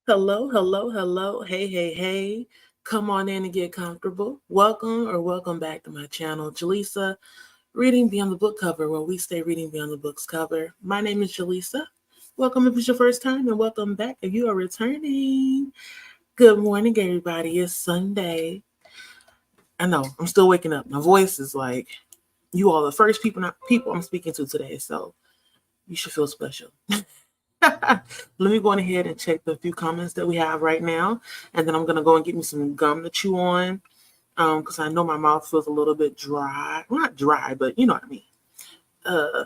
Hello, hello, hello. Hey, hey, hey. Come on in and get comfortable. Welcome back to my channel, Jaleesa, Reading Beyond the Book Cover, where we stay reading beyond the book's cover. My name is Jaleesa. Welcome if it's your first time, and welcome back if you are returning. Good morning, everybody. It's Sunday. I know, I'm still waking up. My voice is like, you all the first people I'm speaking to today, so you should feel special. Let me go ahead and check the few comments that we have right now, and then I'm gonna go and get me some gum to chew on, because I know my mouth feels a little bit dry. Well, not dry, but you know what I mean. Uh,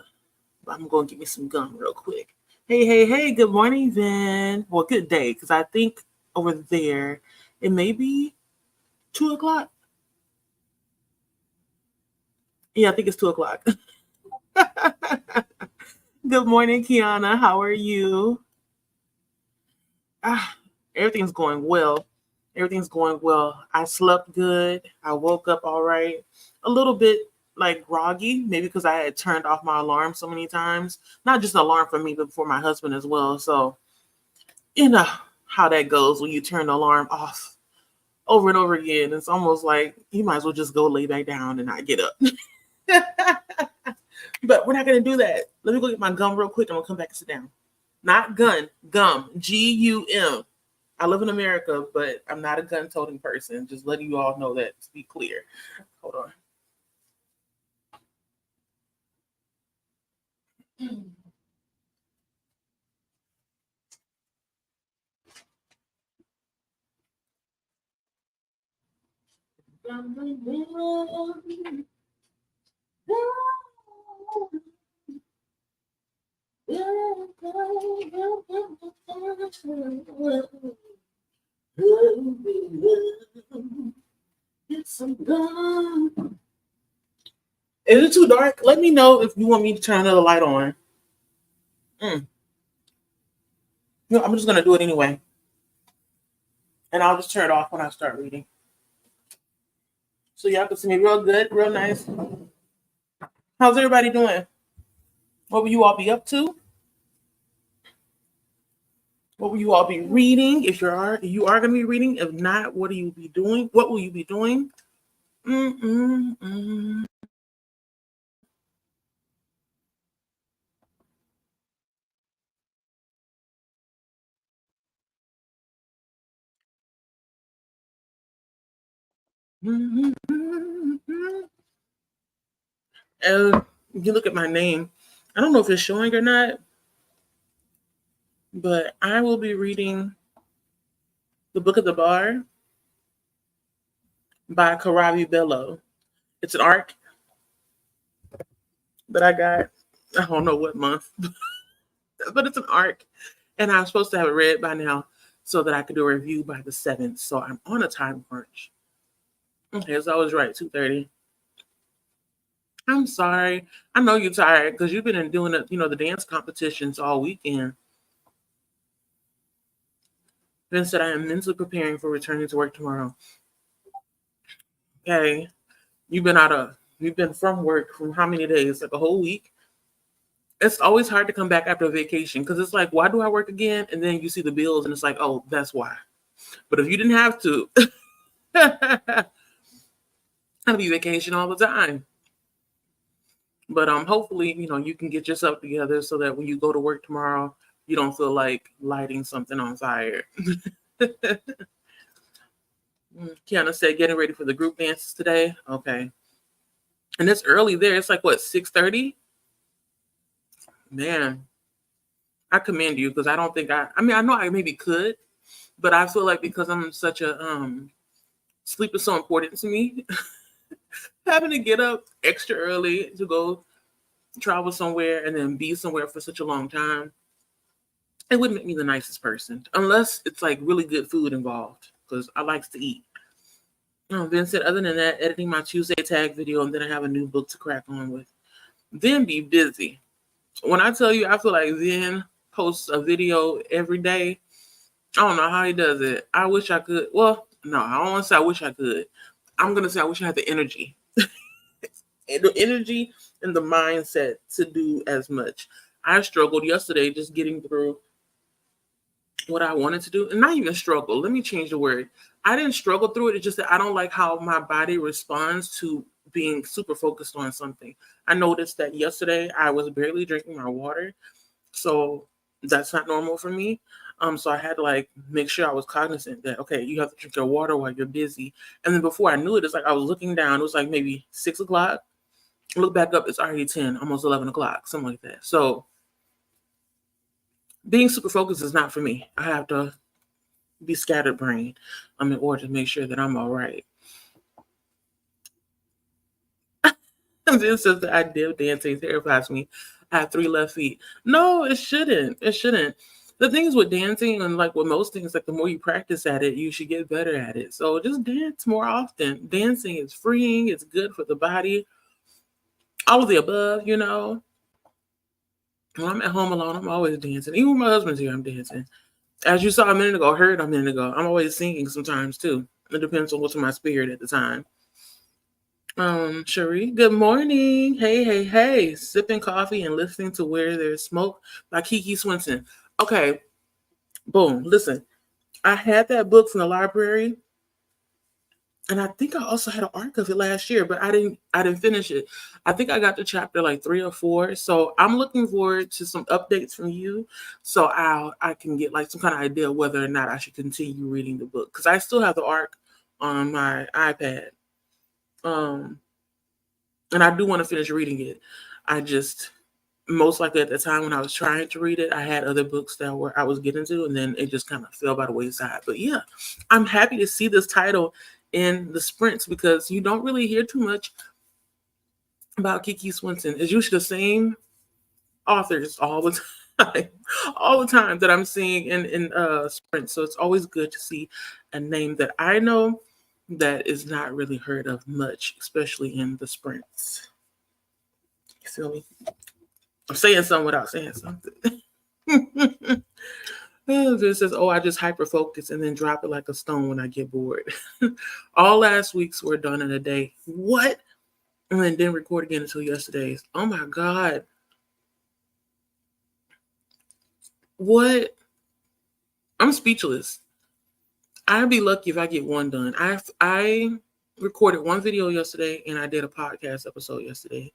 I'm going to get me some gum real quick. Hey, hey, hey! Good morning, Vin. Well, good day, because I think over there it may be 2 o'clock. Yeah, I think it's 2 o'clock. Good morning, Kiana. How are you? Ah, everything's going well. Everything's going well. I slept good. I woke up all right. A little bit like groggy, maybe because I had turned off my alarm so many times. Not just an alarm for me, but for my husband as well. So, you know how that goes when you turn the alarm off over and over again. It's almost like you might as well just go lay back down and not get up. But we're not going to do that. Let me go get my gum real quick and we'll come back and sit down. Not gun, gum. Gum. I live in America, but I'm not a gun toting person. Just letting you all know that to be clear. Hold on. Get some gum. Is it too dark? Let me know if you want me to turn another light on. Mm. No, I'm just gonna do it anyway, and I'll just turn it off when I start reading, so y'all can see me real good, real nice. How's everybody doing? What will you all be up to? What will you all be reading? If you are going to be reading. If not, what will you be doing? What will you be doing? Mm-mm-mm. If you look at my name, I don't know if it's showing or not, but I will be reading The Book of the Bar by Karavi Bello. It's an arc that I got, I don't know what month, but it's an arc. And I'm supposed to have it read by now so that I could do a review by the 7th. So I'm on a time crunch. Okay, so I was right, 2:30. I'm sorry. I know you're tired because you've been doing the dance competitions all weekend. Then said I am mentally preparing for returning to work tomorrow. Okay. You've been from work from how many days? Like a whole week? It's always hard to come back after a vacation because it's like, why do I work again? And then you see the bills and it's like, oh, that's why. But if you didn't have to, I'd be vacation all the time. But hopefully, you can get yourself together so that when you go to work tomorrow, you don't feel like lighting something on fire. Kiana said getting ready for the group dances today. Okay. And it's early there. It's like what, 6:30? Man, I commend you because I don't think I mean I know I maybe could, but I feel like because I'm such a sleep is so important to me, having to get up extra early to go travel somewhere and then be somewhere for such a long time, it wouldn't make me the nicest person. Unless it's like really good food involved. Because I like to eat. Vincent, other than that, editing my Tuesday tag video, and then I have a new book to crack on with. Then be busy. When I tell you, I feel like Zen posts a video every day. I don't know how he does it. I wish I could. Well, no, I don't want to say I wish I could. I'm going to say I wish I had the energy. The energy and the mindset to do as much. I struggled yesterday just getting through what I wanted to do, and not even struggle. Let me change the word. I didn't struggle through it. It's just that I don't like how my body responds to being super focused on something. I noticed that yesterday I was barely drinking my water, so that's not normal for me. So I had to like make sure I was cognizant that okay, you have to drink your water while you're busy. And then before I knew it, it's like I was looking down. It was like maybe 6 o'clock. Look back up, it's already 10, almost 11 o'clock, something like that. So being super focused is not for me. I have to be scattered brain in order to make sure that I'm all right. This is the idea of dancing terrifies me. I have 3 left feet. No, it shouldn't. It shouldn't. The thing is with dancing and like with most things, like the more you practice at it, you should get better at it. So just dance more often. Dancing is freeing, it's good for the body. All of the above, you know. When I'm at home alone, I'm always dancing. Even when my husband's here, I'm dancing. As you saw a minute ago, heard a minute ago, I'm always singing sometimes too. It depends on what's in my spirit at the time. Cherie, good morning. Hey, hey, hey. Sipping coffee and listening to Where There's Smoke by Kiki Swenson. Okay, boom. Listen, I had that book from the library, and I think I also had an arc of it last year, but I didn't finish it. I think I got to chapter like 3 or 4. So I'm looking forward to some updates from you, so I can get like some kind of idea whether or not I should continue reading the book because I still have the arc on my iPad. And I do want to finish reading it. I just most likely at the time when I was trying to read it, I had other books that I was getting to, and then it just kind of fell by the wayside. But yeah, I'm happy to see this title in the sprints because you don't really hear too much about Kiki Swenson. It's usually the same authors all the time, all the time that I'm seeing in sprints. So it's always good to see a name that I know that is not really heard of much, especially in the sprints. You feel me? I'm saying something without saying something. This says, oh, I just hyper focus and then drop it like a stone when I get bored. All last week's were done in a day. What? And then didn't record again until yesterday's. Oh my God. What? I'm speechless. I'd be lucky if I get one done. I recorded one video yesterday and I did a podcast episode yesterday.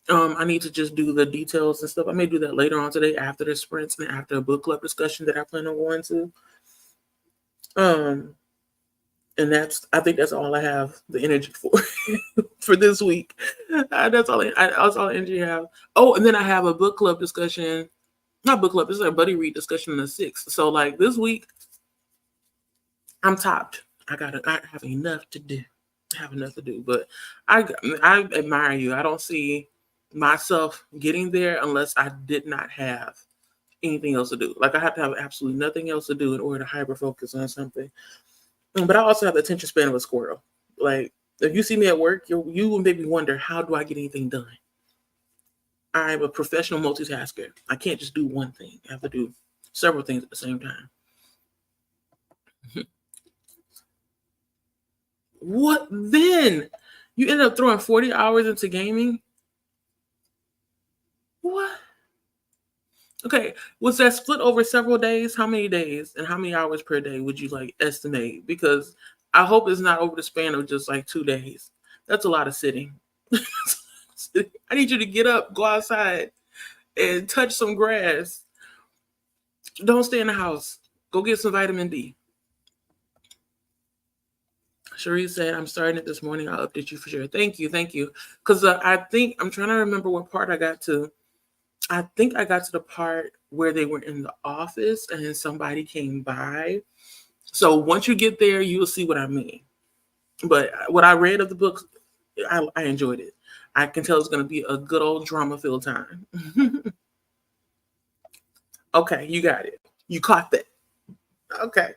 I need to just do the details and stuff. I may do that later on today after the sprints and after a book club discussion that I plan on going to. And I think that's all I have the energy for for this week. That's all the energy I have. Oh, and then I have a book club discussion. Not book club, this is a buddy read discussion on the 6th. So like this week, I'm topped. I have enough to do. But I admire you. I don't see myself getting there unless I did not have anything else to do. Like I have to have absolutely nothing else to do in order to hyper focus on something. But I also have the attention span of a squirrel. Like if you see me at work, you will maybe wonder, how do I get anything done? I'm a professional multitasker. I can't just do one thing. I have to do several things at the same time. What then? You ended up throwing 40 hours into gaming? What? Okay, was that split over several days? How many days and how many hours per day would you like estimate? Because I hope it's not over the span of just like 2 days. That's a lot of sitting. I need you to get up, go outside, and touch some grass. Don't stay in the house. Go get some vitamin D. Cherie said, I'm starting it this morning. I'll update you for sure. Thank you. Because I think, I'm trying to remember what part I got to. I think I got to the part where they were in the office and then somebody came by. So once you get there, you'll see what I mean. But what I read of the book, I enjoyed it. I can tell it's going to be a good old drama-filled time. Okay, you got it. You caught that. Okay.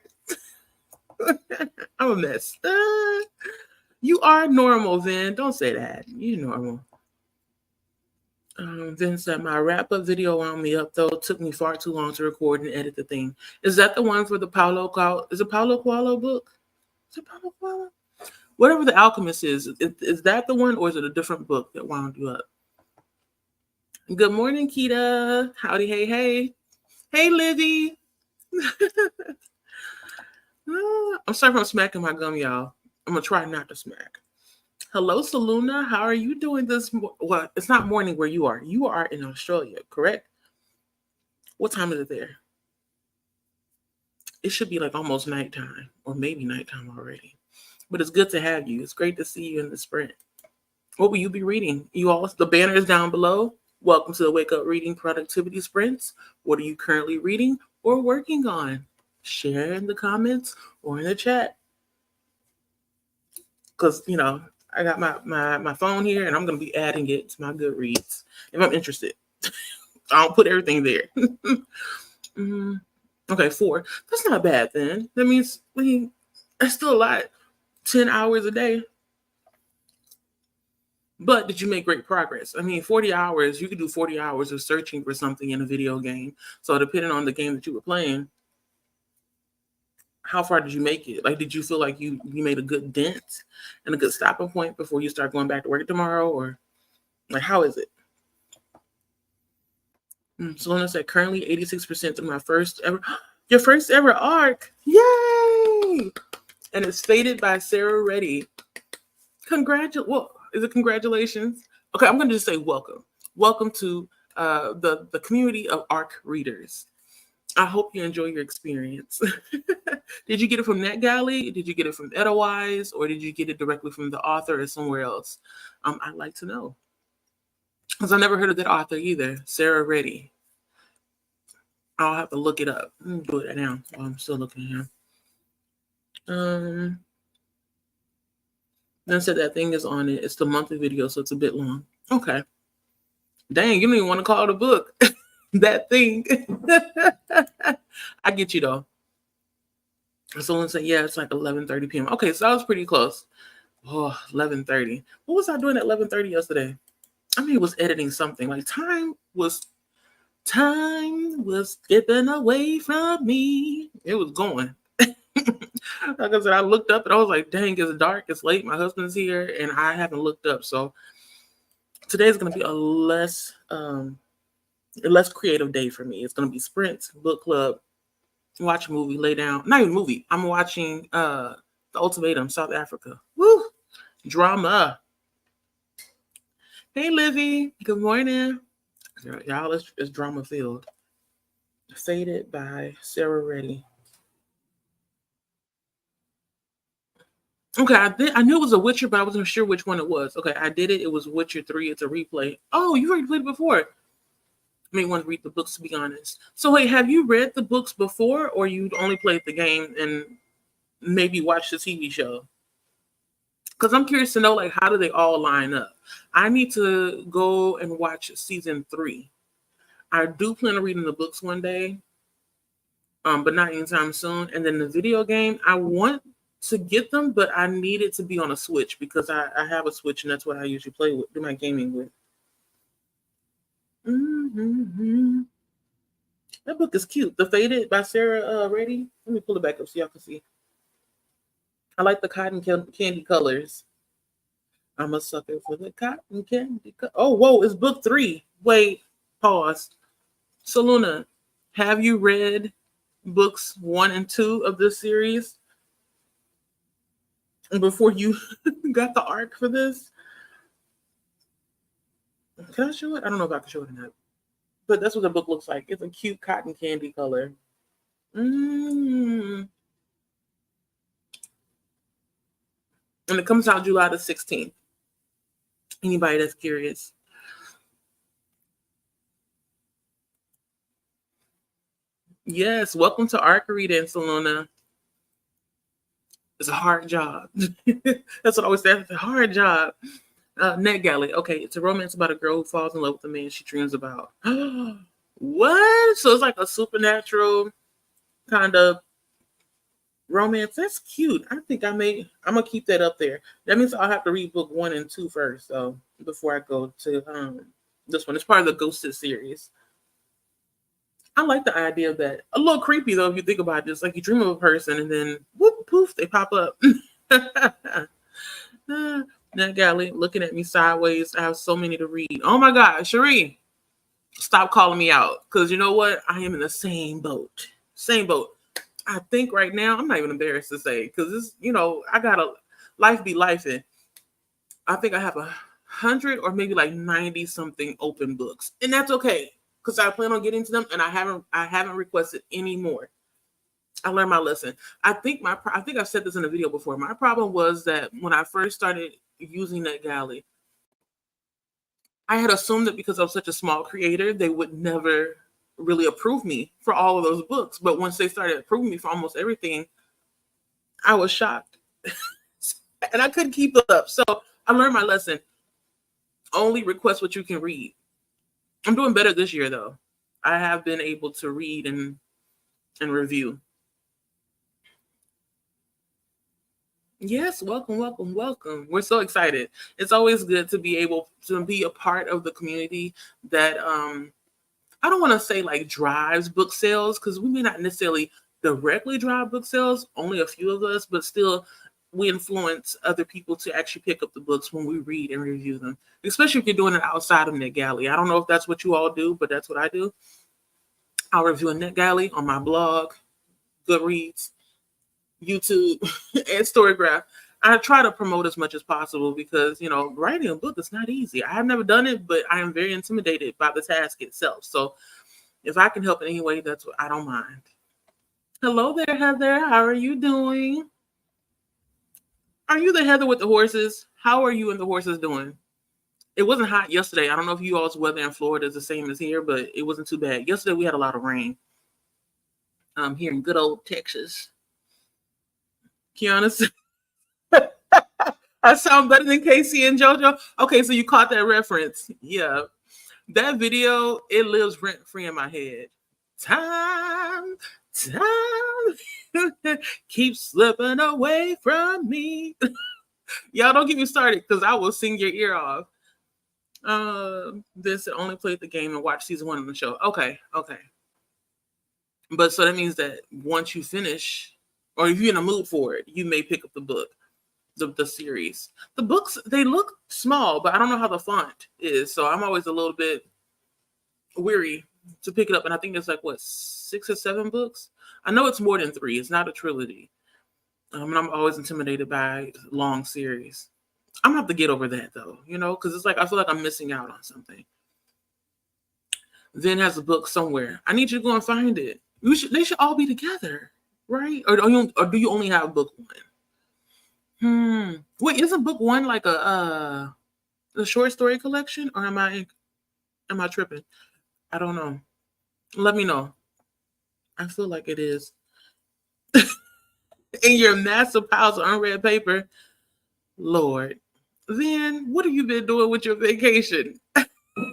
I'm a mess. You are normal, Vin. Don't say that. You're normal. Vin said, my wrap-up video wound me up, though. It took me far too long to record and edit the thing. Is that the one for the Paulo Coelho? Is it Paulo Coelho book? Is it Paulo Coelho? Whatever The Alchemist is that the one, or is it a different book that wound you up? Good morning, Keita. Howdy, hey. Hey, Livy. I'm sorry if I'm smacking my gum, y'all. I'm going to try not to smack. Hello, Saluna. How are you doing this? Well, it's not morning where you are. You are in Australia, correct? What time is it there? It should be like almost nighttime or maybe nighttime already. But it's good to have you. It's great to see you in the sprint. What will you be reading? You all, the banner is down below. Welcome to the Wake Up Reading Productivity Sprints. What are you currently reading or working on? Share in the comments or in the chat. Because, you know, I got my phone here and I'm going to be adding it to my Goodreads if I'm interested. I don't put everything there. Okay, 4. That's not bad then. That means that's still a lot. 10 hours a day. But did you make great progress? I mean, 40 hours, you could do 40 hours of searching for something in a video game. So depending on the game that you were playing, how far did you make it? Like, did you feel like you made a good dent and a good stopping point before you start going back to work tomorrow? Or like, how is it? Solana said, currently 86% of my first ever, your first ever arc. Yay! And it's stated by Sarah Reddy. Well, is it congratulations? Okay, I'm going to just say welcome. Welcome to the community of ARC readers. I hope you enjoy your experience. Did you get it from NetGalley? Did you get it from Edawise? Or did you get it directly from the author or somewhere else? I'd like to know. Because I never heard of that author either, Sarah Reddy. I'll have to look it up. I'm do it now while I'm still looking here. Then said that thing is on it. It's the monthly video, so it's a bit long. Okay. Dang, you don't even want to call it a book. That thing. I get you though. Someone said, yeah, it's like 11:30 p.m. Okay, so I was pretty close. Oh, 11:30. What was I doing at 11:30 yesterday? I mean, it was editing something. Like time was skipping away from me. It was going. Like I said, I looked up and I was like, dang, it's dark, it's late, my husband's here, and I haven't looked up. So today's gonna be a less creative day for me. It's gonna be sprints, book club, watch a movie, lay down. Not even a movie. I'm watching The Ultimatum, South Africa. Woo! Drama. Hey Livy, good morning. Y'all, it's drama filled. Faded by Sarah Reddy. Okay, I knew it was a Witcher, but I wasn't sure which one it was. Okay, I did it. It was Witcher 3. It's a replay. Oh, you already played it before. I may want to read the books, to be honest. So wait, have you read the books before, or you only played the game and maybe watched the TV show? Because I'm curious to know, like, how do they all line up? I need to go and watch season 3. I do plan on reading the books one day, but not anytime soon. And then the video game, I want to get them, but I need it to be on a Switch because I have a Switch and that's what I usually play with, do my gaming with. That book is cute. The Faded by Sarah Reddy. Let me pull it back up so y'all can see. I like the cotton candy colors. I'm a sucker for the cotton candy. Oh, whoa, it's book 3. Wait, pause. Saluna, have you read books 1 and 2 of this series before you got the arc for this? Can I show it? I don't know if I can show it or not. But that's what the book looks like. It's a cute cotton candy color. And it comes out July the 16th. Anybody that's curious. Yes, welcome to Arc Reading, Salona. It's a hard job. That's what I always say. It's a hard job. NetGalley. Okay, it's a romance about a girl who falls in love with the man she dreams about. What? So it's like a supernatural kind of romance. That's cute. I think I'm gonna keep that up there. That means I'll have to read book 1 and 2 first, though, before I go to this one. It's part of the Ghosted series. I like the idea of that. A little creepy though, if you think about it. It's like you dream of a person and then whoop poof, they pop up. NetGalley looking at me sideways. I have so many to read. Oh my God, Cherie, stop calling me out. Because you know what? I am in the same boat. Same boat. I think right now, I'm not even embarrassed to say, because it's, I got a life be life in. I think I have 100 or maybe like 90 something open books. And that's okay, because I plan on getting to them, and I haven't requested any more. I learned my lesson. I think I've said this in a video before. My problem was that when I first started using NetGalley, I had assumed that because I was such a small creator, they would never really approve me for all of those books. But once they started approving me for almost everything, I was shocked. And I couldn't keep up. So I learned my lesson. Only request what you can read. I'm doing better this year, though. I have been able to read and review. Yes, welcome, welcome, welcome. We're so excited. It's always good to be able to be a part of the community that I don't want to say like drives book sales, because we may not necessarily directly drive book sales, only a few of us, but still we influence other people to actually pick up the books when we read and review them, especially if you're doing it outside of NetGalley. I don't know if that's what you all do, but that's what I do. I'll review a NetGalley on my blog, Goodreads, YouTube, and Storygraph. I try to promote as much as possible because, writing a book is not easy. I have never done it, but I am very intimidated by the task itself. So if I can help in any way, that's what I don't mind. Hello there, Heather. How are you doing? Are you the Heather with the horses? How are you and the horses doing? It wasn't hot yesterday. I don't know if you all's weather in Florida is the same as here, but it wasn't too bad. Yesterday we had a lot of rain. Here in good old Texas. Kiana said, I sound better than Casey and JoJo. Okay, so you caught that reference. Yeah. That video, it lives rent-free in my head. Time keeps slipping away from me. Y'all don't get me started, because I will sing your ear off. This only played the game and watched season 1 of the show. Okay. But so that means that once you finish, or if you're in a mood for it, you may pick up the book, the series. The books, they look small, but I don't know how the font is, so I'm always a little bit weary to pick it up. And I think there's like 6 or 7 books. I know it's more than 3. It's not a trilogy. And I'm always intimidated by long series. I'm gonna have to get over that though, because it's like I feel like I'm missing out on something. Then has a book somewhere. I need you to go and find it. They should all be together, right? Or do you only have book 1? Wait, isn't book 1 like a short story collection, or am I tripping? I don't know. Let me know. I feel like it is. In your massive piles of unread paper, Lord. Then what have you been doing with your vacation?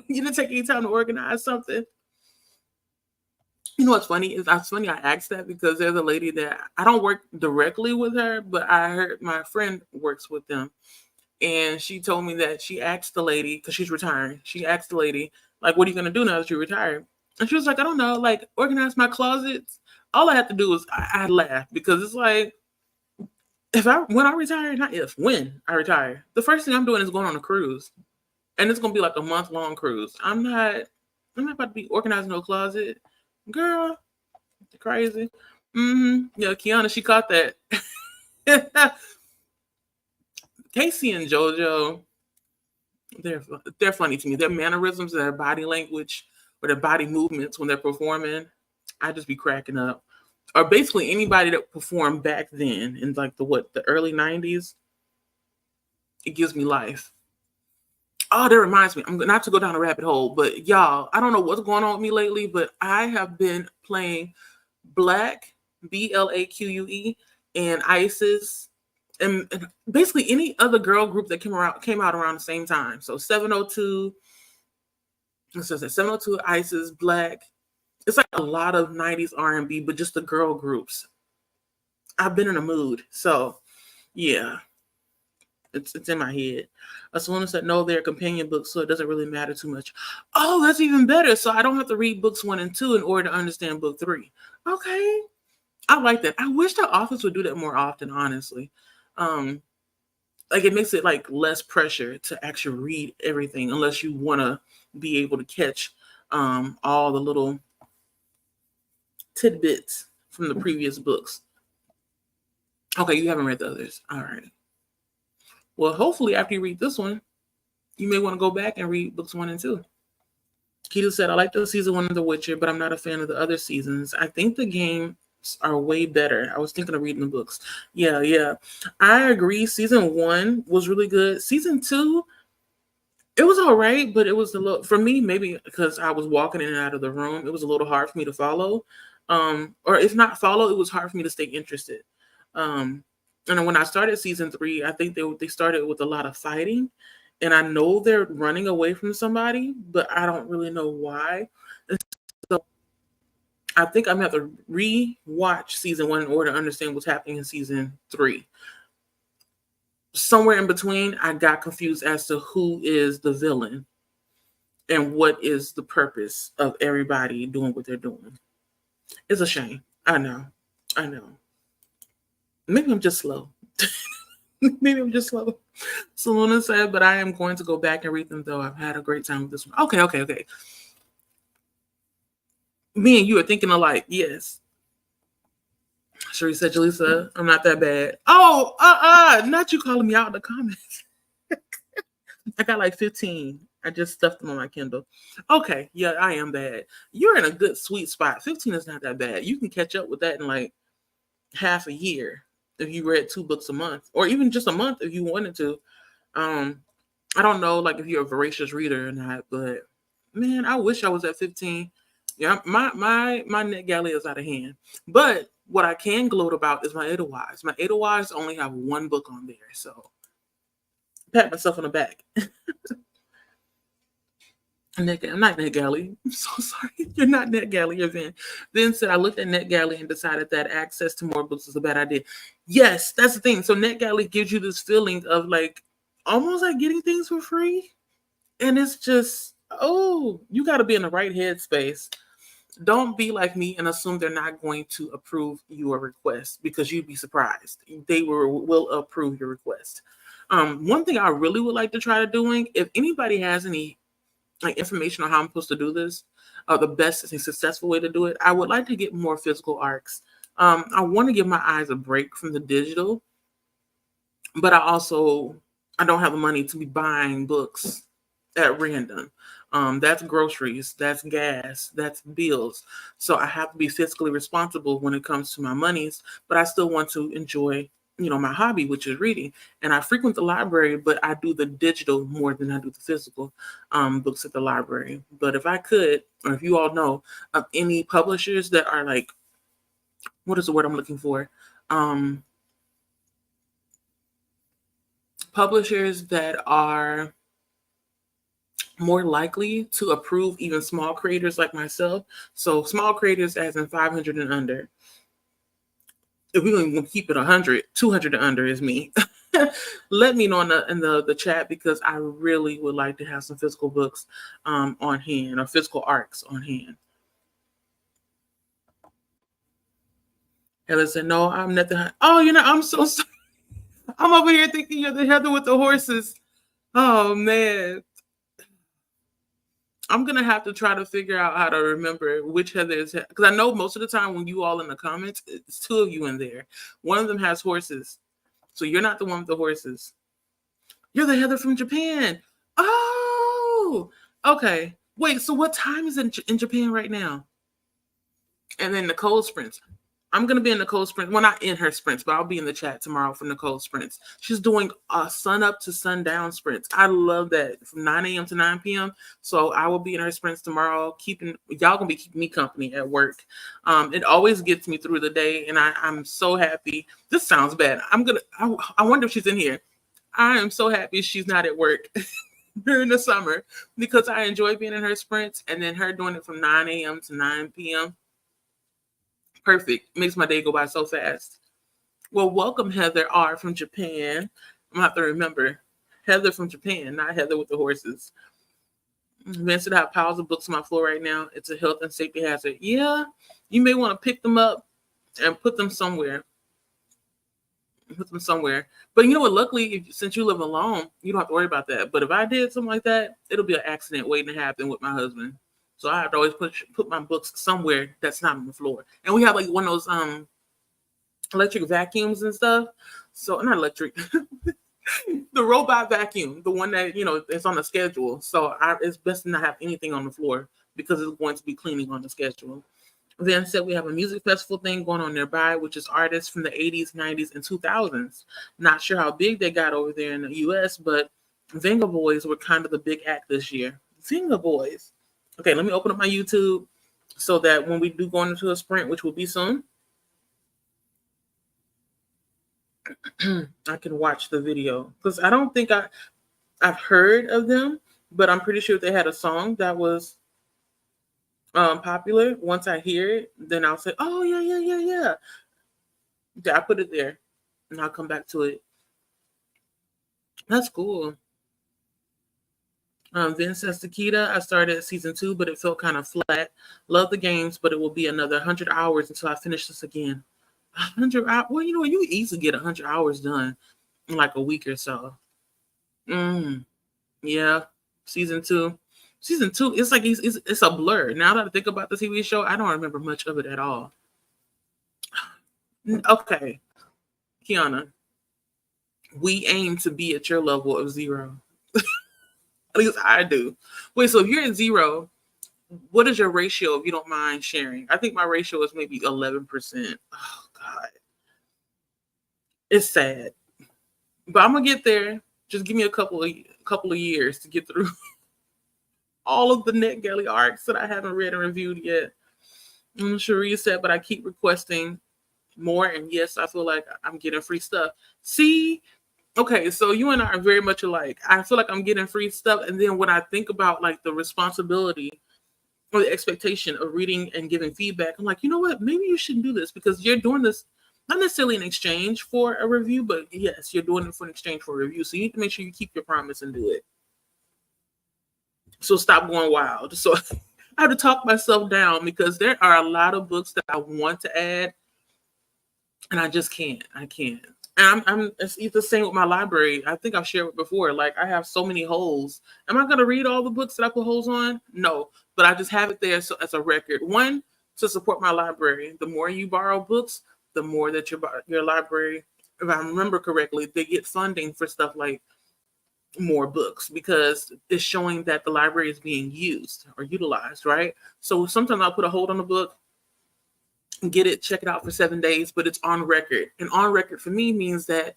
You didn't take any time to organize something? You know what's funny is I asked that because there's a lady that I don't work directly with her, but I heard my friend works with them. And she told me that she asked the lady, because she's retiring, she asked the lady, like, what are you going to do now that you're retired? And she was like, I don't know, like, organize my closets. All I have to do is, I laugh, because it's like, when I retire, when I retire, the first thing I'm doing is going on a cruise. And it's going to be like a month-long cruise. I'm not about to be organizing no closet. Girl, crazy. Yeah, Kiana, she caught that. Casey and JoJo, they're funny to me. Their mannerisms, their body language, or their body movements when they're performing, I just be cracking up. Or basically anybody that performed back then in like the early 90s, it gives me life. Oh, that reminds me. I'm not to go down a rabbit hole, but y'all, I don't know what's going on with me lately, but I have been playing Black, BLAQUE, and ISIS, and basically any other girl group that came out around the same time. So 702, it says 702, ISIS, Black. It's like a lot of 90s R&B, but just the girl groups. I've been in a mood, so yeah. It's in my head. Someone said, no, they're companion books, so it doesn't really matter too much. Oh, that's even better. So I don't have to read books 1 and 2 in order to understand book 3. Okay. I like that. I wish the authors would do that more often, honestly. Like it makes it like less pressure to actually read everything, unless you want to be able to catch all the little tidbits from the previous books. Okay, you haven't read the others. All right. Well, hopefully after you read this one, you may want to go back and read books 1 and 2. Keto said, I like the season 1 of The Witcher, but I'm not a fan of the other seasons. I think the games are way better. I was thinking of reading the books. Yeah. I agree. Season 1 was really good. Season 2, it was all right, but it was a little, for me, maybe because I was walking in and out of the room, it was a little hard for me to follow. Or if not follow, it was hard for me to stay interested. And when I started season 3, I think they started with a lot of fighting. And I know they're running away from somebody, but I don't really know why. And so I think I'm going to have to re-watch season 1 in order to understand what's happening in season 3. Somewhere in between, I got confused as to who is the villain and what is the purpose of everybody doing what they're doing. It's a shame. I know. Maybe I'm just slow. Saluna said, but I am going to go back and read them, though. I've had a great time with this one. Okay. Me and you are thinking alike. Yes. Sherry said, Jaleesa, I'm not that bad. Oh, not you calling me out in the comments. I got like 15. I just stuffed them on my Kindle. Okay, yeah, I am bad. You're in a good sweet spot. 15 is not that bad. You can catch up with that in like half a year if you read 2 books a month, or even just a month if you wanted to. I don't know, like if you're a voracious reader or not, but man, I wish I was at 15. Yeah, my NetGalley is out of hand. But what I can gloat about is my Edelweiss. My Edelweiss only have 1 book on there, so pat myself on the back. I'm not NetGalley. I'm so sorry. You're not NetGalley. You're Vin. Vin said, I looked at NetGalley and decided that access to more books is a bad idea. Yes, that's the thing. So NetGalley gives you this feeling of like almost like getting things for free. And it's just, you got to be in the right headspace. Don't be like me and assume they're not going to approve your request, because you'd be surprised. They will approve your request. One thing I really would like to try doing, if anybody has any like information on how I'm supposed to do this, the best and successful way to do it, I would like to get more physical arcs. I want to give my eyes a break from the digital, but I don't have the money to be buying books at random. That's groceries, that's gas, that's bills. So I have to be fiscally responsible when it comes to my monies, but I still want to enjoy, my hobby, which is reading. And I frequent the library, but I do the digital more than I do the physical books at the library. But if I could, or if you all know of any publishers that are like, what is the word I'm looking for? Publishers that are more likely to approve even small creators like myself. So small creators as in 500 and under. If we're going to keep it 100, 200 and under is me. Let me know in the chat, because I really would like to have some physical books on hand, or physical arcs on hand. Heather said, no, I'm not the... Oh, I'm so sorry. I'm over here thinking you're the Heather with the horses. Oh, man. I'm going to have to try to figure out how to remember which Heather is, because I know most of the time when you all in the comments, it's 2 of you in there. One of them has horses. So you're not the one with the horses. You're the Heather from Japan. Oh, okay. Wait, so what time is it in Japan right now? And then Nicole Sprints. I'm going to be in Nicole Sprints. Well, not in her sprints, but I'll be in the chat tomorrow for Nicole Sprints. She's doing sun up to sundown sprints. I love that, from 9 a.m. to 9 p.m. So I will be in her sprints tomorrow. Y'all going to be keeping me company at work. It always gets me through the day, and I'm so happy. This sounds bad. I wonder if she's in here. I am so happy she's not at work during the summer, because I enjoy being in her sprints, and then her doing it from 9 a.m. to 9 p.m. Perfect. Makes my day go by so fast. Well, welcome, Heather R. from Japan. I'm going to have to remember. Heather from Japan, not Heather with the horses. Vincent, I have piles of books on my floor right now. It's a health and safety hazard. Yeah, you may want to pick them up and put them somewhere. But you know what? Luckily, since you live alone, you don't have to worry about that. But if I did something like that, it'll be an accident waiting to happen with my husband. So I have to always put my books somewhere that's not on the floor. And we have like one of those electric vacuums and stuff. So not electric, the robot vacuum, the one that is on the schedule. So it's best to not have anything on the floor because it's going to be cleaning on the schedule. Then said we have a music festival thing going on nearby, which is artists from the 80s, 90s, and 2000s. Not sure how big they got over there in the US, but Venga Boys were kind of the big act this year. Venga Boys. Okay, let me open up my YouTube so that when we do go into a sprint, which will be soon, I can watch the video. Because I don't think I've heard of them, but I'm pretty sure if they had a song that was popular, once I hear it, then I'll say, oh, yeah. I put it there, and I'll come back to it. That's cool. Vince says, Takeda, I started season 2, but it felt kind of flat. Love the games, but it will be another 100 hours until I finish this again. 100 hours? Well, you easily get 100 hours done in like a week or so. Yeah, season 2. Season 2, it's like it's a blur. Now that I think about the TV show, I don't remember much of it at all. Okay, Kiana, we aim to be at your level of 0. At least I do. Wait, so if you're in 0, what is your ratio, if you don't mind sharing? I think my ratio is maybe 11%. Oh, God. It's sad. But I'm going to get there. Just give me a couple of years to get through all of the NetGalley arcs that I haven't read and reviewed yet. Cherie said, but I keep requesting more. And yes, I feel like I'm getting free stuff. See? Okay, so you and I are very much alike. I feel like I'm getting free stuff. And then when I think about like the responsibility or the expectation of reading and giving feedback, I'm like, you know what? Maybe you shouldn't do this because you're doing this not necessarily in exchange for a review, but yes, you're doing it for an exchange for a review. So you need to make sure you keep your promise and do it. So stop going wild. So I have to talk myself down because there are a lot of books that I want to add and I just can't. I can't. And it's the same with my library. I think I've shared it before. Like I have so many holes. Am I going to read all the books that I put holes on? No, but I just have it there so as a record. One, to support my library. The more you borrow books, the more that your library, if I remember correctly, they get funding for stuff like more books because it's showing that the library is being used or utilized, right? So sometimes I'll put a hold on the book, get it, check it out for 7 days, but it's on record. And on record for me means that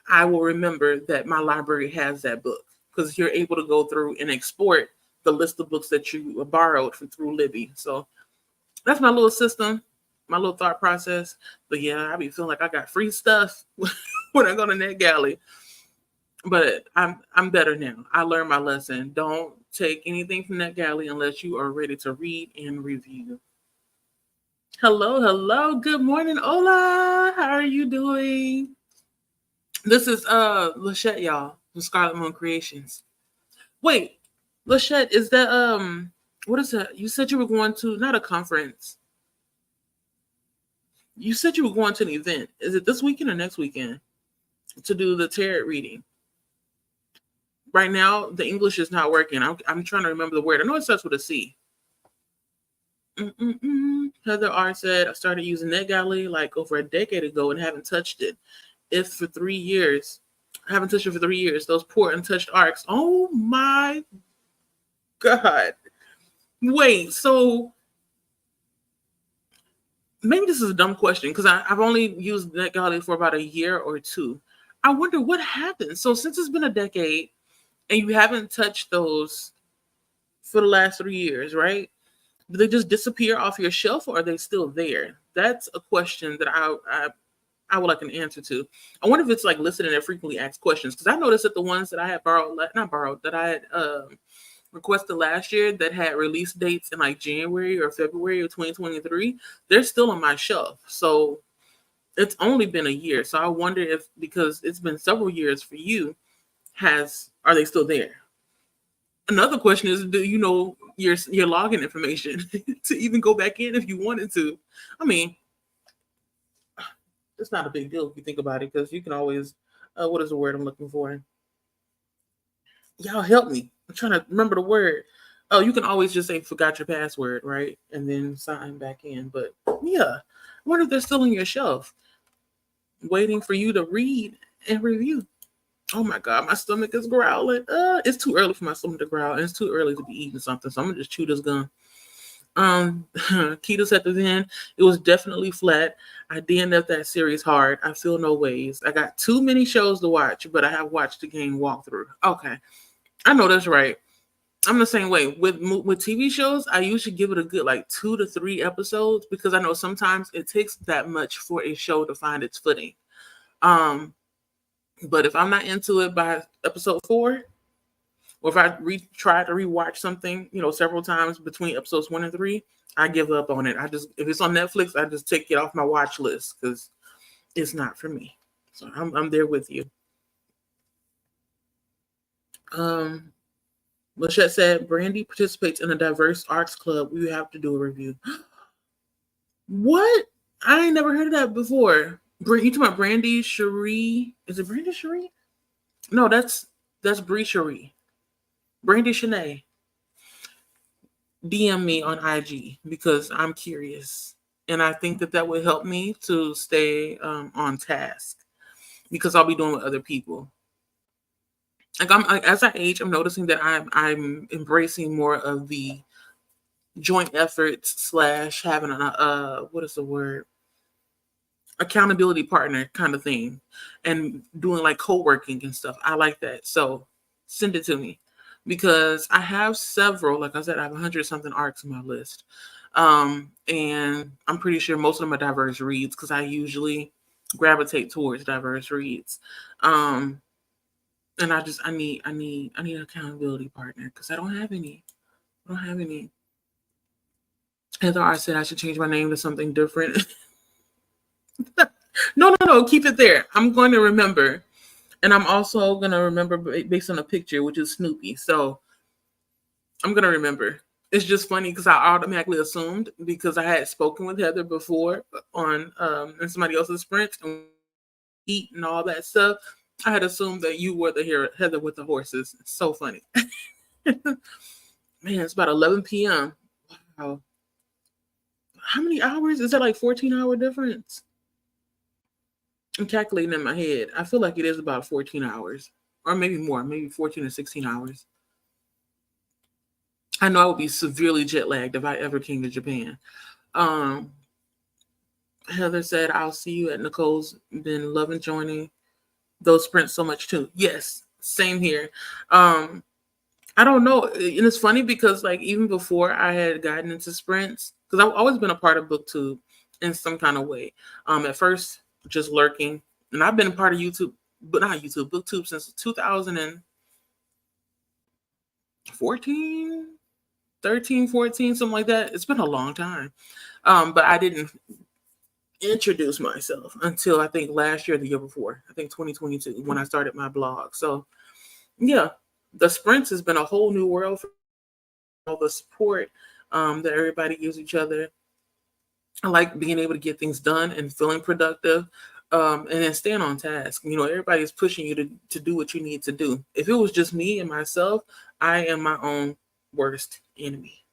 I will remember that my library has that book because you're able to go through and export the list of books that you borrowed through Libby. So that's my little system, my little thought process. But yeah, I be feeling like I got free stuff when I go to NetGalley. But I'm better now. I learned my lesson. Don't take anything from NetGalley unless you are ready to read and review. Hello. Good morning, Ola. How are you doing? This is Lachette, y'all, from Scarlet Moon Creations. Wait, Lachette, is that what is that? You said you were going to not a conference. You said you were going to an event. Is it this weekend or next weekend to do the tarot reading? Right now, the English is not working. I'm trying to remember the word. I know it starts with a C. Heather R said, I started using NetGalley like over a decade ago and haven't touched it. I haven't touched it for 3 years. Those poor untouched arcs. Oh my God. Wait, so maybe this is a dumb question because I've only used NetGalley for about a year or two. I wonder what happened. So since it's been a decade and you haven't touched those for the last 3 years, right? Do they just disappear off your shelf or are they still there? That's a question that I would like an answer to. I wonder if it's like listed in their frequently asked questions because I noticed that the ones that I had that I had requested last year that had release dates in like January or February of 2023, they're still on my shelf. So it's only been a year. So I wonder if, because it's been several years for you, are they still there? Another question is, do you know your login information to even go back in if you wanted to? I mean, it's not a big deal if you think about it because you can always, what is the word I'm looking for? Y'all help me. I'm trying to remember the word. Oh, you can always just say forgot your password, right? And then sign back in. But yeah, I wonder if they're still on your shelf, waiting for you to read and review. Oh my god, my stomach is growling. It's too early for my stomach to growl, and it's too early to be eating something. So I'm gonna just chew this gum. Keto said at the end, it was definitely flat. I DNF'd that series hard. I feel no ways. I got too many shows to watch, but I have watched the game walkthrough. Okay, I know that's right. I'm the same way with TV shows. I usually give it a good like 2 to 3 episodes because I know sometimes it takes that much for a show to find its footing. Um, but if I'm not into it by episode 4, or if I try to rewatch something, several times between episodes 1 and 3, I give up on it. If it's on Netflix, I just take it off my watch list because it's not for me. So I'm there with you. Lachette said, Brandy participates in a diverse arts club. We have to do a review. What? I ain't never heard of that before. You talking about Brandy Cherie? Is it Brandy Cherie? No, that's Bree Cherie. Brandy Shanae. DM me on IG because I'm curious. And I think that would help me to stay on task because I'll be doing with other people. Like as I age, I'm noticing that I'm embracing more of the joint efforts / having what is the word? Accountability partner kind of thing, and doing like co-working and stuff. I like that. So send it to me because I have several. Like I said, I have 100 something arcs on my list, and I'm pretty sure most of them are diverse reads because I usually gravitate towards diverse reads. And I need an accountability partner because I don't have any. Heather, I said I should change my name to something different. No, keep it there. I'm going to remember. And I'm also going to remember based on a picture, which is Snoopy. So I'm going to remember. It's just funny because I automatically assumed because I had spoken with Heather before on and somebody else's sprint and eat and all that stuff. I had assumed that you were the Heather with the horses. It's so funny. Man, it's about 11 p.m. Wow. How many hours? Is that like 14-hour difference? I'm calculating in my head. I feel like it is about 14 hours or maybe more, maybe 14 or 16 hours. I know I would be severely jet lagged if I ever came to Japan. Heather said, I'll see you at Nicole's. Been loving joining those sprints so much too. Yes, same here. I don't know. And it's funny because like even before I had gotten into sprints, because I've always been a part of BookTube in some kind of way. At first, just lurking. And I've been a part of YouTube, but not YouTube, BookTube since 2014, 13, 14, something like that. It's been a long time. But I didn't introduce myself until I think last year, the year before, I think 2022, when I started my blog. So yeah, the sprints has been a whole new world for all the support that everybody gives each other. I like being able to get things done and feeling productive. And then staying on task. Everybody's pushing you to do what you need to do. If it was just me and myself, I am my own worst enemy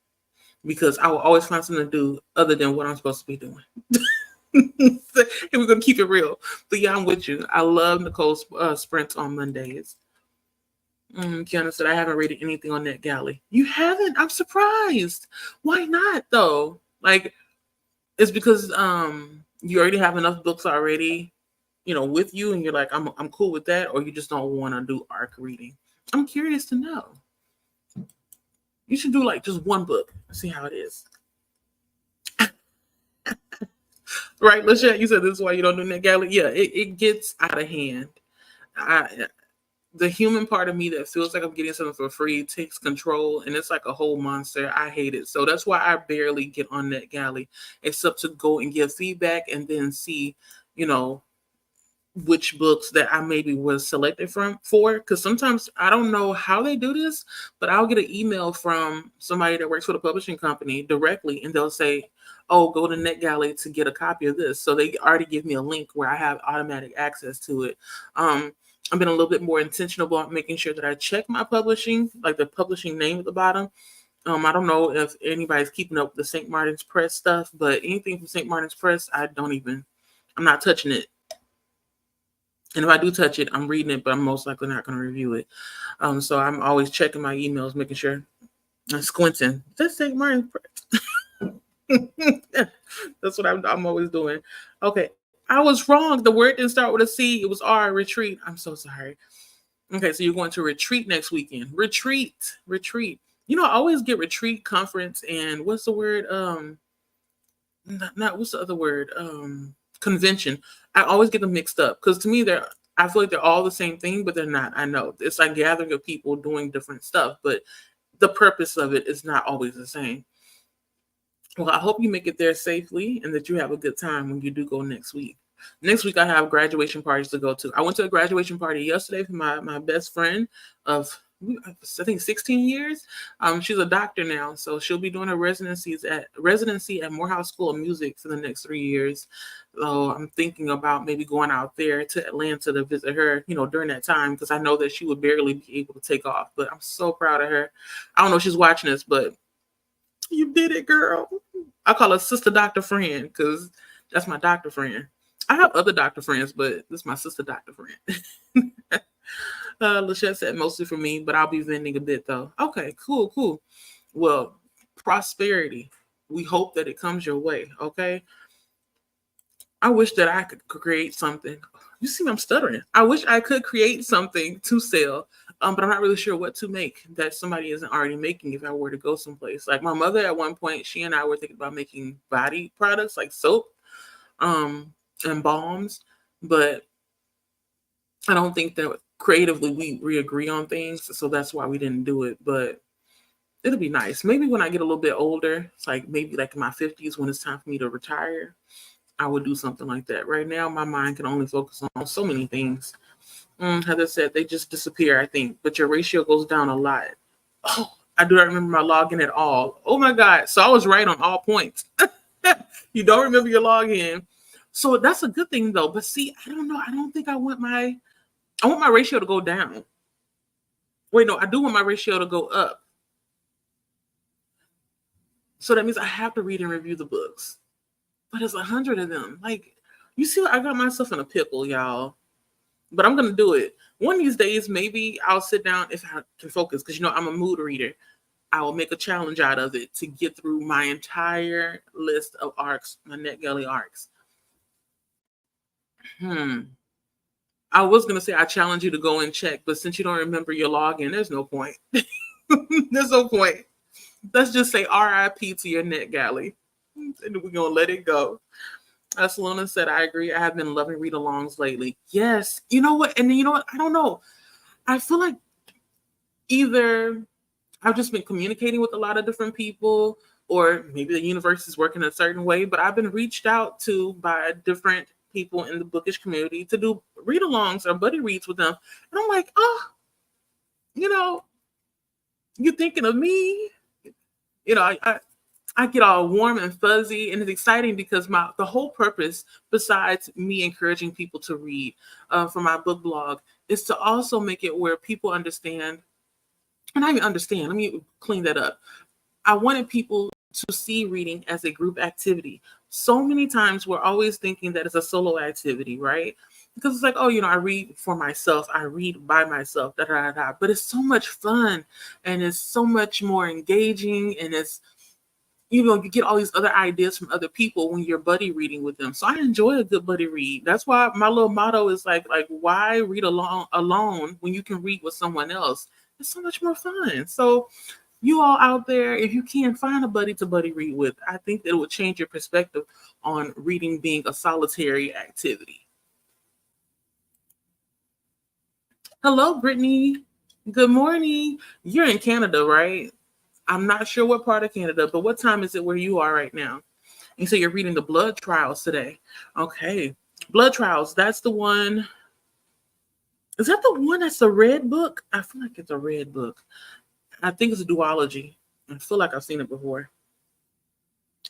because I will always find something to do other than what I'm supposed to be doing. And we're going to keep it real. But yeah, I'm with you. I love Nicole's sprints on Mondays. Kiana said, I haven't rated anything on NetGalley. You haven't? I'm surprised. Why not, though? Like, it's because you already have enough books already, with you, and you're like, I'm cool with that, or you just don't want to do arc reading. I'm curious to know. You should do like just one book, see how it is. Right, Lachette, you said this is why you don't do NetGalley. Yeah, it gets out of hand. The human part of me that feels like I'm getting something for free takes control, and it's like a whole monster. I hate it. So that's why I barely get on NetGalley, except to go and give feedback and then see, which books that I maybe was selected for. Because sometimes I don't know how they do this, but I'll get an email from somebody that works for the publishing company directly, and they'll say, oh, go to NetGalley to get a copy of this. So they already give me a link where I have automatic access to it. I've been a little bit more intentional about making sure that I check my publishing, like the publishing name at the bottom, I don't know if anybody's keeping up with the St. Martin's Press stuff, but anything from St. Martin's Press, I'm not touching it. And if I do touch it, I'm reading it, but I'm most likely not going to review it. So I'm always checking my emails, making sure I'm squinting. That's St. Martin's Press. That's what I'm always doing. Okay. I was wrong. The word didn't start with a C. It was R, retreat. I'm so sorry. Okay, so you're going to retreat next weekend. Retreat. I always get retreat, conference, and what's the word? Not what's the other word? Convention. I always get them mixed up because to me I feel like they're all the same thing, but they're not. I know it's like gathering of people doing different stuff, but the purpose of it is not always the same. Well, I hope you make it there safely and that you have a good time when you do go next week. Next week, I have graduation parties to go to. I went to a graduation party yesterday for my best friend of, I think, 16 years. She's a doctor now, so she'll be doing her residency at Morehouse School of Music for the next 3 years. So I'm thinking about maybe going out there to Atlanta to visit her, during that time, because I know that she would barely be able to take off. But I'm so proud of her. I don't know if she's watching this, but you did it, girl. I call her Sister Doctor Friend because that's my doctor friend. I have other doctor friends, but this is my sister doctor friend. Lachette said mostly for me, but I'll be vending a bit though. Okay, cool. Well, prosperity. We hope that it comes your way, okay? I wish that I could create something. You see me, I'm stuttering. I wish I could create something to sell, but I'm not really sure what to make that somebody isn't already making if I were to go someplace. Like my mother at one point, she and I were thinking about making body products like soap and balms, but I don't think that creatively we agree on things, so that's why we didn't do it. But it'll be nice. Maybe when I get a little bit older, it's like maybe like in my 50s when it's time for me to retire, I would do something like that. Right now, my mind can only focus on so many things. Heather said they just disappear, I think, but your ratio goes down a lot. Oh, I do not remember my login at all. Oh my God. So I was right on all points. You don't remember your login. So that's a good thing though. But see, I don't know. I don't think I want my ratio to go down. Wait, no, I do want my ratio to go up. So that means I have to read and review the books. But it's 100 of them. Like, you see, I got myself in a pickle, y'all. But I'm going to do it. One of these days, maybe I'll sit down if I can focus because, I'm a mood reader. I will make a challenge out of it to get through my entire list of arcs, my NetGalley arcs. I was going to say I challenge you to go and check, but since you don't remember your login, there's no point. There's no point. Let's just say RIP to your NetGalley. And we're going to let it go. Salona said, I agree. I have been loving read-alongs lately. Yes. You know what? And you know what? I don't know. I feel like either I've just been communicating with a lot of different people, or maybe the universe is working a certain way, but I've been reached out to by different people in the bookish community to do read-alongs or buddy reads with them. And I'm like, you thinking of me? I get all warm and fuzzy, and it's exciting because the whole purpose, besides me encouraging people to read for my book blog, is to also make it where people understand. And I even understand. Let me clean that up. I wanted people to see reading as a group activity. So many times we're always thinking that it's a solo activity, right? Because it's like, I read for myself. I read by myself, But it's so much fun, and it's so much more engaging, and it's, you get all these other ideas from other people when you're buddy reading with them. So I enjoy a good buddy read. That's why my little motto is like why read alone when you can read with someone else? It's so much more fun. So you all out there, if you can find a buddy to buddy read with, I think that it would change your perspective on reading being a solitary activity. Hello, Brittany. Good morning. You're in Canada, right? I'm not sure what part of Canada, but what time is it where you are right now? You say you're reading the Blood Trials today. Okay. Blood Trials, that's the one. Is that the one that's a red book? I feel like it's a red book. I think it's a duology. I feel like I've seen it before.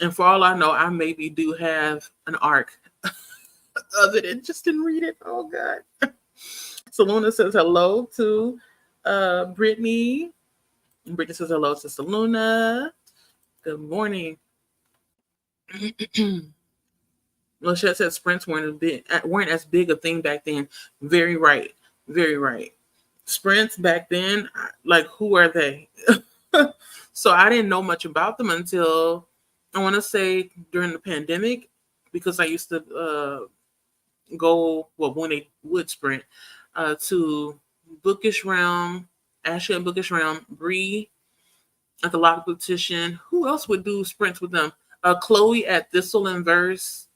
And for all I know, I maybe do have an arc of it and just didn't read it. Oh, God. Salona says hello to Brittany. Brittany says hello, Sister Luna. Good morning. Lachette said sprints weren't as big a thing back then. Very right. Very right. Sprints back then, like, who are they? So I didn't know much about them until, I want to say, during the pandemic, because I used to go, well, when they would sprint, to Bookish Realm, Ashley at Bookish Realm, Bree at the Lock Petition. Who else would do sprints with them? Chloe at Thistle and Verse.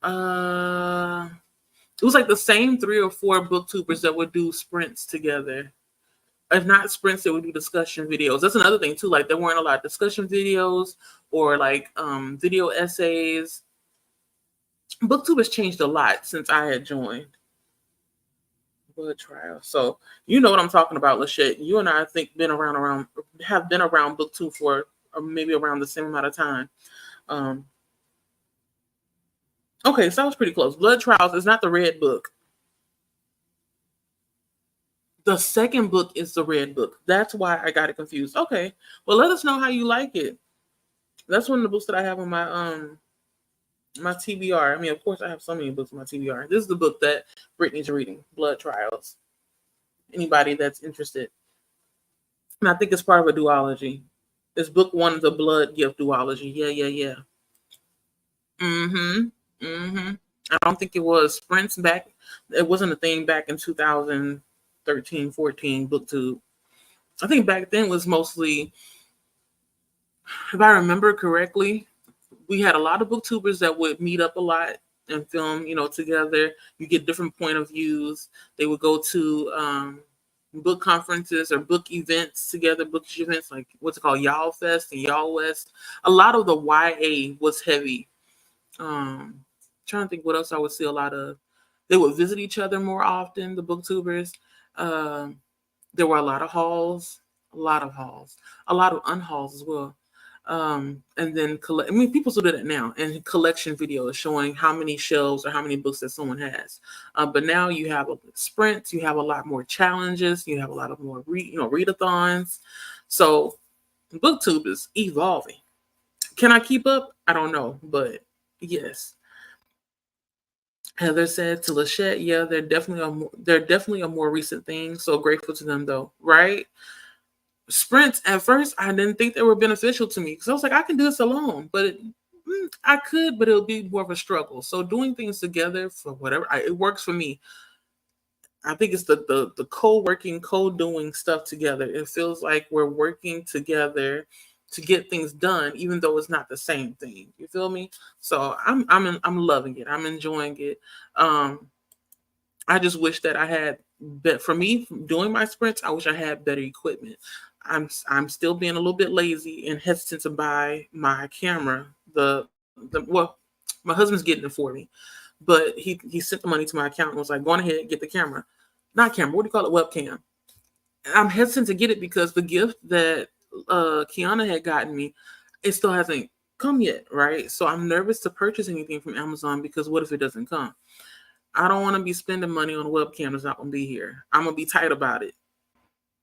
It was like the same 3 or 4 booktubers that would do sprints together. If not sprints, they would do discussion videos. That's another thing too. Like, there weren't a lot of discussion videos or like video essays. Booktube has changed a lot since I had joined. Blood Trial. So you know what I'm talking about, Lachette. You and I think have been around Booktube for maybe around the same amount of time. Okay, so I was pretty close. Blood Trials is not the red book. The second book is the red book. That's why I got it confused. Okay, well, let us know how you like it. That's one of the books that I have on my TBR. I mean, of course, I have so many books on my TBR. This is the book that Brittany's reading, Blood Trials. Anybody that's interested. And I think it's part of a duology. It's book 1 of the Blood Gift duology. Yeah. I don't think it was sprints back. It wasn't a thing back in 2013, 14, Booktube. I think back then was mostly, if I remember correctly, we had a lot of booktubers that would meet up a lot and film, together. You get different point of views. They would go to book conferences or book events together, bookish events, like what's it called, Y'all Fest and Y'all West. A lot of the YA was heavy. Trying to think what else I would see a lot of. They would visit each other more often, the booktubers. There were a lot of hauls, a lot of unhauls as well. And then people still do that now, and collection videos showing how many shelves or how many books that someone has. But now you have sprints, you have a lot more challenges, you have a lot of more readathons. So Booktube is evolving. Can I keep up? I don't know, but yes. Heather said to Lachette, yeah, they're definitely a more recent thing. So grateful to them though, right? Sprints, at first, I didn't think they were beneficial to me because I was like, I can do this alone, but I could, but it'll be more of a struggle. So doing things together for whatever, it works for me. I think it's the co-working, co-doing stuff together. It feels like we're working together to get things done, even though it's not the same thing. You feel me? So I'm loving it. I'm enjoying it. I just wish that I had, for me doing my sprints, I wish I had better equipment. I'm still being a little bit lazy and hesitant to buy my camera. Well, my husband's getting it for me, but he sent the money to my account and was like, go on ahead, get the camera. Not camera, what do you call it? Webcam. I'm hesitant to get it because the gift that Kiana had gotten me, it still hasn't come yet, right? So I'm nervous to purchase anything from Amazon because what if it doesn't come? I don't want to be spending money on a webcam that's not going to be here. I'm going to be tight about it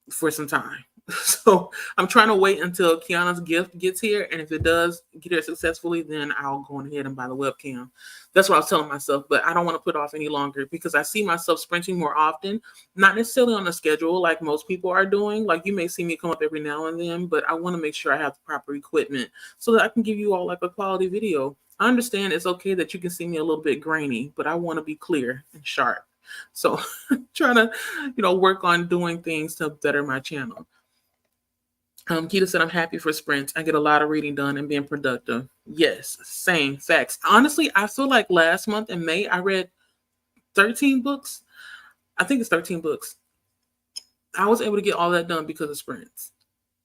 for some time. So I'm trying to wait until Kiana's gift gets here. And if it does get here successfully, then I'll go ahead and buy the webcam. That's what I was telling myself, but I don't want to put it off any longer because I see myself sprinting more often, not necessarily on a schedule like most people are doing. Like, you may see me come up every now and then, but I want to make sure I have the proper equipment so that I can give you all like a quality video. I understand it's okay that you can see me a little bit grainy, but I want to be clear and sharp. So trying to, work on doing things to better my channel. Keita said, I'm happy for sprints. I get a lot of reading done and being productive. Yes, same facts. Honestly, I feel like last month in May, I read 13 books. I think it's 13 books. I was able to get all that done because of sprints.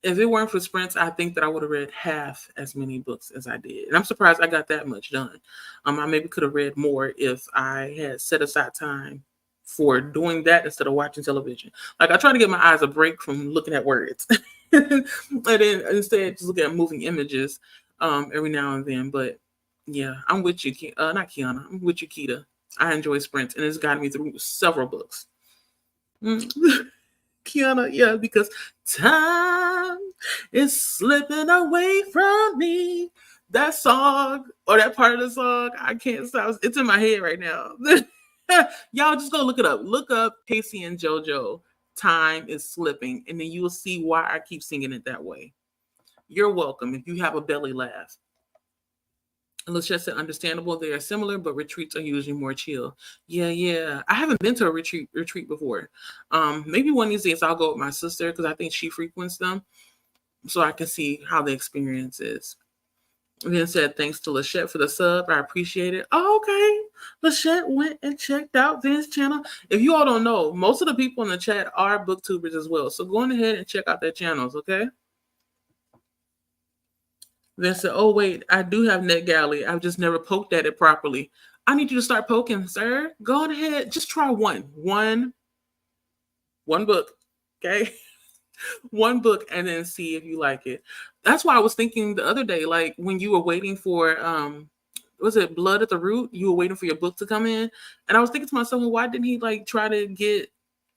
If it weren't for sprints, I think that I would have read half as many books as I did. And I'm surprised I got that much done. I maybe could have read more if I had set aside time for doing that instead of watching television. Like, I try to give my eyes a break from looking at words. And then instead just look at moving images every now and then. But yeah, I'm with you, not Kiana. I'm with you, Keita. I enjoy sprints, and it's gotten me through several books. Kiana, yeah, because time is slipping away from me. That song or that part of the song, I can't stop. It's in my head right now. Y'all just go look it up. Look up Casey and JoJo. Time is slipping, and then you will see why I keep singing it that way. You're welcome if you have a belly laugh. And let's just say understandable. They are similar, but retreats are usually more chill. Yeah, yeah. I haven't been to a retreat before. Maybe one of these days I'll go with my sister because I think she frequents them, so I can see how the experience is. And then said thanks to Lachette for the sub. I appreciate it. Oh, okay. Lachette went and checked out Vince's channel. If you all don't know, most of the people in the chat are booktubers as well. So go on ahead and check out their channels, okay? Then said, oh, wait, I do have NetGalley. I've just never poked at it properly. I need you to start poking, sir. Go on ahead. Just try one book, okay? One book and then see if you like it. That's why I was thinking the other day, like when you were waiting for, was it Blood at the Root? You were waiting for your book to come in. And I was thinking to myself, well, why didn't he like try to get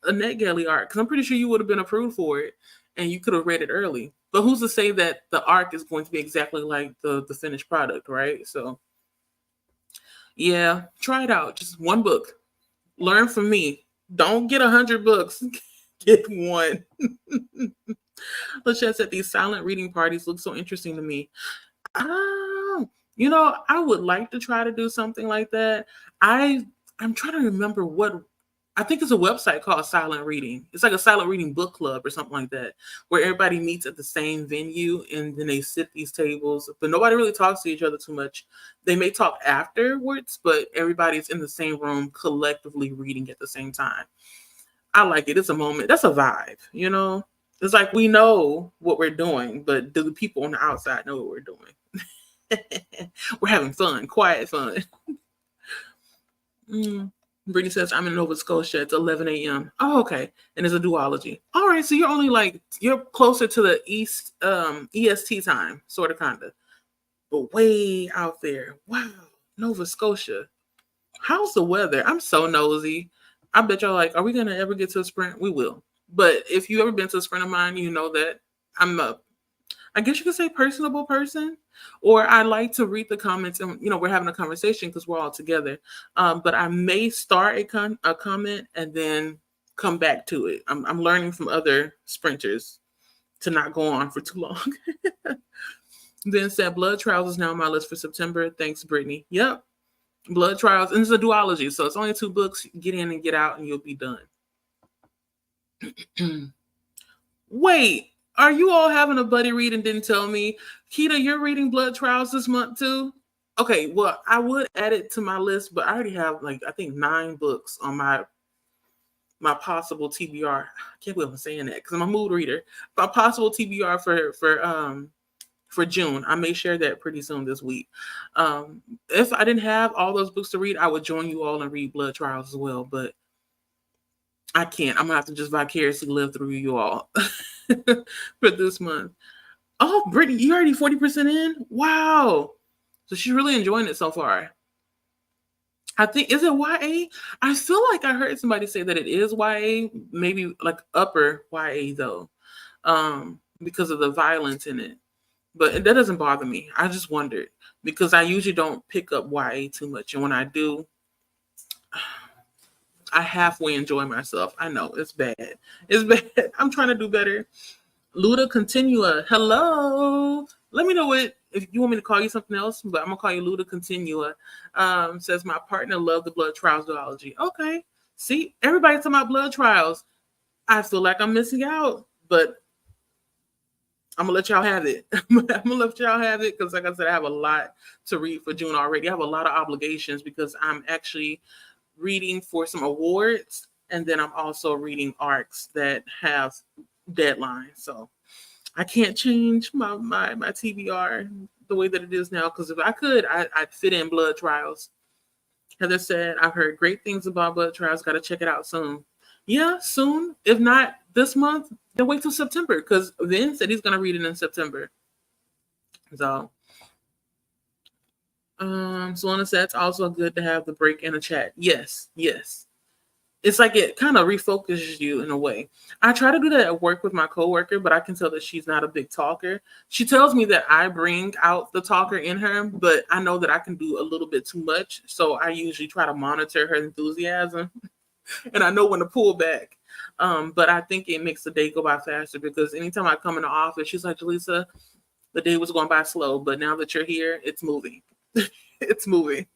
a NetGalley arc? Because I'm pretty sure you would have been approved for it and you could have read it early. But who's to say that the arc is going to be exactly like the finished product, right? So yeah, try it out. Just one book. Learn from me. Don't get 100 books. Get one. Let's just say these silent reading parties look so interesting to me. I would like to try to do something like that. I'm trying to remember what I think it's a website called Silent Reading. It's like a silent reading book club or something like that, where everybody meets at the same venue and then they sit these tables, but nobody really talks to each other too much. They may talk afterwards, but everybody's in the same room collectively reading at the same time. I like it. It's a moment. That's a vibe, you know? It's like we know what we're doing, but do the people on the outside know what we're doing? We're having fun, quiet fun. Brittany says, I'm in Nova Scotia. It's 11 a.m. Oh, okay. And it's a duology. All right. So you're only you're closer to the East EST time, sort of, kind of. But way out there. Wow. Nova Scotia. How's the weather? I'm so nosy. I bet y'all like, are we going to ever get to a sprint? We will. But if you ever been to a sprint of mine, you know that I'm I guess you could say personable person, or I like to read the comments and, we're having a conversation because we're all together. But I may start a comment and then come back to it. I'm learning from other sprinters to not go on for too long. Then said Blood Trials is now on my list for September. Thanks, Brittany. Yep. Blood Trials. And it's a duology. So it's only 2 books. Get in and get out and you'll be done. Wait. Are you all having a buddy read and didn't tell me? Keita, you're reading Blood Trials this month too? Okay, well, I would add it to my list, but I already have I think 9 books on my possible TBR. I can't believe I'm saying that because I'm a mood reader. My possible TBR for June. I may share that pretty soon this week. If I didn't have all those books to read, I would join you all and read Blood Trials as well, but I can't. I'm gonna have to just vicariously live through you all. For this month. Oh, Brittany, you already 40% in? Wow. So she's really enjoying it so far. I think, is it YA? I feel like I heard somebody say that it is YA, maybe like upper YA though, because of the violence in it. But that doesn't bother me. I just wondered because I usually don't pick up YA too much. And when I do, I halfway enjoy myself. I know it's bad. It's bad. I'm trying to do better. Luda Continua. Hello. Let me know if you want me to call you something else, but I'm gonna call you Luda Continua. Says my partner loved the Blood Trials duology. Okay. See, everybody's talking about Blood Trials. I feel like I'm missing out, but I'm gonna let y'all have it. I'm gonna let y'all have it because, like I said, I have a lot to read for June already. I have a lot of obligations because I'm actually reading for some awards, and then I'm also reading arcs that have deadlines. So I can't change my TBR the way that it is now because if I could, I'd fit in Blood Trials. Heather said, I've heard great things about Blood Trials. Got to check it out soon. Yeah, soon. If not this month, then wait till September because Vin said he's going to read it in September. So, Solana said it's also good to have the break in the chat. Yes. it's like it kind of refocuses you in a way. I try to do that at work with my coworker, but I can tell that she's not a big talker. She tells me that I bring out the talker in her, but I know that I can do a little bit too much. So I usually try to monitor her enthusiasm and I know when to pull back. But I think it makes the day go by faster because anytime I come in the office, she's like, Jaleesa, the day was going by slow, but now that you're here, it's moving. It's moving.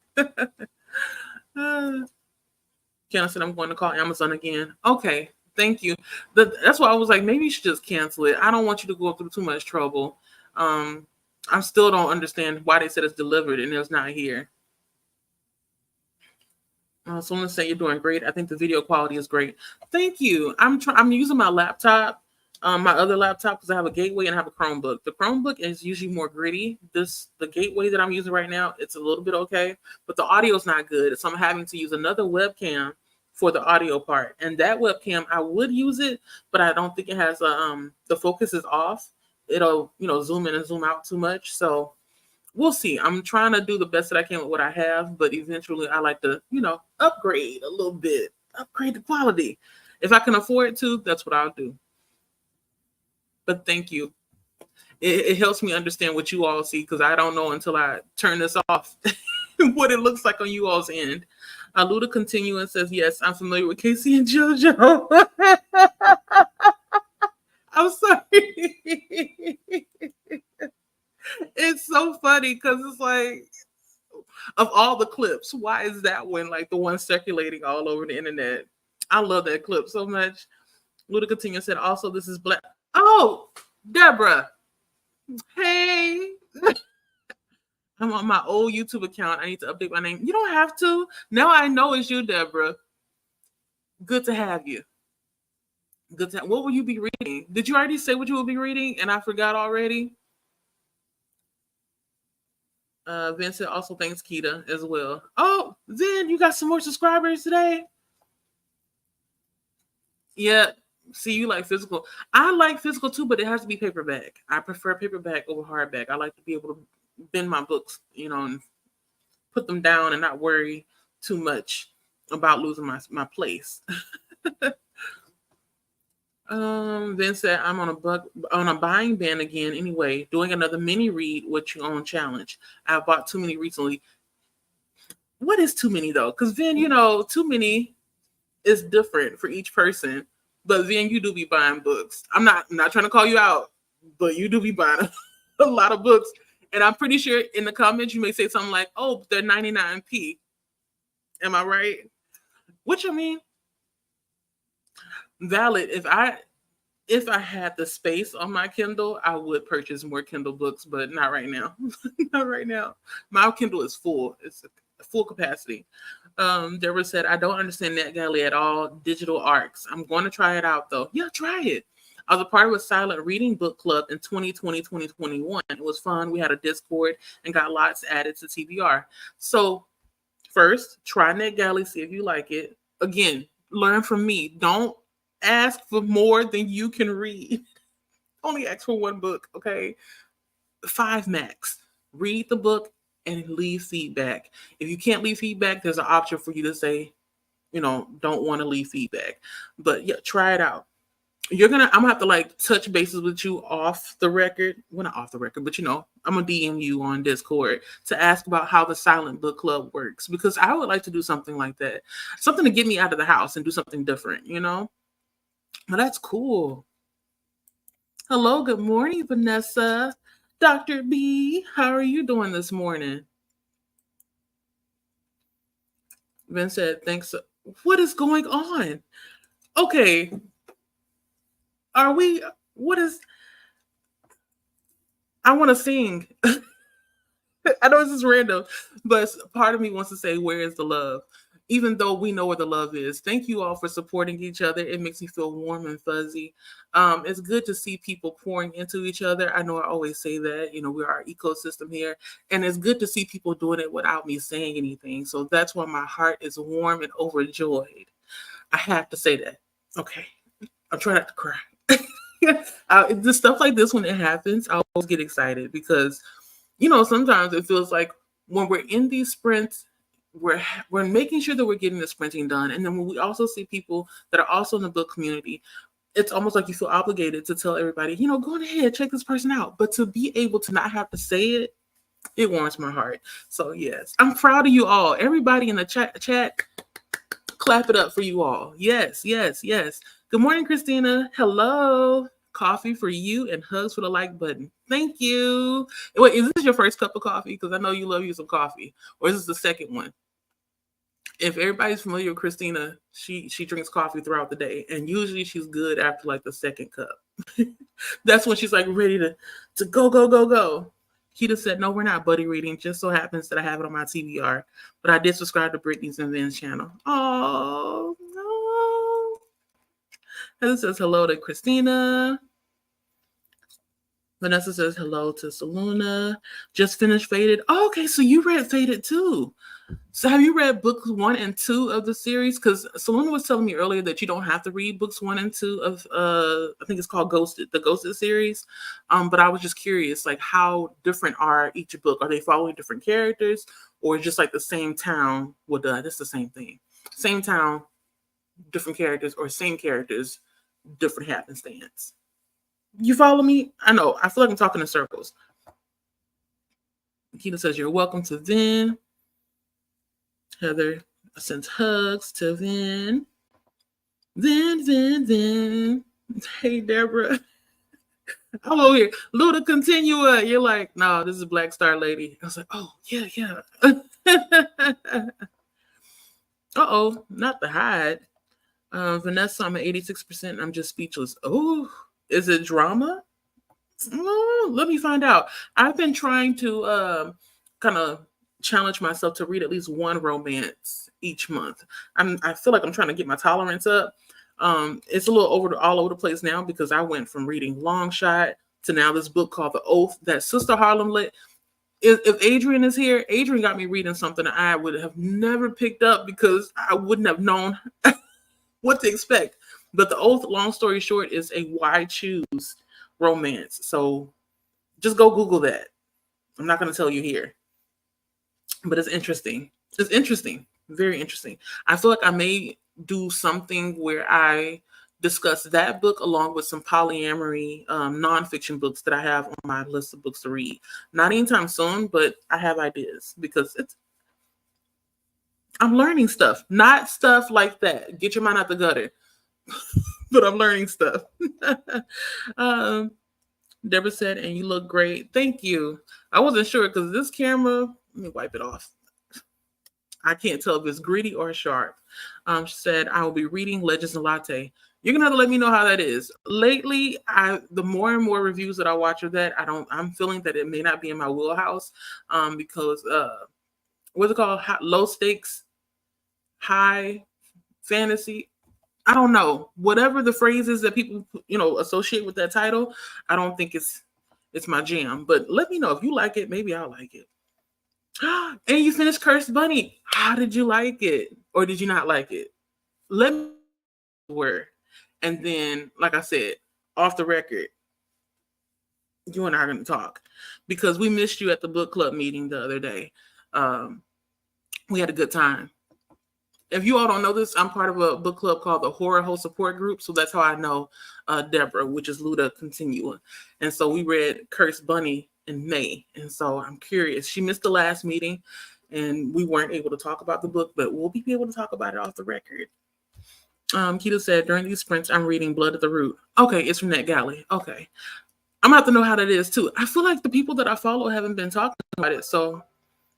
Kenna said, I'm going to call Amazon again. Okay, thank you. That's why I was like, maybe you should just cancel it. I don't want you to go through too much trouble. I still don't understand why they said it's delivered and it's not here. Someone say you're doing great. I think the video quality is great. Thank you. I'm using my laptop, my other laptop, because I have a Gateway and I have a Chromebook. The Chromebook is usually more gritty. The Gateway that I'm using right now, it's a little bit okay, but the audio is not good. So I'm having to use another webcam for the audio part. And that webcam, I would use it, but I don't think it has the focus is off. It'll zoom in and zoom out too much. So we'll see. I'm trying to do the best that I can with what I have, but eventually I like to, upgrade a little bit, upgrade the quality. If I can afford to, that's what I'll do. But thank you. It helps me understand what you all see because I don't know until I turn this off what it looks like on you all's end. Luda continue and says, yes, I'm familiar with Casey and JoJo. I'm sorry. It's so funny because it's like, of all the clips, why is that one like the one circulating all over the internet? I love that clip so much. Luda continue said, also, this is Black. Oh, Deborah. Hey. I'm on my old YouTube account. I need to update my name. You don't have to. Now I know it's you, Deborah. Good to have you. What will you be reading? Did you already say what you will be reading? And I forgot already. Vincent also thanks Keita as well. Oh, Zen, you got some more subscribers today? Yeah. See, you like physical. I like physical too, but it has to be paperback. I prefer paperback over hardback. I like to be able to bend my books, and put them down and not worry too much about losing my place. Then said, I'm on a buying ban again anyway, doing another mini read what you own challenge. I bought too many recently. What is too many though? Because then, too many is different for each person. But then you do be buying books. I'm not trying to call you out, but you do be buying a lot of books. And I'm pretty sure in the comments you may say something like, oh, they're 99p. Am I right? Which, I mean, valid. If I had the space on my Kindle, I would purchase more Kindle books, but not right now. Not right now. My Kindle is full. It's a full capacity. Deborah said, I don't understand NetGalley at all. Digital ARCs. I'm going to try it out though. Yeah, try it. I was a part of a silent reading book club in 2020, 2021. It was fun. We had a Discord and got lots added to TBR. So first, try NetGalley, see if you like it. Again, learn from me. Don't ask for more than you can read. Only ask for one book, okay? 5 max. Read the book and leave feedback. If you can't leave feedback, there's an option for you to say, don't want to leave feedback. But yeah, try it out. I'm gonna have to touch bases with you off the record. Well, not off the record, but I'm gonna DM you on Discord to ask about how the silent book club works because I would like to do something like that. Something to get me out of the house and do something different, Well, that's cool. Hello, good morning, Vanessa. Dr. B, how are you doing this morning? Vin said, thanks. What is going on? Okay. I want to sing. I know this is random, but part of me wants to say, where is the love? Even though we know where the love is. Thank you all for supporting each other. It makes me feel warm and fuzzy. It's good to see people pouring into each other. I know I always say that, we're our ecosystem here. And it's good to see people doing it without me saying anything. So that's why my heart is warm and overjoyed. I have to say that. Okay. I'm trying not to cry. The stuff like this, when it happens, I always get excited because, sometimes it feels like when we're in these sprints, we're making sure that we're getting this printing done. And then when we also see people that are also in the book community, it's almost like you feel obligated to tell everybody, go on ahead, check this person out. But to be able to not have to say it warms my heart. So yes, I'm proud of you all. Everybody in the chat, clap it up for you all. Yes. Good morning, Christina. Hello. Coffee for you and hugs for the like button. Thank you. Wait, is this your first cup of coffee? Because I know you love you some coffee. Or is this the second one? If everybody's familiar with Christina, she drinks coffee throughout the day, and usually she's good after like the second cup. That's when she's like ready to go. Keita said, no, we're not buddy reading. Just so happens that I have it on my TBR, but I did subscribe to Brittany's and Vin's channel. Oh no. Heather says hello to Christina. Vanessa says hello to Saluna. Just finished Faded. Oh, okay, so you read Faded too. So have you read books 1 and 2 of the series? Because Saluna was telling me earlier that you don't have to read books 1 and 2 of I think it's called Ghosted, the Ghosted series. But I was just curious, like how different are each book? Are they following different characters, or just like the same town? Well, that's the same thing. Same town, different characters, or same characters, different happenstance. You follow me? I know. I feel like I'm talking in circles. Keita says you're welcome to Vin. Heather sends hugs to Vin. Vin. Hey, Deborah. I'm over here. Luda Continua. You're like, no, this is Black Star Lady. I was like, oh, yeah. Uh-oh, not the hide. Vanessa, I'm at 86%. I'm just speechless. Oh, is it drama? Oh, let me find out. I've been trying to kind of challenge myself to read at least one romance each month. I feel like I'm trying to get my tolerance up. It's a little all over the place now because I went from reading Long Shot to now this book called The Oath that Sister Harlem lit. If Adrian is here, Adrian got me reading something that I would have never picked up because I wouldn't have known what to expect. But The Oath, long story short, is a why choose romance. So just go Google that. I'm not going to tell you here. But it's interesting. It's interesting. Very interesting. I feel like I may do something where I discuss that book along with some polyamory nonfiction books that I have on my list of books to read. Not anytime soon, but I have ideas because I'm learning stuff. Not stuff like that. Get your mind out the gutter. But I'm learning stuff. Deborah said, and you look great. Thank you. I wasn't sure because this camera, let me wipe it off. I can't tell if it's gritty or sharp. She said, I will be reading Legends and Latte. You're going to have to let me know how that is. Lately, the more and more reviews that I watch of that, I'm feeling that it may not be in my wheelhouse because, what's it called? Low stakes, high fantasy. I don't know. Whatever the phrase is that people, associate with that title, I don't think it's my jam. But let me know if you like it. Maybe I'll like it. And you finished Cursed Bunny. How did you like it? Or did you not like it? Let me know. And then, like I said, off the record, you and I are going to talk because we missed you at the book club meeting the other day. We had a good time. If you all don't know this, I'm part of a book club called the Horror Host Support Group. So that's how I know Deborah, which is Luda Continua. And so we read Cursed Bunny in May. And so I'm curious. She missed the last meeting and we weren't able to talk about the book, but we'll be able to talk about it off the record. Keita said, during these sprints, I'm reading Blood at the Root. Okay, it's from NetGalley. Okay. I'm going to have to know how that is too. I feel like the people that I follow haven't been talking about it. So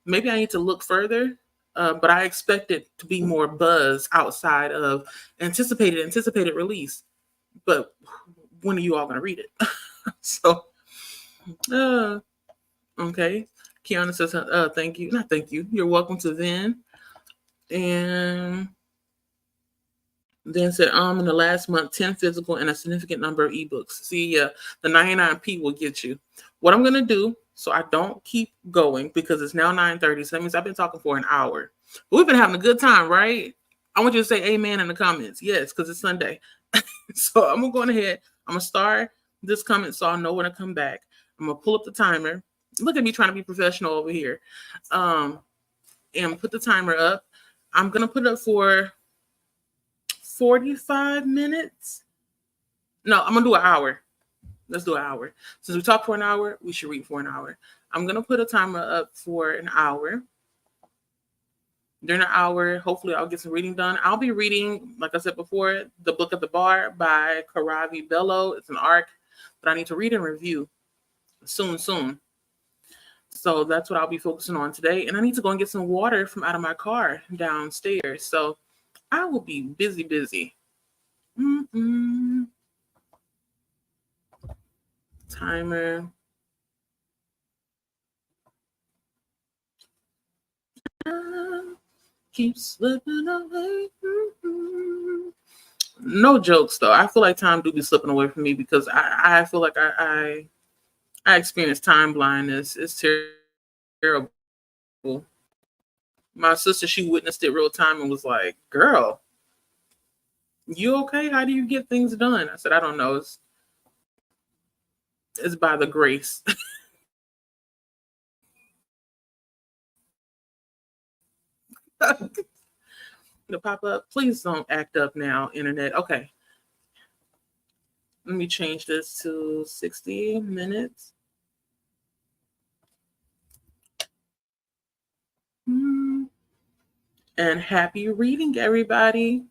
maybe I need to look further. But I expect it to be more buzz outside of anticipated release. But when are you all going to read it? So, okay. Kiana says, thank you. Not thank you. You're welcome to Vin. And then said, in the last month, 10 physical and a significant number of ebooks. See, the 99p will get you. What I'm going to do, so I don't keep going because it's now 9:30. So that means I've been talking for an hour. But we've been having a good time, right? I want you to say amen in the comments. Yes, because it's Sunday. So I'm going to go ahead. I'm going to start this comment so I'll know when to come back. I'm going to pull up the timer. Look at me trying to be professional over here. and put the timer up. I'm going to put it up for 45 minutes. No, I'm going to do an hour. Let's do an hour. Since we talked for an hour, we should read for an hour. I'm going to put a timer up for an hour. During an hour, hopefully I'll get some reading done. I'll be reading, like I said before, The Book at the Bar by Karavi Bello. It's an arc that I need to read and review soon. So that's what I'll be focusing on today. And I need to go and get some water from out of my car downstairs. So I will be busy. Timer. Keep slipping away. No jokes though. I feel like time do be slipping away from me because I feel like I experience time blindness. It's terrible. My sister, she witnessed it real time and was like, "Girl, you okay? How do you get things done?" I said, "I don't know. It's by the grace." The pop up. Please don't act up now, internet. Okay. Let me change this to 60 minutes. And happy reading, everybody.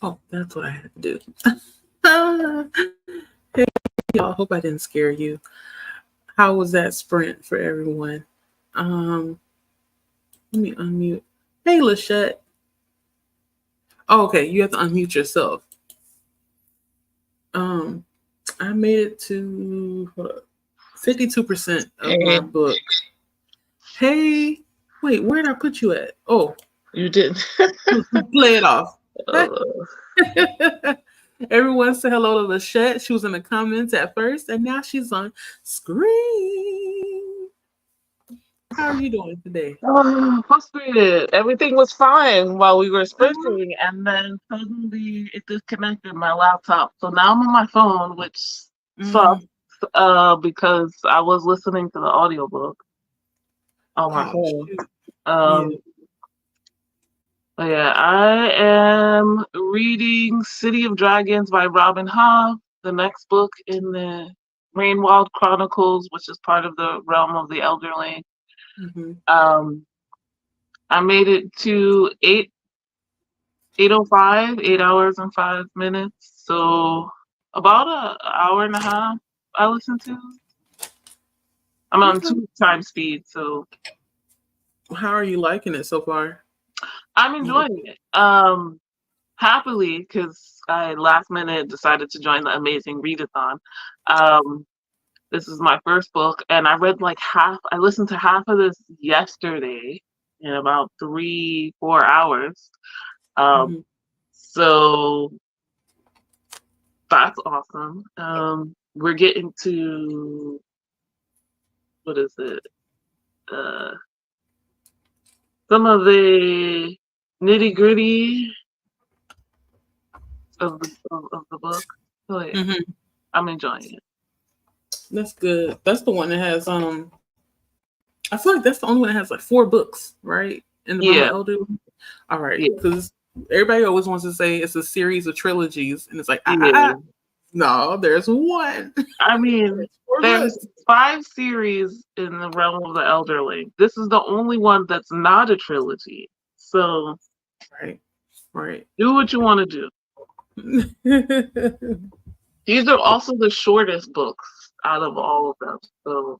Oh, that's what I had to do. Hey, y'all. Hope I didn't scare you. How was that sprint for everyone? Um, Let me unmute. Hey, Lachette. Oh, okay. You have to unmute yourself. Um, I made it to 52% of my book. Hey, wait, where did I put you at? Oh, you did. play it off. Uh, Everyone say hello to Lachette. She was in the comments at first, and now she's on screen. How are you doing today? frustrated. Everything was fine while we were sprinting, and then suddenly it disconnected my laptop. So now I'm on my phone, which sucks because I was listening to the audiobook on my phone. Shoot. But yeah, I am reading City of Dragons by Robin Ha, the next book in the Rainwild Chronicles, which is part of the realm of the Elderling. I made it to 8:05, 8 hours and 5 minutes. So about an hour and a half I listened to. I'm on 2 times speed, so how are you liking it so far? I'm enjoying it. Happily, because I last minute decided to join the Amazing Readathon. This is my first book, and I read like half. I listened to half of this yesterday in about 3-4 hours. So that's awesome. We're getting to what is it? Some of the nitty gritty of the book. So yeah, I'm enjoying it. That's good. That's the one that has I feel like that's the only one that has like 4 books, right? In the Realm of Elder. All right, because everybody always wants to say it's a series of trilogies, and it's like no, there's one. I mean, there's 5 series in the Realm of the Elderling. This is the only one that's not a trilogy. So, right. Do what you want to do. These are also the shortest books out of all of them. So,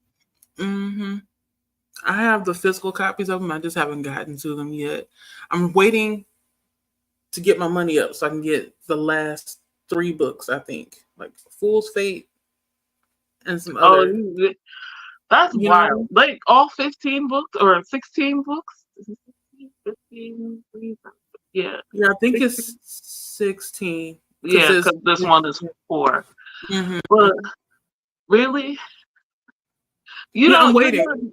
I have the physical copies of them. I just haven't gotten to them yet. I'm waiting to get my money up so I can get the last 3 books, I think. Like Fool's Fate and some other. That's wild. Like all 15 books or 16 books? 15, yeah. Yeah, I think 16? It's 16. Yeah, because this one is 4. But really? I'm waiting.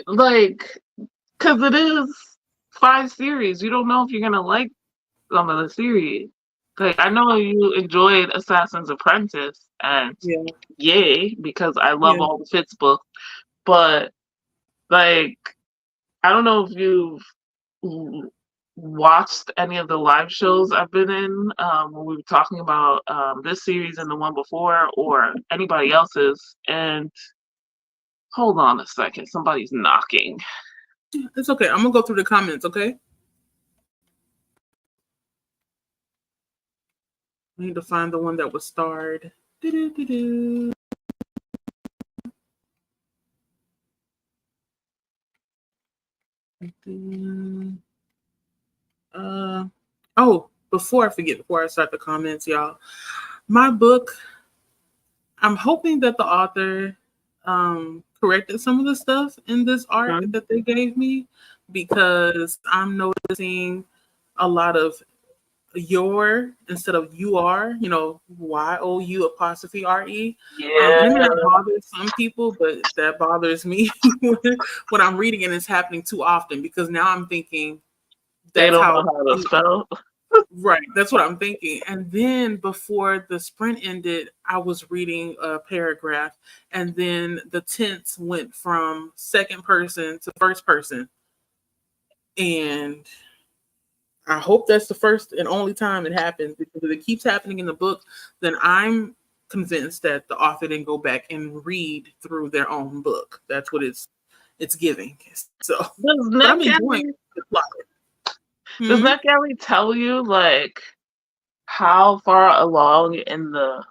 Like, because it is 5 series. You don't know if you're going to like some of the series. Like, I know you enjoyed Assassin's Apprentice, and yay, because I love all the Fitz books. But, like, I don't know if you've watched any of the live shows I've been in when we were talking about this series and the one before, or anybody else's. And hold on a second, somebody's knocking. It's okay. I'm gonna go through the comments. Okay. I need to find the one that was starred. Before I forget, before I start the comments, y'all, my book, I'm hoping that the author corrected some of the stuff in this art that they gave me, because I'm noticing a lot of your instead of you are, YOU''RE. And that bothers some people, but that bothers me when I'm reading and it's happening too often, because now I'm thinking they don't know how to spell. Right, that's what I'm thinking. And then before the sprint ended, I was reading a paragraph, and then the tense went from second person to first person. And I hope that's the first and only time it happens, because if it keeps happening in the book, then I'm convinced that the author didn't go back and read through their own book. That's what it's giving. So does NetGalley tell you, like, how far along in the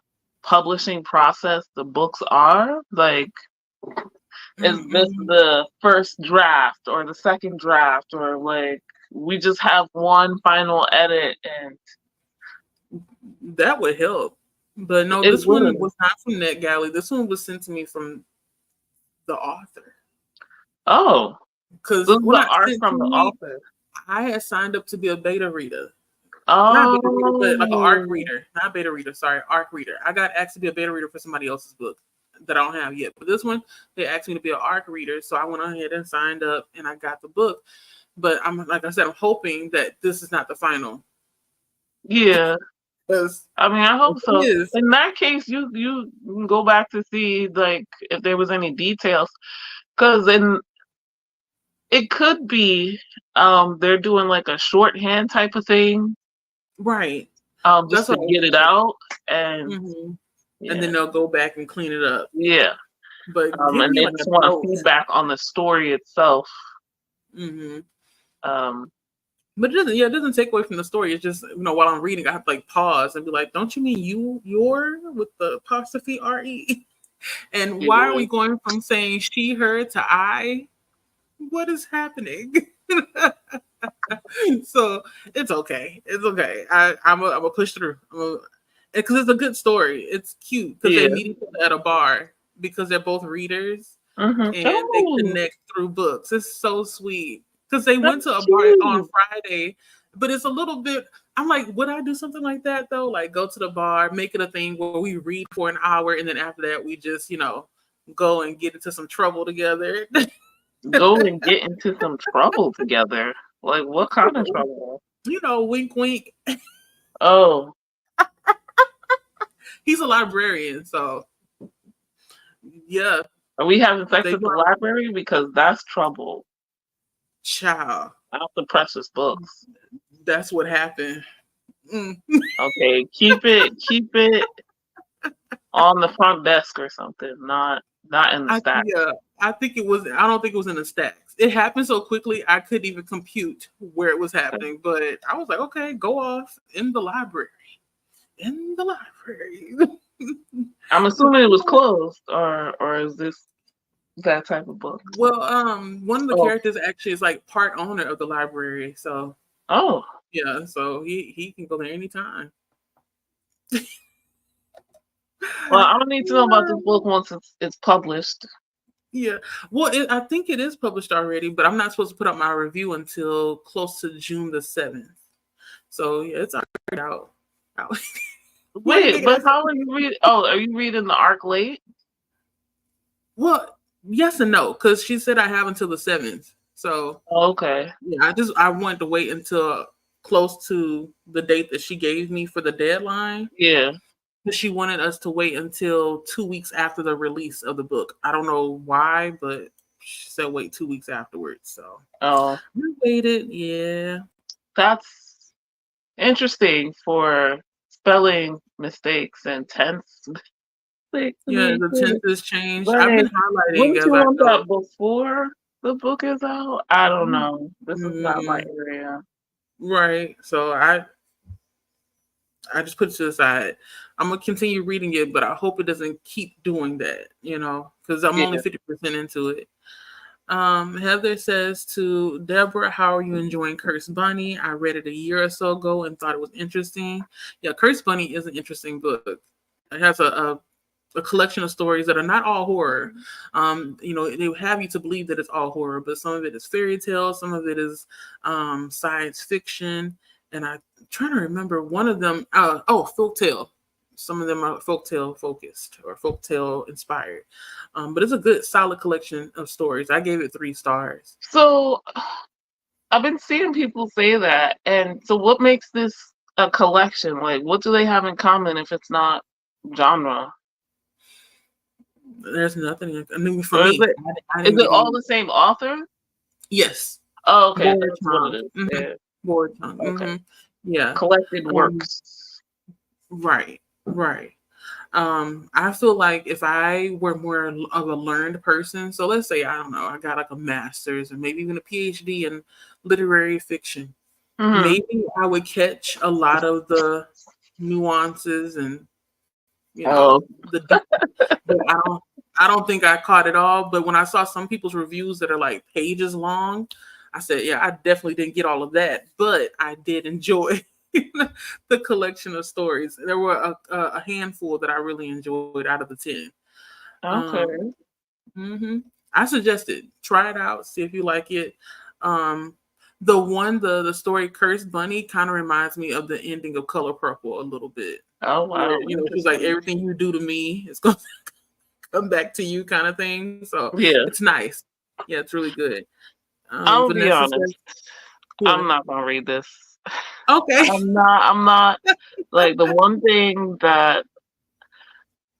publishing process the books are. Like, is this Mm-mm. the first draft or the second draft, or like we just have one final edit and That would help. But no, it this one would. was not from NetGalley. This one was sent to me from the author. Oh, Because this is when the I art sent to from the me, author. I had signed up to be a beta reader. Not a beta reader, but like an ARC Oh, reader. Not beta reader, sorry, ARC reader. I got asked to be a beta reader for somebody else's book that I don't have yet. But this one, they asked me to be an ARC reader. So I went ahead and signed up and I got the book. But I'm like I said, I'm hoping that this is not the final. yeah. Because I mean, I if hope it so. is, In that case, you can go back to see like if there was any details, because in it could be they're doing like a shorthand type of thing right. just That's to what I was get it thinking. out, and Hmm. And yeah, then they'll go back and clean it up. yeah. But give And me they like a just want note. feedback on the story itself. Hmm. Um, But it doesn't. Yeah, it doesn't take away from the story. It's just while I'm reading, I have to like pause and be like, "Don't you mean your with the apostrophe re?" And why are yeah. we going from saying she, her to I? What is happening? So it's okay. It's okay. I'm gonna push through. Because it's a good story. It's cute because they Yeah. meet each other at a bar because they're both readers and they Oh, connect through books. It's so sweet because they went that's to a bar on cute. Friday, but it's a little bit. I'm like, would I do something like that though? Like go to the bar, make it a thing where we read for an hour, and then after that we just go and get into some trouble together. Go and get into some trouble together. Like, what kind of trouble? Wink, wink. Oh, He's a librarian, so yeah, are we having sex they at the go library? Because that's trouble. child. Not the precious books. That's what happened. Mm. Okay, keep it on the front desk or something. Not in the stack. Yeah, I think it was. I don't think it was in the stacks. It happened so quickly, I couldn't even compute where it was happening. But I was like, okay, go off in the library. In the library. I'm assuming it was closed, or is this that type of book? Well, one of the Oh, characters actually is like part owner of the library, so oh. yeah, so he can go there anytime. Well, I don't need to know about this book once it's published. Yeah. Well, I think it is published already, but I'm not supposed to put up my review until close to June the 7th. So yeah, it's already out. Why you Wait, thinking I but said? how are you reading? Oh, are you reading the Arc late? Well, yes and no, because she said I have until the 7th. So Oh, okay. yeah, I wanted to wait until close to the date that she gave me for the deadline. Yeah. Because she wanted us to wait until 2 weeks after the release of the book. I don't know why, but she said wait 2 weeks afterwards. So Oh, we waited. Yeah. that's interesting for spelling mistakes and tense mistakes. Yeah, the tense has changed. I've Like, been highlighting wouldn't as you I want go. that before the book is out? I don't know. This is not my Mm, area. right. So I just put it to the side. I'm gonna continue reading it, but I hope it doesn't keep doing that, because I'm only Yeah. 50% into it. Heather says to Deborah, how are you enjoying Cursed Bunny? I read it a year or so ago and thought it was interesting. Yeah, Cursed Bunny is an interesting book. It has a collection of stories that are not all horror. They have you to believe that it's all horror, but some of it is fairy tale, some of it is science fiction, and I'm trying to remember one of them. Folktale. Some of them are folktale focused or folktale inspired, but it's a good, solid collection of stories. I gave it 3 stars. So I've been seeing people say that, and so what makes this a collection? Like, what do they have in common if it's not genre? There's nothing. I mean, for Or me, I is didn't it get all any. the same author? Yes, Oh, okay, board that's what tongue. it is. Mm-hmm. Yeah. Board tongue. Okay. Mm-hmm. Yeah. Collected Um, works. right. Right. I feel like if I were more of a learned person, so let's say I don't know, I got like a master's and maybe even a PhD in literary fiction, Hmm. maybe I would catch a lot of the nuances and Oh, the deep. But I don't think I caught it all. But when I saw some people's reviews that are like pages long, I said, yeah, I definitely didn't get all of that, but I did enjoy the collection of stories. There were a handful that I really enjoyed out of the 10. okay. Um, hmm I suggested try it out, see if you like it. Um, the story Cursed Bunny kind of reminds me of the ending of Color Purple a little bit, Oh, where wow. she's like Interesting. everything you do to me is going to come back to you, kind of thing. So Yeah. it's nice. Yeah, it's really good. I'll be Vanessa honest. says, I'm "What? not gonna read this. Okay, I'm not like the one thing that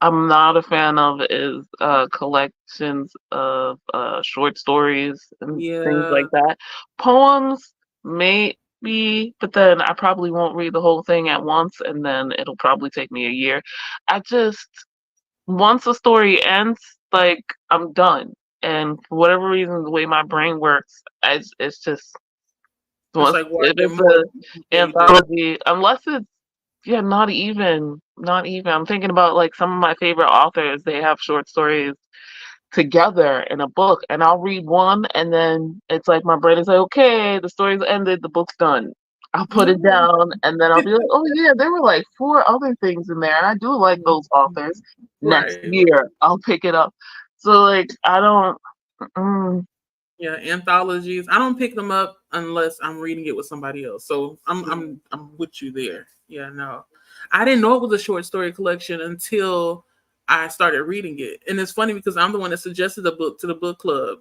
I'm not a fan of is collections of short stories and things yeah, like that. Poems, maybe, but then I probably won't read the whole thing at once and then it'll probably take me a year. I just once a story ends, like I'm done. And for whatever reason, the way my brain works, it's just it's once like if watching it's more a pages. anthology, unless it's yeah, not even. I'm thinking about like some of my favorite authors. They have short stories together in a book, and I'll read one, and then it's like my brain is like, okay, the story's ended, the book's done. I'll put it down, and then I'll be like, oh yeah, there were like four other things in there, and I do like those authors. Next Right. year, I'll pick it up. So like, I don't. Mm, Yeah, anthologies. I don't pick them up unless I'm reading it with somebody else. So I'm with you there. Yeah, no. I didn't know it was a short story collection until I started reading it. And it's funny because I'm the one that suggested the book to the book club.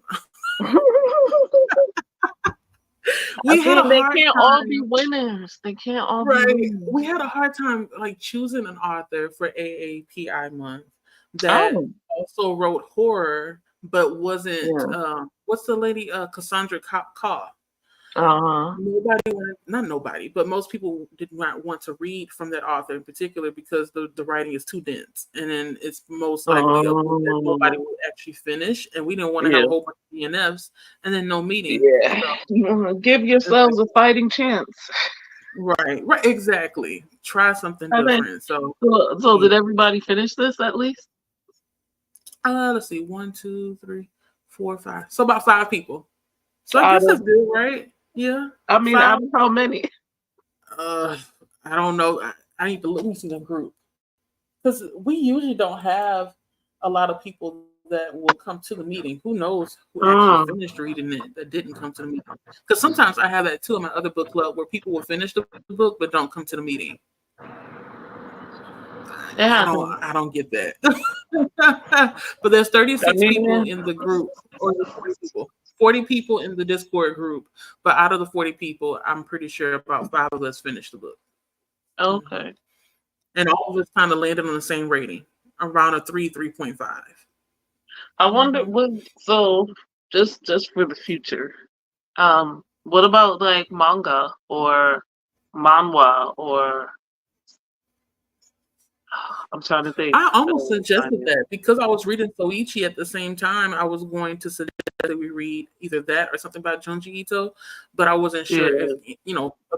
I We had a mean, they hard can't all be time, winners. They can't all be right? winners. We had a hard time like choosing an author for AAPI month that Oh, also wrote horror but wasn't yeah. what's the lady Cassandra Caw. Uh-huh. Not nobody, but most people did not want to read from that author in particular because the writing is too dense. And then it's most likely a book that nobody Um, will actually finish. And we didn't want to have yeah. a whole bunch of DNFs and then no meeting. Yeah. So Give it's like, yourselves a fighting chance. right, exactly. Try something I think different. So, so yeah. did everybody finish this at least? Let's see, 1, 2, 3, 4, 5. So about 5 people. So I Out guess of that's good, right? Yeah, I mean, five. out of how many? Uh, I don't know. I need to let me see the group. Because we usually don't have a lot of people that will come to the meeting. Who knows who actually Mm. finished reading it that didn't come to the meeting? Because sometimes I have that too in my other book club where people will finish the book but don't come to the meeting. It happens. I don't get that. But there's I 36 people mean, in the group, or the 40 people. 40 people in the Discord group, but out of the 40 people, I'm pretty sure about 5 of us finished the book. Mhm. okay. And all of us kind of landed on the same rating, around a 3.5. I wonder Mm-hmm. what so just for the future. What about like manga or manhwa or I'm trying to think. I almost suggested that because I was reading Soichi at the same time. I was going to suggest that we read either that or something about Junji Ito, but I wasn't Yeah, sure if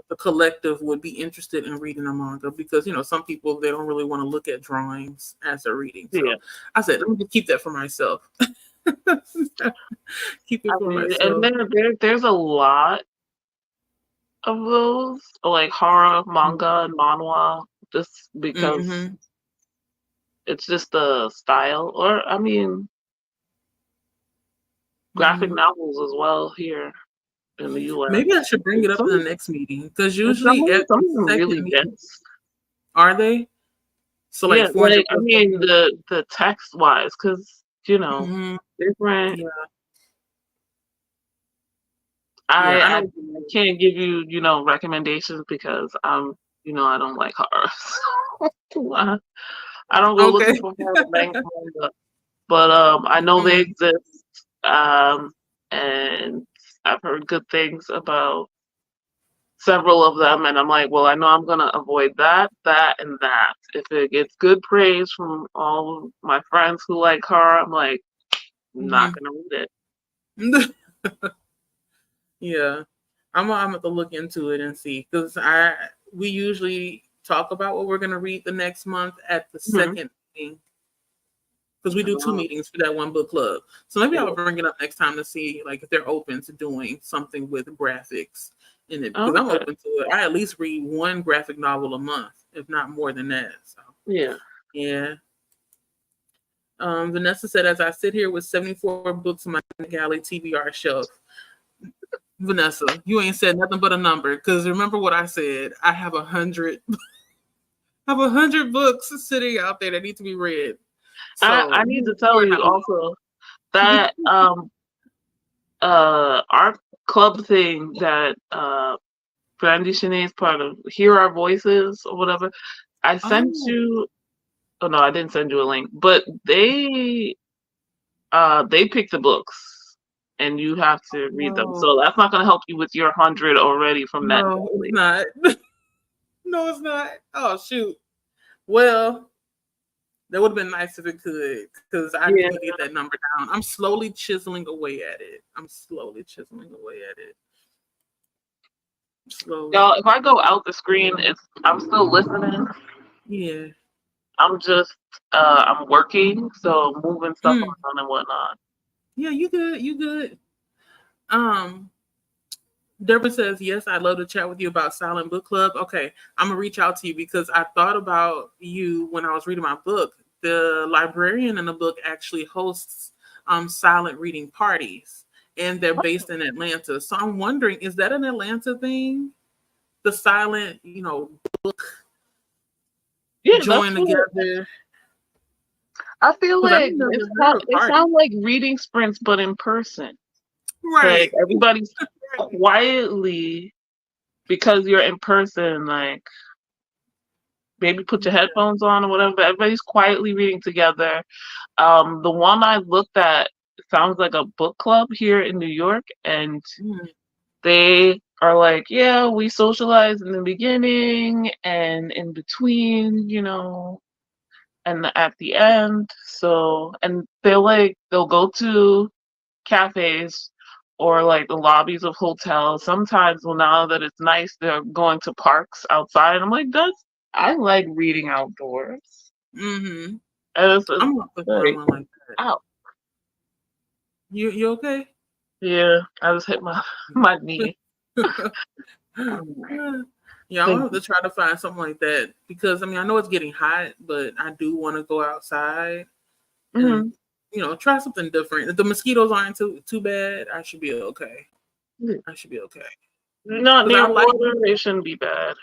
the collective would be interested in reading a manga because some people they don't really want to look at drawings as they're reading. yeah. So I said, let me just keep that for myself. Keep I it for mean, and myself. there's a lot of those, like horror manga and manhwa, just because Mm-hmm. it's just the style. Or I mean, graphic Mm-hmm. novels as well here in the U.S. Maybe I should bring it up in the Some next meeting because and some usually some every of them second really meeting, dense. are they? So like Yeah, 400 like I plus mean pages. the text wise, because Mm-hmm. different. Yeah, yeah, I I know. can't give you recommendations because I don't like horror. So, I don't go Okay. looking for manga, but I know they Mm, exist. And I've heard good things about several of them, and I'm like, well, I know I'm gonna avoid that, that, and that. If it gets good praise from all of my friends who like horror, I'm like, not mhm. gonna read it. Yeah, I'm gonna have to look into it and see because I we usually talk about what we're going to read the next month at the Mhm. second meeting, because we do 2 meetings for that one book club. So maybe I'll bring it up next time to see like if they're open to doing something with graphics in it, because I'm Okay. open to it. I at least read one graphic novel a month, if not more than that. So Yeah. yeah. Vanessa said, as I sit here with 74 books on my galley TBR shelf. Vanessa, you ain't said nothing but a number, because remember what I said. I have 100. I have 100 books sitting out there that need to be read. So I need to tell you're you not alone. also that our club thing that Brandy Shanae's part of, Hear Our Voices or whatever. I sent Oh, you. Oh no, I didn't send you a link, but they pick the books and you have to read them. oh, So that's not going to help you with your 100 already from that no, it's daily. not. No, it's not. Oh, shoot. Well, that would have been nice if it could, because I Yeah. need to get that number down. I'm slowly chiseling away at it. Slowly. Y'all, if I go out the screen, I'm still listening. Yeah. I'm just I'm working, so moving stuff Mm. around and whatnot. Yeah, you good. You good. Um, Deborah says, yes, I'd love to chat with you about Silent Book Club. Okay, I'm going to reach out to you because I thought about you when I was reading my book. The librarian in the book actually hosts silent reading parties, and they're based in Atlanta. So I'm wondering, is that an Atlanta thing? The silent, book Yeah, that's join what together? I feel Because I like. never heard of They party. sound like reading sprints, but in person. Right. Like everybody's quietly, because you're in person. Like maybe put your headphones on or whatever. But everybody's quietly reading together. The one I looked at sounds like a book club here in New York, and Mm. they are like, yeah, we socialize in the beginning and in between, and at the end. So, and they'll go to cafes or like the lobbies of hotels. Sometimes, well, now that it's nice, they're going to parks outside. I'm like, I like reading outdoors. Mm-hmm. And it's I'm not looking for like, one like that. out. You okay? Yeah, I just hit my knee. Yeah, I'll have to try to find something like that, because I know it's getting hot, but I do want to go outside and try something different. If the mosquitoes aren't too bad, I should be okay. Not 'Cause I near like. water, they shouldn't be bad.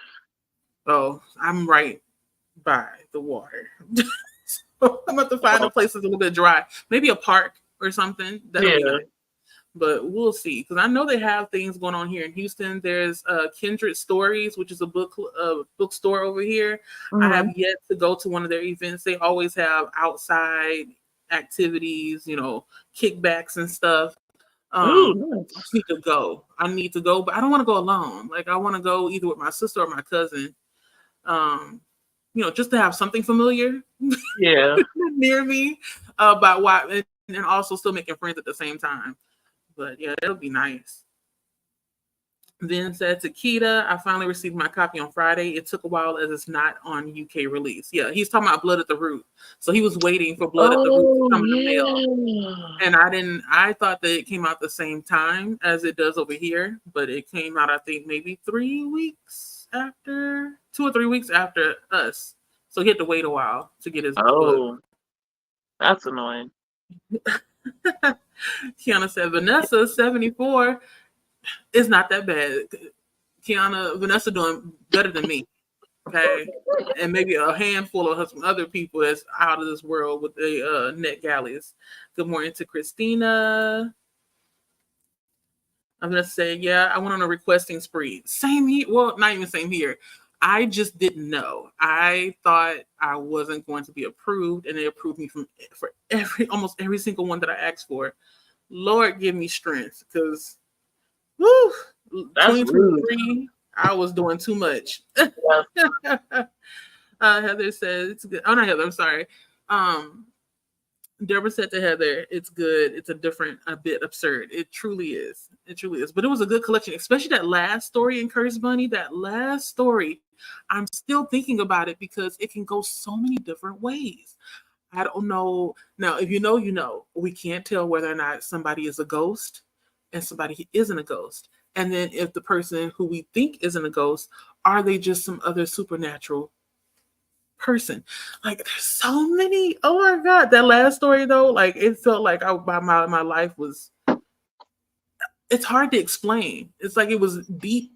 Oh, I'm right by the water. So I'm about to find a place that's a little bit dry, maybe a park or something. That'll be nice. But we'll see, because I know they have things going on here in Houston. There's Kindred Stories, which is a bookstore over here. I have yet to go to one of their events. They always have outside activities, kickbacks and stuff. I just need to go. But I don't want to go alone. Like, I want to go either with my sister or my cousin. Just to have something familiar near me. About why, and also still making friends at the same time. But yeah, it'll be nice. Then said to Kita, I finally received my copy on Friday. It took a while as it's not on UK release. Yeah, he's talking about Blood at the Root. So he was waiting for Blood at the Root to come in the mail. And I thought that it came out the same time as it does over here, but it came out, I think, maybe 2 or 3 weeks after us. So he had to wait a while to get his book. That's annoying. Kiana said, Vanessa, 74 is not that bad. Vanessa doing better than me. Okay. And maybe a handful of some other people that's out of this world with the net galleys. Good morning to Christina. I'm going to say, yeah, I went on a requesting spree. Same here. Well, not even same here. I just didn't know. I thought I wasn't going to be approved, and they approved me for almost every single one that I asked for. Lord, give me strength, because 2023, I was doing too much. Heather says, it's good. Oh, not Heather, I'm sorry. Deborah said to Heather, it's good. It's a bit absurd. It truly is. It truly is. But it was a good collection, especially that last story in Cursed Bunny. That last story, I'm still thinking about it because it can go so many different ways. I don't know. Now, if you know, you know. We can't tell whether or not somebody is a ghost and somebody isn't a ghost. And then if the person who we think isn't a ghost, are they just some other supernatural person? Like there's so many. Oh my god, that last story though, like it felt like my life was. It's hard to explain. It's like it was deep,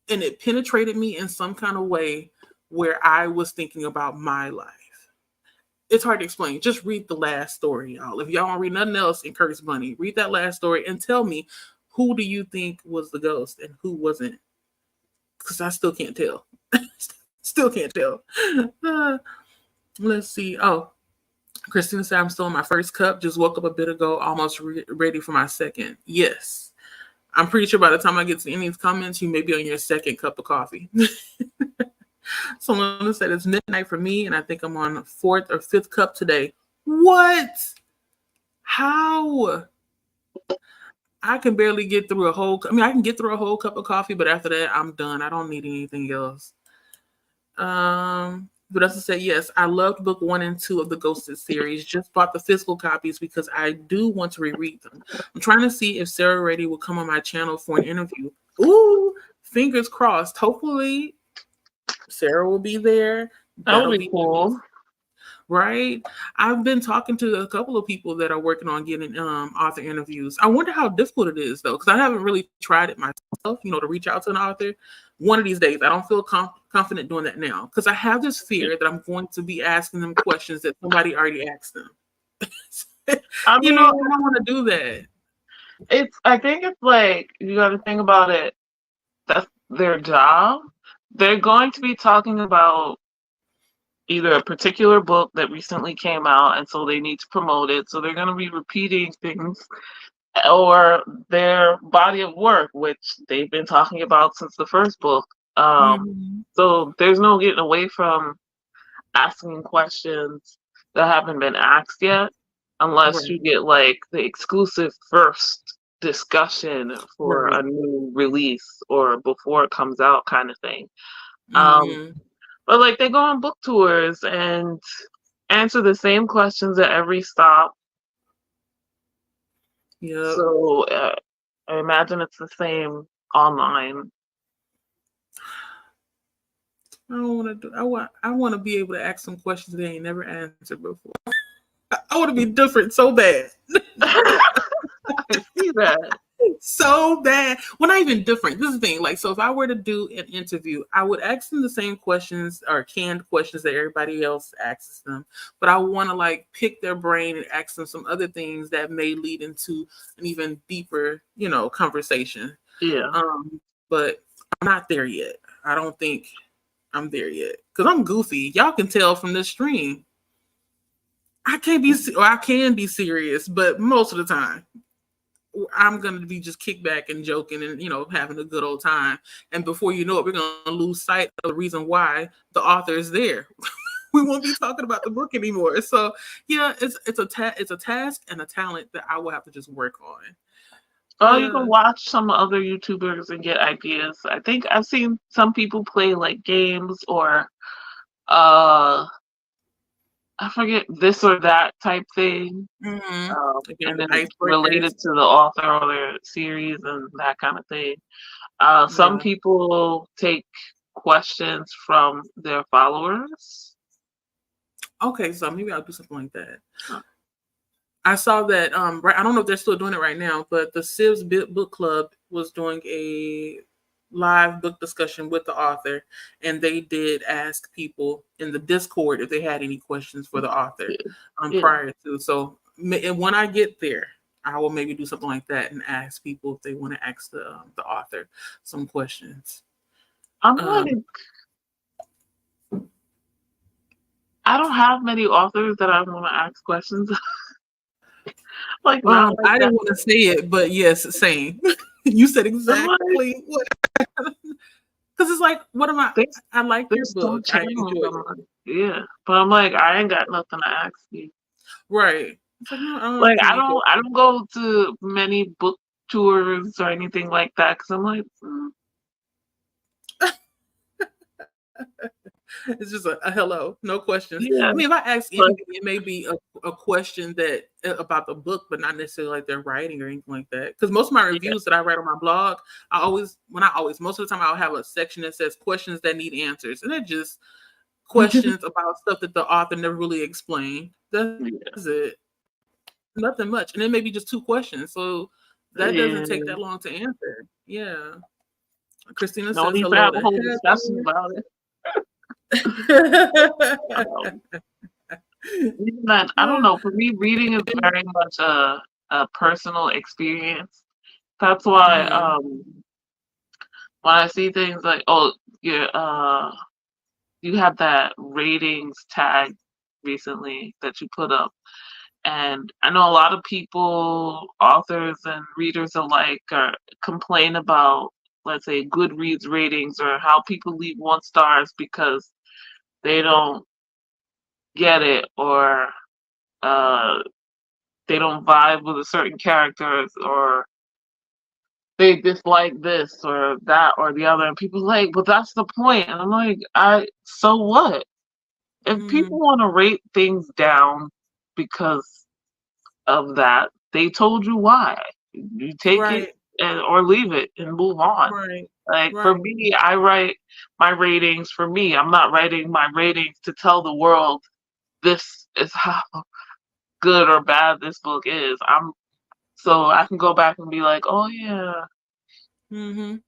and it penetrated me in some kind of way where I was thinking about my life. It's hard to explain. Just read the last story, y'all. If y'all don't read nothing else in Cursed Bunny, read that last story and tell me who do you think was the ghost and who wasn't? Because I still can't tell. Still can't tell. Let's see. Oh, Christina said, I'm still in my first cup. Just woke up a bit ago, almost ready for my second. Yes. I'm pretty sure by the time I get to any of these comments, you may be on your second cup of coffee. Someone said it's midnight for me, and I think I'm on fourth or fifth cup today. What? How? I can barely get through a whole. I mean, I can get through a whole cup of coffee, but after that, I'm done. I don't need anything else. Vanessa said, yes, I loved book 1 and 2 of the Ghosted series. Just bought the physical copies because I do want to reread them. I'm trying to see if Sarah Reddy will come on my channel for an interview. Ooh, fingers crossed. Hopefully, Sarah will be there. That'll be cool. Right? I've been talking to a couple of people that are working on getting author interviews. I wonder how difficult it is, though, because I haven't really tried it myself, to reach out to an author. One of these days, I don't feel confident doing that now because I have this fear that I'm going to be asking them questions that somebody already asked them. I don't want to do that. I think it's like, you got to think about it. That's their job. They're going to be talking about either a particular book that recently came out, and so they need to promote it. So they're going to be repeating things, or their body of work, which they've been talking about since the first book. So there's no getting away from asking questions that haven't been asked yet, unless you get like the exclusive first discussion for a new release or before it comes out kind of thing. But like they go on book tours and answer the same questions at every stop. Yeah. So I imagine it's the same online. I don't want to do. I want to be able to ask some questions they ain't never answered before. I want to be different so bad. I see that. So bad. Well, not even different. This is the thing. Like, so if I were to do an interview, I would ask them the same questions or canned questions that everybody else asks them. But I want to like pick their brain and ask them some other things that may lead into an even deeper, conversation. Yeah. But I'm not there yet. I don't think I'm there yet because I'm goofy. Y'all can tell from this stream. I can be serious, but most of the time I'm going to be just kicked back and joking and, having a good old time. And before you know it, we're going to lose sight of the reason why the author is there. We won't be talking about the book anymore. So yeah, it's a task and a talent that I will have to just work on. Oh, you can watch some other YouTubers and get ideas. I think I've seen some people play like games or I forget this or that type thing. And then it's related to the author or their series and that kind of thing. Some people take questions from their followers. Okay, so maybe I'll do something like that. I saw that, I don't know if they're still doing it right now, but the Sibs Book Club was doing a live book discussion with the author, and they did ask people in the Discord if they had any questions for the author prior to. So when I get there, I will maybe do something like that and ask people if they want to ask the author some questions. I'm like, I don't have many authors that I want to ask questions. I didn't want to say it, but yes, same. You said exactly what. Because it's like, what am I? I like your book. I enjoy it. Yeah, but I'm like, I ain't got nothing to ask you. Right. It's like, no, I don't Like understand you. I don't go to many book tours or anything like that because I'm like, It's just a hello, no questions. yeah, I mean, if I ask but anything, it may be a question that about the book, but not necessarily like their writing or anything like that. Because most of my yeah, reviews that I write on my blog, most of the time I'll have a section that says questions that need answers, and they're just questions about stuff that the author never really explained. yeah, That's it. Nothing much, and then maybe just two questions. So that doesn't take yeah. that long to answer. Yeah. Christina No says need to hello have a to whole discussion Heather. about it. Um, Even then, I don't know. For me, reading is very much a personal experience. That's why Mhm. when I see things like, oh, you have that ratings tag recently that you put up, and I know a lot of people, authors and readers alike, complain about, let's say, Goodreads ratings or how people leave 1 stars because they don't get it or uh, they don't vibe with a certain character or they dislike this or that or the other, and people like, but that's the point. And I'm like, so what? If people Mhm. want to rate things down because of that, they told you why. You take it Right. or leave it and move on. Right. Like for Right. me, I write my ratings for me. I'm not writing my ratings to tell the world this is how good or bad this book is. So I can go back and be like, oh yeah, Mhm.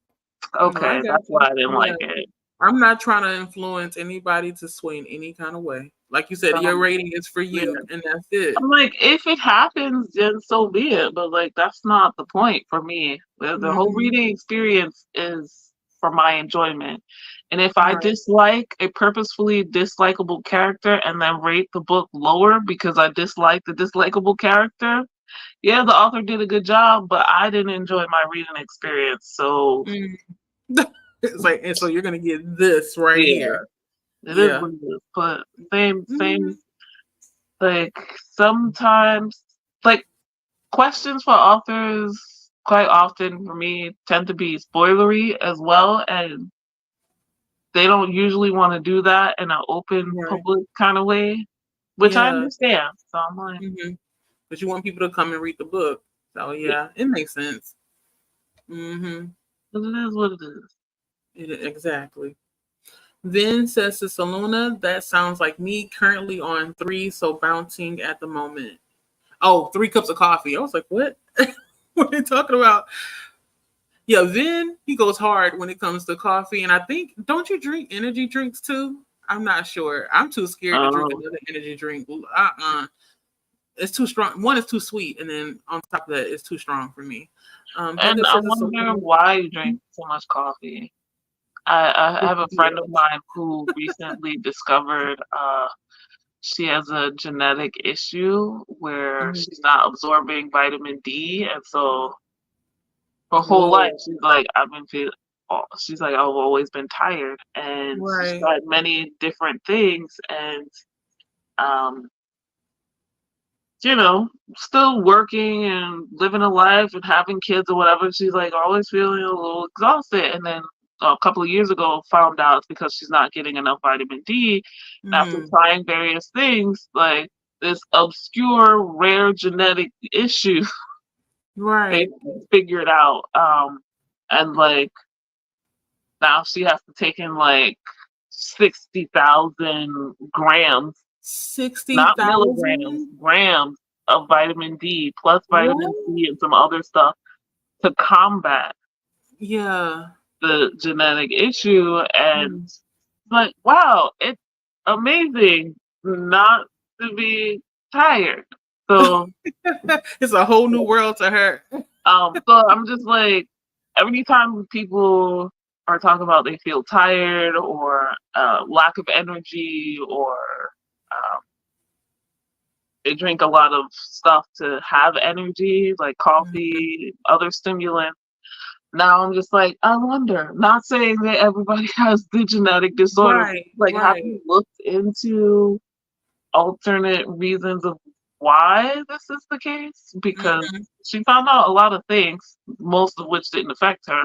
No, I okay, got that's you. why I didn't Yeah. like it. I'm not trying to influence anybody to sway in any kind of way. Like you said, your Um, rating is for yeah. you, and that's it. I'm like, if it happens, then so be it. But like, that's not the point for me. The whole Mhm. reading experience is for my enjoyment. And if I Right. dislike a purposefully dislikable character and then rate the book lower because I dislike the dislikable character, yeah, the author did a good job, but I didn't enjoy my reading experience. So Mhm. It's like, and so you're gonna get this right yeah, here. it is Yeah. what it is. But same. Mhm. Like sometimes, like questions for authors quite often for me tend to be spoilery as well, and they don't usually want to do that in an open Right. public kind of way, which I Yeah. understand. So I'm like, Mhm. But you want people to come and read the book. So yeah, yeah, it makes sense. Mhm. it is what it is. Exactly. Then says to Saluna, that sounds like me currently on 3, so bouncing at the moment. Oh, 3 cups of coffee. I was like, what? What are you talking about? Yeah, Vin, he goes hard when it comes to coffee. And I think, don't you drink energy drinks too? I'm not sure. I'm too scared to drink Um, another energy drink. It's too strong. One is too sweet. And then on top of that, it's too strong for me. and Heather I says it's a wonder why you drink so much coffee. I have a friend of mine who recently discovered she has a genetic issue where Mhm. she's not absorbing vitamin D, and so her whole life Whoa. she's like, she's like, I've always been tired, and she's Right. tried many different things, and um, still working and living a life and having kids or whatever. She's like always feeling a little exhausted, and then a couple of years ago found out it's because she's not getting enough vitamin D. After Mhm. trying various things, like this obscure rare genetic issue, they Right. figured out. And like now she has to take in like 60,000 grams, not milligrams, 60,000? grams of vitamin D plus What? vitamin C and some other stuff to combat Yeah. the genetic issue. And Mm. like, wow, it's amazing not to be tired. So, It's a whole new world to her. so I'm just like, every time people are talking about they feel tired or lack of energy or um, they drink a lot of stuff to have energy, like Mhm. coffee, other stimulants. Now I'm just like, I wonder. Not saying that everybody has the genetic disorder, but Right, like, have right. you looked into alternate reasons of why this is the case because Mhm. she found out a lot of things, most of which didn't affect her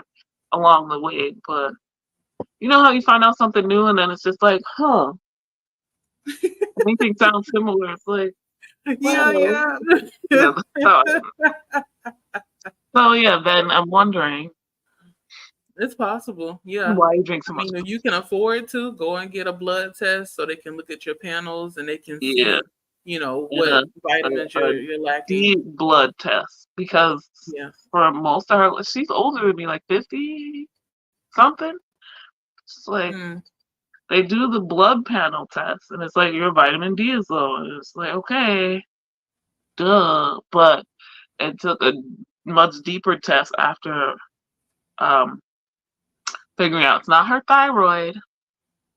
along the way. But you know how you find out something new and then it's just like, huh, anything sounds similar. It's like, Yeah, well, yeah. yeah, that's how so yeah, then I'm wondering It's possible. Yeah. why you drink I so much. mean, if you can afford to go and get a blood test so they can look at your panels and they can Yeah, see, and what vitamins a you're lacking. deep blood test because Yeah. for most of her, she's older than me, like 50 something. It's like Mm. they do the blood panel test, and it's like your vitamin D is low, and it's like okay, duh, but it took a much deeper test after um figuring out it's not her thyroid,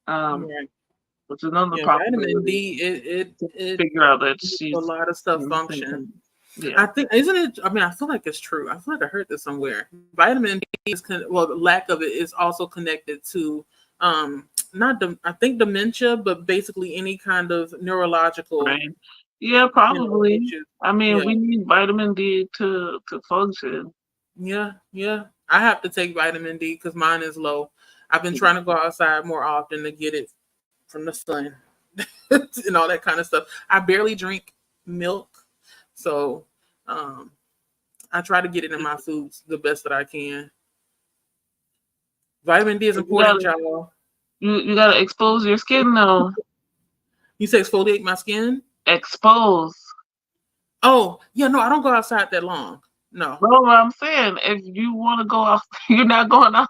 um, Right. which is another Yeah, vitamin possibility D, it figure out that makes a she's lot of stuff function. yeah. I think, isn't it? I mean, I feel like it's true. I feel like I heard this somewhere. Vitamin D is well, the lack of it is also connected to not I think dementia, but basically any kind of neurological, Right. Yeah, probably. issues. I mean, Yeah, we need vitamin D to function. yeah, yeah. I have to take vitamin D because mine is low. I've been trying to go outside more often to get it from the sun and all that kind of stuff. I barely drink milk, so um, I try to get it in my foods the best that I can. Vitamin D is You important, gotta y'all. you gotta expose your skin though. You say exfoliate my skin? Expose. Oh, yeah, no, I don't go outside that long. No. Know what I'm saying? If you want to go out, you're not going outside.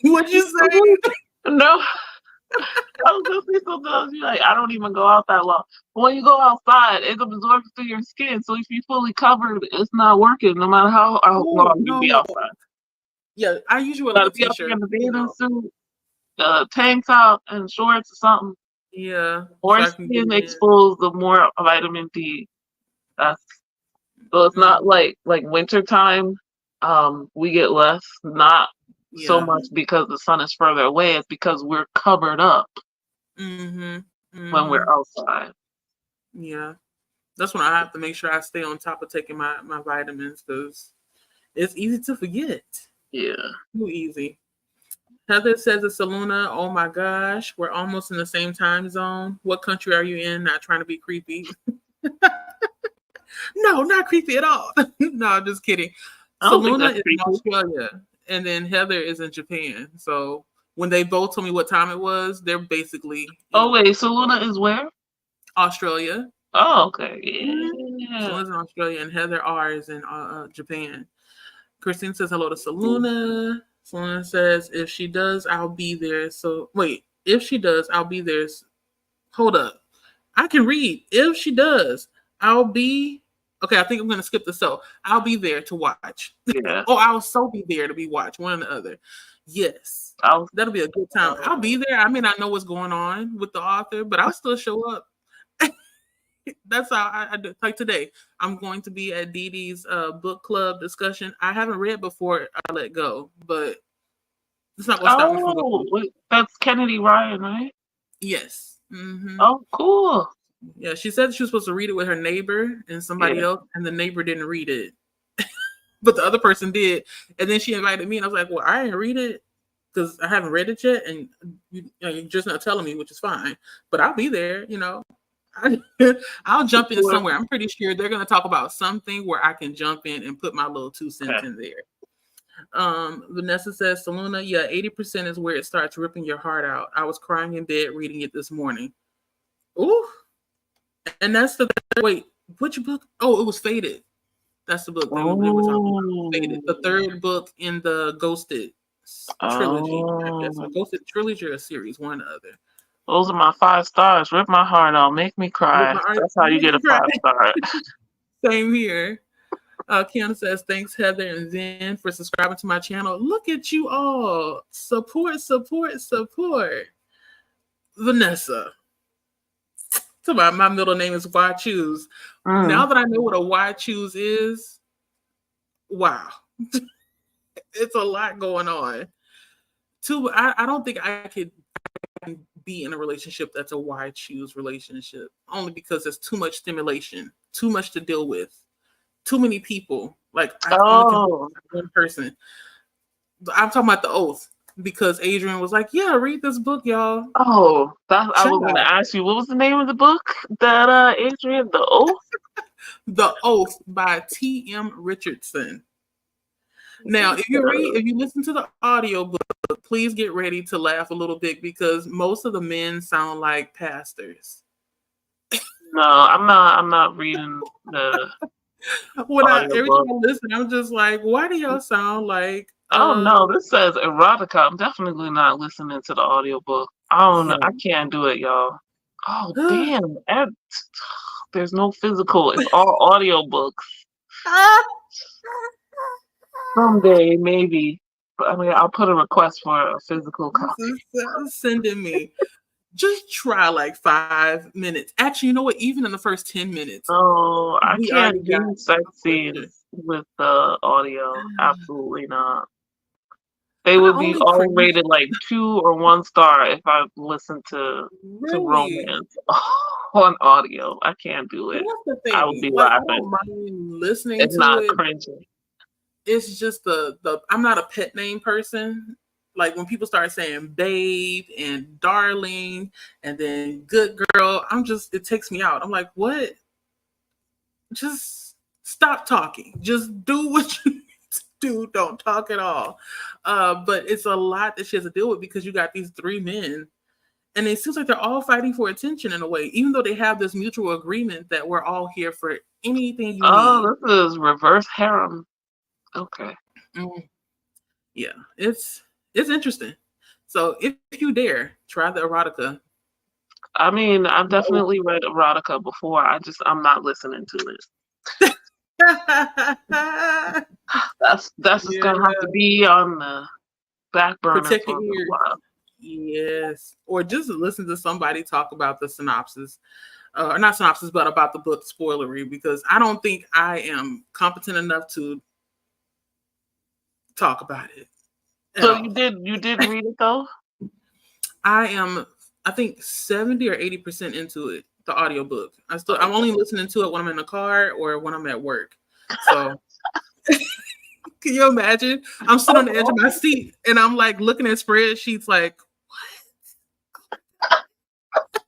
What'd you say? No, I was gonna say something else. You're like, I don't even go out that long. But when you go outside, it absorbs through your skin. So if you're fully covered, it's not working. No matter how Oh, long you be no. outside. Yeah, I usually wear You like gotta a be out there t-shirt, in the bathing suit, tank top, and shorts or something. Yeah, so More I can get skin it in. exposed, the more vitamin D. That's so it's Mm, not like winter time. We get less, not so yeah. much because the sun is further away. It's because we're covered up Mm-hmm. when we're Mm-hmm. outside. Yeah. That's when I have to make sure I stay on top of taking my vitamins because it's easy to forget. Yeah. Too easy. Heather says it's Saluna. Oh my gosh, we're almost in the same time zone. What country are you in? Not trying to be creepy. No, not creepy at all. No, I'm just kidding. I don't think Saluna that's is in creepy. Australia, and then Heather is in Japan. So when they both told me what time it was, they're basically Oh in wait, so Luna is where? Australia. Oh, okay. Yeah. Saluna's in Australia, and Heather R is in Japan. Christine says hello to Saluna. Saluna says if she does, I'll be there. So wait, if she does, I'll be there. Hold up. I can read. If she does, I'll be okay. I think I'm gonna skip the so. I'll be there to watch. Yeah. Oh, I'll so be there to be watched. One or the other. Yes. I'll That'll be a good time. I'll be there. I may not know what's going on with the author, but I'll still show up. That's how I do. Like today, I'm going to be at Dee Dee's book club discussion. I haven't read before I let go, but it's not going to stop me from Oh, going. wait, that's Kennedy Ryan, right? Yes. Mm-hmm. Oh, cool. Yeah, she said she was supposed to read it with her neighbor and somebody Yeah. else, and the neighbor didn't read it, but the other person did. And then she invited me, and I was like, "Well, I didn't read it because I haven't read it yet, and you're just not telling me, which is fine. But I'll be there, I'll jump in Support. somewhere. I'm pretty sure they're going to talk about something where I can jump in and put my little 2 cents Okay. in there." Vanessa says, Saluna, yeah, 80% is where it starts ripping your heart out. I was crying in bed reading it this morning. Ooh. And that's the wait, which book? Oh, it was Faded. That's the book that we were talking about. Faded. The third book in the Ghosted trilogy, I guess. A Oh, Ghosted trilogy or a series, one or the other. those are my 5 stars. Rip my heart out. Make me With cry. my eyes, That's how you make get me a cry. 5 star. Same here. Kiana says, thanks, Heather and Zen, for subscribing to my channel. Look at you all. Support, support, support. Vanessa. So my middle name is Why Choose. Now Mm. that I know what a Why Choose is, wow. It's a lot going on. I don't think I could be in a relationship that's a why choose relationship. Only because there's too much stimulation, too much to deal with, too many people. Like I only can focus on one person. I'm talking about The Oath because Adrian was like, "Yeah, read this book, y'all." Oh, I was Child. going to ask you, what was the name of the book that Adrian, The Oath? The Oath by T.M. Richardson. Now, if you listen to the audio book, please get ready to laugh a little bit because most of the men sound like pastors. No, I'm not reading the Every time audiobook. I listen, I'm just like, why do y'all sound like Oh no, this says erotica. I'm definitely not listening to the audiobook. I don't know. I can't do it, y'all. Oh damn. There's no physical. It's all audiobooks. Someday, maybe. But I mean, I'll put a request for a physical copy. Sending me. Just try like 5 minutes. Actually, you know what? Even in the first 10 minutes, Oh, I we can't already got do sex scenes with the audio. Absolutely not. They would be only all cringe. rated like 2 or 1 star if I listened to Really? romance on audio. I can't do it. That's the I would thing. be Like, I laughing. don't mind listening It's to not it. cringy. It's just the I'm not a pet name person. Like when people start saying babe and darling and then good girl, it takes me out. I'm like, what? Just stop talking. Just do what you need to do. Don't talk at all. But it's a lot that she has to deal with because you got these 3 men and it seems like they're all fighting for attention in a way, even though they have this mutual agreement that we're all here for anything you need. Oh, this is reverse harem. Okay. Yeah, it's interesting. So if you dare, try the erotica. I mean, I've definitely read erotica before. I'm not listening to it. That's just gonna have to be on the back burner Protect for a your little ears. while. Yes, or just listen to somebody talk about the synopsis, or not synopsis, but about the book spoilery. Because I don't think I am competent enough to talk about it. So you did read it though? I am, I think 70 or 80% into it, the audiobook. I'm only listening to it when I'm in the car or when I'm at work. So can you imagine? I'm sitting on the edge of my seat and I'm like looking at spreadsheets like, what?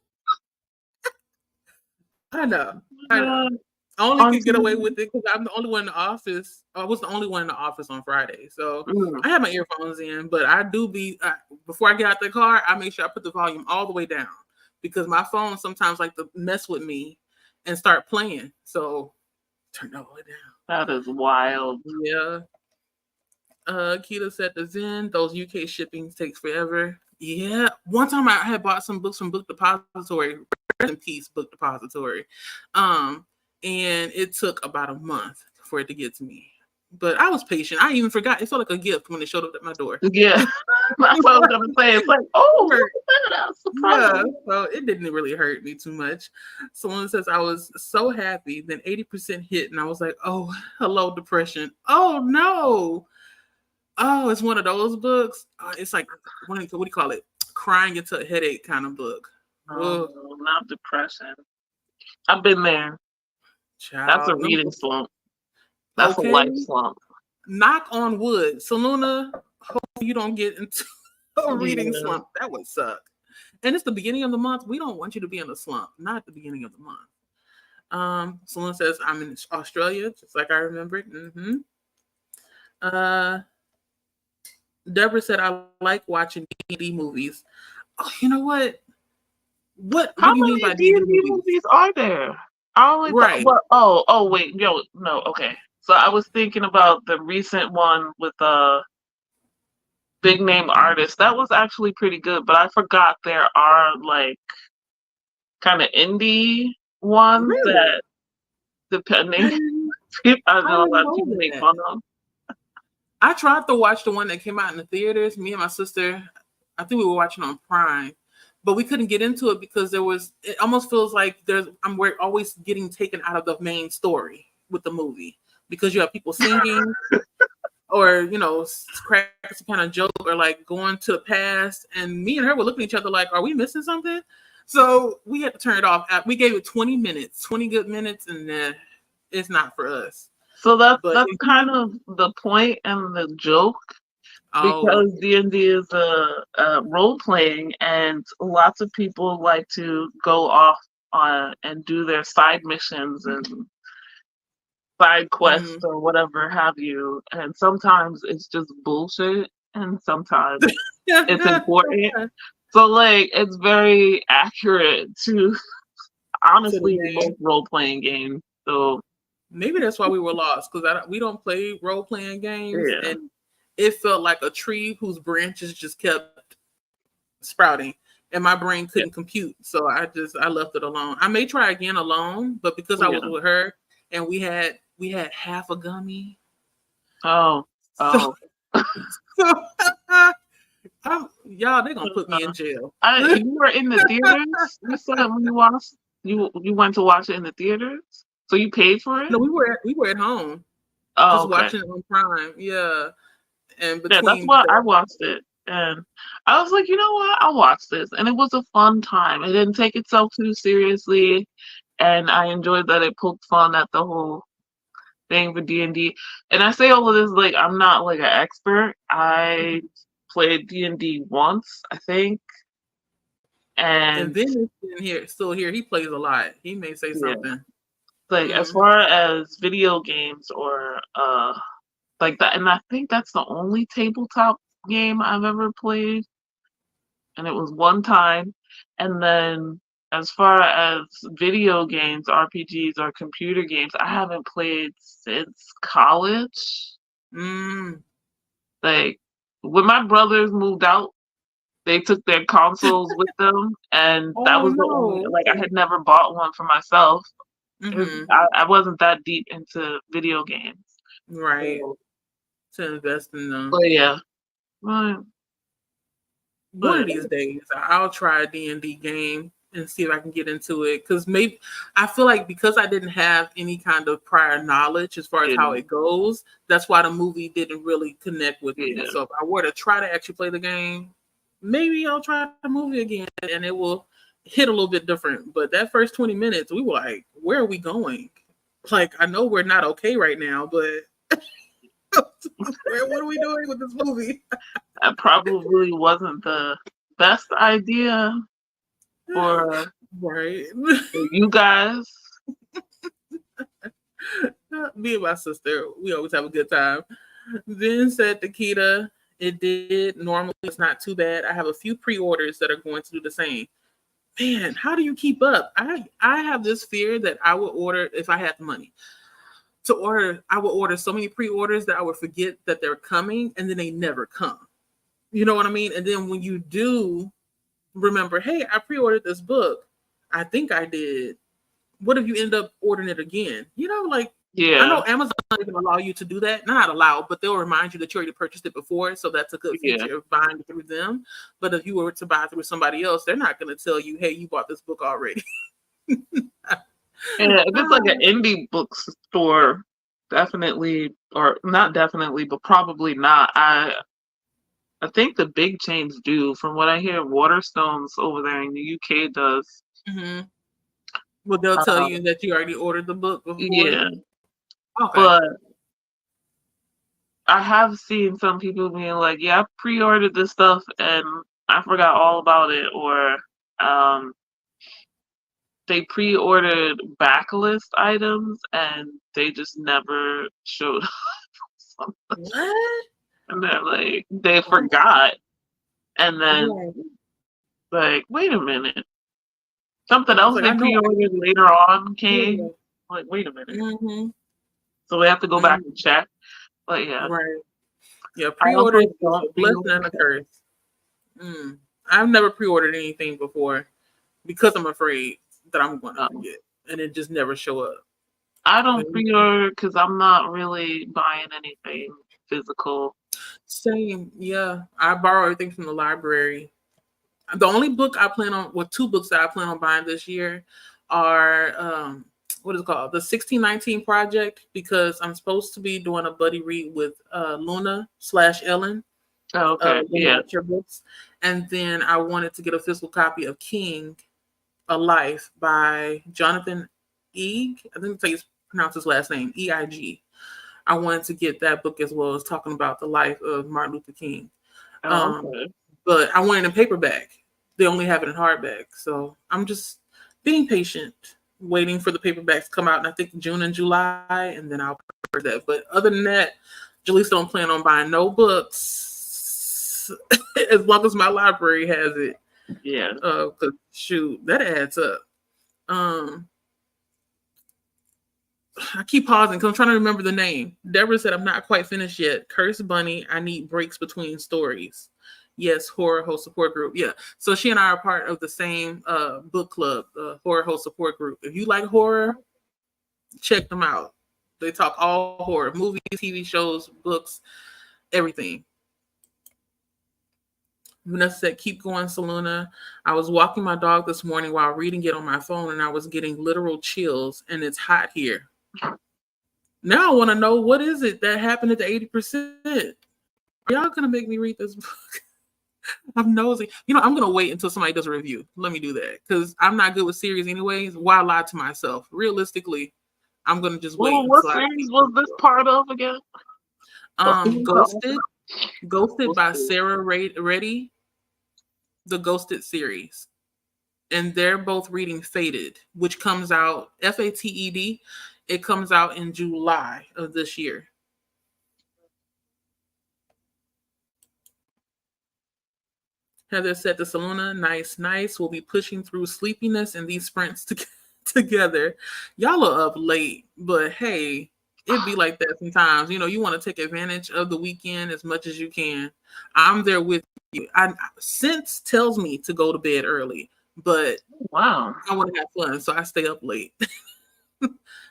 I know. I only could get away with it because I'm the only one in the office. I was the only one in the office on Friday. So I have my earphones in, but I do before I get out the car, I make sure I put the volume all the way down because my phone sometimes like to mess with me and start playing. So turn it all the way down. That is wild. Yeah. Keto said the Zen, those UK shipping takes forever. Yeah. One time I had bought some books from Book Depository, Rest in Peace Book Depository. And it took about a month for it to get to me. But I was patient. I even forgot. It felt like a gift when it showed up at my door. Yeah. That's what I was gonna say. It's like, oh, that's surprising. Yeah, so it didn't really hurt me too much. Someone says I was so happy, then 80% hit, and I was like, oh, hello, depression. Oh no. Oh, it's one of those books. It's like what do you call it? Crying into a headache kind of book. Oh, not depression. I've been there. Child, that's a reading slump. That's a life slump. Knock on wood. Selena, hope you don't get into a reading slump. That would suck. And it's the beginning of the month. We don't want you to be in a slump. Not at the beginning of the month. Someone says I'm in Australia, just like I remembered. Deborah said I like watching D&D movies. Oh, you know what? How many D&D movies are there? Right. Wait, no, okay. So I was thinking about the recent one with big name artists. That was actually pretty good, but I forgot there are like kind of indie ones that depending. I know a lot of people make fun of. I tried to watch the one that came out in the theaters. Me and my sister, I think we were watching on Prime, but we couldn't get into it because it almost feels like we're always getting taken out of the main story with the movie because you have people singing. or crack some kind of joke or like going to the past, and me and her were looking at each other like, are we missing something? So we had to turn it off. We gave it 20 minutes, 20 good minutes, and then it's not for us. So that's But kind of the point and the joke, because D&D is a role playing, and lots of people like to go off and do their side missions and side quests or whatever have you, and sometimes it's just bullshit, and sometimes it's important. So like it's very accurate to honestly most role playing games. So maybe that's why we were lost, because we don't play role playing games, and it felt like a tree whose branches just kept sprouting, and my brain couldn't compute. So I left it alone. I may try again alone, but because I was with her and we had half a gummy. So, y'all, they're gonna put me in jail. You were in the theaters. You said when you watched, you went to watch it in the theaters. So you paid for it? No, we were at home. Just watching it on Prime. Yeah. And that's why I watched it. And I was like, you know what? I'll watch this. And it was a fun time. It didn't take itself too seriously. And I enjoyed that it poked fun at the whole thing for D&D. And I say all of this like I'm not like an expert. I played D&D once, I think. And then still here. He plays a lot. He may say something. Like as far as video games or like that, and I think that's the only tabletop game I've ever played, and it was one time. And then as far as video games, RPGs or computer games, I haven't played since college. Like when my brothers moved out, they took their consoles with them, and that was the only, like I had never bought one for myself. I wasn't that deep into video games, right? To invest in them. But yeah, one of these days I'll try a D&D game and see if I can get into it, because maybe I feel like because I didn't have any kind of prior knowledge as far as how it goes, that's why the movie didn't really connect with me. So if I were to try to actually play the game, maybe I'll try the movie again and it will hit a little bit different. But that first 20 minutes, we were like, where are we going? Like, I know we're not okay right now, but what are we doing with this movie? That probably wasn't the best idea for you guys. Me and my sister, we always have a good time. Then said Nikita, it did. Normally, it's not too bad. I have a few pre-orders that are going to do the same. Man, how do you keep up? I have this fear that I would order, if I had the money to order, I would order so many pre-orders that I would forget that they're coming, and then they never come. You know what I mean? And then when you do remember, hey, I pre-ordered this book, I think I did. What if you end up ordering it again? You know, like, I know Amazon doesn't allow you to do that. Not allowed, but they'll remind you that you already purchased it before. So that's a good feature of buying through them. But if you were to buy through somebody else, they're not going to tell you, hey, you bought this book already. If it's like an indie bookstore, definitely, or not definitely, but probably not. I think the big chains do. From what I hear, Waterstones over there in the UK does. Well, they'll tell you that you already ordered the book before. Yeah. Okay. But I have seen some people being like, yeah, I pre-ordered this stuff and I forgot all about it, or they pre-ordered backlist items and they just never showed up. What? And they're like, they forgot. And then, like, wait a minute. Something else they pre-ordered later on came. Like, wait a minute. So we have to go back and check. But yeah. Right. Yeah, pre-order is a blessing and a curse. I've never pre-ordered anything before because I'm afraid that I'm going to forget, and it just never show up. I don't pre-order because I'm not really buying anything physical. Same, yeah. I borrow everything from the library. The only book I plan on, two books that I plan on buying this year are what is it called? The 1619 Project, because I'm supposed to be doing a buddy read with Luna/Ellen. Oh, okay. One Yeah. of her books. And then I wanted to get a physical copy of King, A Life by Jonathan Eig. I think it's pronounce his last name, Eig. I wanted to get that book as well as talking about the life of Martin Luther King. Oh, okay. But I wanted it in paperback. They only have it in hardback. So I'm just being patient, waiting for the paperbacks to come out in I think June and July, and then I'll purchase that. But other than that, Jaleesa don't plan on buying no books as long as my library has it. Yeah. Cause shoot, that adds up. I keep pausing because I'm trying to remember the name. Deborah said, I'm not quite finished yet. Curse Bunny, I need breaks between stories. Yes, Horror Host Support Group. Yeah. So she and I are part of the same book club, Horror Host Support Group. If you like horror, check them out. They talk all horror, movies, TV shows, books, everything. Vanessa said, keep going, Saluna. I was walking my dog this morning while reading it on my phone, and I was getting literal chills, and it's hot here. Now I want to know, what is it that happened at the 80%? Are y'all going to make me read this book? I'm nosy. I'm going to wait until somebody does a review. Let me do that, because I'm not good with series anyways. Why lie to myself? Realistically, I'm going to just wait. What series was this part of again? Ghosted by Sarah Reddy. The Ghosted series, and they're both reading Fated, which comes out Fated. It comes out in July of this year. Heather said to Saluna, nice. We'll be pushing through sleepiness and these sprints together. Y'all are up late, but hey, it'd be like that sometimes. You want to take advantage of the weekend as much as you can. I'm there with you. Sense tells me to go to bed early, but wow, I want to have fun, so I stay up late.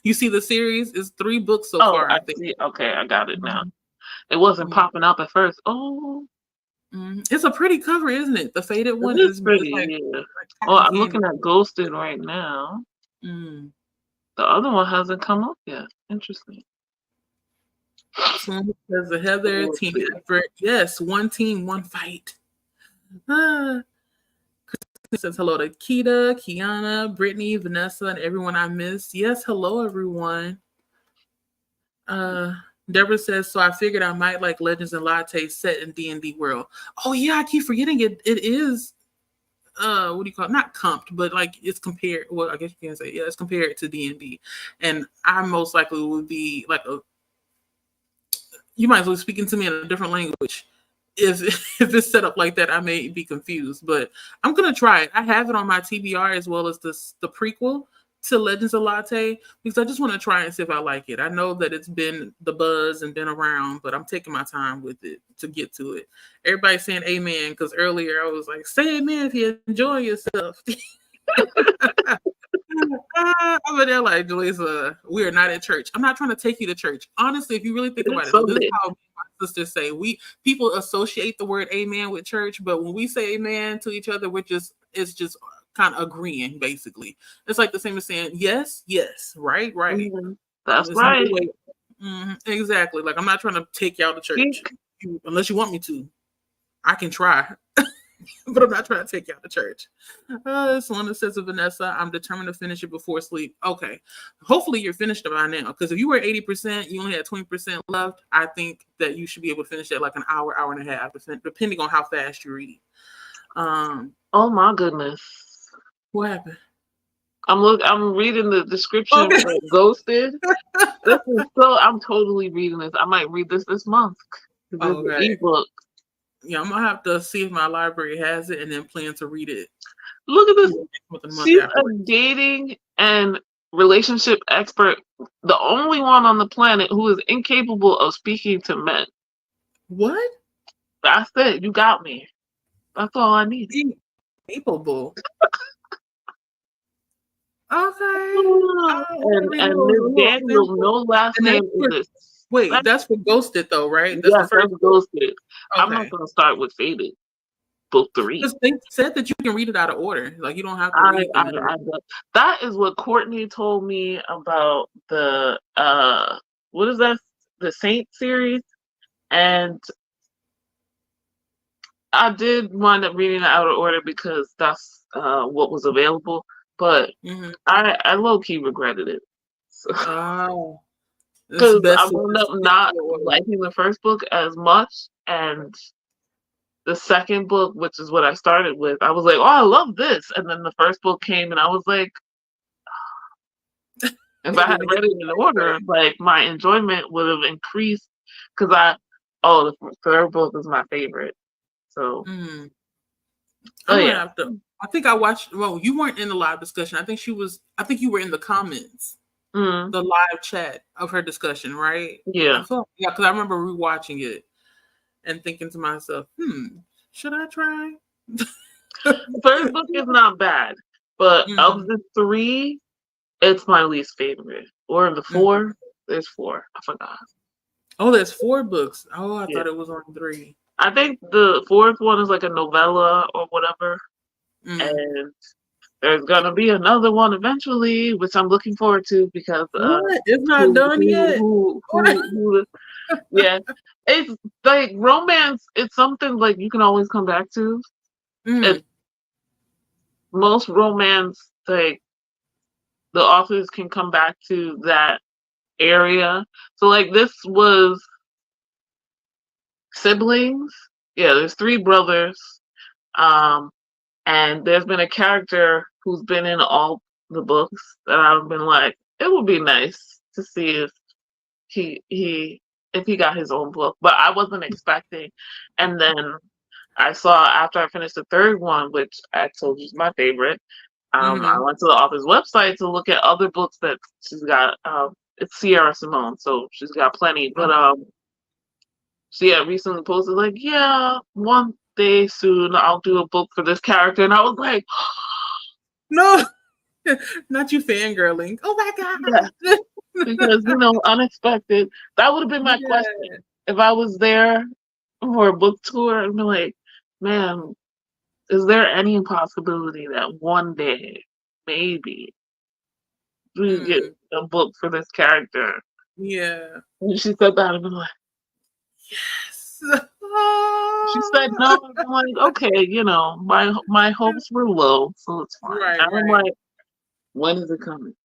You see the series? It's 3 books so far. I think. Okay, I got it now. It wasn't popping up at first. Oh. It's a pretty cover, isn't it? The Fated one is pretty. Yeah. I'm looking at Ghosted right now. The other one hasn't come up yet. Interesting. Someone says the Heather team effort. Yes, one team, one fight. Christine says hello to Keita, Kiana, Brittany, Vanessa, and everyone I missed. Yes, hello everyone. Deborah says, so I figured I might like Legends and Latte set in D&D world. Oh yeah, I keep forgetting it. It is what do you call it? Not comped, but like it's compared. Well, I guess you can say, yeah, it's compared to D&D. And I most likely would be like you might as well be speaking to me in a different language. If it's set up like that, I may be confused, but I'm gonna try it. I have it on my TBR as well as the prequel to Legends of Latte, because I just want to try and see if I like it. I know that it's been the buzz and been around, but I'm taking my time with it to get to it. Everybody's saying amen, because earlier I was like, say amen if you enjoy yourself. I'm there like, Jaleesa, we are not at church. I'm not trying to take you to church. Honestly, if you really think about it, this is how my sisters say. People associate the word amen with church, but when we say amen to each other, it's just kind of agreeing, basically. It's like the same as saying yes, right. Mm-hmm. That's right. Exactly. Like, I'm not trying to take y'all to church unless you want me to. I can try. But I'm not trying to take you out to church. Someone that says to Vanessa, I'm determined to finish it before sleep. Okay. Hopefully you're finished by now. Because if you were 80%, you only had 20% left, I think that you should be able to finish that like an hour and a half, depending on how fast you read. Oh my goodness. What happened? I'm reading the description for Ghosted. I'm totally reading this. I might read this month. Okay. Ebook. Yeah, I'm gonna have to see if my library has it and then plan to read it. Look at this. She's a dating and relationship expert, the only one on the planet who is incapable of speaking to men. What? That's it. You got me. That's all I need. Incapable. Okay. And Miss Daniel, no last name is this. Wait, that's for Ghosted though, right? That's the first Ghosted. Okay. I'm not gonna start with Fated. book 3. Because they said that you can read it out of order. Like you don't have to read them. That is what Courtney told me about the what is that? The Saint series, and I did wind up reading it out of order because that's what was available. But Mm-hmm. I low key regretted it. Oh, it's Because best I to wound just up stick not to order. liking the first book as much, and the second book, which is what I started with, I was like, "Oh, I love this," and then the first book came, and I was like, if It I had didn't hit read it the in right order, way. like my enjoyment would have increased. Because the third book is my favorite. So, Mm. oh I'm gonna yeah, have to. I think I watched. Well, you weren't in the live discussion. I think she was. I think you were in the comments, mm, the live chat of her discussion, right? I yeah. felt yeah, because I remember rewatching it and thinking to myself, should I try? The third book is not bad, but of Mhm, the 3, it's my least favorite. Or the mhm. 4, there's 4. I forgot. Oh, there's 4 books. Oh, I Yeah. thought it was on 3. I think the 4th one is like a novella or whatever. Mm. And there's gonna be another one eventually, which I'm looking forward to because What? It's not who done who yet. who What? who who yeah. It's like romance, it's something like you can always come back to. It Mm, most romance, like the authors can come back to that area. So like this was siblings. Yeah, there's 3 brothers. Um and there's been a character who's been in all the books that I've been like, it would be nice to see if he got his own book. But I wasn't expecting. And then I saw after I finished the third one, which I told you is my favorite. I mm-hmm. went to the author's website to look at other books that she's got. It's Sierra Simone, so she's got plenty. But she had recently posted like, yeah, one day soon I'll do a book for this character, and I was like, No, not you fangirling. Oh my yeah, god. because unexpected. That would have been my question Yeah. if I was there for a book tour. I'd be like, man, is there any possibility that one day, maybe, we get Mm, a book for this character? yeah. And she said that, and I'm like, Yes. she said no, and I'm like, okay, my hopes were low, so it's fine. Right, And I'm right. like, when is it coming?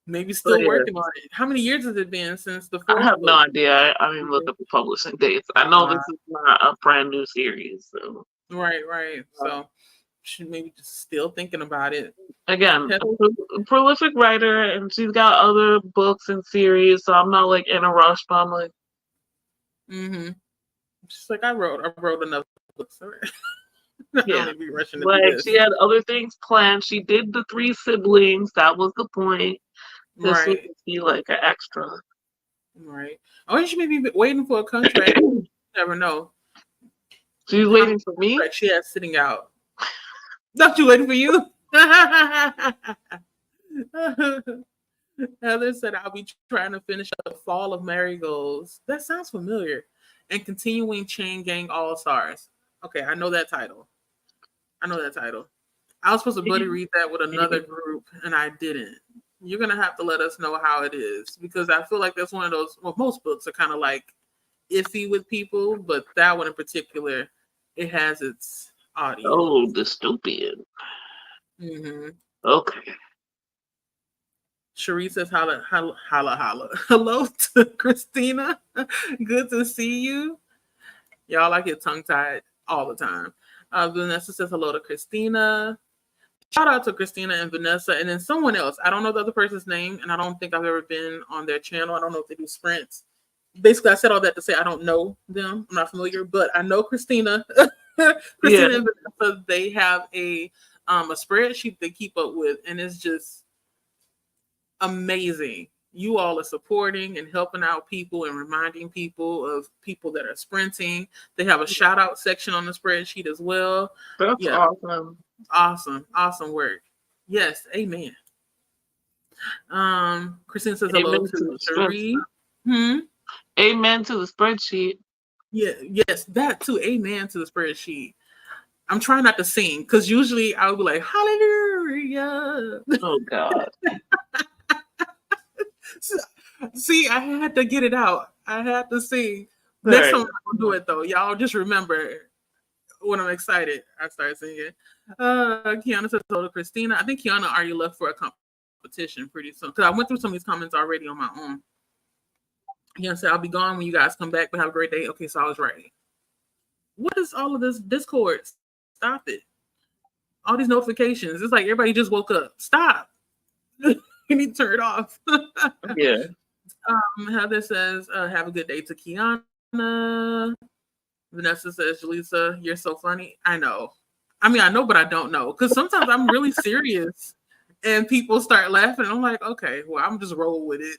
Maybe But still yeah, working on it. How many years has it been since the I fourth have no book? idea. I didn't look up the publishing dates. I know Uh, this is not a brand new series, so. right, right. So should maybe just still thinking about it. Again, Yes. a prolific writer, and she's got other books and series, so I'm not like in a rush. But I'm like, Mm-hmm. Just like I wrote another book. So I don't yeah, need to be rushing to do like she this. had other things planned. She did the 3 siblings. That was the point. This would Right, be like an extra. right. Oh, you should maybe be waiting for a contract. You never know She's how many waiting for me. contracts she has sitting out. Not you waiting for you. Heather said, I'll be trying to finish up the Fall of Marigolds. That sounds familiar. And continuing Chain Gang All Stars. Okay, I know that title. I was supposed to buddy read that with another group, and I didn't. You're going to have to let us know how it is, because I feel like that's one of those, well, most books are kind of like iffy with people, but that one in particular, it has its audience. Oh, dystopian. Mm-hmm. Okay. Cherie says, holla, holla, holla, holla. Hello to Christina. Good to see you. Y'all, I get tongue-tied all the time. Vanessa says hello to Christina. Shout out to Christina and Vanessa, and then someone else. I don't know the other person's name, and I don't think I've ever been on their channel. I don't know if they do sprints. Basically, I said all that to say I don't know them. I'm not familiar, but I know Christina. Yeah. Christina and Vanessa, they have a spreadsheet they keep up with, and it's just amazing. You all are supporting and helping out people and reminding people of people that are sprinting. They have a shout out section on the spreadsheet as well. That's awesome. Awesome work. Yes, amen. Christine says hello Amen to to the spreadsheet. Cherie. Amen to the spreadsheet. Yeah, yes, that too. Amen to the spreadsheet. I'm trying not to sing because usually I would be like, hallelujah. Oh God. See, I had to get it out. I had to sing. Next Right. time I'm gonna do it though. Y'all just remember when I'm excited, I start singing. Kiana says hello to Christina. I think Kiana already left for a competition pretty soon. Because I went through some of these comments already on my own. Kiana said, I'll be gone when you guys come back, but have a great day. Okay, so I was right. What is all of this Discord? Stop it. All these notifications. It's like everybody just woke up. Stop. You need to turn it off. Yeah. Heather says, have a good day to Kiana. Vanessa says, Jaleesa, you're so funny. I know. I mean, I know, but I don't know. Because sometimes I'm really serious and people start laughing. I'm like, okay, well, I'm just roll with it.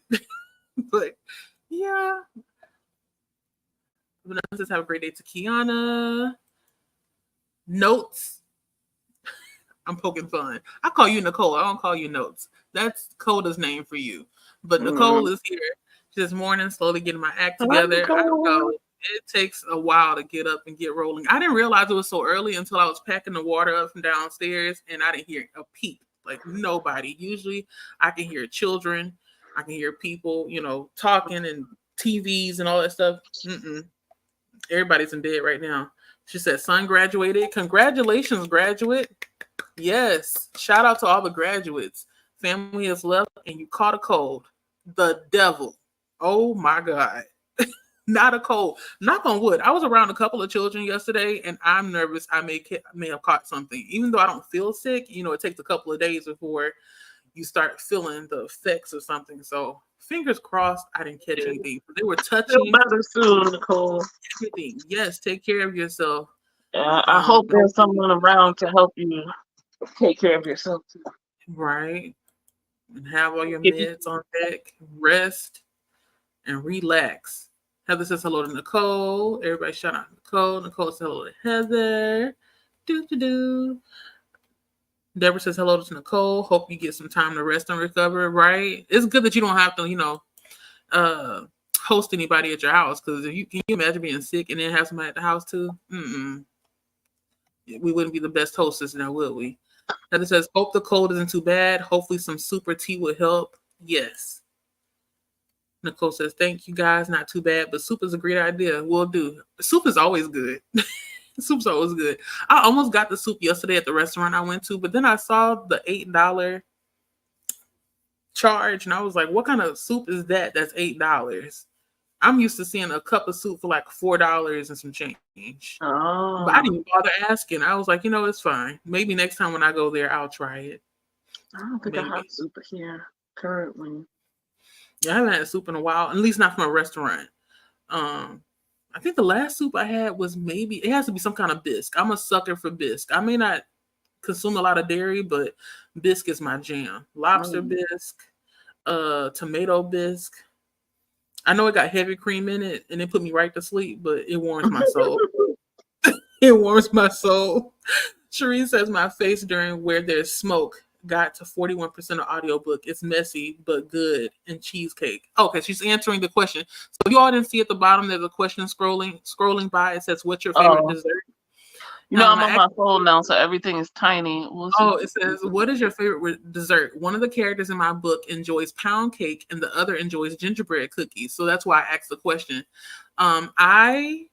But yeah. Vanessa says, have a great day to Kiana. Notes. I'm poking fun. I call you Nicole. I don't call you Notes. That's Coda's name for you. But Nicole is here. She says, morning, slowly getting my act together. I don't know. It takes a while to get up and get rolling. I didn't realize it was so early until I was packing the water up from downstairs and I didn't hear a peep. Like nobody. Usually I can hear children. I can hear people, talking and TVs and all that stuff. Everybody's in bed right now. She said, son graduated. Congratulations, graduate. Yes. Shout out to all the graduates. Family has left and you caught a cold. The devil. Oh my God. Not a cold. Knock on wood. I was around a couple of children yesterday and I'm nervous I may have caught something. Even though I don't feel sick, it takes a couple of days before you start feeling the effects of something. So fingers crossed I didn't catch anything. They were touching. Feel better soon, Nicole. Everything. Yes, take care of yourself. I hope there's someone around to help you take care of yourself too. Right. And have all your meds on deck. Rest and relax. Heather says hello to Nicole. Everybody shout out Nicole. Nicole says hello to Heather. Do. Deborah says hello to Nicole. Hope you get some time to rest and recover, right? It's good that you don't have to, host anybody at your house, because if you can you imagine being sick and then have somebody at the house too? We wouldn't be the best hostess now, would we? Heather says, hope the cold isn't too bad. Hopefully some super tea would help. Yes. Nicole says, thank you guys. Not too bad, but soup is a great idea. We'll do. Soup is always good. Soup's always good. I almost got the soup yesterday at the restaurant I went to, but then I saw the $8 charge and I was like, what kind of soup is that? That's $8. I'm used to seeing a cup of soup for like $4 and some change. Oh. But I didn't even bother asking. I was like, it's fine. Maybe next time when I go there, I'll try it. I don't think I have soup here currently. Yeah, I haven't had soup in a while, at least not from a restaurant. I think the last soup I had was it has to be some kind of bisque. I'm a sucker for bisque. I may not consume a lot of dairy, but bisque is my jam. Lobster bisque, tomato bisque. I know it got heavy cream in it and it put me right to sleep, but it warms my soul. It warms my soul. Cherie says my face during Where There's Smoke got to 41% of audiobook. It's messy, but good. And cheesecake. Okay, she's answering the question. So if you all didn't see at the bottom, there's a question scrolling by. It says, what's your favorite dessert? I'm on my phone now, so everything is tiny. It says, what is your favorite dessert? One of the characters in my book enjoys pound cake and the other enjoys gingerbread cookies. So that's why I asked the question. I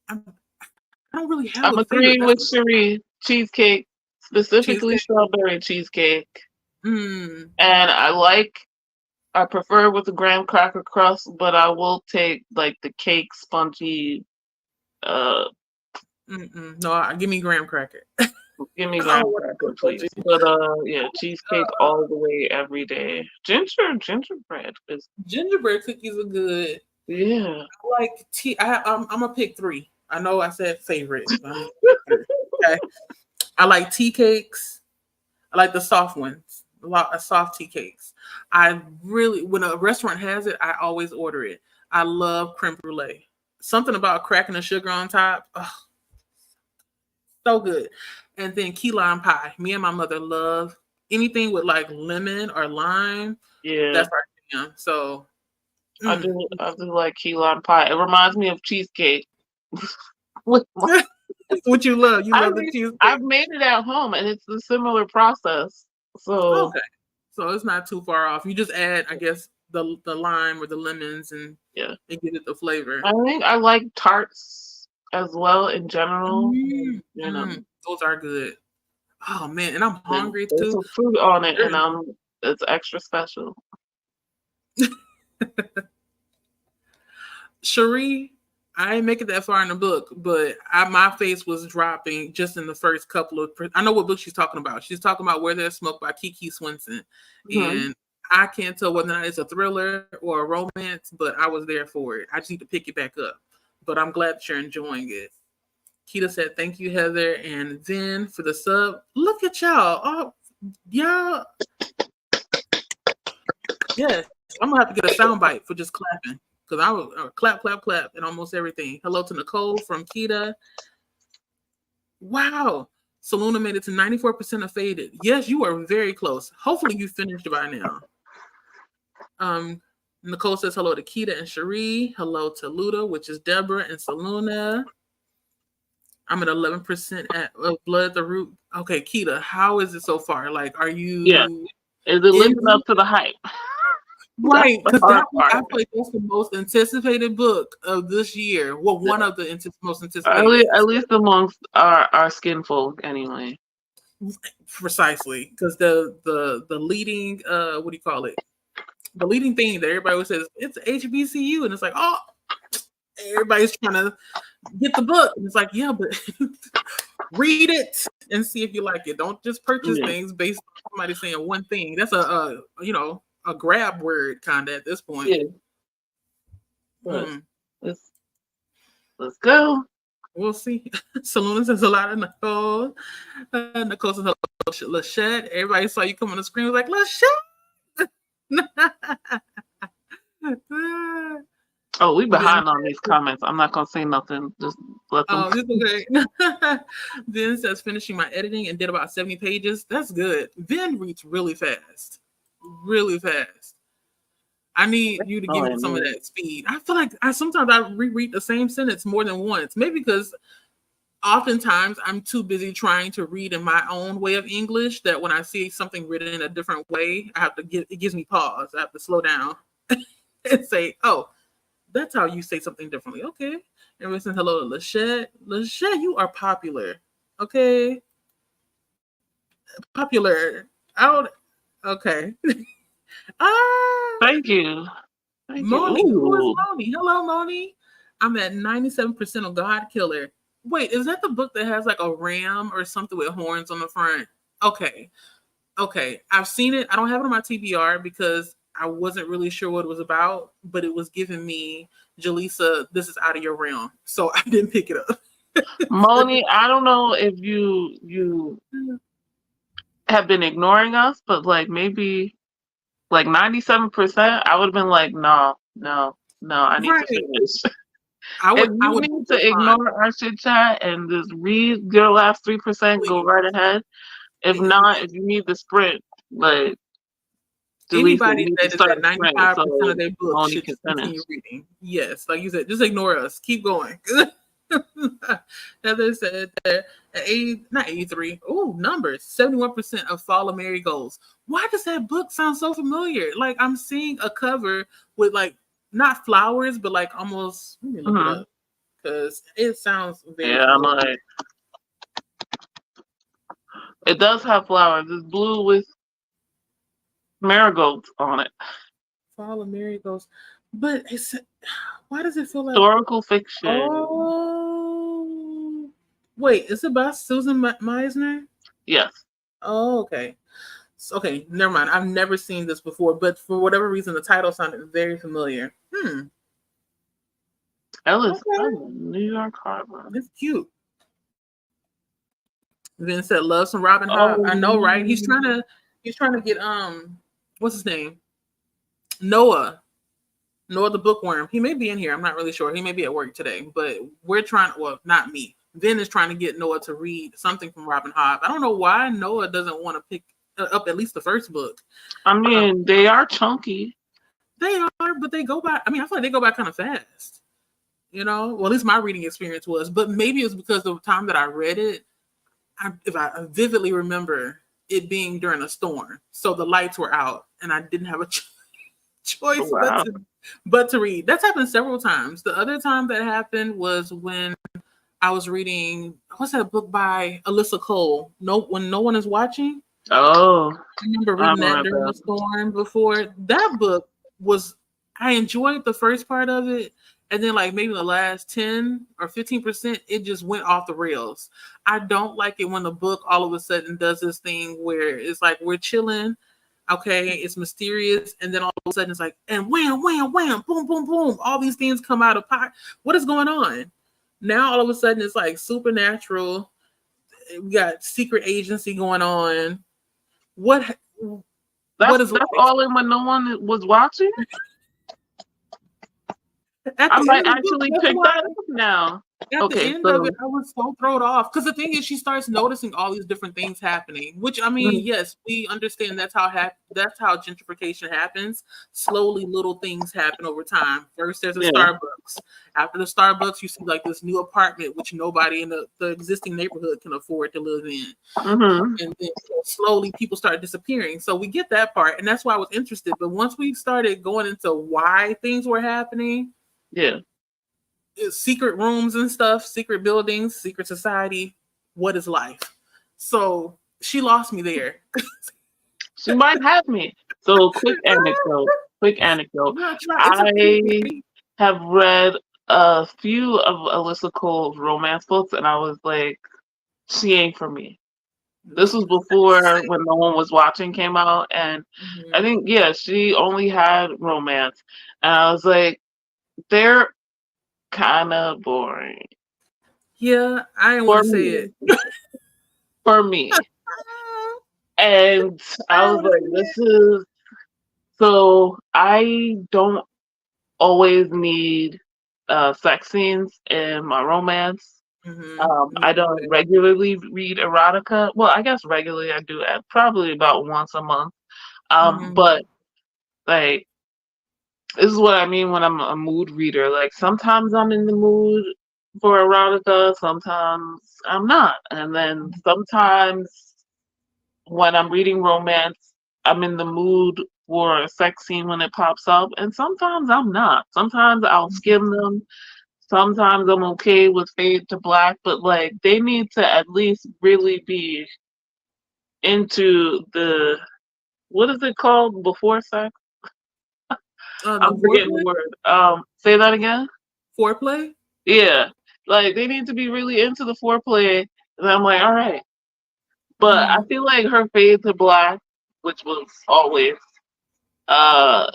don't really have I'm agreeing with Cherie. Cheesecake, specifically strawberry cheesecake. And I prefer with the graham cracker crust, but I will take like the cake spongy. No, give me graham cracker. Give me graham cracker, please. But cheesecake all the way every day. Gingerbread cookies are good. Yeah, I like tea. I'm gonna pick 3. I know I said favorite. Okay. I like tea cakes. I like the soft ones. A lot of soft tea cakes. When a restaurant has it, I always order it. I love creme brulee. Something about cracking the sugar on top. Oh, so good. And then key lime pie. Me and my mother love anything with like lemon or lime. Yeah. That's our jam. So I do like key lime pie. It reminds me of cheesecake. With my- That's what you love. You I love the mean, cheesecake. I've made it at home, and it's a similar process. So Okay. So it's not too far off. You just add, I guess, the lime or the lemons and yeah, give it the flavor. I think I like tarts as well in general. Mm, You know, those are good. Oh man, and I'm and hungry there's too. some fruit on it, and it's extra special. Cherie, I didn't make it that far in the book, but my face was dropping just in the first couple of. I know what book she's talking about. She's talking about Where There's Smoke by Kiki Swenson, Mhm. and I can't tell whether or not it's a thriller or a romance, but I was there for it. I just need to pick it back up. But I'm glad that you're enjoying it. Keita said, "Thank you, Heather," and then for the sub, look at y'all. Oh, y'all. Yes, I'm gonna have to get a soundbite for just clapping because I was clap, clap, clap, and almost everything. Hello to Nicole from Keita. Wow, Saluna made it to 94% of faded. Yes, you are very close. Hopefully, you finished by now. Nicole says hello to Keita and Cherie. Hello to Luda, which is Deborah and Saluna. I'm at 11% at Blood the Root. Okay, Keita, how is it so far? Like, are you? Yeah, is it living up to the hype? Right, because hard I part. feel like that's the most anticipated book of this year. Well, one of the most At anticipated. least amongst our skin folk, anyway. Precisely, because the leading what do you call it? The leading thing that everybody always says it's HBCU, and it's like, oh, everybody's trying to get the book, and it's like, yeah, but read it and see if you like it. Don't just purchase things based on somebody saying one thing. That's a grab word kind of at this point. Yeah. Let's go. We'll see. Saluna says a lot of Nicole. Nicole says hello, Lachette. Everybody saw you come on the screen was like, Lachette. Oh, we behind on these comments. I'm not gonna say nothing. Just let them. Oh, it's okay. Vin says finishing my editing and did about 70 pages. That's good. Vin reads really fast. Really fast. I need you to give me some of that speed. I feel like sometimes I reread the same sentence more than once. Maybe because oftentimes I'm too busy trying to read in my own way of English that when I see something written in a different way, it gives me pause. I have to slow down and say, oh, that's how you say something differently. Okay. Everyone says hello to Lachette. Lachette, you are popular. Okay. Popular. Okay. Thank you. Moni. Who is Moni? Hello, Moni. I'm at 97% of God Killer. Wait, is that the book that has like a ram or something with horns on the front? Okay. I've seen it. I don't have it on my TBR because I wasn't really sure what it was about, but it was giving me, Jaleesa, this is out of your realm. So I didn't pick it up. Moni, I don't know if you have been ignoring us, but like maybe like 97%, I would have been like, no, I need to finish. If you need to ignore our chit chat and just read your last 3%, go right ahead. If not, if you need the sprint, like anybody that is at 95% of their books should continue reading. Yes, like you said, just ignore us. Keep going. Heather said that at 83. Oh, numbers. 71% of Fall of Marigolds. Why does that book sound so familiar? Like I'm seeing a cover with like not flowers, but like almost. Let me look it up because it sounds very. Yeah, I'm like. It does have flowers. It's blue with marigolds on it. Fall of Marigolds, but it's. Why does it feel like historical fiction? Oh, wait, is it by Susan Meisner? Yes. Oh, okay. Okay, never mind. I've never seen this before, but for whatever reason, the title sounded very familiar. Ellis, New York Harbor. It's cute. Vin said, "Love some Robin Hobb." I know, right? He's trying to get what's his name? Noah the bookworm. He may be in here. I'm not really sure. He may be at work today, but we're trying. Well, not me. Vin is trying to get Noah to read something from Robin Hobb. I don't know why Noah doesn't want to pick up at least the first book. I mean, they are chunky. They are, but they go by. I mean, I feel like they go by kind of fast. you know. Well, at least my reading experience was, but maybe it's because of the time that I read it. If I vividly remember it being during a storm, so the lights were out, and I didn't have a choice Wow. but to read. That's happened several times. The other time that happened was when I was reading, what's that book by Alyssa Cole? No, when no one is watching. Oh, I remember I reading that during remember. the storm before. That book was, I enjoyed the first part of it. And then, like, maybe the last 10 or 15%, it just went off the rails. I don't like it when the book all of a sudden does this thing where it's like we're chilling, okay, it's mysterious, and then all of a sudden it's like, and wham, wham, wham, boom, boom, boom. All these things come out of pot. What is going on? Now all of a sudden it's like supernatural. We got secret agency going on. What That's is life? all in when no one was watching. At I the might end of the book, actually that's pick why that up now. at the Okay, end of so it, I was so thrown off. Because the thing is, she starts noticing all these different things happening. Which I mean, mm, yes, we understand that's how gentrification happens. Slowly, little things happen over time. First, there's a yeah, Starbucks. After the Starbucks, you see like this new apartment, which nobody in the existing neighborhood can afford to live in. hmm, And then slowly, people start disappearing. So we get that part, and that's why I was interested. But once we started going into why things were happening, yeah. secret rooms and stuff, secret buildings, secret society. What is life? So she lost me there. She might have me. So, quick anecdote. Quick anecdote. No, it's a I have read a few of Alyssa Cole's romance books, and I was like, she ain't for me. This was before When No One Was Watching came out, and I Mhm. think, yeah, she only had romance. And I was like, they're kind of boring Yeah, I didn't want for to say me. it. For me. Ah, And I I didn't was want to like, say this it. is so I don't always need sex scenes in my romance. Me I don't neither. regularly read erotica. Well, I guess regularly I do it probably about once a month. Mhm. But like this is what I mean when I'm a mood reader. Like sometimes I'm in the mood for erotica, sometimes I'm not. And then sometimes when I'm reading romance, I'm in the mood for a sex scene when it pops up, and sometimes I'm not. Sometimes I'll skim them. Sometimes I'm okay with fade to black, but like they need to at least really be into the what is it called before sex? The I'm forgetting the foreplay, word. Say that again. foreplay. Yeah, like they need to be really into the foreplay, and I'm like, all right. But I Mm-hmm. feel like her fade to black, which was always uh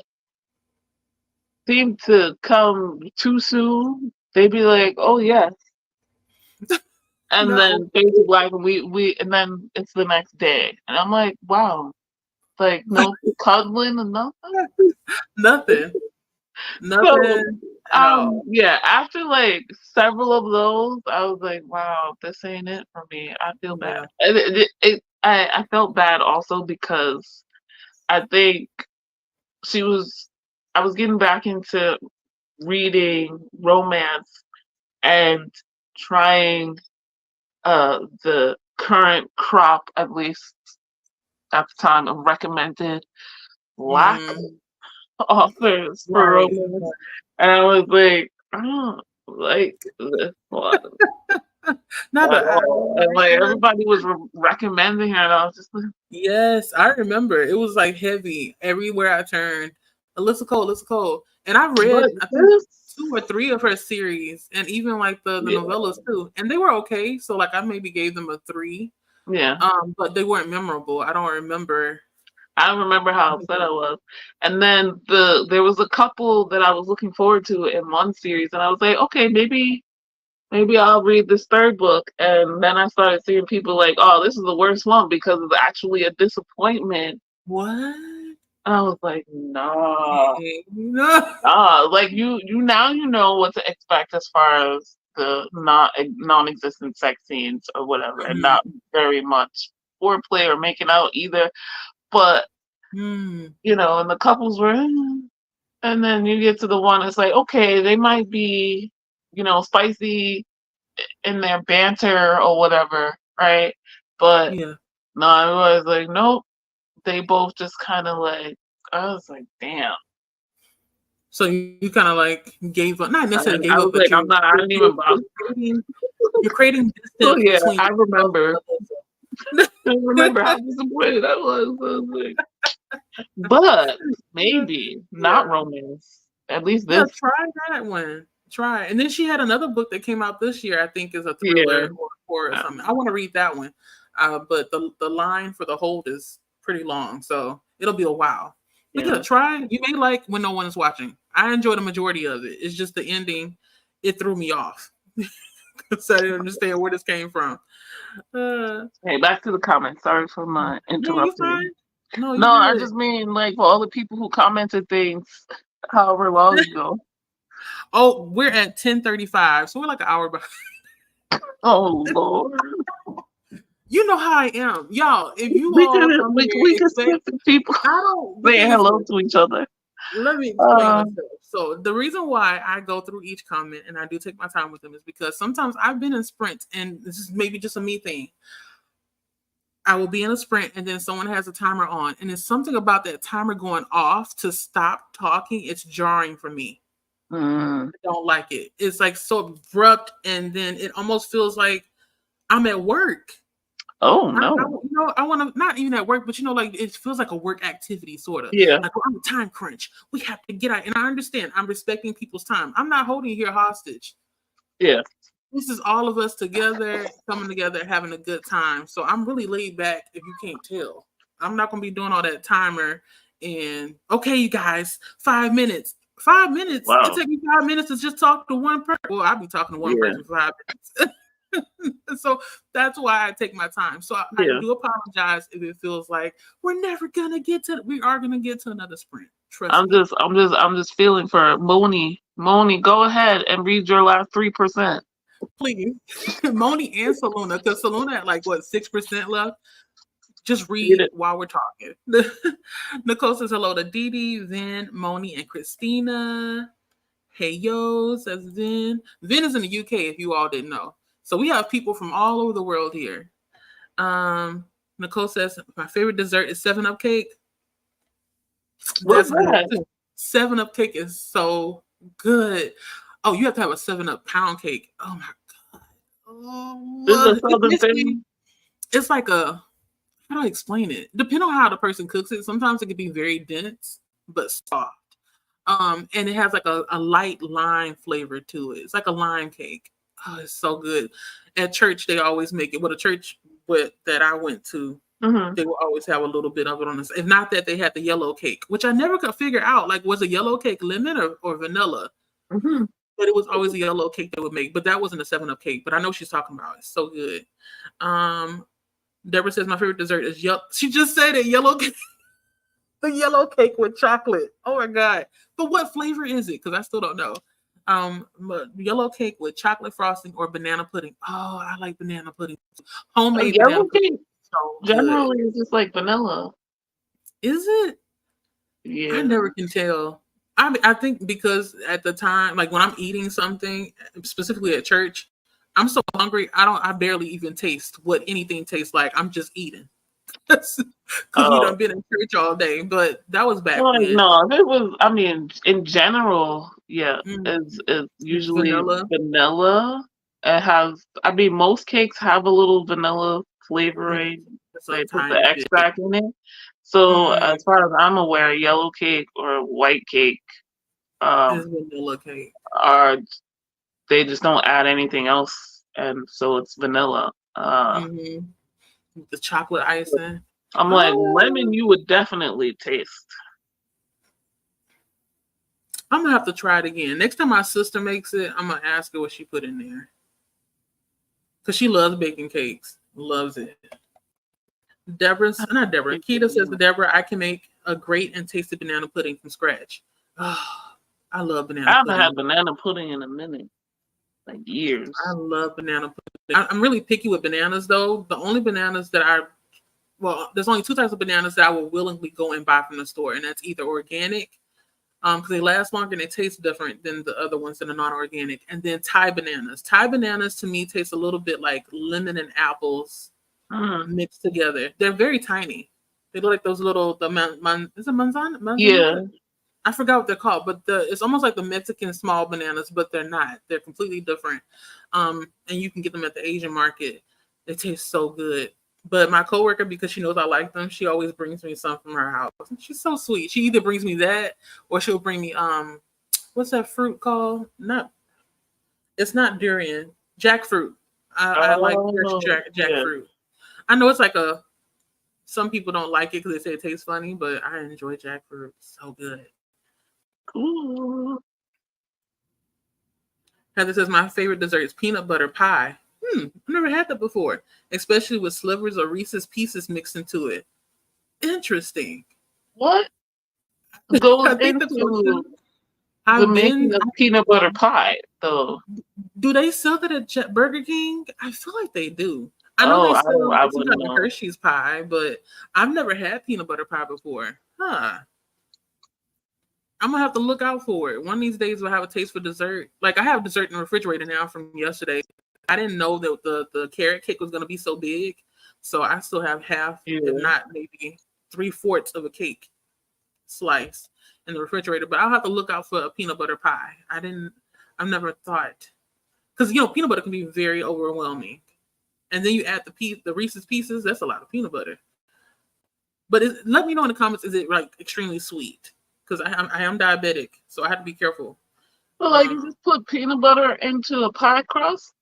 seemed to come too soon. They'd be like, "Oh yes," and No, then fade to black, and we and then it's the next day, and I'm like, "Wow, like no cuddling and nothing." nothing, So, nothing at all. yeah, after like several of those, I was like, "Wow, this ain't it for me." I feel bad. Yeah. I felt bad also because I think she was. I was getting back into reading romance and trying the current crop, at least at the time, of recommended black Mm-hmm. authors for Right. romance, and I was like, I don't like this one Not at that I all. don't And like like her. everybody was recommending her, and I was just like, Yes, I remember. It was like heavy everywhere I turned. Alyssa Cole, Alyssa Cole. And I read, but I think, this, 2 or 3 of her series, and even like the yeah, novellas too. And they were okay. So like I maybe gave them a 3. yeah. But they weren't memorable. I don't remember. I don't remember how upset I was. And then there was a couple that I was looking forward to in one series, and I was like, okay, maybe I'll read this third book. And then I started seeing people like, oh, this is the worst one because it's actually a disappointment. What? And I was like, nah, No. nah. Like you now you know what to expect as far as the not non-existent sex scenes or whatever, and Mhm. not very much foreplay or making out either. But Mm. and the couples were, and then you get to the one. It's like, okay, they might be. spicy in their banter or whatever, right? But Yeah. no, I was like, nope. They both just kind of like, I was like, damn. So you kind of like gave up, not necessarily I gave up, was but like, I'm not, I didn't even bother. you're creating So distance yeah, between I yourself remember. and I remember how disappointed I was. I was like, but maybe not yeah. romance. At least Yeah, this. try that one. Try. And then she had another book that came out this year, I think is a Yeah. thriller or something. I want to read that one. But the line for the hold is pretty long, so it'll be a while. But yeah, Yeah. try. You may like When No One Is Watching. I enjoy the majority of it. It's just the ending, it threw me off. So I didn't understand where this came from. Hey, back to the comments. Sorry for my No, you interrupting. fine. No, you No, I good. just mean like for all the people who commented things however long ago. Oh, we're at 10:35, so we're like an hour behind. Oh Lord. You know how I am, y'all. If you We all can come we, here we can expect, skip the people I don't. The saying thing is, hello to each other. let me explain Uh, myself. So the reason why I go through each comment and I do take my time with them is because sometimes I've been in sprints, and this is maybe just a me thing. I will be in a sprint, and then someone has a timer on, and it's something about that timer going off to stop talking. It's jarring for me. mm, I don't like it. It's like so abrupt, and then it almost feels like I'm at work. oh no. I want to not even at work, but like it feels like a work activity, sort of. Yeah. Like we're on a time crunch. We have to get out, and I understand. I'm respecting people's time. I'm not holding you here hostage. Yeah. This is all of us together, coming together, having a good time. So I'm really laid back. If you can't tell, I'm not gonna be doing all that timer. And okay, you guys, 5 minutes. 5 minutes. It Wow. took me 5 minutes to just talk to one person. Well, I'll be talking to one Yeah. person for 5 minutes. So that's why I take my time. So I Yeah. do apologize if it feels like we're never gonna get to. We are gonna get to another sprint. Trust I'm me. just feeling for Moni. Moni, go ahead and read your last 3%. Please, Moni and Saluna, because Saluna had like what 6% left. Just Read read it. while we're talking. Nicole says hello to Dee, Vin, Moni, and Christina. Hey yo, says Vin. Vin is in the UK, if you all didn't know. So we have people from all over the world here. Nicole says my favorite dessert is 7-Up cake. What's That's good that? too. 7-Up cake is so good. Oh, you have to have a 7-Up pound cake. Oh my god. This is a It's southern basically, thing. it's like a, how do I explain it? Depending on how the person cooks it, sometimes it can be very dense but soft. And it has like a light lime flavor to it. It's like a lime cake. Oh, it's so good. At church, they always make it. Well, the church that I went to, Mm-hmm. they will always have a little bit of it on this. If not that, they had the yellow cake, which I never could figure out. Like, was a yellow cake lemon or vanilla? Mm-hmm. But it was always a yellow cake they would make. But that wasn't a 7-Up cake. But I know what she's talking about. It's so good. Deborah says my favorite dessert is yellow. She just said it, yellow cake. The yellow cake with chocolate. Oh my god! But what flavor is it? Because I still don't know. Yellow cake with chocolate frosting or banana pudding. Oh, I like banana pudding. A Homemade banana yellow pudding. cake So generally good. is just like vanilla. Is it? I Yeah. never can tell. I think because at the time, like when I'm eating something, specifically at church, I'm so hungry. I barely even taste what anything tastes like. I'm just eating. Because we Oh. done been in church all day. But that was back Like, when. no, if it was, I mean, in general, yeah, Mm, it's usually vanilla. vanilla. It has, I mean, most cakes have a little vanilla flavoring. It's a They put the tiny bit. extract in it. So Mm, as far as I'm aware, yellow cake or white cake, it's um, vanilla cake. are they just don't add anything else, and so it's vanilla. Mm-hmm. With the chocolate icing. I'm like lemon, Oh, you would definitely taste. I'm gonna have to try it again. Next time my sister makes it, I'm gonna ask her what she put in there. Because she loves baking cakes. Loves it. Not Deborah. Keita says to Deborah, I can make a great and tasty banana pudding from scratch. Oh, I love I banana haven't had pudding. banana pudding in a minute, like years. I love banana pudding. I'm really picky with bananas though. The only bananas that there's only two types of bananas that I will willingly go and buy from the store, and that's either organic because they last longer and they taste different than the other ones that are non-organic. And then Thai bananas. Thai bananas to me taste a little bit like lemon and apples mixed together. They're very tiny. They look like those little is it manzana? Yeah. I forgot what they're called, but it's almost like the Mexican small bananas, but they're not. They're completely different. And you can get them at the Asian market. They taste so good. But my coworker, because she knows I like them, she always brings me some from her house. She's so sweet. She either brings me that or she'll bring me what's that fruit called? It's not durian. Jackfruit. I like jackfruit. I know it's like some people don't like it because they say it tastes funny, but I enjoy jackfruit. It's so good. Cool. Heather says my favorite dessert is peanut butter pie. I've never had that before, especially with slivers or Reese's Pieces mixed into it. Interesting. What goes into the making of peanut butter pie, though? Do they sell that at Burger King? I feel like they do. I know they sell some kind of Hershey's pie, but I've never had peanut butter pie before. Huh. I'm gonna have to look out for it. One of these days we'll have a taste for dessert. Like I have dessert in the refrigerator now from yesterday. I didn't know that the carrot cake was gonna be so big. So I still have half, if not maybe 3/4 of a cake slice in the refrigerator. But I'll have to look out for a peanut butter pie. I've never thought, because peanut butter can be very overwhelming. And then you add the Reese's Pieces, that's a lot of peanut butter. But let me know in the comments, is it like extremely sweet? Because I am diabetic, so I have to be careful. Well, like you just put peanut butter into a pie crust?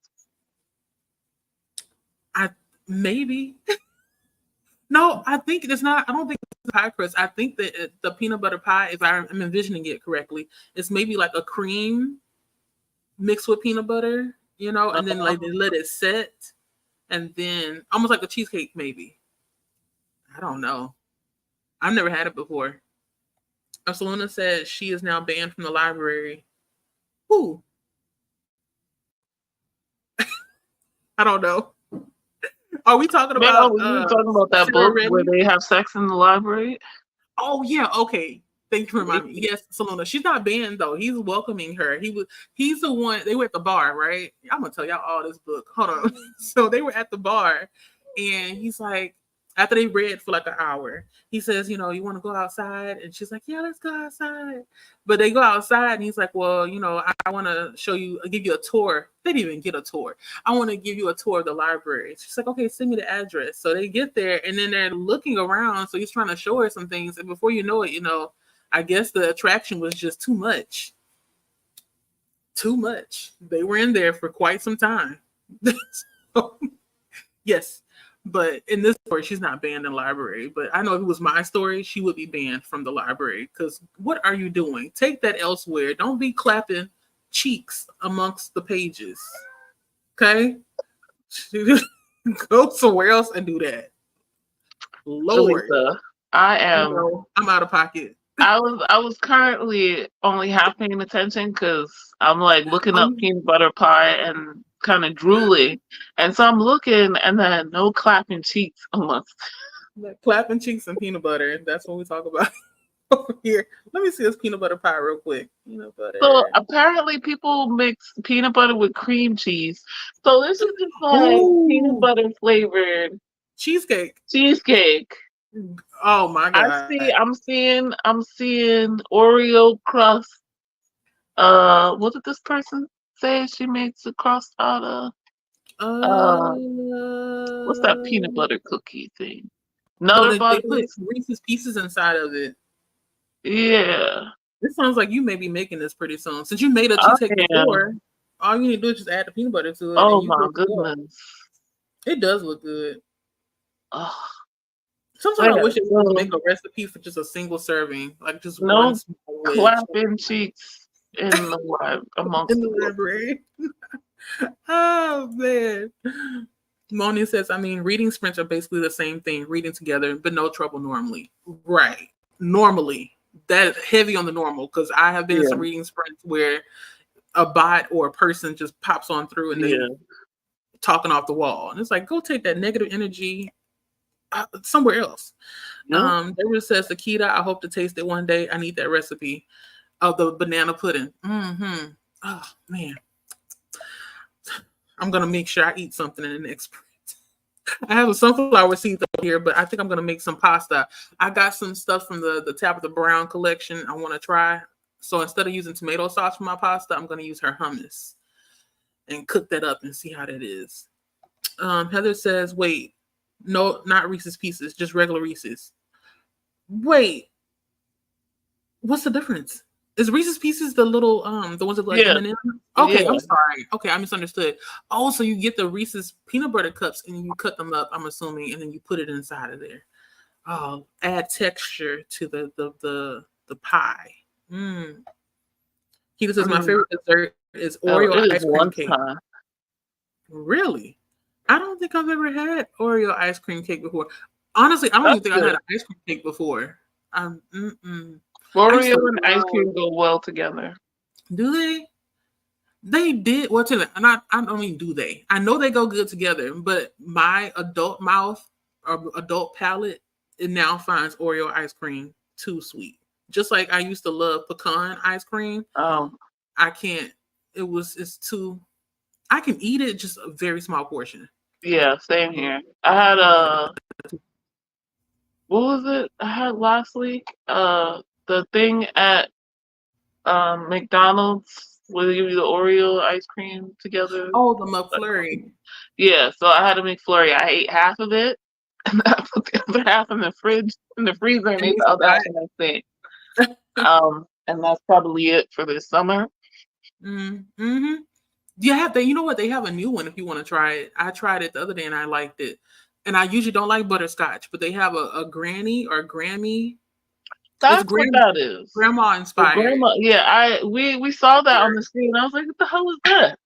Maybe. No, I think it's not. I don't think it's a pie crust. I think that the peanut butter pie, if I'm envisioning it correctly, it's maybe like a cream mixed with peanut butter, and then like they let it set, and then almost like a cheesecake, maybe. I don't know. I've never had it before. Selena said she is now banned from the library. Who? I don't know. Are we talking about? That book where they have sex in the library? Oh yeah, okay. Thank you for reminding me. Yes, Selena. She's not banned though. He's welcoming her. He's the one. They were at the bar, right? I'm gonna tell y'all all this book. Hold on. So they were at the bar, and he's like, after they read for like an hour, he says, you want to go outside? And she's like, yeah, let's go outside. But they go outside and he's like, well, I want to give you a tour. They didn't even get a tour. I want to give you a tour of the library. She's like, okay, send me the address. So they get there and then they're looking around. So he's trying to show her some things. And before you know it, I guess the attraction was just too much. Too much. They were in there for quite some time. So, yes. But in this story, she's not banned in the library. But I know if it was my story, she would be banned from the library. Because what are you doing? Take that elsewhere. Don't be clapping cheeks amongst the pages. Okay? Go somewhere else and do that. Lord. Jalisa, I'm out of pocket. I was currently only half paying attention because I'm like looking up peanut butter pie and kind of drooling, and so I'm looking, and then no clapping cheeks amongst clapping cheeks and peanut butter. That's what we talk about over here. Let me see this peanut butter pie real quick. Peanut butter. So apparently people mix peanut butter with cream cheese. So this is just like peanut butter flavored cheesecake. Oh my god! I'm seeing Oreo crust. What did this person say she makes the crust out of? What's that peanut butter cookie thing? They put Reese's Pieces inside of it. Yeah. This sounds like you may be making this pretty soon. Since you made a cheesecake before, all you need to do is just add the peanut butter to it. Oh my goodness! It does look good. Oh. Sometimes I wish it would make a recipe for just a single serving, like just one small clapping cheeks in the library. Oh man. Moni says, reading sprints are basically the same thing, reading together, but no trouble normally. Right. Normally. That heavy on the normal, because I have been in some reading sprints where a bot or a person just pops on through and they talking off the wall. And it's like, go take that negative energy somewhere else. Deborah says, Akita, I hope to taste it one day. I need that recipe. Oh, the banana pudding. Mm-hmm. Oh man, I'm gonna make sure I eat something in the next. I have some sunflower seeds over here, but I think I'm gonna make some pasta. I got some stuff from the Tabitha Brown collection I want to try. So instead of using tomato sauce for my pasta, I'm gonna use her hummus and cook that up and see how that is. Heather says, "Wait, no, not Reese's Pieces, just regular Reese's." Wait, what's the difference? Is Reese's Pieces the little the ones that look like Yeah, M&M? Okay, yeah. I'm sorry. Okay, I misunderstood. Oh, so you get the Reese's peanut butter cups and you cut them up, I'm assuming, and then you put it inside of there. Oh, add texture to the pie. Mm. Keita I says my mean, favorite dessert is oh, Oreo it is ice cream one cake. time. Really? I don't think I've ever had Oreo ice cream cake before. Honestly, I don't even That's think I've had good. an ice cream cake before. Mm-mm. I used Oreo to and ice love. cream go well together. Do they? They did. Well, to I don't mean do they. I know they go good together, but my adult mouth or adult palate, it now finds Oreo ice cream too sweet. Just like I used to love pecan ice cream. Um, I can't. It's too. I can eat it, just a very small portion. yeah, same here. I had what was it? I had last week. The thing at McDonald's where they give you the Oreo ice cream together. Oh, the McFlurry. Yeah, so I had a McFlurry. I ate half of it, and I put the other half in the fridge, in the freezer, and And ate you the other half forgot. in the thing. And that's probably it for this summer. Mm-hmm. You have they. You know what? They have a new one if you want to try it. I tried it the other day and I liked it. And I usually don't like butterscotch, but they have a granny or Grammy. It's That's what that is. grandma The inspired. grandma, yeah, we saw that on the screen. I was like, what the hell is that?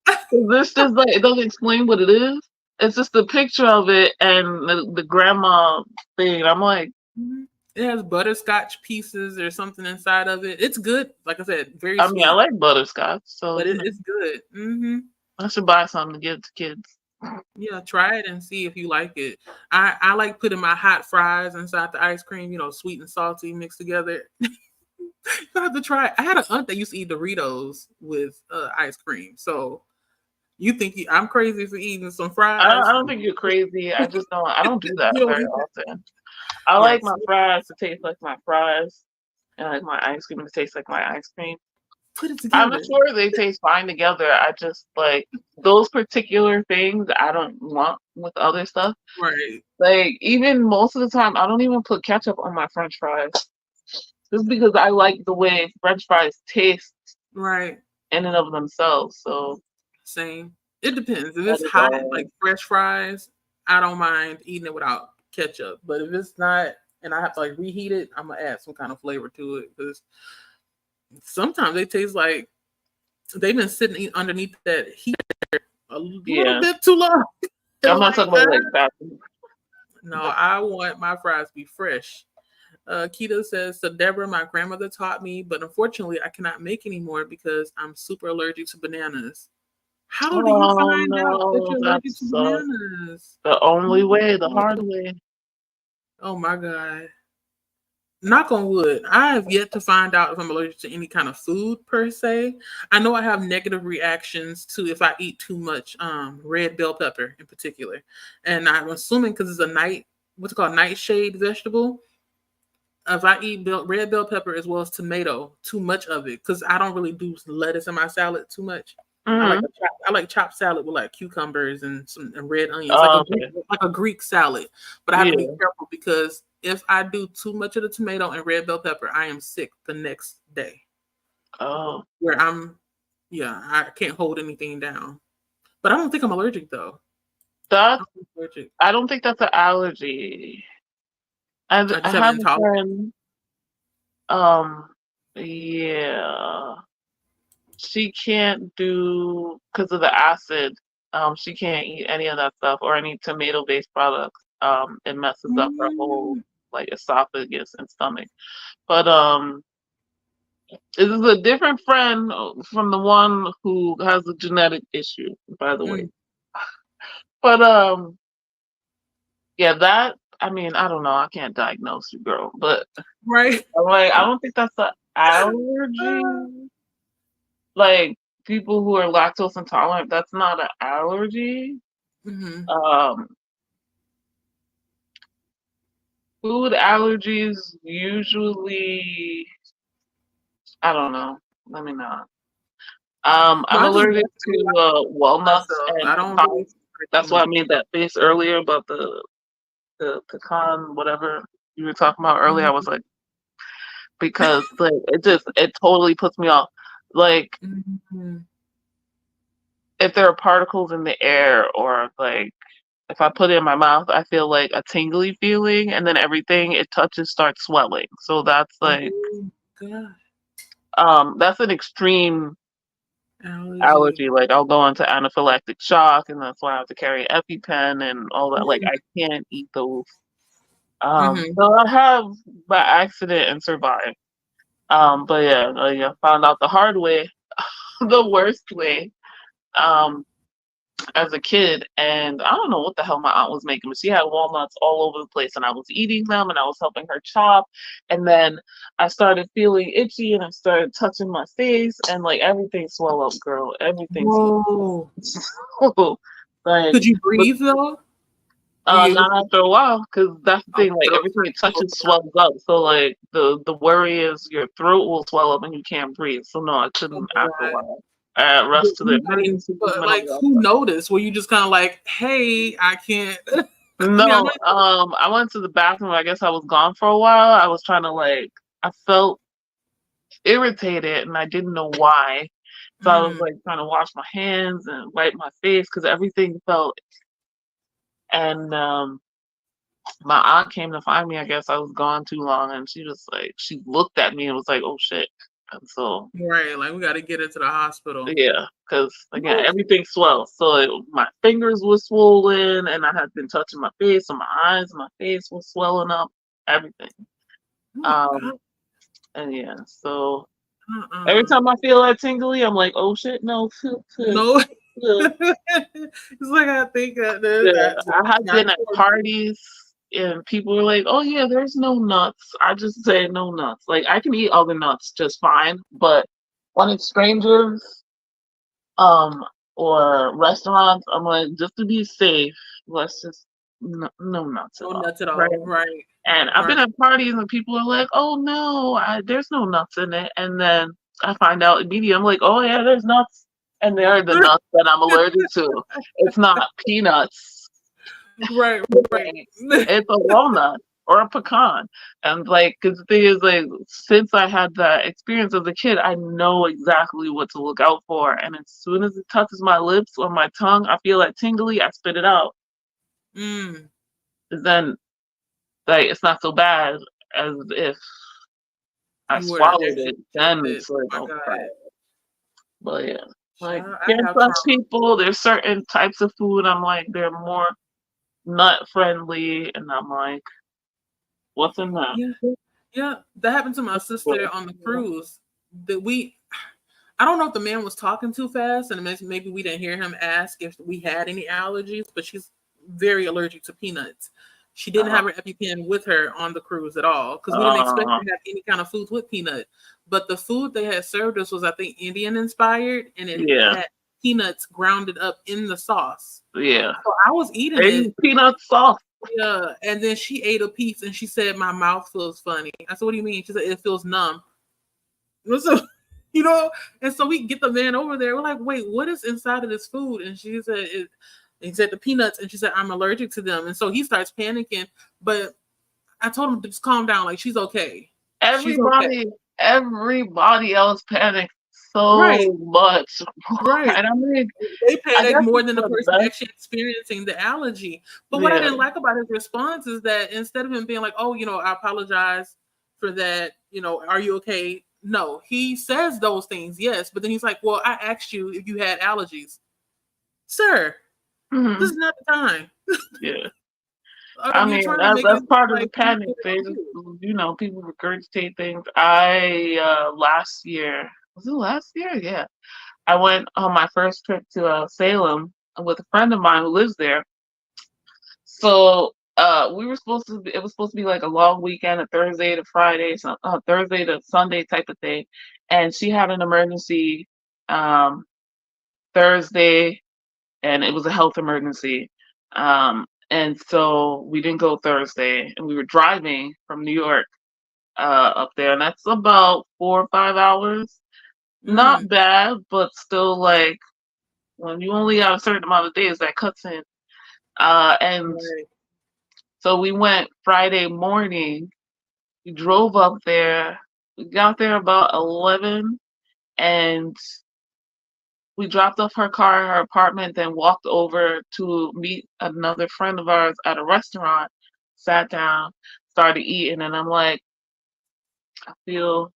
'Cause this just like it doesn't explain what it is. It's just a picture of it and the grandma thing. I'm like, Mhm. It has butterscotch pieces or something inside of it. It's good. Like I said, very I mean, I sweet, like butterscotch, so but it's good. I should buy something to give to kids. Yeah, try it and see if you like it. I like putting my hot fries inside the ice cream, sweet and salty mixed together. You have to try it. I had an aunt that used to eat Doritos with ice cream. So you think I'm crazy for eating some fries? I don't think you're crazy. I don't do that You don't very eat that? often. I like Yes. my fries to taste like my fries, and like my ice cream to taste like my ice cream. Put it I'm together. sure they taste fine together. I just like those particular things I don't want with other stuff. Right. Like even most of the time, I don't even put ketchup on my French fries, just because I like the way French fries taste Right. in and of themselves. So Same. It depends. If that it's is hot, all. like fresh fries, I don't mind eating it without ketchup. But if it's not, and I have to like reheat it, I'm gonna add some kind of flavor to it because sometimes they taste like they've been sitting underneath that heat a little Yeah, bit too long. I'm not Like, talking about like that. no, I want my fries to be fresh. Keto says, so Deborah, my grandmother taught me, but unfortunately I cannot make anymore because I'm super allergic to bananas. How do you Oh find out that no, you're that allergic to sucks. bananas? The only way, the No. hard way. Oh my God. Knock on wood. I have yet to find out if I'm allergic to any kind of food per se. I know I have negative reactions to if I eat too much red bell pepper in particular. And I'm assuming because it's a what's it called, nightshade vegetable. If I eat red bell pepper as well as tomato, too much of it, because I don't really do lettuce in my salad too much. Hmm. I like chopped salad with like cucumbers and some and red onions, Oh, okay. like a Greek salad. But I have to be Yeah. careful because if I do too much of the tomato and red bell pepper, I am sick the next day. Oh, Where I can't hold anything down. But I don't think I'm allergic though. that I'm not allergic. I don't think that's an allergy. I I just have an have a intolerance. friend. Yeah, she can't do because of the acid. She can't eat any of that stuff or any tomato-based products. It messes up her whole Mm, like esophagus and stomach. But this is a different friend from the one who has a genetic issue, by the way. mm, But yeah, that I mean, I don't know. I can't diagnose you, girl, but right. I'm like, I don't think that's Allergy, like people who are lactose intolerant, that's not an allergy. Mm-hmm. Um, Food allergies usually, I don't know. Let me not. I'm Well, I just allergic naturally to like walnuts myself. and I don't really pecans. like too That's why I much. made that face earlier about the pecan, whatever you were talking about earlier. I was like, because like it totally puts me off. Like Mm-hmm. if there are particles in the air or like if I put it in my mouth, I feel like a tingly feeling, and then everything it touches starts swelling. So that's like Oh God, that's an extreme allergy. allergy. Like I'll go into anaphylactic shock, and that's why I have to carry EpiPen and all that. Like I can't eat those. Mm-hmm. So I have by accident and survived. But yeah, I found out the hard way, the worst way. Um, as a kid, and I don't know what the hell my aunt was making, but she had walnuts all over the place, and I was eating them, and I was helping her chop, and then I started feeling itchy, and I started touching my face, and like everything swelled up, girl, everything Whoa. swelled. Like, Could you but breathe though? Were you able not to? after a while, because that's the Oh, thing, like so everything it touches swells up, so like the worry is your throat will swell up and you can't breathe. So no, I oh couldn't my after a God. while. I had But rushed to the I mean, emergency room but and like, all who that. noticed? Were you just kind of like, "Hey, I can't." I mean, I know. No, I went to the bathroom. I guess I was gone for a while. I was trying to like, I felt irritated and I didn't know why. So I was Mm, like trying to wash my hands and wipe my face because everything felt. And my aunt came to find me. I guess I was gone too long, and she was like, she looked at me and was like, "Oh shit!" And so right, like we got to get into the hospital. yeah, because again, Oh, everything swelled. So my fingers were swollen, and I had been touching my face, so my eyes, and my face was swelling up, everything. oh my Um, God. And yeah, so every Uh-uh. time I feel that tingly, I'm like, oh shit, no. No. It's like I think that Yeah, that I have not been at important. parties and people are like, oh yeah, there's no nuts. I just say no nuts. Like I can eat other nuts just fine, but when it's strangers, um, or restaurants, I'm like, just to be safe, let's just no nuts at No all, nuts at right? all. Right. And I've Right. been at parties and people are like, "Oh no, there's no nuts in it." And then I find out immediately, I'm like, "Oh yeah, there's nuts." And they are the nuts that I'm allergic to. It's not peanuts. Right. Right. It's a walnut or a pecan. And like, cause the thing is, like, since I had that experience as a kid, I know exactly what to look out for. And as soon as it touches my lips or my tongue, I feel that tingly. I spit it out. Mm. Then, like, it's not so bad as if I You were to swallowed actually it, then ingest it. it's like, Oh oh my crap. God. But yeah, like Child, I can't have trust trauma. people. There's certain types of food I'm like they're more nut friendly, and I'm like, what's in that? Yeah. Yeah. That happened to my sister Well, on the cruise. That we I don't know if the man was talking too fast and maybe we didn't hear him ask if we had any allergies, but she's very allergic to peanuts. She didn't uh, have her EpiPen with her on the cruise at all because we didn't expect uh, to have any kind of foods with peanut. But the food they had served us was, I think, Indian inspired and it yeah, had peanuts grounded up in the sauce. yeah. So I was eating They it. use peanut sauce. Yeah. And then she ate a piece and she said, "My mouth feels funny." I said, "What do you mean?" She said, "It feels numb." So, you know, and so we get the man over there. We're like, "Wait, what is inside of this food?" And she said, he said the peanuts, and she said, "I'm allergic to them." And so he starts panicking. But I told him to just calm down. Like she's okay. She's okay. Everybody, everybody else panicked Right. so much, Right. and I mean, They I panic guess more it's than the the person best. actually experiencing the allergy. But what I Yeah, didn't like about his response is that instead of him being like, "Oh, I apologize for that. Are you okay?" No, he says those things, yes, but then he's like, "Well, I asked you if you had allergies, sir. This hmm is not the time. yeah. I You're mean, trying to make that's it part of the like you panic. did it They on just, you." people regurgitate things. I last year was it last year? Yeah, I went on my first trip to Salem with a friend of mine who lives there. So We were supposed to be, it was supposed to be like a long weekend, a Thursday to Friday, Thursday to Sunday type of thing. And she had an emergency um Thursday, and it was a health emergency. And so we didn't go Thursday, and we were driving from New York up there, and that's about 4 or 5 hours. Not Mm, bad, but still like when you only have a certain amount of days, that cuts in. And right. so we went Friday morning. We drove up there. We got there about 11, and we dropped off her car at her apartment, then walked over to meet another friend of ours at a restaurant, sat down, started eating, and I'm like, I feel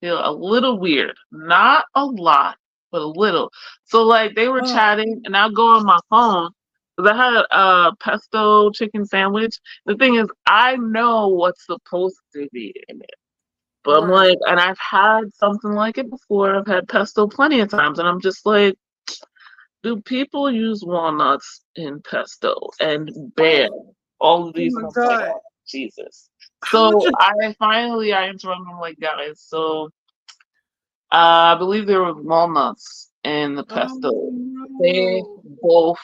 a little weird. Not a lot, but a little. So like they were Oh, chatting, and I go on my phone because I had a pesto chicken sandwich. The thing is, I know what's supposed to be in it. But I'm right. like, and I've had something like it before. I've had pesto plenty of times, and I'm just like, do people use walnuts in pesto? And bam, Oh, all of oh these, my and I'm like, God. oh, Jesus. How much So is I interrupted him like, guys, so I believe there were walnuts in the oh pesto. They no. both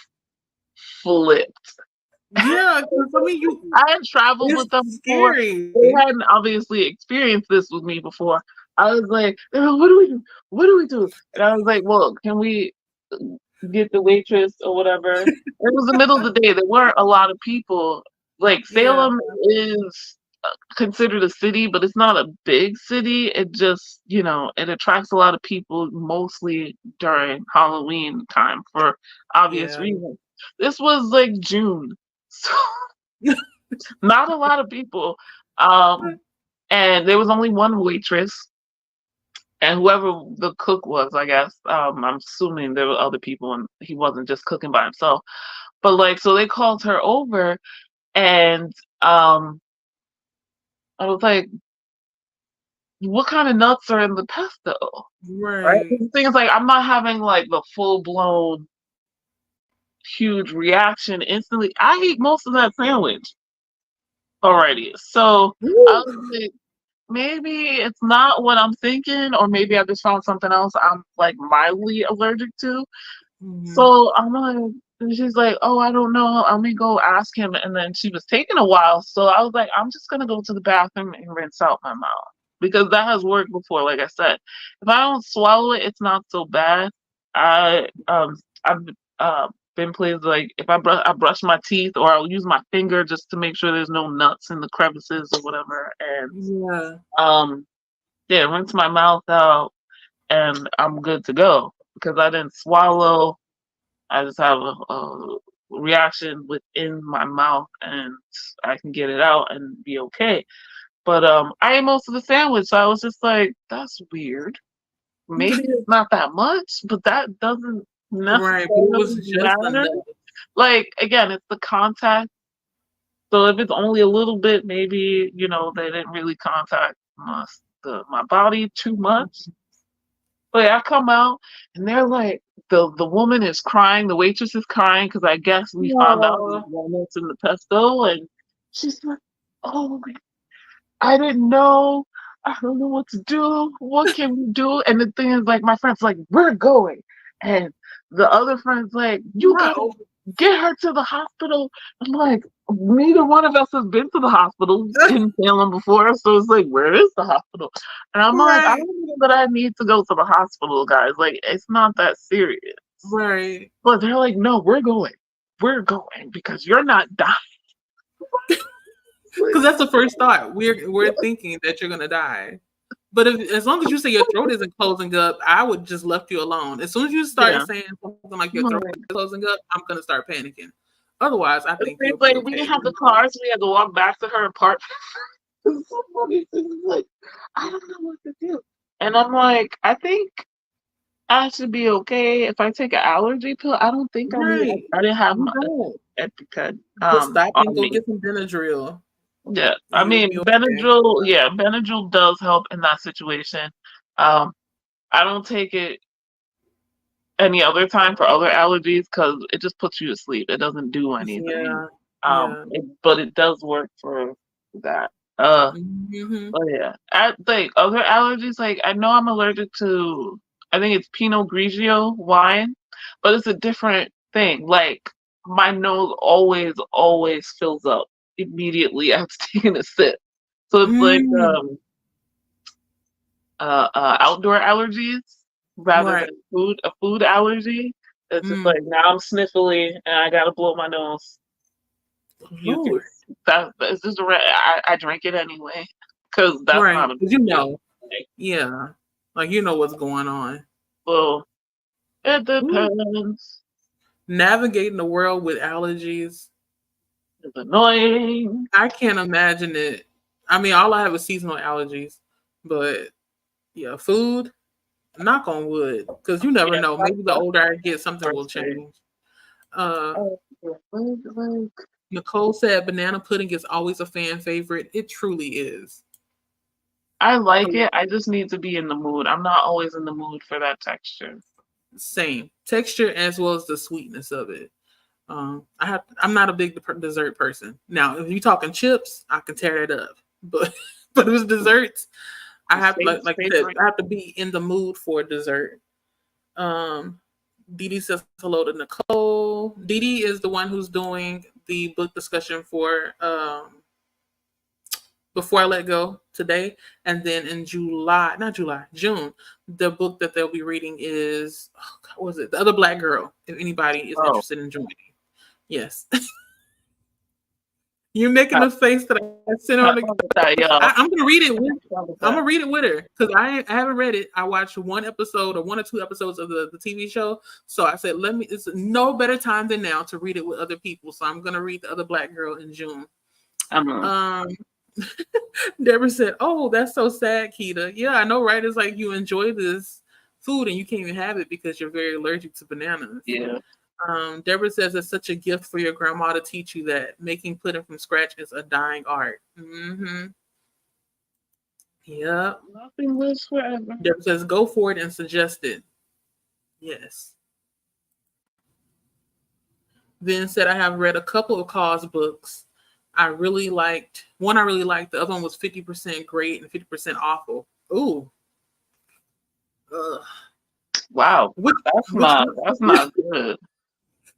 flipped. Yeah, because I mean you I had traveled it's with them before. They scary. hadn't obviously experienced this with me before. I was like, they're like, what do we do? What do we do? And I was like, well, can we get the waitress or whatever? It was the middle of the day. There weren't a lot of people. Like Yeah, Salem is considered a city, but it's not a big city. It just, it attracts a lot of people mostly during Halloween time for obvious yeah. reasons. This was like June. So not a lot of people. Um, and there was only one waitress, and whoever the cook was, I guess. I'm assuming there were other people, and he wasn't just cooking by himself. But like, so they called her over, and I was like, "What kind of nuts are in the pesto?" Right? Right. The thing is, like, I'm not having like the full blown huge reaction instantly. I ate most of that sandwich already, so I Woo. was like, maybe it's not what I'm thinking, or maybe I just found something else I'm like mildly allergic to. Mhm. So I'm like, and she's like, oh, I don't know. Let me go ask him. And then she was taking a while. So I was like, I'm just going to go to the bathroom and rinse out my mouth because that has worked before. Like I said, if I don't swallow it, it's not so bad. I've been places like if I brush my teeth or I'll use my finger just to make sure there's no nuts in the crevices or whatever. And Yeah. um, yeah, rinse my mouth out and I'm good to go because I didn't swallow. I just have a reaction within my mouth and I can get it out and be okay. But I ate most of the sandwich, so I was just like, that's weird. Maybe it's not that much, but that doesn't Right, but it was necessarily just matter. enough. Like again, it's the contact. So if it's only a little bit, maybe, they didn't really contact my body too much. But I come out and they're like, the woman is crying, the waitress is crying because I guess we found out there's Aw. walnuts in the pesto, and she's like, "Oh, I didn't know. I don't know what to do. What can we do?" And the thing is, like, my friend's like, "We're going," and the other friend's like, "You gotta No. get her to the hospital." I'm like, neither one of us has been to the hospital in Salem before, so it's like, where is the hospital? And I'm like, I Right. don't know that I need to go to the hospital, guys. Like, it's not that serious. Right. But they're like, no, we're going. We're going because you're not dying. Because that's the first thought. We're thinking that you're gonna die. But as long as you say your throat isn't closing up, I would just left you alone. As soon as you start Yeah. saying something like your throat is closing up, I'm gonna start panicking. Otherwise, I think you'll It's be like we okay. didn't have the cars. We had to walk back to her apartment. It's so funny. It's like, I don't know what to do. And I'm like, I think I should be okay if I take an allergy pill. I don't think I need. Right. I didn't have You my don't. EpiPen Just stop and on go me. get some Benadryl, Yeah, and I you'll mean be okay. Benadryl. Yeah, Benadryl does help in that situation. Um, I don't take it any other time for other allergies because it just puts you to sleep. It doesn't do anything. Yeah. Yeah. But it does work for that. Hmm. Oh yeah. Like other allergies, like I know I'm allergic to, I think it's Pinot Grigio wine, but it's a different thing. Like my nose always fills up immediately after taking a sip. So it's like Mm. outdoor allergies rather Right. than a food allergy. It's just like Mm. now I'm sniffly and I gotta blow my nose. Lord. Mucus. That's just I drink it anyway because that's Right. not a 'Cause big deal. Like, yeah. Like you know what's going on. well, it Ooh. depends. Navigating the world with allergies. It's annoying. I can't imagine it. I mean, all I have is seasonal allergies, but yeah, food. Knock on wood, because you never Yeah, know. Maybe the that's older I get, something will first thing. change. Uh, Oh, yeah, like, Nicole said banana pudding is always a fan favorite. It truly is. I like Um, it. I just need to be in the mood. I'm not always in the mood for that texture. Same texture as well as the sweetness of it. I'm not a big dessert person. Now, if you're talking chips, I can tear that up. But but it was desserts. I The have same like I said, favorite. I have to be in the mood for dessert. Um, Dee says hello to Nicole. Dee is the one who's doing the book discussion for Before I Let Go today. And then in June, the book that they'll be reading is, what was it? The Other Black Girl, if anybody is Oh, interested in joining. Yes. You're making I, a face that I sent I on the. love that, y'all. I'm gonna read it with. I love I'm that. gonna read it with her because I haven't read it. I watched one episode or one or two episodes of the TV show. So I said, let me. It's no better time than now to read it with other people. So I'm gonna read The Other Black Girl in June. I'm Um, Deborah said, "Oh, that's so sad, Keita. Yeah, I know, right? It's like you enjoy this food and you can't even have it because you're very allergic to bananas." yeah. Deborah says it's such a gift for your grandma to teach you that making pudding from scratch is a dying art. Mm-hmm. Yep. Nothing lives forever. Deborah says go for it and suggest it. Yes. Then said I have read a couple of cause books. I really liked one. I really liked. The other one was 50% great and 50% awful. Ooh. Ugh. Wow, Which, which that's not good.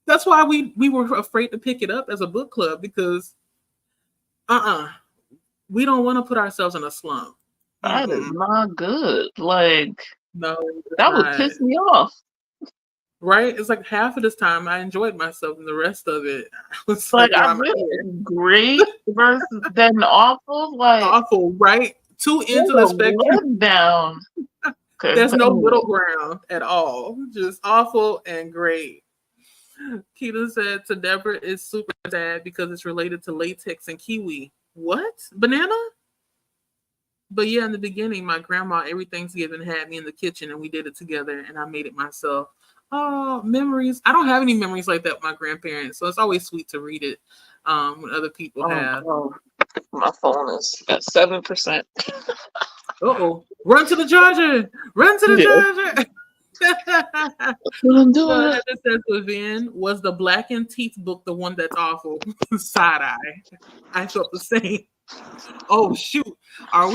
that's why we were afraid to pick it up as a book club because we don't want to put ourselves in a slump. That is Mm-mm. not good. Like No, it's that would not. piss me off. Right? It's like half of this time I enjoyed myself, and the rest of it I was Like like, I why am I here? really great versus then awful. Like Awful, right? Two ends there's of the a spectrum. letdown. Okay, There's but no anyway. middle ground at all. Just awful and great. Keita said to Deborah is super sad because it's related to latex and kiwi. What? Banana? But yeah, in the beginning, my grandma every Thanksgiving had me in the kitchen and we did it together and I made it myself. Oh, memories. I don't have any memories like that with my grandparents, so it's always sweet to read it when other people Oh have. no, my phone is at 7%. Uh-oh. Run to the charger. Run to Yeah, the charger. what I'm So doing. Heather says Vivian, was the Black and Teeth book the one that's awful? Side eye. I felt the same. Oh shoot. Are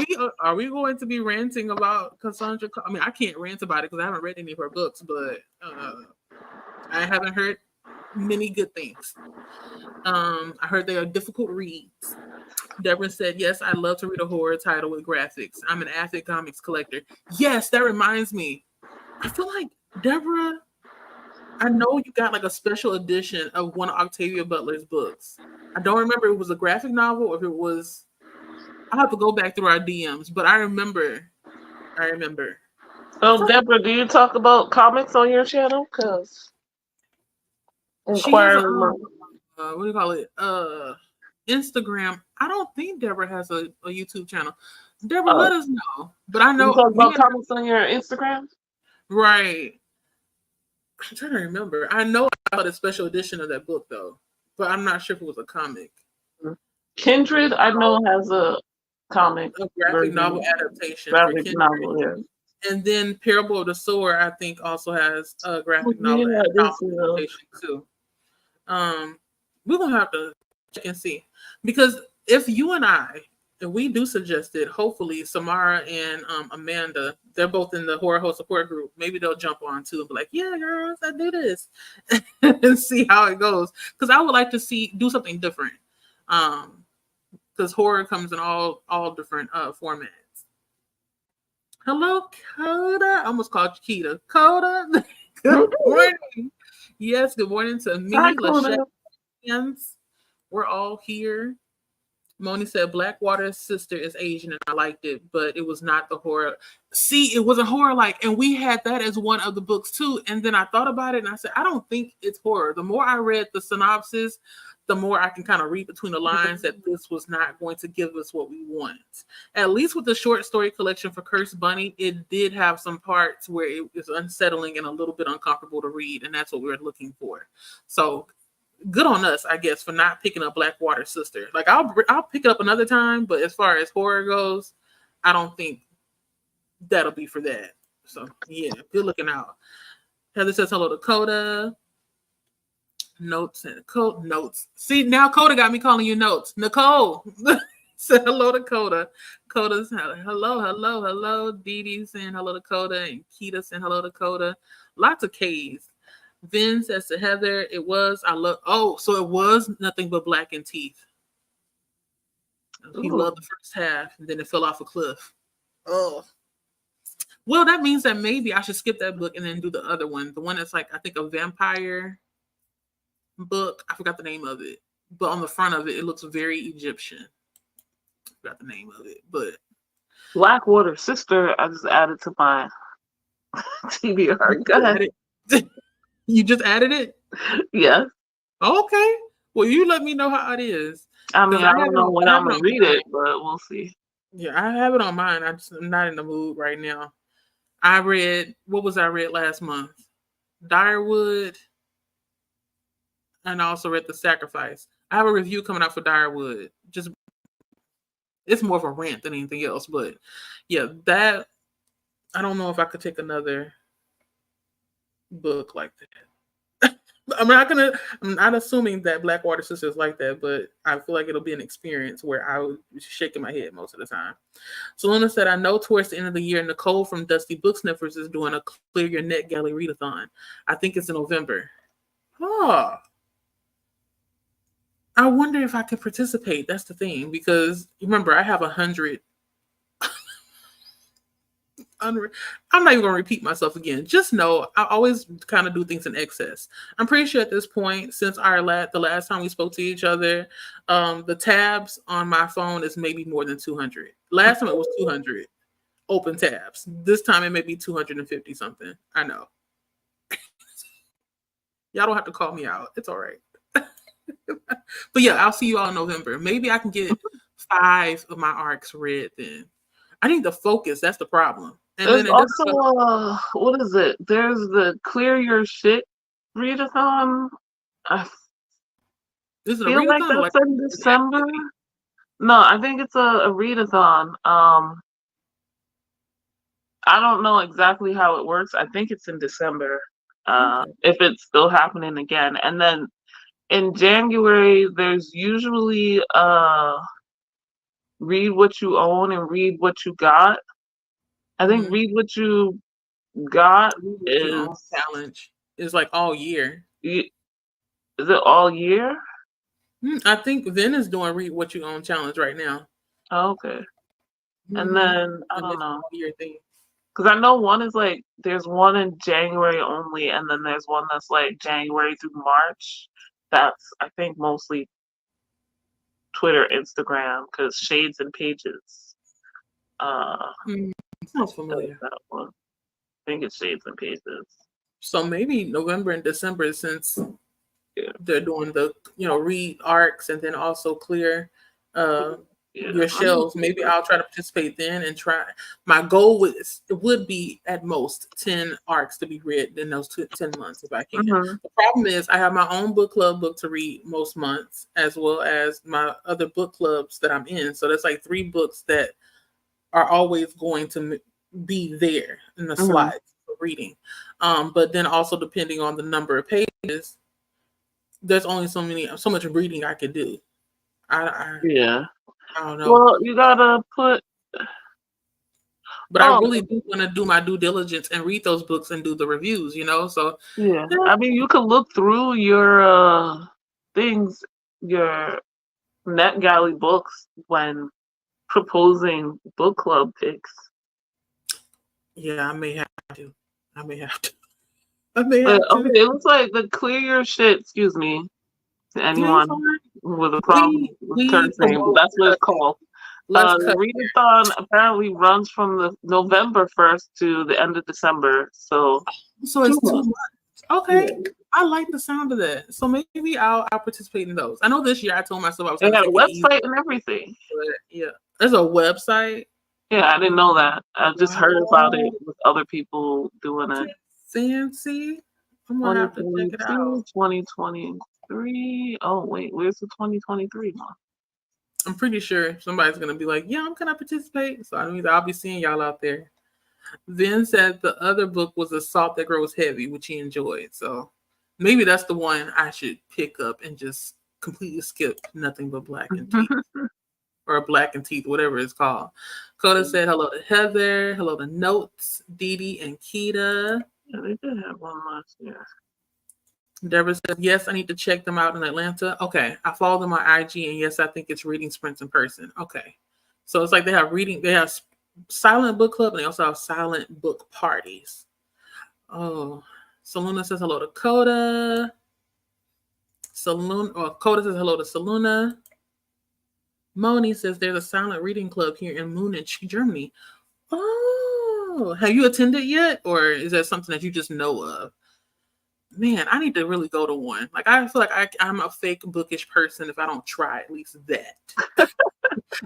we going to be ranting about Cassandra? I mean, I can't rant about it because I haven't read any of her books, but I haven't heard many good things. I heard they are difficult reads. Deborah said, yes, I love to read a horror title with graphics. I'm an avid comics collector. Yes, that reminds me. I feel like Deborah, I know you got like a special edition of one of Octavia Butler's books. I don't remember if it was a graphic novel or if it was. I'll have to go back through our DMs, but I remember. So Deborah, do you talk about comics on your channel? Cause She has a inquiring. what do you call it? Instagram. I don't think Deborah has a YouTube channel. Deborah, let us know. But I You know talk about comics on your Instagram? right. I'm trying to remember. I know about a special edition of that book though, but I'm not sure if it was a comic. Kindred, I know, has a comic A graphic novel version. adaptation for Graphic Kindred. novel, yeah. And then Parable of the Sower, I think, also has a graphic Yeah, novel this adaptation too. We're gonna have to and see. Because if you and I, if we do suggest it, hopefully Samara and Amanda, they're both in the horror host support group. Maybe they'll jump on too and be like, yeah, girls, I do this and see how it goes. Because I would like to do something different. Because horror comes in all different formats. Hello, Coda. I almost called you Keita. Coda, good morning. Yes, good morning to me, Hi, Lachelle. Coda. We're all here. Moni said Blackwater's sister is Asian, and I liked it, but it was not the horror. See, it wasn't horror like, and we had that as one of the books too. And then I thought about it, and I said, I don't think it's horror. The more I read the synopsis, the more I can kind of read between the lines that this was not going to give us what we want. At least with the short story collection for Cursed Bunny, it did have some parts where it was unsettling and a little bit uncomfortable to read, and that's what we were looking for. So good on us, I guess, for not picking up Blackwater's sister. Like I'll pick it up another time, but as far as horror goes, I don't think that'll be for that. So yeah, good looking out. Heather says hello to Coda. Notes and notes. See, now Coda got me calling you Notes. Nicole said hello to Coda. Coda's hello. Dee Dee saying hello to Coda, and Keita saying hello to Coda. Lots of K's. Vin says to Heather, it was so it was Nothing But Black and Teeth. He loved the first half, and then it fell off a cliff. Oh. Well, that means that maybe I should skip that book and then do the other one. The one that's like, I think, a vampire book. I forgot the name of it. But on the front of it, it looks very Egyptian. I forgot the name of it. But Blackwater's sister, I just added to my TBR. Go ahead. You just added it? Yes. Okay. Well, you let me know how it is. I mean, I don't know when I'm going to read it, but we'll see. Yeah, I have it on mine. I'm not in the mood right now. What was I read last month? Direwood. And I also read The Sacrifice. I have a review coming out for Direwood. It's more of a rant than anything else. But yeah, I don't know if I could take another book like that. I'm not assuming that Blackwater Sister is like that, but I feel like it'll be an experience where I would be shaking my head most of the time. Selena said, I know towards the end of the year, Nicole from Dusty Book Sniffers is doing a Clear Your Net Galley readathon. I think it's in November. Oh, I wonder if I could participate. That's the thing, because remember, I have 100. I'm not even going to repeat myself again. Just know I always kind of do things in excess. I'm pretty sure at this point, since the last time we spoke to each other, the tabs on my phone is maybe more than 200. Last time it was 200 open tabs. This time it may be 250 something. I know. Y'all don't have to call me out. It's all right. But yeah, I'll see you all in November. Maybe I can get 5 of my arcs read then. I need to focus. That's the problem. And there's then also, what is it? There's the Clear Your Shit readathon. I feel like that's in December. No, I think it's a readathon. I don't know exactly how it works. I think it's in December. If it's still happening again. And then in January, there's usually Read What You Own and Read What You Got. I think Read What You Got is challenge. Is like all year. Is it all year? I think Vin is doing Read What You Own challenge right now. Oh, okay. And then I don't know. Because I know one is like there's one in January only, and then there's one that's like January through March. That's I think mostly Twitter, Instagram, because Shades and Pages. Sounds familiar. That one. I think it's Shades and Pages. So maybe November and December, since they're doing the read arcs and then also clear your shelves. Maybe I'll try to participate then and try. My goal would be at most 10 arcs to be read in those 10 months if I can. The problem is I have my own book club book to read most months, as well as my other book clubs that I'm in. So that's like 3 books that are always going to be there in the slides for reading. But then also depending on the number of pages, there's only so much reading I could do. I Yeah. I don't know. Well, you gotta put. But I Oh, really do want to do my due diligence and read those books and do the reviews, So yeah. yeah, I mean, you can look through your things, your NetGalley books when proposing book club picks. yeah, I may have to. I may have to. I may have to. Okay, it looks like the clear your shit. Excuse me to Yeah, you anyone fine. with a problem with We cursing, but promote that's what it's cutting. called. Let's The cut. readathon apparently runs from the November 1st to the end of December, so So it's 2 months. 2 months. Okay. Yeah. I like the sound of that. So maybe I'll participate in those. I know this year I told myself I was They gonna got a take it easy, website and everything. but yeah. There's a website. Yeah, I didn't know that. I just heard about it Wow. with other people doing it. Fancy. I'm gonna have to check it 2022, out. 2023. Oh, wait, where's the 2023 one? I'm pretty sure somebody's gonna be like, "Yeah, I'm gonna participate." So I mean, I'll be seeing y'all out there. Vin said the other book was A Salt That Grows Heavy, which he enjoyed. So maybe that's the one I should pick up and just completely skip Nothing But Black and Teeth or Black and Teeth, whatever it's called. Coda said hello to Heather, hello to Notes, Dee Dee, and Keita. Yeah, they did have one last year. Deborah says, yes, I need to check them out in Atlanta. Okay. I follow them on IG, and yes, I think it's reading sprints in person. Okay. So it's like they have silent book club, and they also have silent book parties. Oh, Saluna says hello to Coda. Coda says hello to Saluna. Moni says there's a silent reading club here in Munich, Germany. Oh, have you attended yet? Or is that something that you just know of? Man, I need to really go to one. Like, I feel like I'm a fake bookish person if I don't try at least that.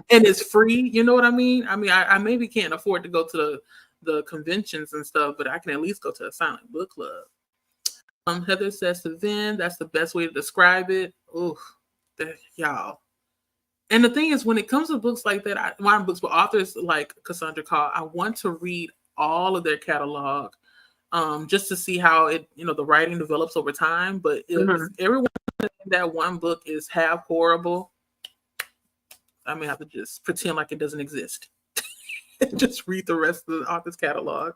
And it's free. You know what I mean? I maybe can't afford to go to the conventions and stuff, but I can at least go to a silent book club. Heather says to Vin, that's the best way to describe it. Ooh, y'all. And the thing is, when it comes to books like that, books with authors like Cassandra Call, I want to read all of their catalog, just to see how the writing develops over time. But if everyone in that one book is half horrible, I may have to just pretend like it doesn't exist. Just read the rest of the author's catalog.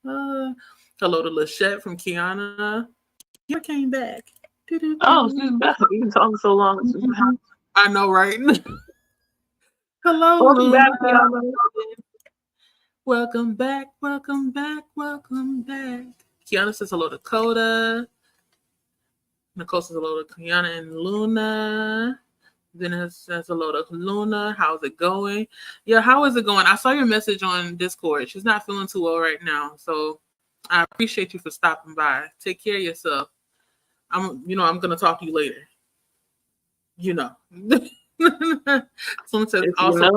Hello to Lachette from Kiana. You came back. Oh, she's back. You've been talking so long. I know, right? Hello, Welcome Luna. back, Kiana. Welcome back, welcome back, welcome back. Kiana says hello to Coda. Nicole says hello to Kiana and Luna. Then it says hello to Luna. How's it going? Yeah, how is it going? I saw your message on Discord. She's not feeling too well right now. So I appreciate you for stopping by. Take care of yourself. I'm gonna talk to you later. Someone says also,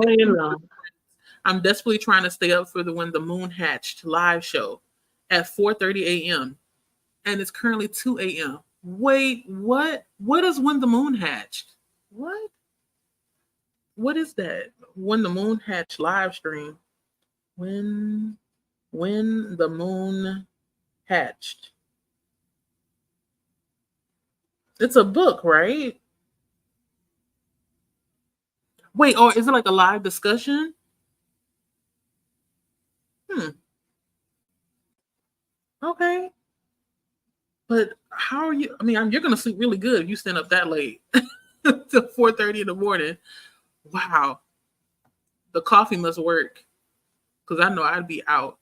I'm desperately trying to stay up for the When the Moon Hatched live show at 4:30 a.m. and it's currently 2 a.m. Wait, what? What is When the Moon Hatched? What? What is that? When the Moon Hatched live stream. When the Moon Hatched. It's a book, right? Wait, or is it like a live discussion? Okay. But how are you? I mean, you're going to sleep really good if you stand up that late till 4:30 in the morning. Wow. The coffee must work because I know I'd be out.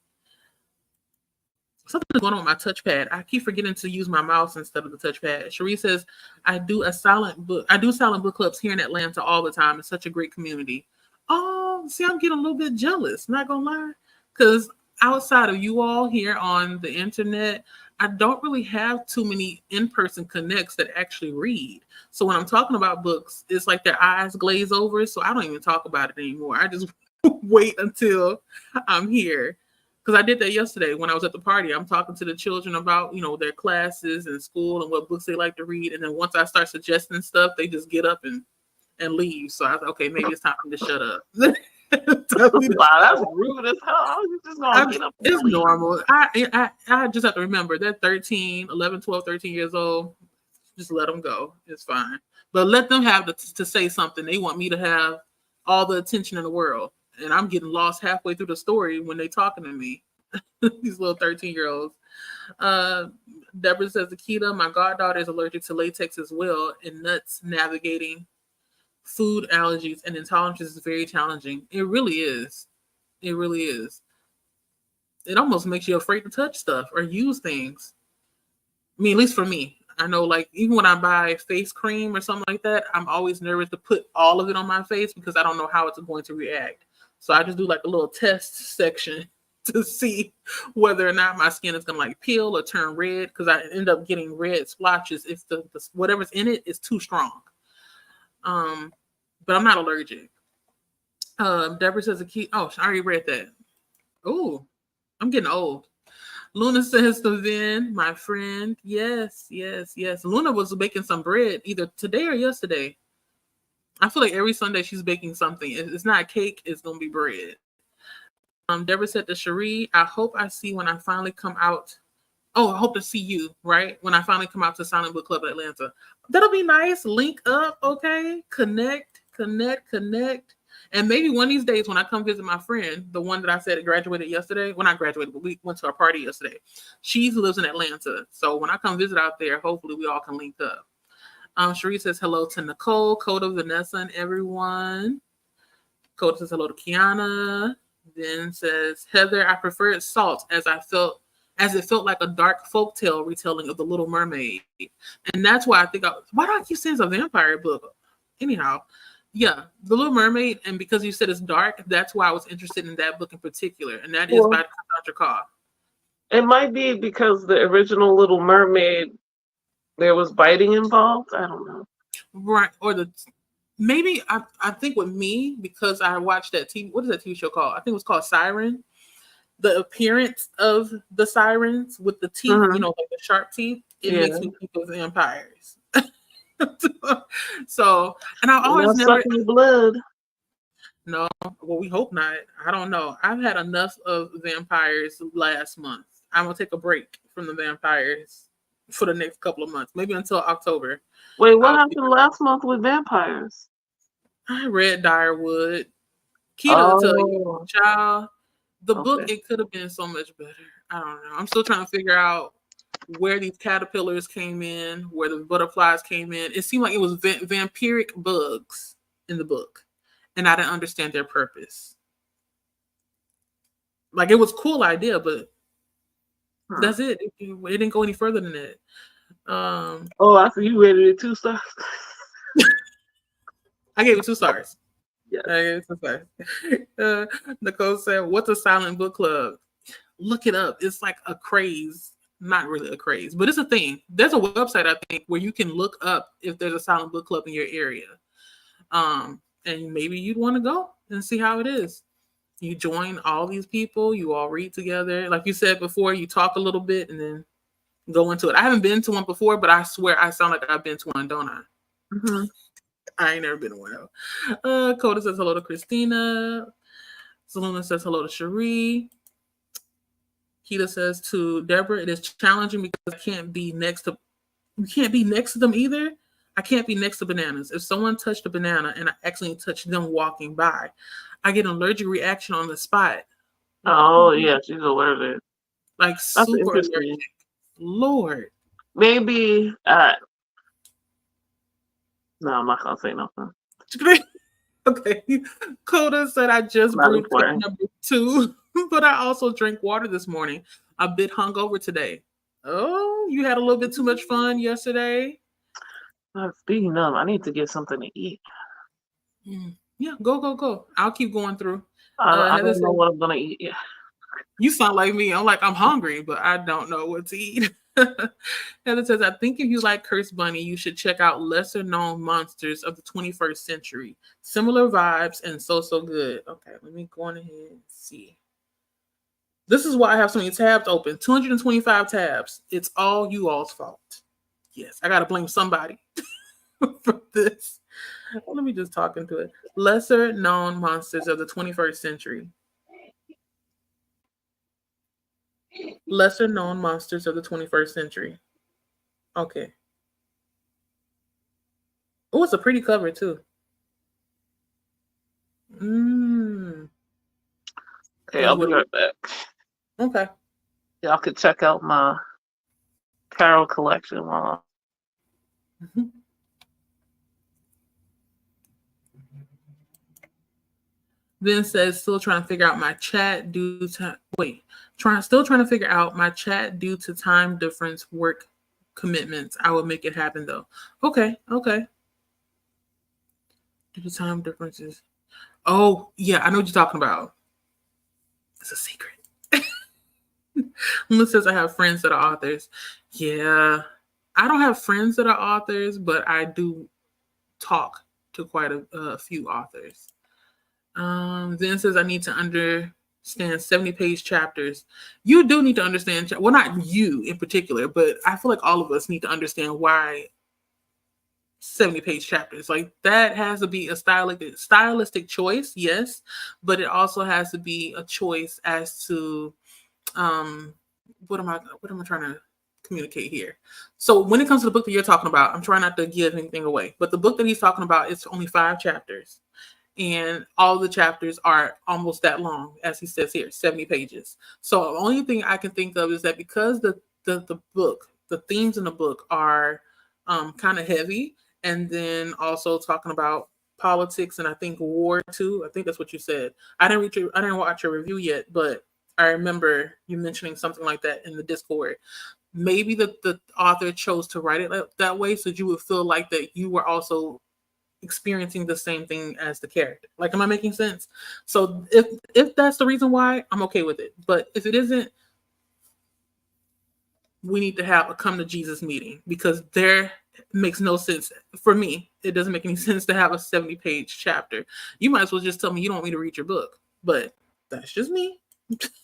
Something's going on with my touchpad. I keep forgetting to use my mouse instead of the touchpad. Cherie says, I do silent book clubs here in Atlanta all the time. It's such a great community. Oh, see, I'm getting a little bit jealous, not gonna lie. Because outside of you all here on the internet, I don't really have too many in-person connects that actually read. So when I'm talking about books, it's like their eyes glaze over. So I don't even talk about it anymore. I just wait until I'm here. Because I did that yesterday when I was at the party. I'm talking to the children about, their classes and school and what books they like to read. And then once I start suggesting stuff, they just get up and leave. So I was like, okay, maybe it's time for me to shut up. Wow, that's rude as hell. You just gonna get up and it's leave. Normal. I just have to remember they're 13, 11, 12, 13 years old. Just let them go. It's fine. But let them have to say something. They want me to have all the attention in the world. And I'm getting lost halfway through the story when they talking to me. These little 13-year-olds. Deborah says, Akita, my goddaughter is allergic to latex as well, and nuts navigating food allergies and intolerances is very challenging. It really is. It really is. It almost makes you afraid to touch stuff or use things. I mean, at least for me. I know, like, even when I buy face cream or something like that, I'm always nervous to put all of it on my face because I don't know how it's going to react. So I just do like a little test section to see whether or not my skin is going to like peel or turn red, because I end up getting red splotches if the whatever's in it is too strong. But I'm not allergic. Deborah says I already read that. Oh, I'm getting old. Luna says to Vin, my friend, yes. Luna was baking some bread either today or yesterday. I feel like every Sunday she's baking something. It's not cake, it's going to be bread. Deborah said to Cherie, I hope I see when I finally come out. Oh, I hope to see you, right? When I finally come out to Silent Book Club Atlanta. That'll be nice. Link up, okay? Connect. And maybe one of these days when I come visit my friend, the one that I said graduated yesterday, well, not graduated, but we went to a party yesterday. She lives in Atlanta. So when I come visit out there, hopefully we all can link up. Cherie says hello to Nicole, Coda, Vanessa, and everyone. Coda says hello to Kiana. Then says, Heather, I preferred Salt as it felt like a dark folktale retelling of The Little Mermaid. And that's why why do I keep saying it's a vampire book? Anyhow, yeah, The Little Mermaid, and because you said it's dark, that's why I was interested in that book in particular, and that is by Dr. Carr. It might be because the original Little Mermaid, there was biting involved. I don't know. Right, or maybe I think with me, because I watched that TV. What is that TV show called? I think it was called Siren. The appearance of the sirens with the teeth, like the sharp teeth, it makes me think of vampires. So, and I always never sucking blood. No, well, we hope not. I don't know. I've had enough of vampires last month. I'm gonna take a break from the vampires for the next couple of months, maybe until October. Wait, what happened last month with vampires? I read Direwood. Kita tell you, child. The book, it could have been so much better. I don't know. I'm still trying to figure out where these caterpillars came in, where the butterflies came in. It seemed like it was vampiric bugs in the book, and I didn't understand their purpose. Like, it was a cool idea, but that's it. It didn't go any further than that. I see you rated it 2 stars. I gave it 2 stars. Yeah. I gave it 2 stars. Nicole said, what's a silent book club? Look it up. It's like a craze. Not really a craze, but it's a thing. There's a website, I think, where you can look up if there's a silent book club in your area. And maybe you'd want to go and see how it is. You join all these people, you all read together. Like you said before, you talk a little bit and then go into it. I haven't been to one before, but I swear I sound like I've been to one, don't I? Mm-hmm. I ain't never been to one though. Coda says hello to Christina. Selena says hello to Cherie. Kita says to Deborah, it is challenging because you can't be next to them either. I can't be next to bananas. If someone touched a banana and I accidentally touched them walking by, I get an allergic reaction on the spot. Oh, yeah, she's allergic. Like, that's super allergic. Lord. Maybe, no, I'm not going to say nothing. Okay. Coda said, I just brewed cup number 2, but I also drank water this morning. A bit hungover today. Oh, you had a little bit too much fun yesterday? Speaking of, I need to get something to eat. Yeah, go. I'll keep going through. I don't know what I'm going to eat yet. You sound like me. I'm hungry, but I don't know what to eat. Heather says, I think if you like Curse Bunny, you should check out Lesser Known Monsters of the 21st Century. Similar vibes and so good. Okay, let me go on ahead and see. This is why I have so many tabs open. 225 tabs. It's all you all's fault. Yes, I got to blame somebody for this. Let me just talk into it. Lesser Known Monsters of the 21st Century. Lesser Known Monsters of the 21st Century. Okay. Oh, it's a pretty cover too. Mm. Okay, I'll be right back. Okay. Y'all can check out my Carol collection while Mhm. Then says still trying to figure out my chat due to still trying to figure out my chat due to time difference work commitments. I will make it happen though. Okay. Due to time differences. Oh yeah, I know what you're talking about. It's a secret. Luna says I have friends that are authors. Yeah. I don't have friends that are authors, but I do talk to quite a few authors. Then says I need to understand 70-page chapters. You do need to understand, well, not you in particular, but I feel like all of us need to understand why 70-page chapters. Like that has to be a stylistic choice, yes, but it also has to be a choice as to what am I trying to communicate here? So when it comes to the book that you're talking about, I'm trying not to give anything away, but the book that he's talking about is only 5 chapters. And all the chapters are almost that long, as he says here, 70 pages. So the only thing I can think of is that because the book, the themes in the book are kind of heavy, and then also talking about politics and I think war too. I think that's what you said. I didn't watch your review yet, but I remember you mentioning something like that in the Discord. Maybe the author chose to write it that way so you would feel like that you were also experiencing the same thing as the character. Like, am I making sense? So if that's the reason why, I'm okay with it. But if it isn't, we need to have a come to Jesus meeting, because there makes no sense for me. It doesn't make any sense to have a 70-page chapter. You might as well just tell me you don't want me to read your book. But that's just me.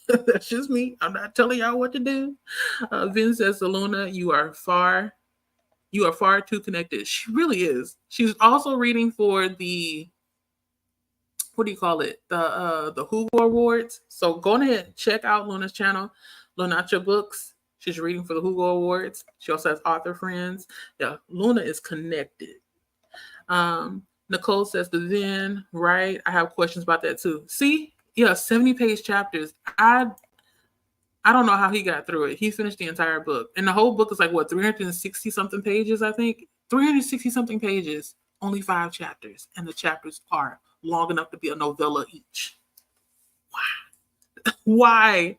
That's just me. I'm not telling y'all what to do. Vin says, Salona, you are far too connected. She really is. She's also reading for the, what do you call it? The Hugo Awards. So go ahead, check out Luna's channel, Lunacha Books. She's reading for the Hugo Awards. She also has author friends. Yeah, Luna is connected. Nicole says the Vin, right? I have questions about that too. See? Yeah, 70-page chapters. I don't know how he got through it. He finished the entire book. And the whole book is like, what, 360 something pages, I think? 360 something pages, only 5 chapters. And the chapters are long enough to be a novella each. Why?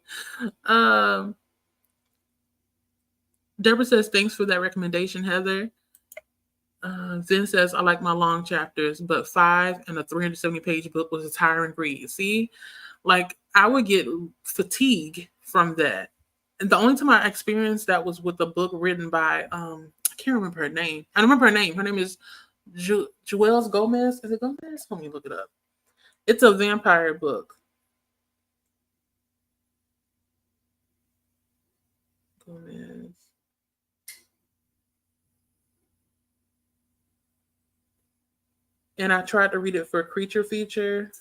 Deborah says, thanks for that recommendation, Heather. Zen says, I like my long chapters, but 5 and a 370-page book was a tiring read. See? Like, I would get fatigue from that. And the only time I experienced that was with a book written by, I can't remember her name. I remember her name. Her name is Joelle Gomez. Is it Gomez? Let me look it up. It's a vampire book. Gomez. And I tried to read it for Creature Feature.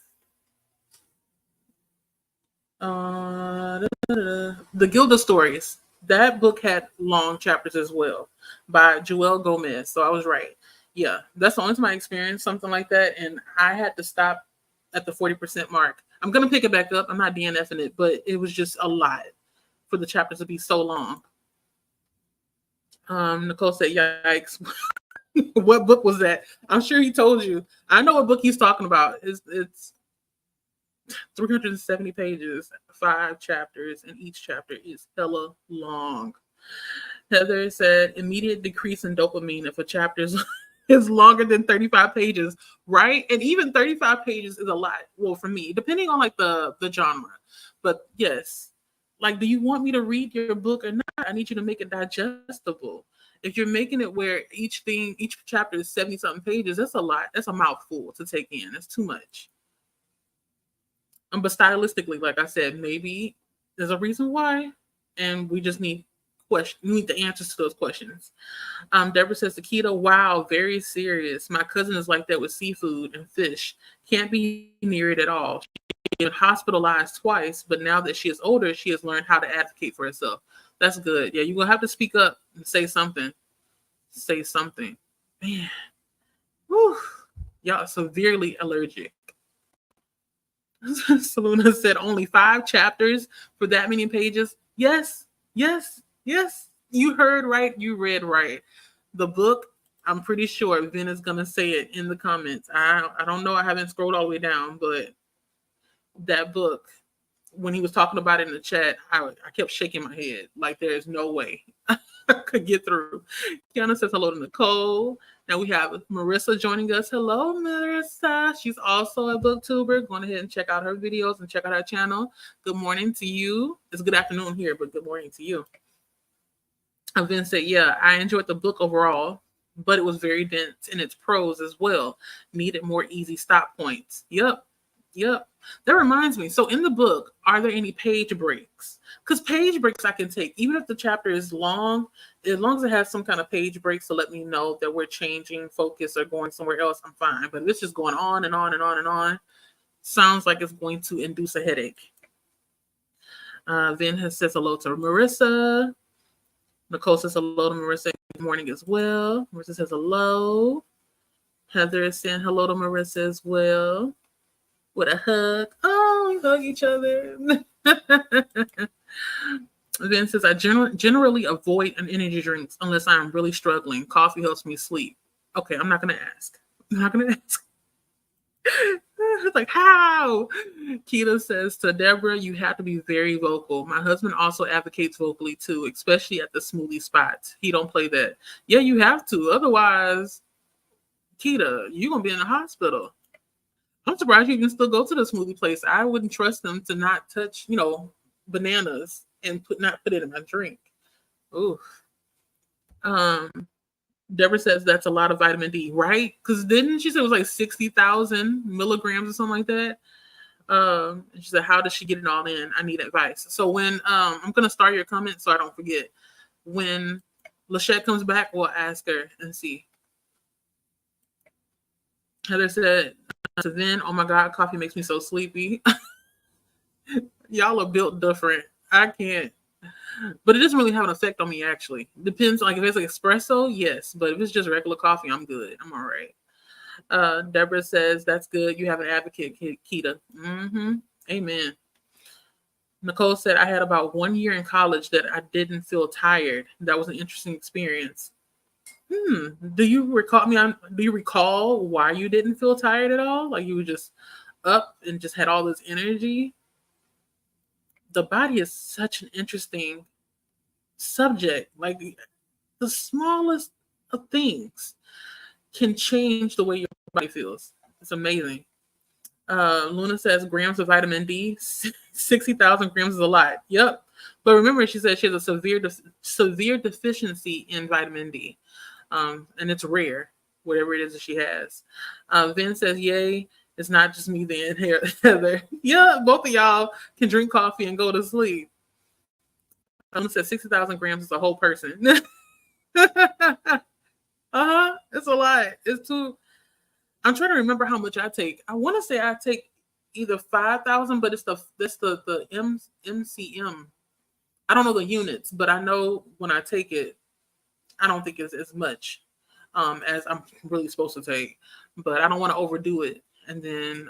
The Gilda Stories. That book had long chapters as well by Joelle Gomez. So I was right. Yeah, that's the only time I experienced something like that. And I had to stop at the 40% mark. I'm going to pick it back up. I'm not DNFing it, but it was just a lot for the chapters to be so long. Nicole said, yikes. What book was that? I'm sure he told you. I know what book he's talking about. It's 370 pages, 5 chapters, and each chapter is hella long. Heather said, immediate decrease in dopamine if a chapter is longer than 35 pages, right? And even 35 pages is a lot. Well, for me, depending on like the genre. But yes, like, do you want me to read your book or not? I need you to make it digestible. If you're making it where each chapter is 70 something pages, that's a lot. That's a mouthful to take in. That's too much. But stylistically, like I said, maybe there's a reason why, and we just need the answers to those questions. Deborah says, Akita, wow, very serious. My cousin is like that with seafood and fish. Can't be near it at all. She's been hospitalized twice, but now that she is older, she has learned how to advocate for herself. That's good. Yeah, you're going to have to speak up and say something. Say something. Man. Whew, y'all severely allergic. Saluna said only 5 chapters for that many pages. Yes, yes, yes. You heard right. You read right. The book, I'm pretty sure Vin is going to say it in the comments. I don't know. I haven't scrolled all the way down, but that book, when he was talking about it in the chat, I kept shaking my head like there's no way I could get through. Kiana says hello to Nicole. Now we have Marissa joining us. Hello, Marissa. She's also a booktuber. Go ahead and check out her videos and check out her channel. Good morning to you. It's good afternoon here, but good morning to you. Vin said, yeah, I enjoyed the book overall, but it was very dense in its prose as well. Needed more easy stop points. Yep. That reminds me. So in the book, are there any page breaks? Because page breaks I can take, even if the chapter is long, as long as it has some kind of page breaks to let me know that we're changing focus or going somewhere else, I'm fine. But if it's just going on and on and on and on, sounds like it's going to induce a headache. Vin says hello to Marissa. Nicole says hello to Marissa. Good morning as well. Marissa says hello. Heather is saying hello to Marissa as well. With a hug. Oh, we hug each other. Then says, I generally avoid an energy drinks unless I'm really struggling. Coffee helps me sleep. Okay, I'm not going to ask. It's like, how? Keita says to Deborah, you have to be very vocal. My husband also advocates vocally too, especially at the smoothie spots. He don't play that. Yeah, you have to. Otherwise, Keita, you're going to be in the hospital. I'm surprised you can still go to the smoothie place. I wouldn't trust them to not touch, bananas and not put it in my drink. Ooh. Deborah says that's a lot of vitamin D, right? Because didn't she say it was like 60,000 milligrams or something like that? And she said, how does she get it all in? I need advice. So when I'm gonna start your comment so I don't forget. When Lachette comes back, we'll ask her and see. Heather said, so then, oh my God, coffee makes me so sleepy. Y'all are built different. I can't. But it doesn't really have an effect on me, actually. Depends, like if it's like espresso, yes. But if it's just regular coffee, I'm good. I'm all right. Deborah says, that's good. You have an advocate, Keita. Mm-hmm. Amen. Nicole said, I had about 1 year in college that I didn't feel tired. That was an interesting experience. Do you recall why you didn't feel tired at all? Like you were just up and just had all this energy? The body is such an interesting subject. Like the smallest of things can change the way your body feels. It's amazing. Luna says grams of vitamin D, 60,000 grams is a lot. Yep. But remember, she said she has a severe deficiency in vitamin D. And it's rare, whatever it is that she has. Vin says, yay, it's not just me then, Heather. Yeah, both of y'all can drink coffee and go to sleep. Luna says 60,000 grams is a whole person. It's a lot. It's too. I'm trying to remember how much I take. I want to say I take either 5,000, but it's the MCM. I don't know the units, but I know when I take it, I don't think it's as much as I'm really supposed to take. But I don't want to overdo it and then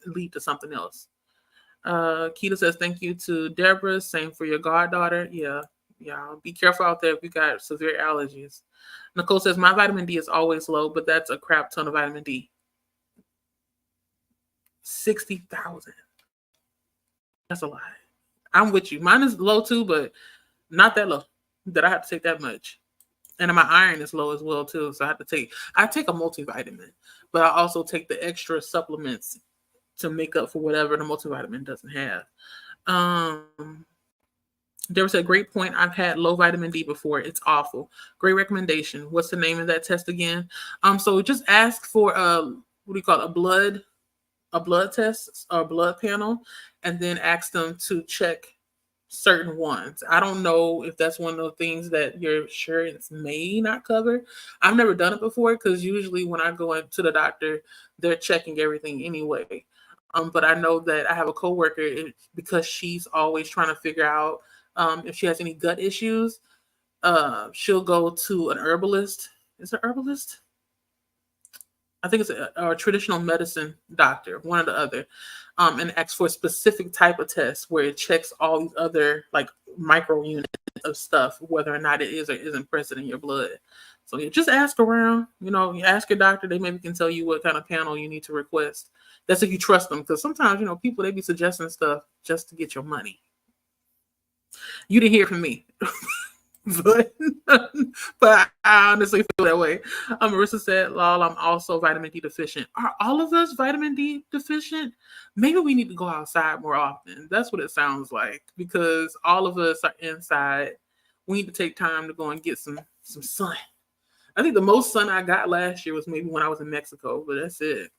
lead to something else. Keita says, thank you to Deborah. Same for your goddaughter. Yeah. Be careful out there if you got severe allergies. Nicole says, my vitamin D is always low, but that's a crap ton of vitamin D. 60,000. That's a lot. I'm with you. Mine is low too, but not that low that I have to take that much. And my iron is low as well too. So I take a multivitamin, but I also take the extra supplements to make up for whatever the multivitamin doesn't have. There was a great point. I've had low vitamin D before. It's awful. Great recommendation. What's the name of that test again? So just ask for what do you call it? A blood test or a blood panel, and then ask them to check certain ones. I don't know if that's one of the things that your insurance may not cover. I've never done it before because usually when I go into the doctor, they're checking everything anyway. But I know that I have a coworker because she's always trying to figure out if she has any gut issues. She'll go to an herbalist. Is it herbalist? I think it's a traditional medicine doctor, one or the other, and asks for a specific type of test where it checks all these other like micro units of stuff, whether or not it is or isn't present in your blood. So you just ask around, you ask your doctor, they maybe can tell you what kind of panel you need to request. That's if you trust them, because sometimes, people, they be suggesting stuff just to get your money. You didn't hear from me. but but I honestly feel that way. Marissa said, "Lol, I'm also vitamin D deficient." Are all of us vitamin D deficient? Maybe we need to go outside more often. That's what it sounds like, because all of us are inside. We need to take time to go and get some sun. I think the most sun I got last year was maybe when I was in Mexico, but that's it.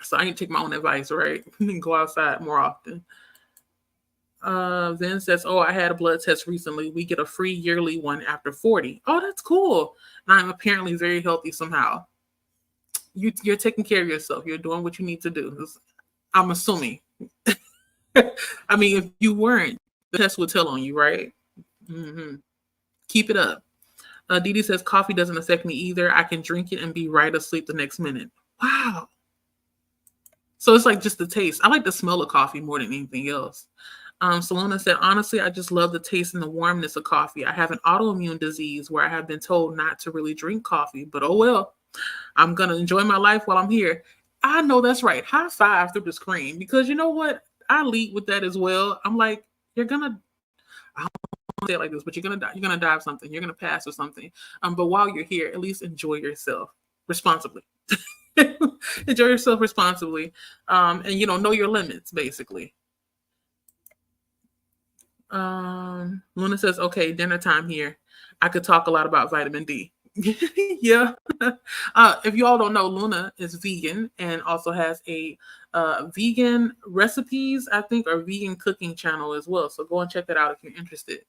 So I need to take my own advice, right? Go outside more often. Then says, "Oh, I had a blood test recently. We get a free yearly one after 40. Oh, that's cool. And I'm apparently very healthy somehow. You're taking care of yourself. You're doing what you need to do. I'm assuming. I mean, if you weren't, the test would tell on you, right? Mm-hmm. Keep it up." Dee says, "Coffee doesn't affect me either. I can drink it and be right asleep the next minute." Wow. So it's like just the taste. I like the smell of coffee more than anything else. Salona said, "Honestly, I just love the taste and the warmness of coffee. I have an autoimmune disease where I have been told not to really drink coffee, but oh well, I'm going to enjoy my life while I'm here." I know that's right. High five through the screen, because you know what? I lead with that as well. I'm like, you're going to, I don't say it like this, but you're going to die. You're going to die of something. You're going to pass or something. But while you're here, at least enjoy yourself responsibly. Enjoy yourself responsibly. And, know your limits, basically. Luna says, "Okay, dinner time here. I could talk a lot about vitamin D." Yeah. If you all don't know, Luna is vegan and also has a vegan recipes, I think, or vegan cooking channel as well. So go and check that out if you're interested.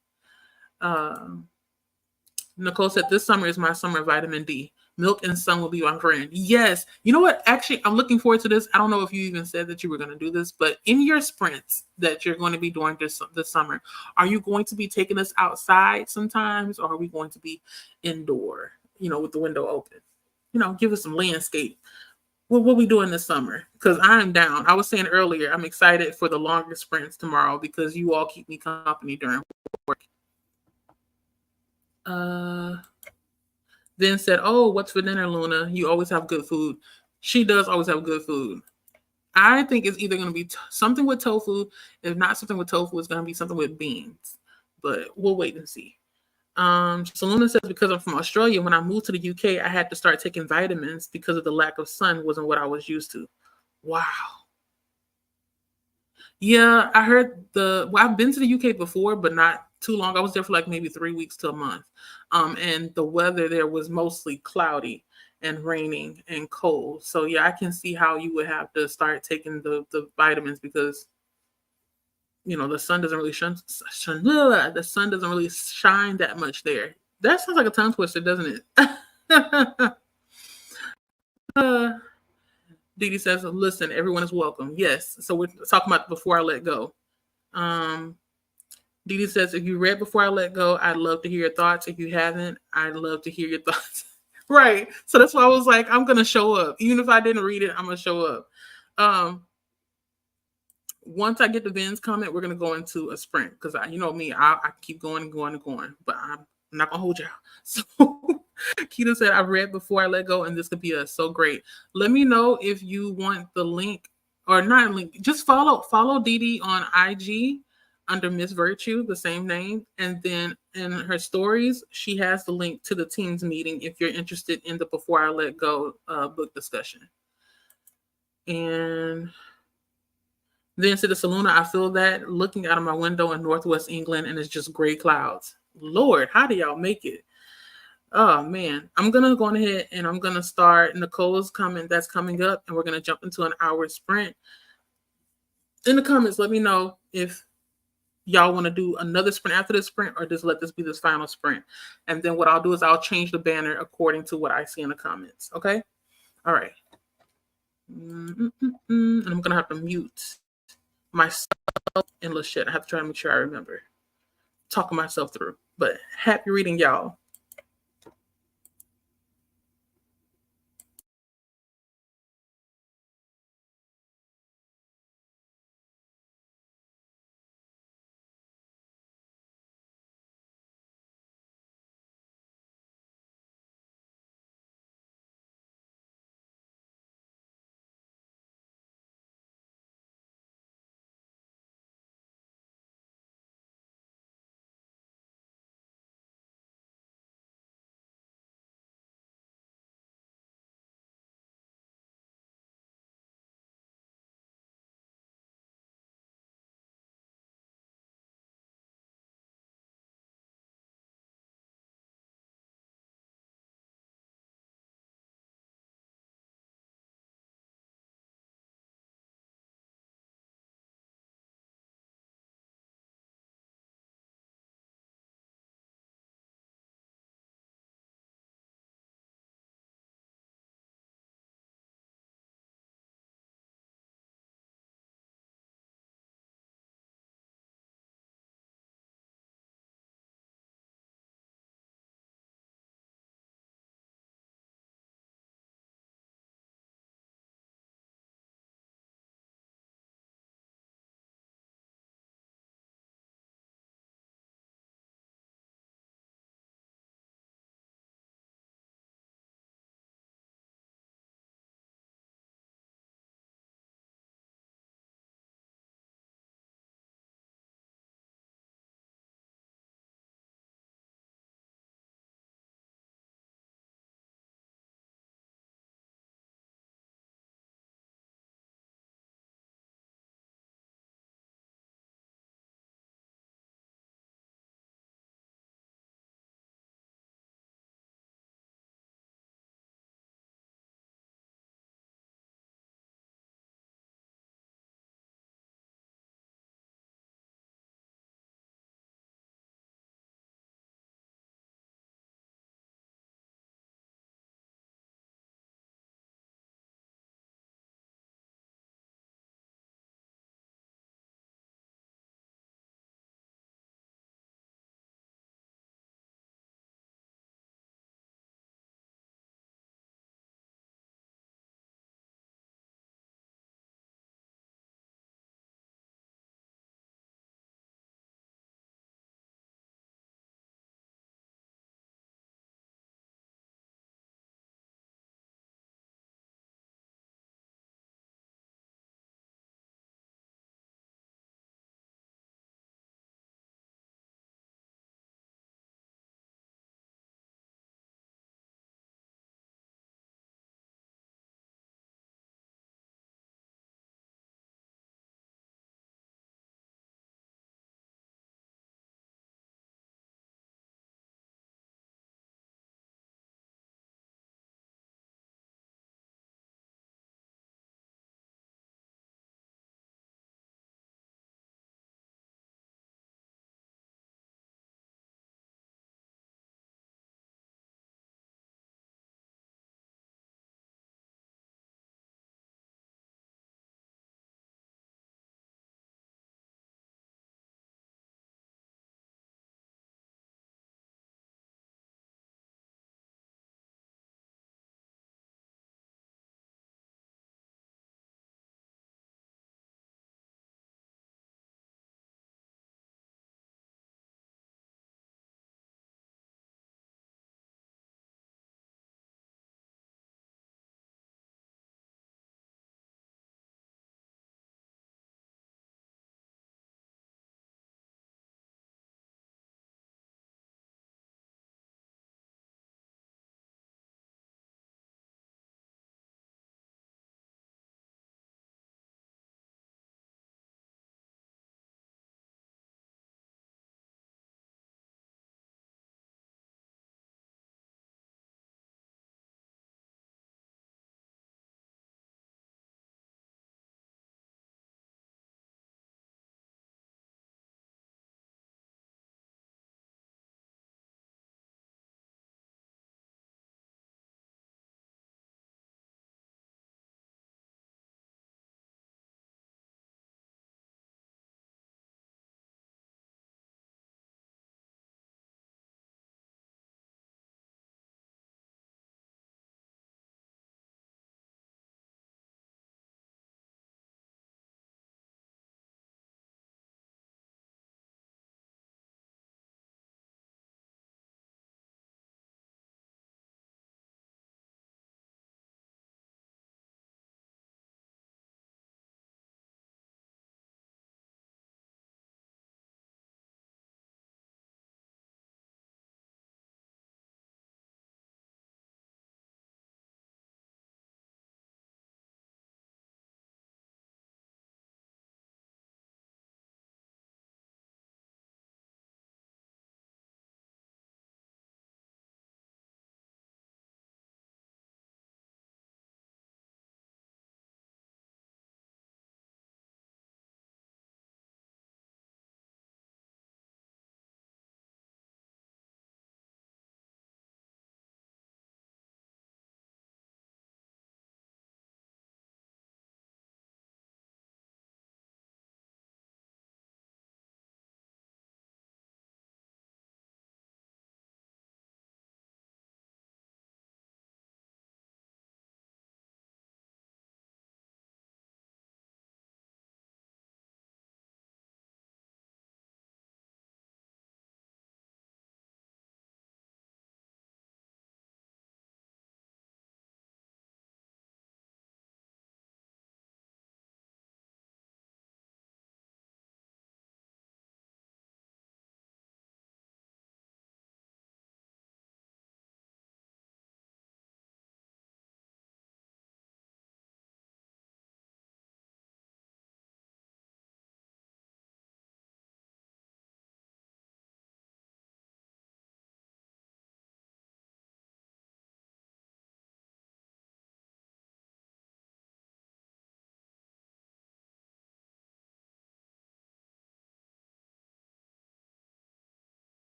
Nicole said, "This summer is my summer of vitamin D. Milk and sun will be my friend." Yes. You know what? Actually, I'm looking forward to this. I don't know if you even said that you were going to do this, but in your sprints that you're going to be doing this summer, are you going to be taking us outside sometimes, or are we going to be indoor, with the window open? Give us some landscape. What are we doing this summer? Because I'm down. I was saying earlier, I'm excited for the longer sprints tomorrow because you all keep me company during work. Then said, "Oh, what's for dinner, Luna? You always have good food." She does always have good food. I think it's either going to be something with tofu. If not something with tofu, it's going to be something with beans. But we'll wait and see. So Luna says, "Because I'm from Australia, when I moved to the UK, I had to start taking vitamins because of the lack of sun wasn't what I was used to." Wow. Yeah, I heard I've been to the UK before, but not too long. I was there for like maybe 3 weeks to a month. And the weather there was mostly cloudy and raining and cold. So yeah, I can see how you would have to start taking the vitamins because the sun doesn't really the sun doesn't really shine that much there. That sounds like a tongue twister, doesn't it? Dee says, "Listen, everyone is welcome." Yes. So we're talking about Before I Let Go. Dee says, "If you read Before I Let Go, I'd love to hear your thoughts. If you haven't, I'd love to hear your thoughts." Right. So that's why I was like, I'm going to show up. Even if I didn't read it, I'm going to show up. Once I get the Vin's comment, we're going to go into a sprint because I keep going and going and going, but I'm not going to hold you out. So Keita said, "I've read Before I Let Go, and this could be so great." Let me know if you want the link or not link. Just follow Dee on IG under Miss Virtue, the same name. And then in her stories, she has the link to the team's meeting if you're interested in the Before I Let Go book discussion. And then to the Saluna, "I feel that looking out of my window in Northwest England, and it's just gray clouds." Lord, how do y'all make it? Oh man, I'm gonna go ahead and I'm gonna start Nicole's comment that's coming up, and we're gonna jump into an hour sprint. In the comments, let me know if y'all want to do another sprint after this sprint, or just let this be this final sprint. And then what I'll do is I'll change the banner according to what I see in the comments. Okay. All right. And I'm gonna have to mute myself and Lachette. I have to try to make sure I remember talking myself through. But happy reading, y'all.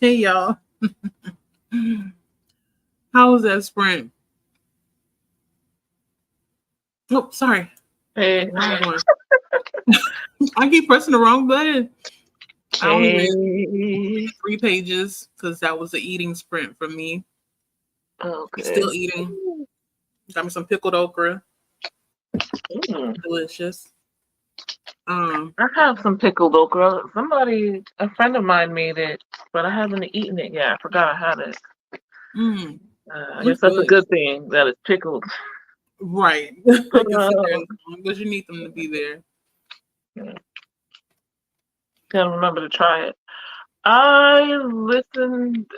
Hey y'all. How was that sprint? Oh, sorry. Hey, Wrong one. I keep pressing the wrong button. I only read hey. 3 pages because that was the eating sprint for me. Okay. Still eating. Got me some pickled okra. Mm. Delicious. I have some pickled okra. A friend of mine made it, but I haven't eaten it yet. I forgot I had it. I guess It's that's a good. good thing that it's pickled. Right. You can sit there as long as you need them to be there. Gotta remember to try it. I listened.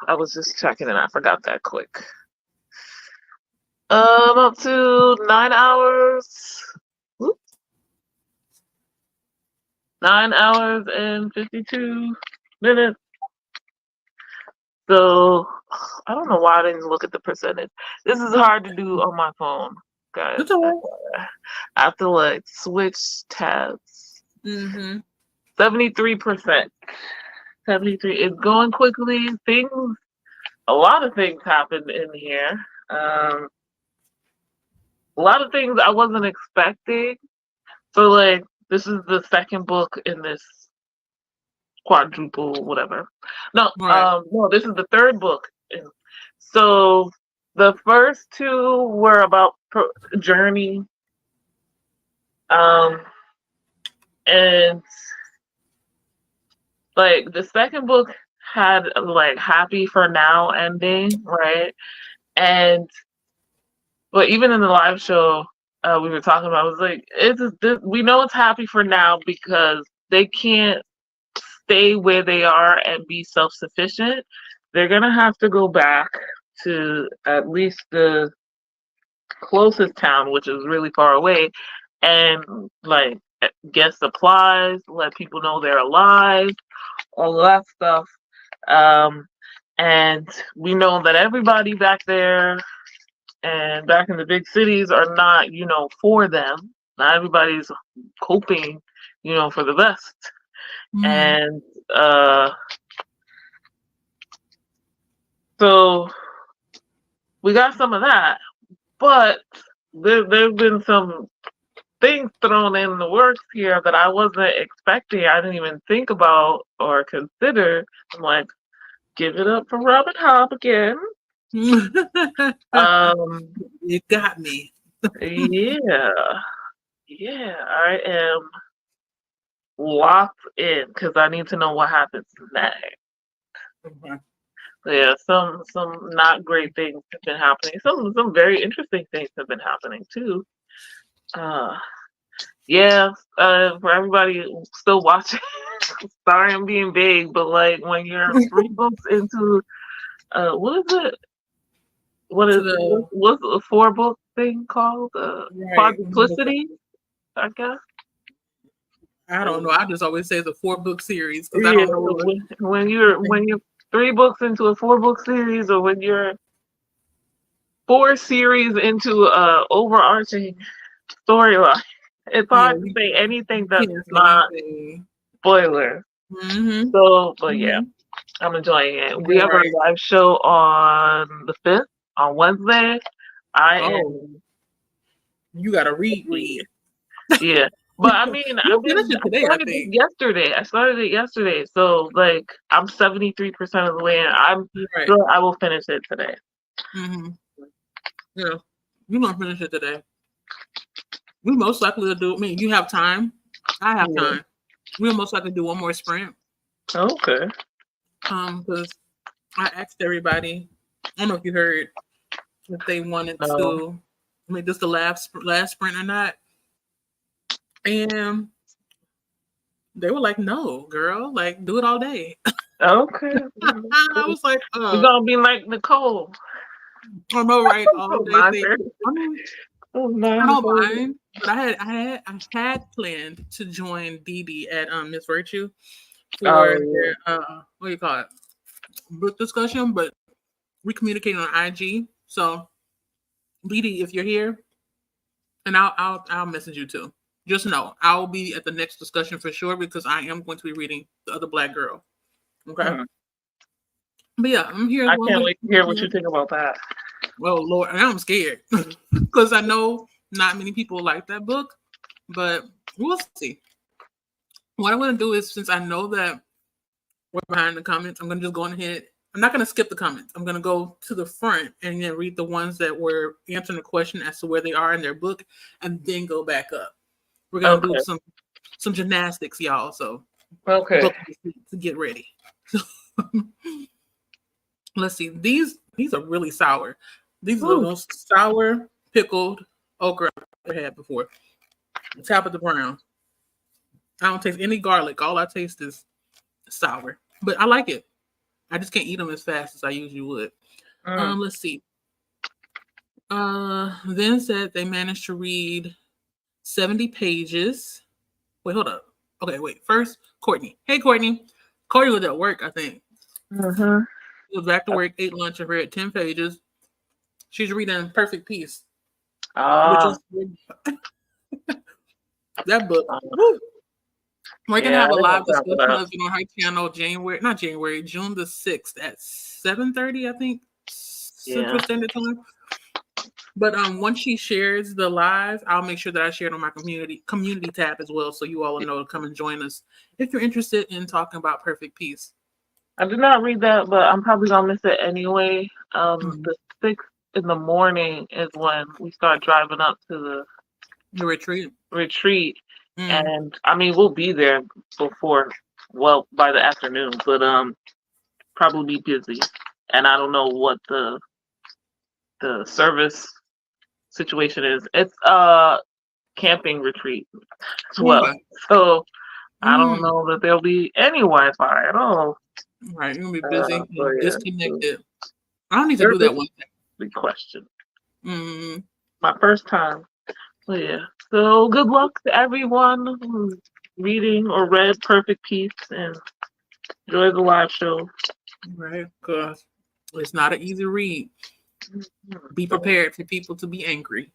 I was just checking and I forgot that quick. Up to 9 hours. Whoop. 9 hours and 52 minutes. So I don't know why I didn't look at the percentage. This is hard to do on my phone, guys. It's all right. I have to like switch tabs. 73%. 73. It's going quickly. A lot of things happened in here. A lot of things I wasn't expecting. So like this is the second book in this quadruple whatever. No, Right. no, this is the third book. So the first 2 were about journey. And like the second book had like happy for now ending, right? And but even in the live show we were talking about, I was like, we know it's happy for now because they can't stay where they are and be self-sufficient. They're gonna have to go back to at least the closest town, which is really far away, and like get supplies, let people know they're alive, all that stuff. And we know that everybody back there and back in the big cities are not, for them. Not everybody's hoping, for the best. And so we got some of that, but there's been some things thrown in the works here that I wasn't expecting. I didn't even think about or consider. I'm like, give it up for Robin Hobb again. You got me. Yeah, I am locked in because I need to know what happens next. Yeah, some not great things have been happening. Some very interesting things have been happening too. For everybody still watching, sorry I'm being vague, but like when you're 3 books into what is it? What's a 4-book thing called? Quadruplicity, I guess. I don't know. I just always say it's a 4-book series because Yeah, I don't know. when you're 3 books into a 4-book series, or when you're 4 series into a overarching storyline, it's hard to say anything that's not spoiler. So, but yeah, I'm enjoying it. We have our live show on the 5th on Wednesday. You gotta read. Yeah. But I mean, I started it yesterday. So like I'm 73% of the way in. I'm sure I will finish it today. Yeah. You're gonna finish it today. We most likely will do. I mean, you have time. I have time. We'll most likely do one more sprint. Okay. Because I asked everybody. I don't know if you heard if they wanted to. I mean, this the last sprint or not. And they were like, "No, girl, like do it all day." Okay. I was like, "We're gonna be like Nicole." I know, right? All day. I don't mind, but I had planned to join Dee Dee at Miss Virtue for their what do you call it, book discussion, but we communicated on IG. So Dee Dee, if you're here, and I'll message you too. just know I'll be at the next discussion for sure because I am going to be reading The Other Black Girl. Okay. Mhm. But yeah, I'm here. I can't wait to hear what you think about that. Oh Lord, and I'm scared because I know not many people like that book, but we'll see. What I'm going to do is, since I know that we're behind the comments, I'm going to just go ahead. I'm not going to skip the comments. I'm going to go to the front and then read the ones that were answering the question as to where they are in their book, and then go back up. We're going to do some gymnastics, y'all. So Okay. to get ready. Let's see. These are really sour. These are the most sour pickled okra I've ever had before. Tabitha Brown. I don't taste any garlic. All I taste is sour, but I like it. I just can't eat them as fast as I usually would. Let's see. Then said they managed to read 70 pages. Wait, hold up. Okay, wait. First, Courtney. Hey, Courtney. Courtney was at work, I think. Mm-hmm. She was back to work, ate lunch, and read 10 pages. She's reading Perfect Peace. Which is that book. Woo. We're going to have a live discussion of it on her channel June the 6th at 7:30, I think, Central Standard Time. But once she shares the live, I'll make sure that I share it on my community tab as well, so you all will know to come and join us if you're interested in talking about Perfect Peace. I did not read that, but I'm probably gonna miss it anyway. The 6th in the morning is when we start driving up to the retreat. And I mean we'll be there by the afternoon, but probably be busy, and I don't know what the service situation is. It's camping retreat as well, so I don't know that there'll be any Wi-Fi at all. Right, you're gonna be busy, disconnected. I don't need to do that one thing. Big question. My first time. So yeah. So good luck to everyone who's reading or read Perfect Peace, and enjoy the live show. Right, because it's not an easy read. Be prepared for people to be angry.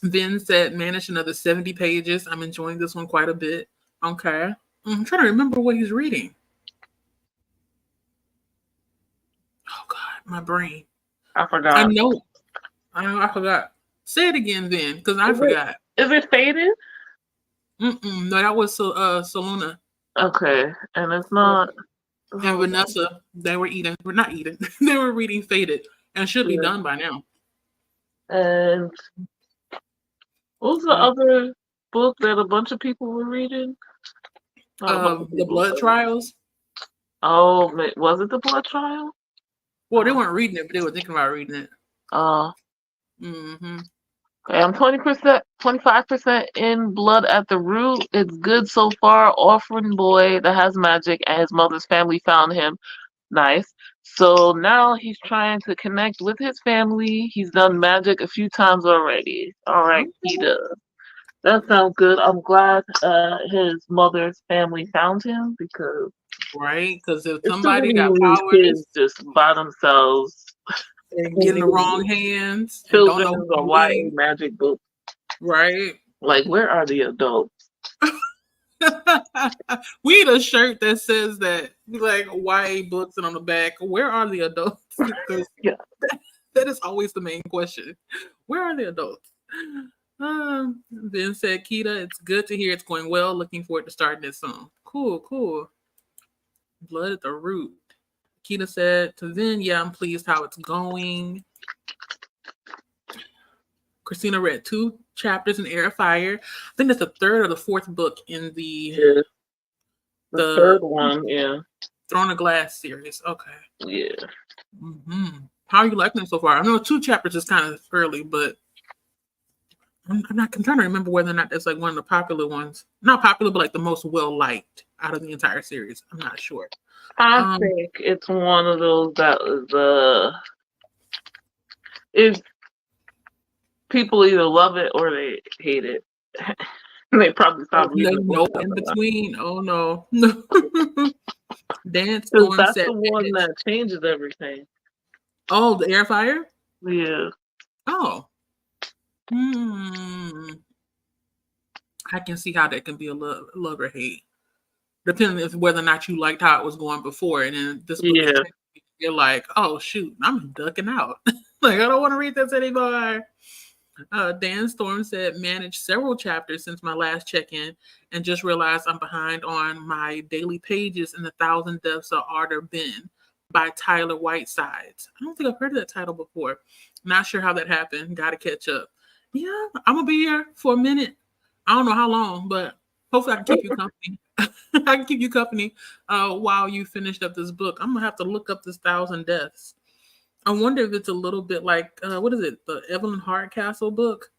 Then said manage another 70 pages. I'm enjoying this one quite a bit. Okay. I'm trying to remember what he's reading. Oh God, my brain. I forgot. I know. I forgot. Say it again then, because I forgot. Is it Faded? No, that was Saluna. Okay, and it's not. And Vanessa, they were eating. We're not eating. They were reading Faded, and should be done by now. And what was the other book that a bunch of people were reading? The Blood Trials. Oh, was it the Blood Trial? Well, they weren't reading it, but they were thinking about reading it. Okay, I'm 20%, 25% in Blood at the Root. It's good so far. Orphan boy that has magic, and his mother's family found him. Nice. So now he's trying to connect with his family. He's done magic a few times already. All right, he does. That sounds good. I'm glad his mother's family found him, because if somebody got powers just by themselves and get in the wrong hands, children don't know YA magic book. Right? Like, where are the adults? We need a shirt that says that, like, YA books, and on the back, where are the adults? Because that is always the main question. Where are the adults? Then said Kita, it's good to hear it's going well. Looking forward to starting it soon. Cool. Blood at the Root. Kita said to Vin, I'm pleased how it's going. Christina read 2 chapters in Air of Fire. I think that's the 3rd or the 4th book in the third one, Throne of Glass series. Okay. Yeah. How are you liking it so far? I know 2 chapters is kind of early, but I'm trying to remember whether or not that's like one of the popular ones. Not popular, but like the most well-liked out of the entire series. I'm not sure. I think it's one of those that is people either love it or they hate it. They probably stop reading. No in between. Oh no. Dance. That's the one that changes everything. Oh, the Air Fire? Yeah. Oh. Hmm. I can see how that can be a love or hate, depending if whether or not you liked how it was going before, and then this book is Yeah. taking you, you're like, oh shoot, I'm ducking out. Like I don't want to read this anymore. Dan Storm said, managed several chapters since my last check-in, and just realized I'm behind on my daily pages in the Thousand Deaths of Arthur Ben by Tyler Whitesides. I don't think I've heard of that title before. Not sure how that happened. Got to catch up. Yeah, I'm gonna be here for a minute. I don't know how long, but hopefully I can keep you company. I can keep you company while you finished up this book. I'm gonna have to look up this Thousand Deaths. I wonder if it's a little bit like what is it? The Evelyn Hardcastle book.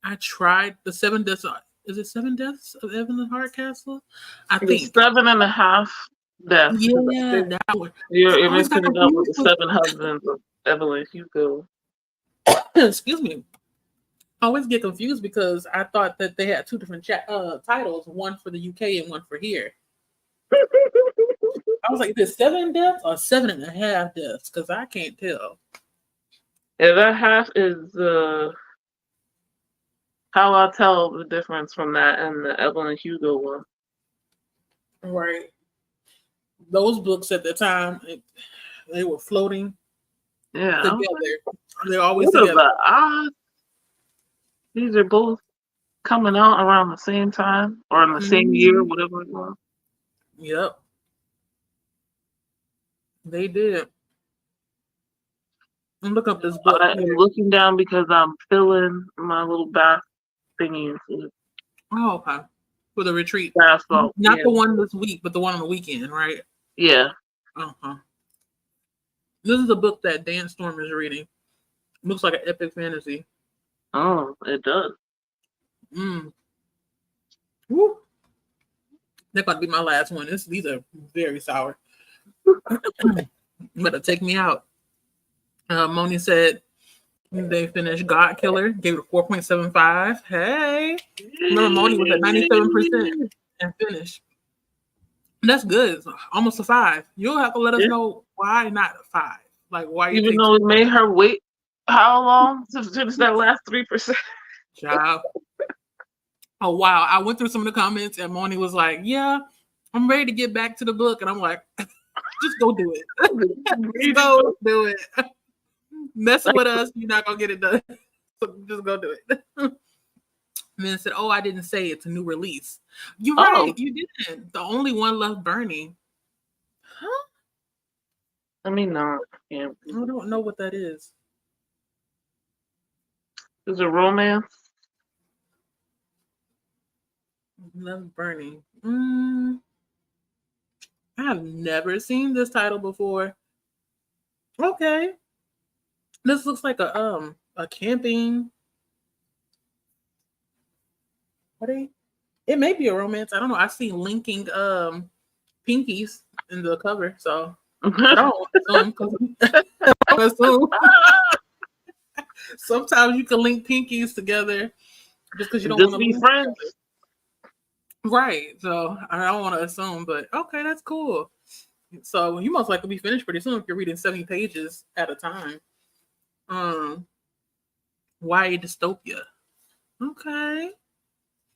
I tried the Seven Deaths. Is it Seven Deaths of Evelyn Hardcastle? I The think. 7.5 deaths. I Yeah, think that one. you're I always got mixing it up with confused. the 7 husbands of Evelyn Hugo. Excuse me. I always get confused because I thought that they had two different titles, one for the UK and one for here. I was like, is it 7 deaths or 7.5 deaths? Because I can't tell. Yeah, that half is how I tell the difference from that and the Evelyn Hugo one. Right. Those books at the time, they were floating Yeah. together. They're always What are together. the odds? These are both coming out around the same time or in the same year, whatever it was. Yep. They did. And look up this book. I am looking down because I'm filling my little bath thingy. Oh, okay. For the retreat. Bath salt. Not Yeah. the one this week, but the one on the weekend, right? Yeah. Uh-huh. This is a book that Dan Storm is reading. Looks like an epic fantasy. Oh, it does. Woo. They're going to be my last one. These are very sour. Better take me out. Moni said they finished God Killer, gave it a 4.75. Hey. Remember, Moni was at 97% and finished. That's good. It's almost a 5. You'll have to let us know why not a 5. Like, why you even though it made her wait how long to finish that last 3%? Job. Oh, wow. I went through some of the comments and Moni was like, yeah, I'm ready to get back to the book. And I'm like, just go do it. Just go do it. Messing with us, you're not going to get it done. So just go do it. And then said, oh, I didn't say it's a new release. You're right. You didn't. The only one left burning. Huh? I mean, no. Yeah. I don't know what that is. Is it romance? Left burning. I have never seen this title before. Okay. This looks like a camping. It may be a romance. I don't know. I see linking pinkies in the cover, so I don't assume. Sometimes you can link pinkies together just because you don't want to be friends. Right. So I don't want to assume, but okay, that's cool. So you most likely be finished pretty soon if you're reading 70 pages at a time. Why dystopia? Okay.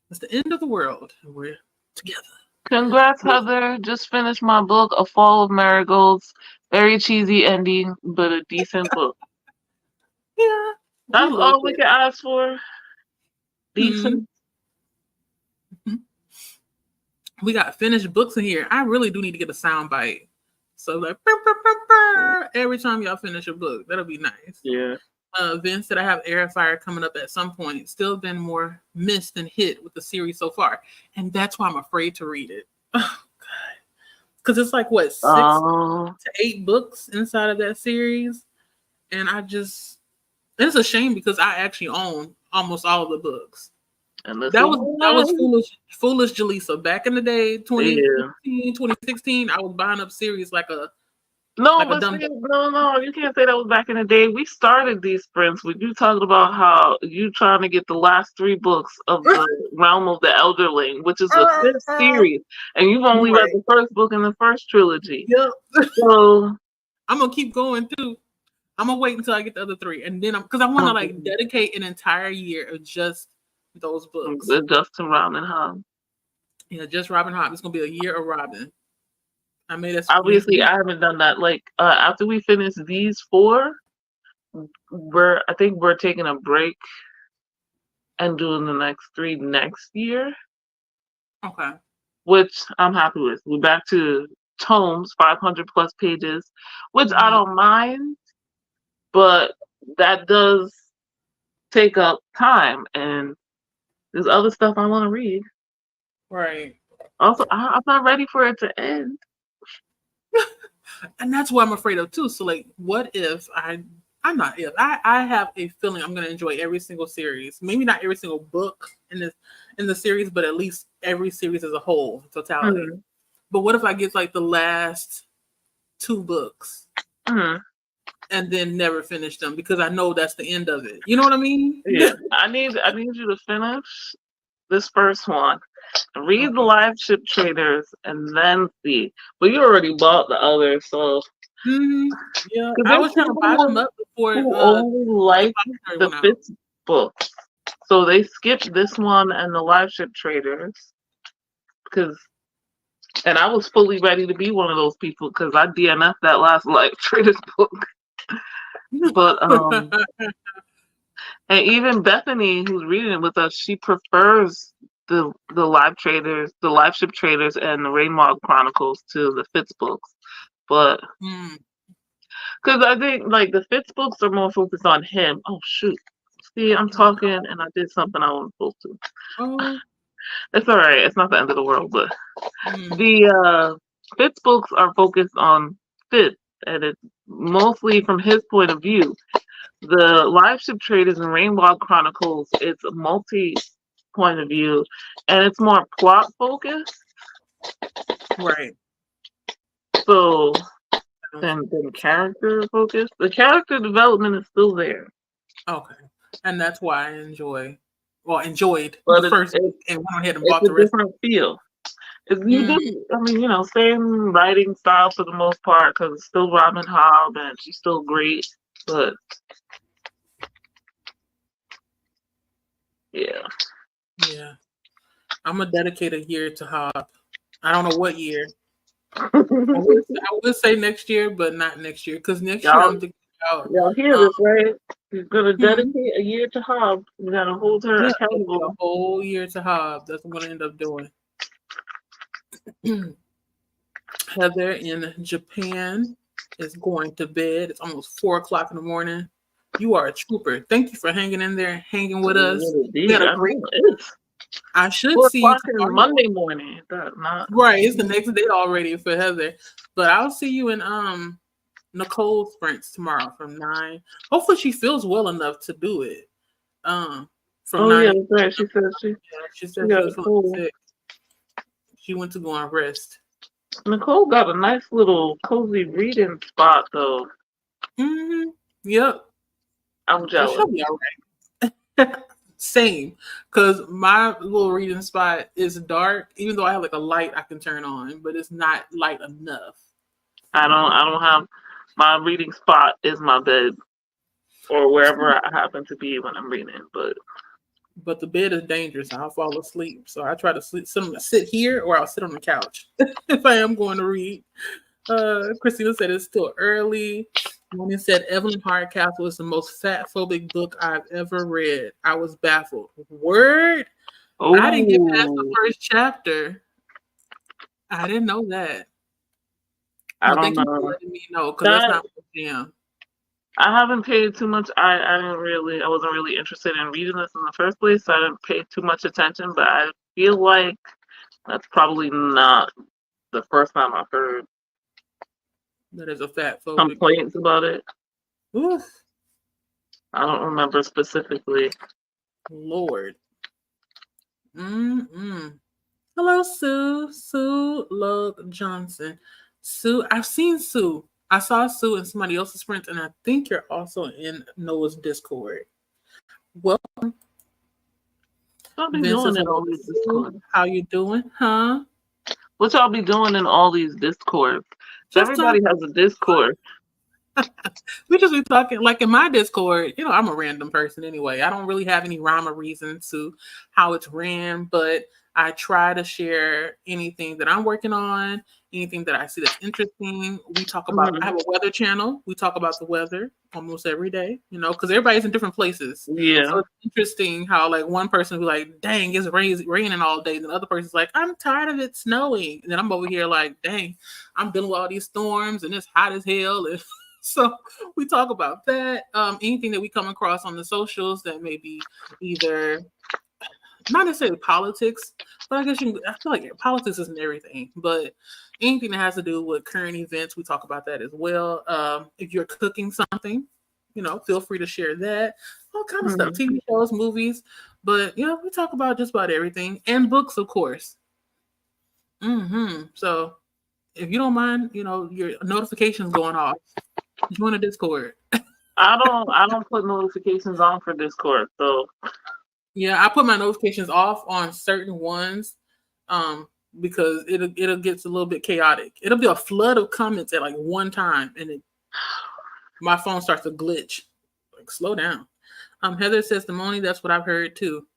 It's the end of the world. We're together. Congrats, Heather. Just finished my book, A Fall of Marigolds. Very cheesy ending, but a decent book. Yeah. That's all we can ask for. Decent. Mm-hmm. We got finished books in here. I really do need to get a sound bite. So like burr, burr, burr, burr, every time y'all finish a book, that'll be nice. Yeah. Vince said I have Air Fire coming up at some point. Still been more missed than hit with the series so far. And that's why I'm afraid to read it. Oh God. Because it's like what, 6 to 8 books inside of that series. And it's a shame because I actually own almost all of the books. And that was foolish Jaleesa. Back in the day, 2015, 2016, I was buying up series like a no, you can't say that was back in the day. We started these sprints with you talking about how you trying to get the last 3 books of the Realm of the Elderling, which is the 5th series, and you've only read the first book in the first trilogy. Yep. So I'm gonna keep going too. I'm gonna wait until I get the other 3, and then because I want to like dedicate an entire year of just those books. The Justin Robin Hobb. Yeah, just Robin Hobb. It's gonna be a year of Robin. I made it. Obviously, I haven't done that. Like after we finish these 4, I think we're taking a break and doing the next 3 next year. Okay. Which I'm happy with. We're back to tomes, 500 plus pages, which I don't mind, but that does take up time, and there's other stuff I want to read. Right. Also, I'm not ready for it to end. And that's what I'm afraid of too. So like, what if I have a feeling I'm gonna enjoy every single series. Maybe not every single book in the series, but at least every series as a whole, totality. Mm-hmm. But what if I get like the last 2 books and then never finish them because I know that's the end of it? You know what I mean? Yeah. I need you to finish this first one. Read the Live Ship Traders and then see. But you already bought the others, so yeah. I was trying to buy them up before. Only like the 5th book, so they skipped this one and the Live Ship Traders and I was fully ready to be one of those people because I DNF'd that last Live Traders book. But and even Bethany, who's reading it with us, she prefers the Live Ship Traders, and the Rainwald Chronicles to the Fitz books. But because I think like the Fitz books are more focused on him. Oh shoot! See, I'm talking and I did something I wasn't supposed to. Oh. It's all right. It's not the end of the world, but the Fitz books are focused on Fitz, and it's mostly from his point of view. The Live Ship Traders and Rainwald Chronicles, it's a multi-point of view, and it's more plot focused. Right. So, than character focused. The character development is still there. Okay. And that's why I enjoyed the first and went ahead and bought the rest. It's a different feel. Same writing style for the most part because it's still Robin Hobb and she's still great, but yeah. I'm gonna dedicate a year to Hobb. I don't know what year. I would say next year, but not next year because next year I'm thinking about. Y'all hear this, right? He's gonna dedicate a year to Hobb. We gotta hold her accountable. A whole year to Hobb. That's what I'm gonna end up doing. Heather in Japan is going to bed. It's almost 4:00 in the morning. You are a trooper. Thank you for hanging in there, hanging with us. We had a great. I should see you Monday morning. Right, it's the next day already for Heather. But I'll see you in Nicole Sprints tomorrow from 9. Hopefully she feels well enough to do it. From 9. Yeah, that's right. She said she was feeling sick. She went to go on rest. Nicole got a nice little cozy reading spot though. Yep. I'm jealous. She'll be all right. Same, because my little reading spot is dark. Even though I have like a light I can turn on, but it's not light enough. I don't have my reading spot is my bed or wherever I happen to be when I'm reading. But the bed is dangerous. I'll fall asleep, so I try to sit here or I'll sit on the couch if I am going to read. Christina said it's still early. Moni said Evelyn Hardcastle is the most fat-phobic book I've ever read. I was baffled. Word? Ooh. I didn't get past the first chapter. I didn't know that. I don't thank know. You for letting me know because that's not my jam. I haven't paid too much. I wasn't really interested in reading this in the first place, so I didn't pay too much attention. But I feel like that's probably not the first time I've heard that is a fat-phobic complaints about it. Oof. I don't remember specifically. Lord. Hello, Sue. Sue Lug Johnson. Sue, I've seen Sue. I saw Sue in somebody else's sprint, and I think you're also in Noah's Discord. Welcome. What be doing in all these Discords? How you doing? Huh? What y'all be doing in all these Discords? Everybody has a Discord. We just be talking like in my Discord, I'm a random person anyway. I don't really have any rhyme or reason to how it's ran, but I try to share anything that I'm working on, anything that I see that's interesting. We talk about, I Mhm. have a weather channel. We talk about the weather almost every day, because everybody's in different places. Yeah. So it's interesting how like one person will be like, dang, it's raining all day. And the other person's like, I'm tired of it snowing. And then I'm over here like, dang, I'm dealing with all these storms and it's hot as hell. And so we talk about that. Anything that we come across on the socials that may be either not necessarily politics, but I guess I feel like politics isn't everything, but anything that has to do with current events, we talk about that as well. If you're cooking something, feel free to share that. All kind of stuff, Mhm. TV shows, movies, but we talk about just about everything and books, of course. So if you don't mind, your notifications going off, join the Discord. I don't put notifications on for Discord, so Yeah, I put my notifications off on certain ones, because it'll get a little bit chaotic. It'll be a flood of comments at like one time, and my phone starts to glitch. Like, slow down. Heather says, "Simone, that's what I've heard too."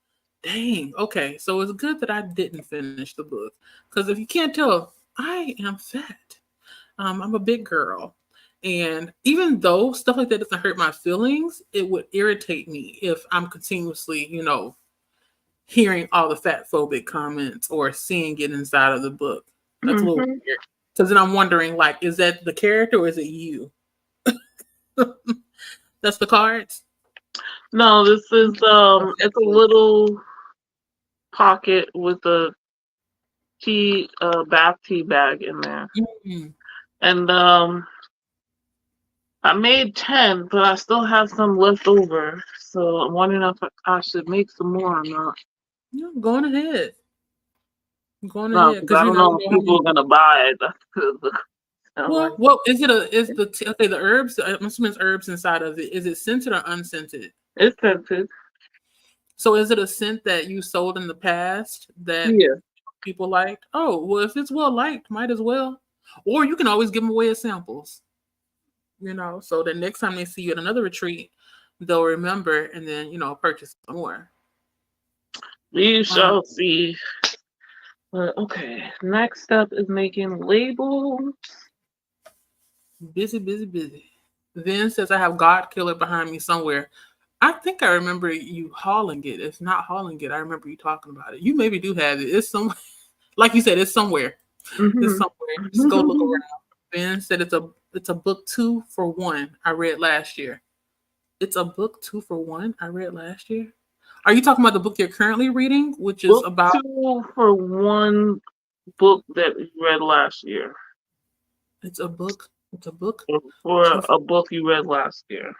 Dang. Okay, so it's good that I didn't finish the book, because if you can't tell, I am fat. I'm a big girl. And even though stuff like that doesn't hurt my feelings, it would irritate me if I'm continuously, hearing all the fat phobic comments or seeing it inside of the book. That's a little Mhm. weird. Because then I'm wondering, like, is that the character or is it you? That's the cards? No, this is it's a little pocket with a bath tea bag in there. Mm-hmm. And I made 10, but I still have some left over. So I'm wondering if I should make some more or not. Yeah, going ahead. Going No, ahead. because Because I you don't never know if know how people many. are gonna buy it. That's 'cause I'm like, Well, okay, the herbs, I'm assuming it's herbs inside of it. Is it scented or unscented? it's scented. So is it a scent that you sold in the past that Yeah. people liked? Oh, well, if it's well liked, might as well. Or you can always give them away as samples, so the next time they see you at another retreat, they'll remember and then, purchase more. We Um, shall see. But okay, next step is making labels. busy, busy, busy. Then says I have God Killer behind me somewhere. I think I remember you hauling it. If not hauling it, I remember you talking about it. You maybe do have it. It's some, like you said, it's somewhere. It's Hmm. somewhere. Just go look around. Ben said it's a book 2 for 1 I read last year. It's a book 2 for 1 I read last year. Are you talking about the book you're currently reading, which is Book about? 2 for 1 book that you read last year. It's a book. It's a book. For Two. a book you read last year.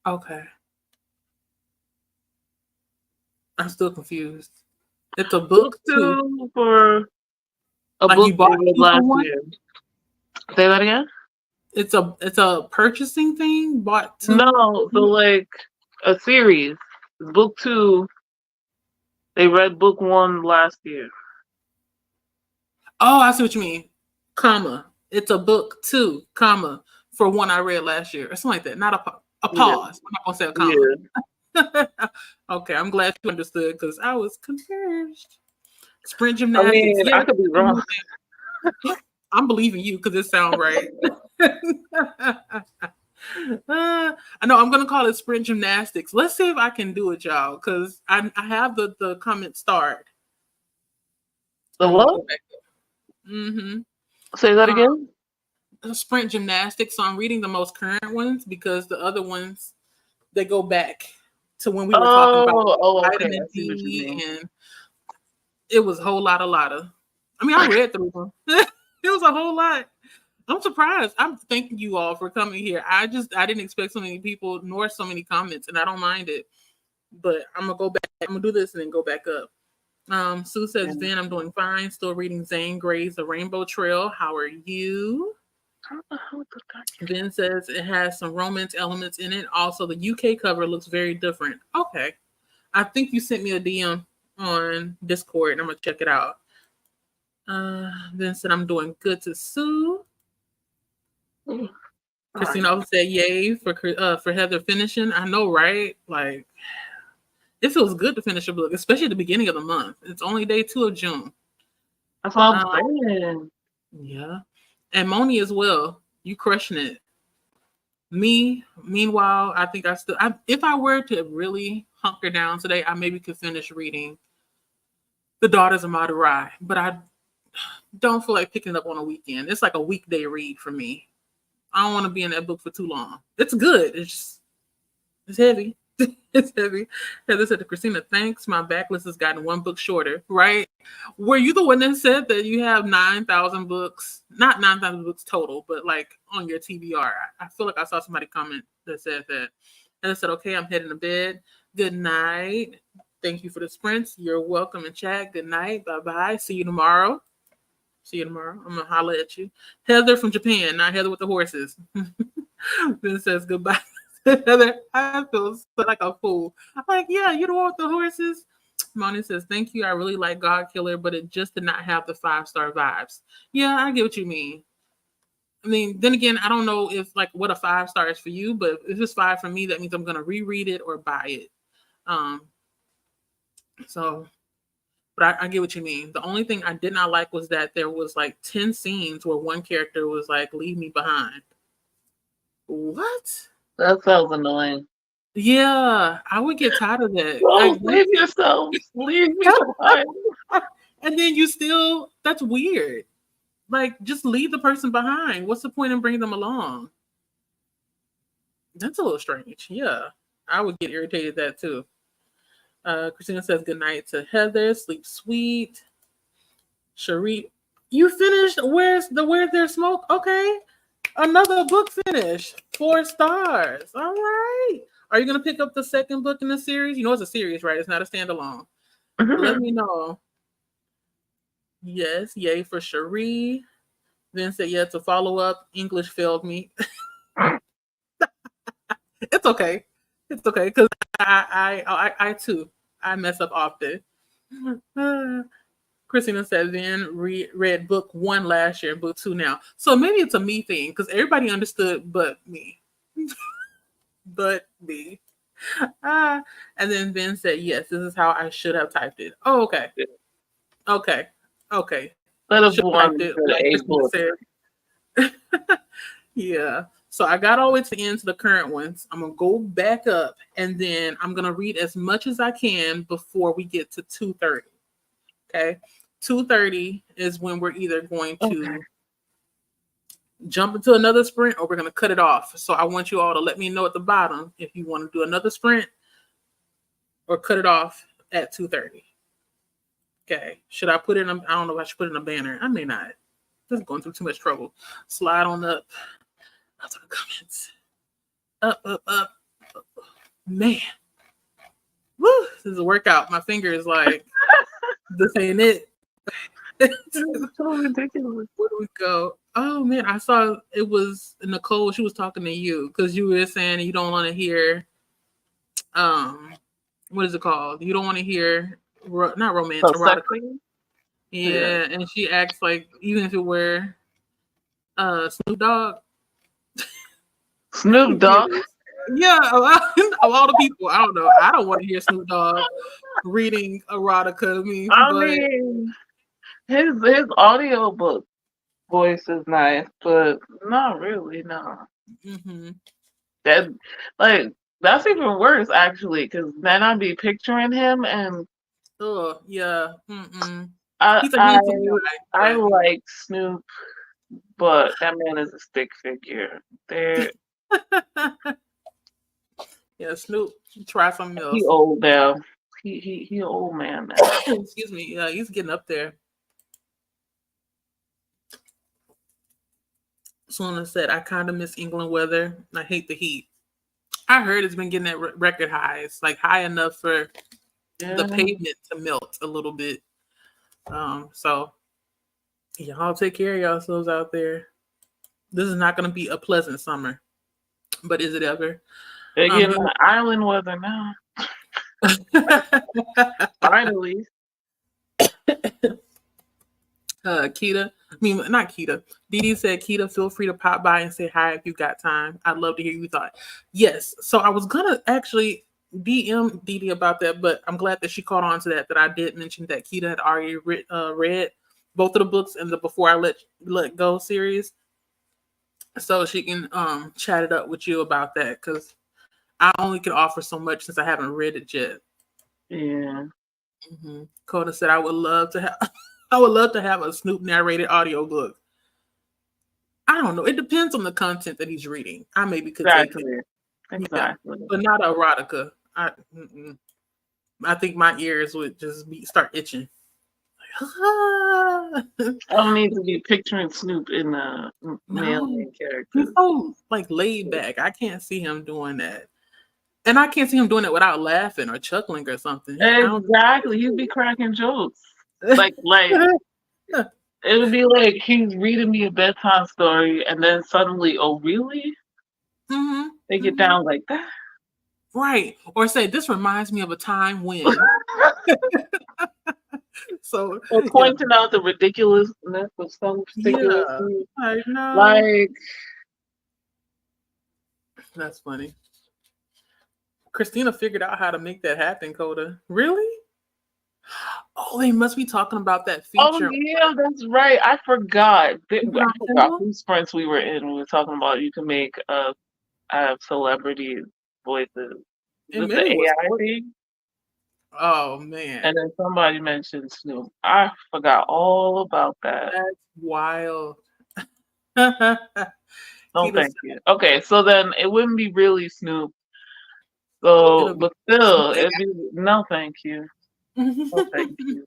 Okay, I'm still confused. It's a Book book two. 2 for a Like book you you bought read two for last one. year. Say that again? It's a purchasing thing. Bought two. No, so like a series. Book 2, they read book 1 last year. Oh, I see what you mean. Comma. It's a book 2, for 1 I read last year, or something like that. Not a Yeah, pause. I'm not gonna say a comma. yeah. Okay, I'm glad you understood because I was confused. Sprint I gymnastics. mean, Yeah, I could be wrong. I'm believing you because it sounds right. I know I'm gonna call it sprint gymnastics. Let's see if I can do it, y'all, because I have the comment start. The I'm gonna go what? back up. Mm-hmm. Say that again? Sprint gymnastics. So I'm reading the most current ones because the other ones they go back to when we were talking about Okay. I vitamin see what you D, mean. and it was a whole lot of. I mean, I read through them. It was a whole lot. I'm surprised. I'm thanking you all for coming here. I didn't expect so many people nor so many comments, and I don't mind it. But I'm gonna go back. I'm gonna do this and then go back up. Sue says, Yeah. "Vin, I'm doing fine. Still reading Zane Grey's The Rainbow Trail. How are you?" How the hell did that? Vin says it has some romance elements in it. Also, the UK cover looks very different. Okay, I think you sent me a DM on Discord, and I'm gonna check it out. Vin said, "I'm doing good to Sue." Christina also said yay for Heather finishing. I know, right? Like, it feels good to finish a book, especially at the beginning of the month. It's only day 2 of June. That's what I'm saying. Yeah. And Moni as well. You crushing it. Me, meanwhile, I think if I were to really hunker down today, I maybe could finish reading The Daughters of Madurai, but I don't feel like picking it up on a weekend. It's like a weekday read for me. I don't want to be in that book for too long. It's good. It's heavy. It's heavy. Heather said to Christina, thanks. My backlist has gotten 1 book shorter, right? Were you the one that said that you have 9,000 books? Not 9,000 books total, but like on your TBR. I feel like I saw somebody comment that said that. And I said, okay, I'm heading to bed. Good night. Thank you for the sprints. You're welcome in chat. Good night. Bye-bye. See you tomorrow. See you tomorrow. I'm going to holler at you. Heather from Japan, not Heather with the horses. Then says goodbye. Heather, I feel like a fool. I'm like, yeah, you don't want the horses. Moni says, thank you. I really like God Killer, but it just did not have the 5-star vibes. Yeah, I get what you mean. I mean, then again, I don't know if like what a 5-star is for you, but if it's 5 for me, that means I'm going to reread it or buy it. But I get what you mean. The only thing I did not like was that there was like 10 scenes where one character was like, leave me behind. What? That sounds annoying. Yeah, I would get tired of that. Don't leave yourself. Leave me behind. And then that's weird. Like, just leave the person behind. What's the point in bringing them along? That's a little strange. Yeah, I would get irritated at that too. Christina says good night to Heather. Sleep sweet. Cherie, you finished Where's There's Smoke? Okay. Another book finished. 4 stars. All right. Are you going to pick up the second book in the series? You know it's a series, right? It's not a standalone. Let me know. Yes. Yay for Cherie. Then said, yeah, to follow up. English failed me. It's okay. It's okay. Because I too, I mess up often. Christina said, then read book 1 last year and book 2 now. So maybe it's a me thing because everybody understood but me. But me. And then Ben said, yes, this is how I should have typed it. Oh, okay. Okay. Let us typed it, like yeah. So I got all the way to the end to the current ones. I'm going to go back up and then I'm going to read as much as I can before we get to 2:30. Okay. 2:30 is when we're either going to jump into another sprint or we're going to cut it off. So I want you all to let me know at the bottom if you want to do another sprint or cut it off at 2:30. Okay. Should I put it in? I don't know if I should put it in a banner. I may not. This is going through too much trouble. Slide on up to the comments. Up. Man. Woo. This is a workout. My finger is like, this ain't it. It's so ridiculous. Where do we go? Oh man, I saw it was Nicole. She was talking to you because you were saying you don't want to hear, what is it called? You don't want to hear not romance, erotica. Yeah, and she acts like even if it were Snoop Dogg. Snoop Dogg. Yeah, of all the people, I don't know. I don't want to hear Snoop Dogg reading erotica to me. I mean, his audiobook voice is nice, but not really, no. Mm-hmm. That's even worse actually, because then I'd be picturing him and oh yeah. I like Snoop, but that man is a stick figure. There. Yeah, Snoop. Try something else. He old now. He an old man now. Excuse me. Yeah, he's getting up there. Someone said, I kind of miss England weather. I hate the heat. I heard it's been getting at record highs, like high enough for the pavement to melt a little bit. So y'all take care of yourselves out there. This is not going to be a pleasant summer, but is it ever? They're getting island weather now. Finally. Kita, I mean, not Keita. Dee said, Keita, feel free to pop by and say hi if you got time. I'd love to hear you thought. Yes. So I was going to actually DM Dee about that, but I'm glad that she caught on to that I did mention that Keita had already read both of the books in the Before I Let Go series. So she can chat it up with you about that, because I only can offer so much since I haven't read it yet. Yeah. Mm-hmm. Coda said, I would love to have a Snoop narrated audiobook. I don't know. It depends on the content that he's reading. I maybe could take it. Exactly. Yeah, but not erotica. I think my ears would just start itching. I don't need to be picturing Snoop in the male main character. He's so like laid back. I can't see him doing that. And I can't see him doing it without laughing or chuckling or something. Exactly. He'd be cracking jokes. Like it would be like he's reading me a bedtime story and then suddenly, oh really? Mm-hmm. They get down like that. Right. Or say, this reminds me of a time when. So or pointing out the ridiculousness of some particular food. I know. Like, that's funny. Christina figured out how to make that happen, Coda. Really? Oh, they must be talking about that feature. Oh yeah, that's right. I forgot. I forgot whose sprints we were in. We were talking about you can make celebrity voices. With the AI thing. Oh man. And then somebody mentioned Snoop. I forgot all about that. That's wild. No, thank you. Okay, so then it wouldn't be really Snoop. So, but still, it'd be no, thank you. No, thank you.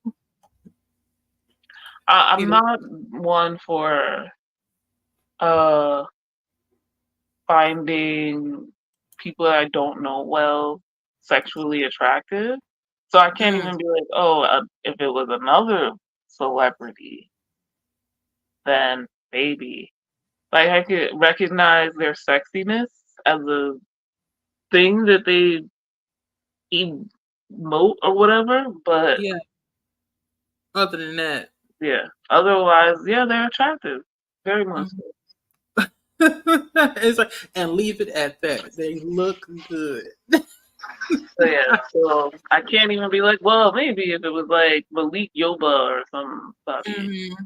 I'm not one for finding people that I don't know well sexually attractive. So I can't even be like, oh, if it was another celebrity, then maybe. Like I could recognize their sexiness as a thing that they emote or whatever, but yeah. Other than that, yeah. Otherwise, yeah, they're attractive, very much. It's like, and leave it at that. They look good. So yeah, so I can't even be like, well, maybe if it was like Malik Yoba or somebody. Mm-hmm.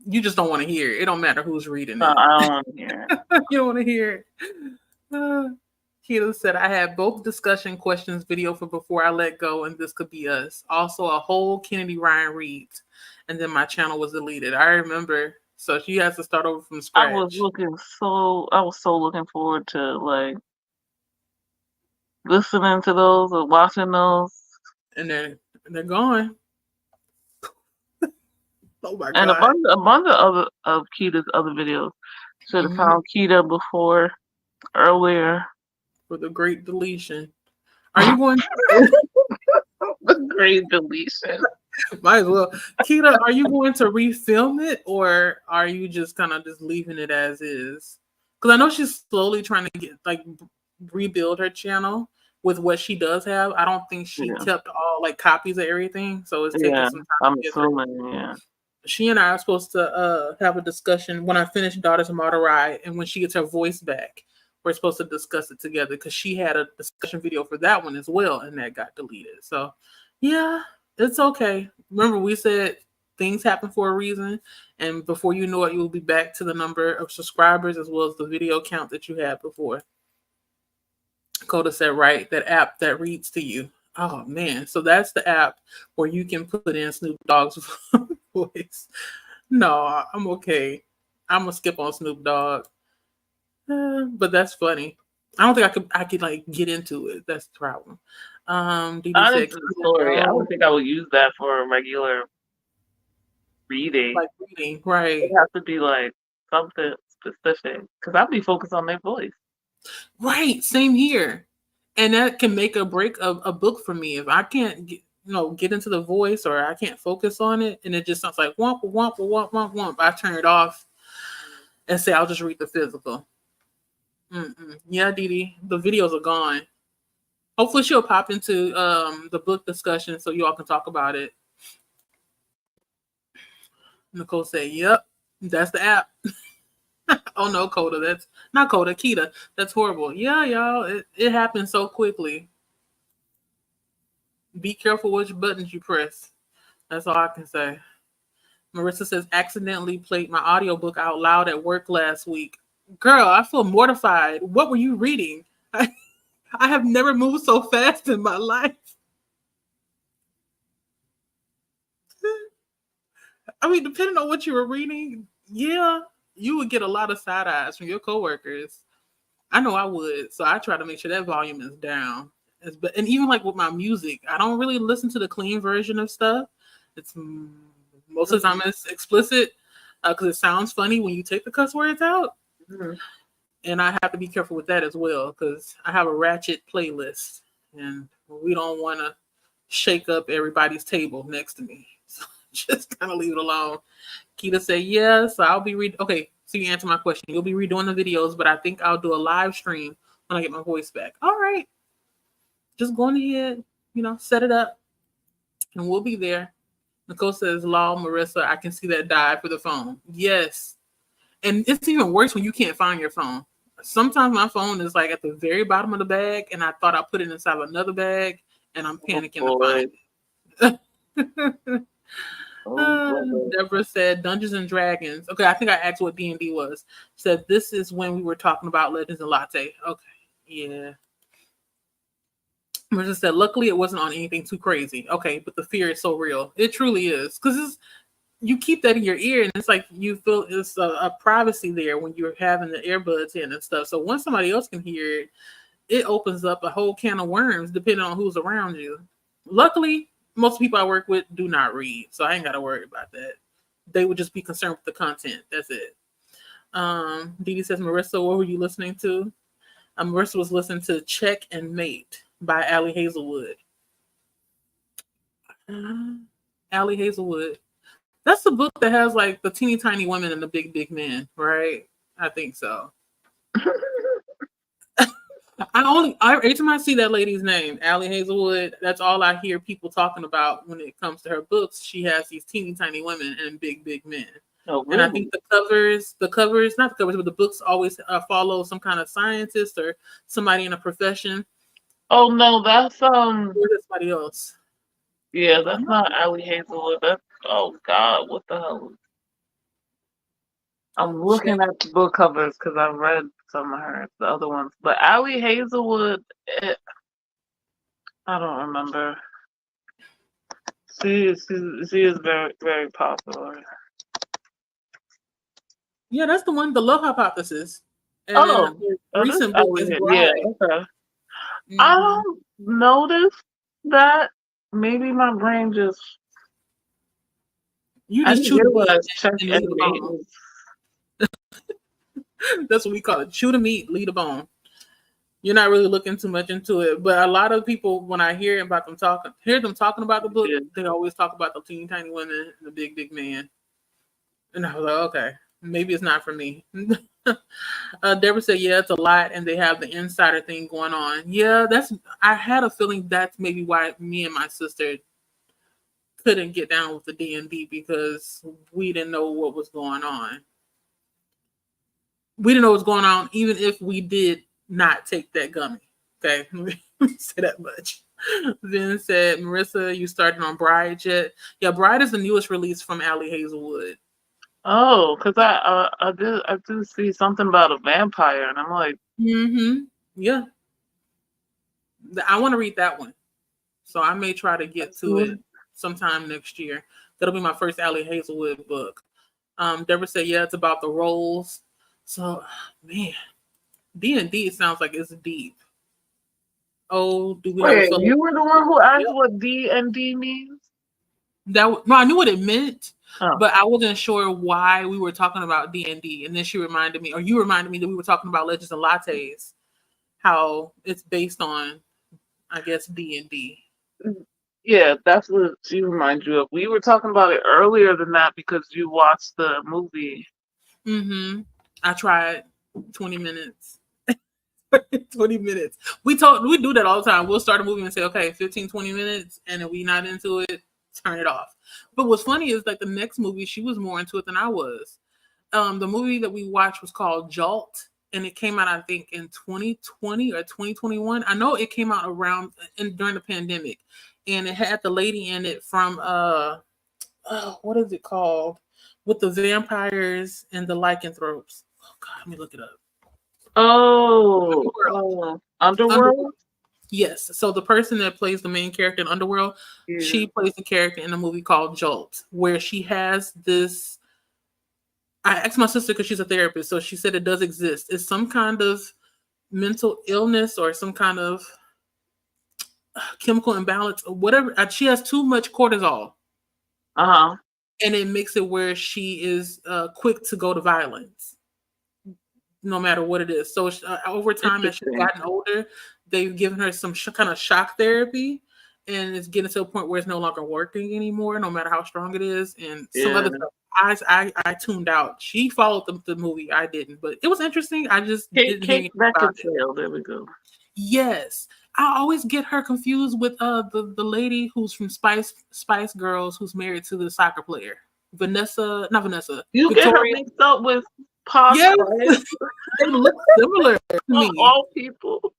You just don't want to hear it. It don't matter who's reading it. I don't want to hear it. You don't want to hear it. Keita said, I had both discussion questions video for Before I Let Go, and This Could Be Us. Also, a whole Kennedy Ryan reads. And then my channel was deleted. I remember. So she has to start over from scratch. I was so looking forward to like listening to those or watching those. And they're gone. Oh my God. And a bunch of Keita's other videos. Should have found Keita before earlier. For the great deletion. Are you going the great deletion? Might as well. Keita, are you going to refilm it, or are you just kind of just leaving it as is? Because I know she's slowly trying to rebuild her channel with what she does have. I don't think she kept all copies of everything, so it's taking some time. I'm assuming, yeah. She and I are supposed to have a discussion when I finish Daughters of Madurai, and when she gets her voice back, we're supposed to discuss it together, because she had a discussion video for that one as well, and that got deleted. So, yeah. It's okay. Remember, we said things happen for a reason, and before you know it, you'll be back to the number of subscribers as well as the video count that you had before. Coda said, right, that app that reads to you. Oh, man. So that's the app where you can put in Snoop Dogg's voice. No, I'm okay. I'm going to skip on Snoop Dogg. But that's funny. I don't think I could get into it. That's the problem. Honestly, I don't think I would use that for a regular reading. Like reading, right? It has to be like something specific, because I'd be focused on their voice. Right, same here, and that can make or break a book for me if I can't get into the voice, or I can't focus on it, and it just sounds like womp womp womp womp womp. I turn it off and say I'll just read the physical. Yeah, Dee, the videos are gone. Hopefully she'll pop into the book discussion so you all can talk about it. Nicole said, "Yep, that's the app." Oh no, Coda, that's not Coda, Kita. That's horrible. Yeah, y'all, it happens so quickly. Be careful which buttons you press. That's all I can say. Marissa says, accidentally played my audiobook out loud at work last week. Girl, I feel mortified. What were you reading? I have never moved so fast in my life. I mean, depending on what you were reading, yeah, you would get a lot of side eyes from your coworkers. I know I would, so I try to make sure that volume is down. And even like with my music, I don't really listen to the clean version of stuff. It's most of the time it's explicit because it sounds funny when you take the cuss words out. Mm-hmm. And I have to be careful with that as well because I have a ratchet playlist, and we don't want to shake up everybody's table next to me. So just kind of leave it alone. Kita said, yeah, so I'll be okay, so you answer my question. You'll be redoing the videos, but I think I'll do a live stream when I get my voice back. All right. Just go ahead, set it up, and we'll be there. Nicole says, "Law, Marissa, I can see that die for the phone." Yes. And it's even worse when you can't find your phone. Sometimes my phone is like at the very bottom of the bag, and I thought I put it inside of another bag, and I'm panicking to find it. Deborah said Dungeons and Dragons. Okay, I think I asked what D&D was. Said this is when we were talking about Legends and Latte. Okay, yeah. Marissa said, luckily it wasn't on anything too crazy. Okay, but the fear is so real. It truly is. Because you keep that in your ear, and it's like you feel it's a privacy there when you're having the earbuds in and stuff. So once somebody else can hear it, it opens up a whole can of worms depending on who's around you. Luckily, most people I work with do not read, so I ain't got to worry about that. They would just be concerned with the content. That's it. Dee says, Marissa, what were you listening to? Marissa was listening to Check and Mate by Allie Hazelwood. Allie Hazelwood. That's the book that has like the teeny tiny women and the big, big men, right? I think so. Every time I see that lady's name, Allie Hazelwood, that's all I hear people talking about when it comes to her books. She has these teeny tiny women and big, big men. Oh, really? And I think the covers, not the covers, but the books always follow some kind of scientist or somebody in a profession. Oh no, that's Or somebody else. Yeah, that's not Allie Hazelwood. That's God, what the hell? I'm looking at the book covers because I read some of the other ones, but Allie Hazelwood, I don't remember. She is very, very popular. Yeah, that's the one, The Love Hypothesis. And recent book is Bride. Yeah, okay. Mm-hmm. I don't notice that. Maybe my brain just. You just chew the meat. That's what we call it. Chew the meat, leave the bone. You're not really looking too much into it, but a lot of people, when I hear them talking about the book, they always talk about the teeny tiny women and the big, big man. And I was like, okay, maybe it's not for me. Deborah said, yeah, it's a lot, and they have the insider thing going on. Yeah, I had a feeling that's maybe why me and my sister couldn't get down with the D&D, because we didn't know what was going on. We didn't know what was going on, even if we did not take that gummy. Okay, let me say that much. Then said, Marissa, you started on Bride yet? Yeah, Bride is the newest release from Allie Hazelwood. Oh, because I do see something about a vampire, and I'm like, yeah, I want to read that one, so I may try to get to it sometime next year. That'll be my first Allie Hazelwood book. Deborah said, yeah, it's about the roles. So, man, D&D sounds like it's deep. Oh, do we? Wait, you were the one who asked what D&D means? No, I knew what it meant. But I wasn't sure why we were talking about D&D. And then you reminded me that we were talking about Legends and Lattes, how it's based on, I guess, D&D. Yeah, that's what she reminded you of. We were talking about it earlier than that because you watched the movie. I tried 20 minutes. 20 minutes. We do that all the time. We'll start a movie and say, okay, 15, 20 minutes, and if we're not into it, turn it off. But what's funny is like the next movie, she was more into it than I was. The movie that we watched was called Jolt, and it came out, I think, in 2020 or 2021. I know it came out around during the pandemic, and it had the lady in it from what is it called, with the vampires and the lycanthropes. Oh God, let me look it up. Underworld. Yes. So the person that plays the main character in Underworld, she plays the character in a movie called Jolt, where she has this. I asked my sister because she's a therapist, so she said it does exist. It's some kind of mental illness or some kind of chemical imbalance or whatever. She has too much cortisol. And it makes it where she is quick to go to violence, no matter what it is. So over time, as she's gotten older, they've given her some kind of shock therapy, and it's getting to a point where it's no longer working anymore, no matter how strong it is. And some other stuff. I tuned out. She followed the movie. I didn't, but it was interesting. I just didn't hear anything about it. There we go. Yes. I always get her confused with the lady who's from Spice Girls, who's married to the soccer player. Not Vanessa. You Victoria. Get her mixed up with Posh. Yes. They look similar to me. All people.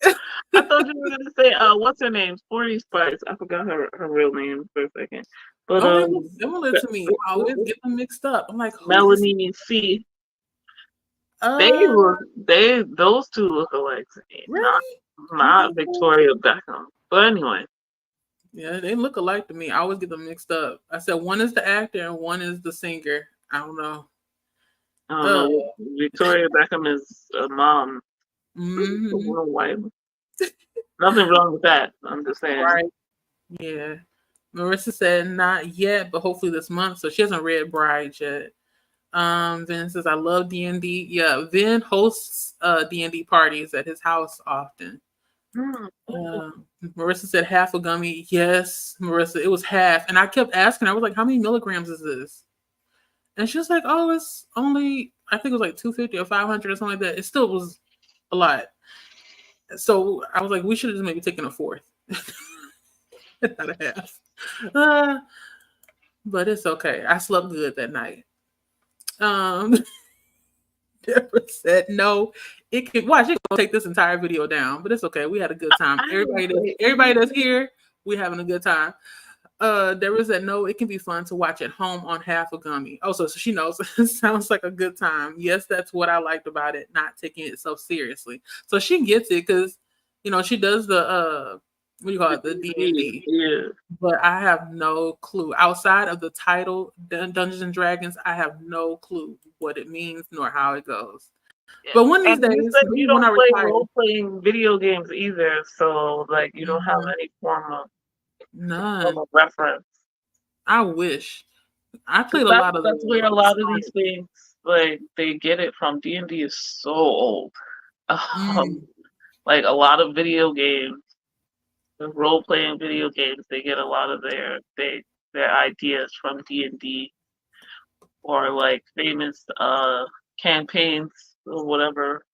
I thought you were gonna say what's her name? Sporty Spice. I forgot her real name for a second. But they look similar to me. I always get them mixed up. I'm like, Melanie C. Those two look alike to me. Really? Not Victoria Beckham. But anyway. Yeah, they look alike to me. I always get them mixed up. I said one is the actor and one is the singer. I don't know. Victoria Beckham is a mom. Mm-hmm. Nothing wrong with that. I'm just saying. Right. Yeah. Marissa said not yet, but hopefully this month. So she hasn't read Bride yet. Vin says, I love D&D. Yeah, Vin hosts D&D parties at his house often. Marissa said half a gummy. Yes, Marissa, it was half. And I kept asking, I was like, how many milligrams is this? And she was like, oh, it's only, I think it was like 250 or 500 or something like that. It still was a lot. So I was like, we should have just maybe taken a fourth. Not a half. But it's okay. I slept good that night. Deborah said no. It can watch it gonna take this entire video down, but it's okay. We had a good time. Everybody that's here, we're having a good time. Deborah said no, it can be fun to watch at home on half a gummy. Oh, so she knows. It sounds like a good time. Yes, that's what I liked about it, not taking it so seriously. So she gets it because she does the what do you call it, the D&D. Yeah. But I have no clue. Outside of the title, Dungeons and Dragons, I have no clue what it means nor how it goes. Yeah. But one of these days, you don't play role-playing video games either, so like you don't have any form of reference. I wish. I played a lot of. That's where a lot of these things, like they get it from. D&D is so old. Like a lot of video games. The role-playing video games, they get a lot of their ideas from D&D or like famous campaigns or whatever.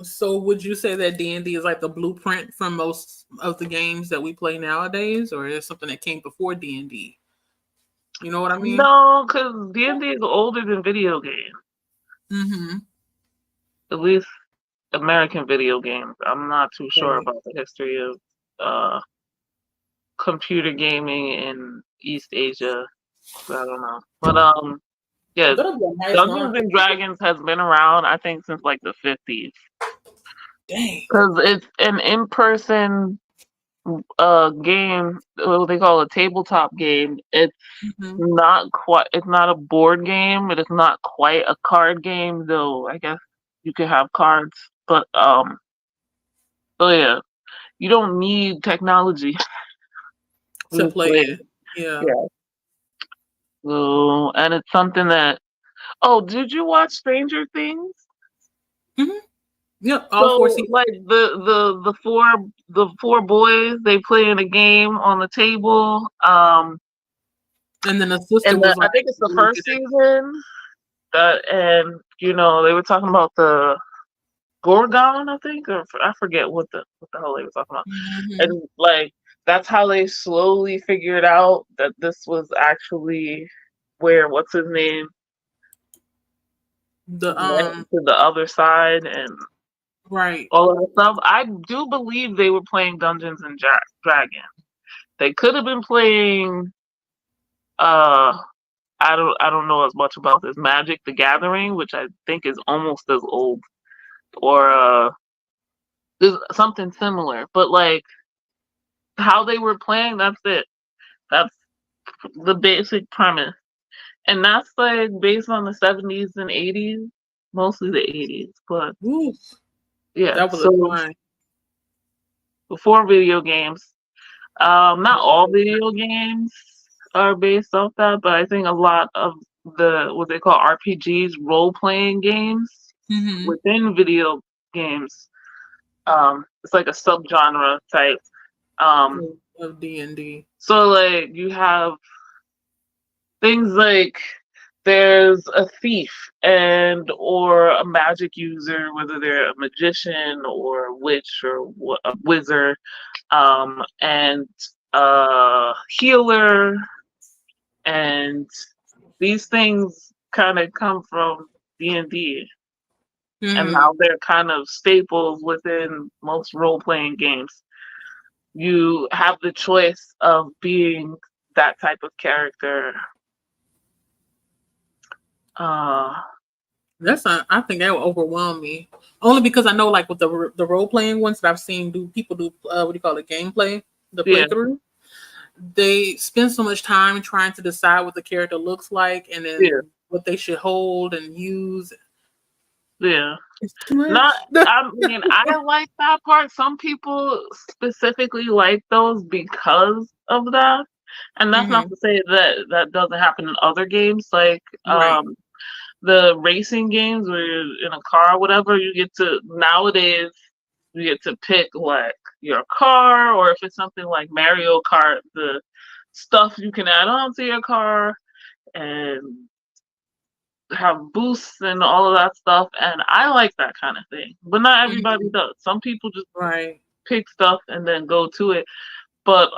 So would you say that D&D is like the blueprint from most of the games that we play nowadays, or is it something that came before D&D? You know what I mean? No, because D&D is older than video games. Mm-hmm. At least American video games. I'm not too sure about the history of computer gaming in East Asia. I don't know. But yeah, Dungeons and Dragons has been around, I think, since like the 50s. Dang. Because it's an in-person game, what they call a tabletop game. It's not a board game. It is not quite a card game, though I guess you can have cards. But so yeah. You don't need technology to play it. Yeah. So, and it's something that. Oh, did you watch Stranger Things? Mm-hmm. Yep. All 4 seasons. Like the four boys, they play in a game on the table. And then the sister was. I think it's the first season. And they were talking about the Gorgon, I think, or I forget what the hell they were talking about. And like that's how they slowly figured out that this was actually where what's his name The went to the other side and right. all of that stuff. I do believe they were playing Dungeons and Dragons. They could have been playing. Uh, I don't know as much about this Magic the Gathering, which I think is almost as old, or there's something similar. But like how they were playing, that's it. That's the basic premise. And that's like based on the 70s and 80s, mostly the 80s. But Oof, yeah, that was a so time. before video games, not all video games are based off that, but I think a lot of the what they call RPGs, role playing games Mm-hmm. within video games, it's like a subgenre type. Of D&D. So like you have things like there's a thief and or a magic user, whether they're a magician or a witch or a wizard, and a healer, and these things kind of come from D&D, and Mm-hmm. now they're kind of staples within most role-playing games. You have the choice of being that type of character. I think that would overwhelm me. Only because I know, like with the role playing ones that I've seen, people do what do you call it, gameplay, the Yeah, playthrough. They spend so much time trying to decide what the character looks like, and then yeah, what they should hold and use. yeah. It's too much. Not, I mean, I like that part. Some people specifically like those because of that. And that's not Mm-hmm. to say that that doesn't happen in other games. Like, Right. the racing games where you're in a car or whatever, you get to, nowadays, you get to pick like your car, or if it's something like Mario Kart, the stuff you can add on to your car and have boosts and all of that stuff. And I like that kind of thing. But not everybody Mm-hmm. does. Some people just Right. pick stuff and then go to it. But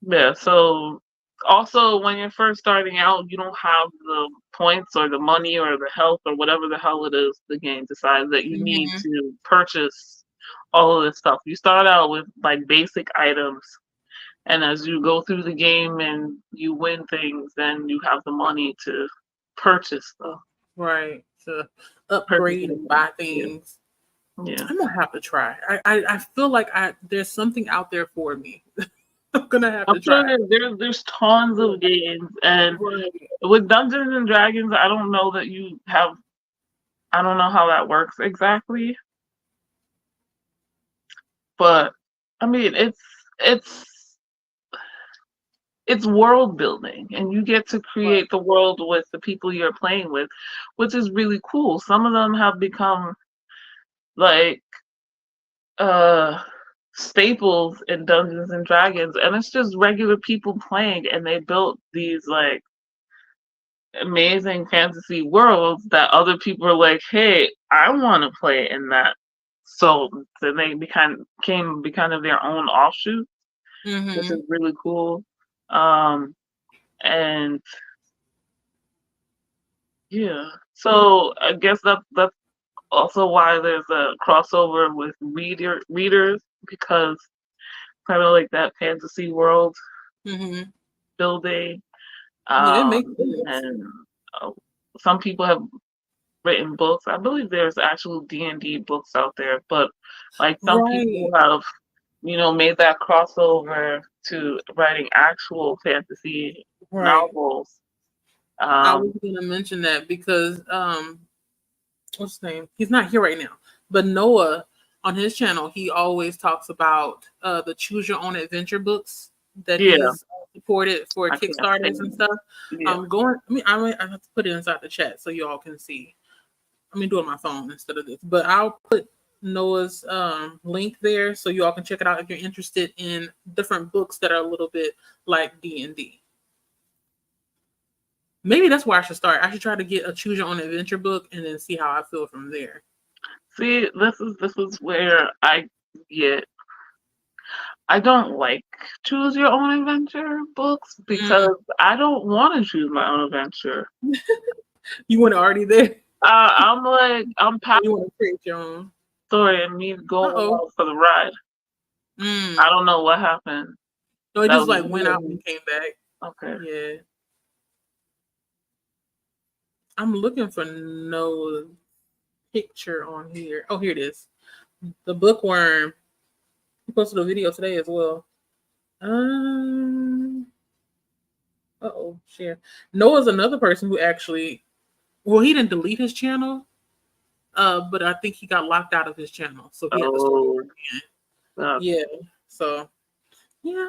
yeah, so also when you're first starting out, you don't have the points or the money or the health or whatever the hell it is the game decides that you need Mm-hmm. to purchase all of this stuff. You start out with like basic items, and as you go through the game and you win things, then you have the money to purchase stuff. Right. To Purchase upgrade and buy yeah, things. yeah. I'm gonna have to try. I feel like there's something out there for me. I'm gonna have I'm to sure try. there's tons of games, and Right. with Dungeons and Dragons, I don't know that you have. I don't know how that works exactly, but I mean it's world building, and you get to Right. create the world with the people you're playing with, which is really cool. Some of them have become like uh staples in Dungeons and Dragons, and it's just regular people playing, and they built these like amazing fantasy worlds that other people are like, hey, I want to play in that. So then they became kind of their own offshoot, which Mm-hmm. is really cool. Um, and yeah, so I guess that's also why there's a crossover with readers, because kind of like that fantasy world Mm-hmm. building. Yeah, it makes sense. And uh, some people have written books. I believe there's actual D&D books out there, but like some people Right. have, made that crossover to writing actual fantasy Right. novels. I was Um, gonna mention that because what's his name? He's not here right now. But Noah on his channel, he always talks about the choose your own adventure books that yeah, he's supported for I can't Kickstarters and stand. stuff. Yeah, I have to put it inside the chat so you all can see. Let me do it on my phone instead of this. But I'll put Noah's link there so you all can check it out if you're interested in different books that are a little bit like D&D. Maybe that's where I should start. I should try to get a choose your own adventure book and then see how I feel from there. see, this is where I get I don't like choose your own adventure books because I don't want to choose my own adventure. You weren't already there. I'm like, I'm past You want to create your own. the story and me going Uh-oh. along for the ride. I don't know what happened. No, it That just was like went out and came back. okay. Yeah. I'm looking for no picture on here. Oh, here it is. The bookworm. He posted a video today as well. Share. Noah's another person who actually, well, he didn't delete his channel, but I think he got locked out of his channel, so he had to start over again. Yeah. So, yeah,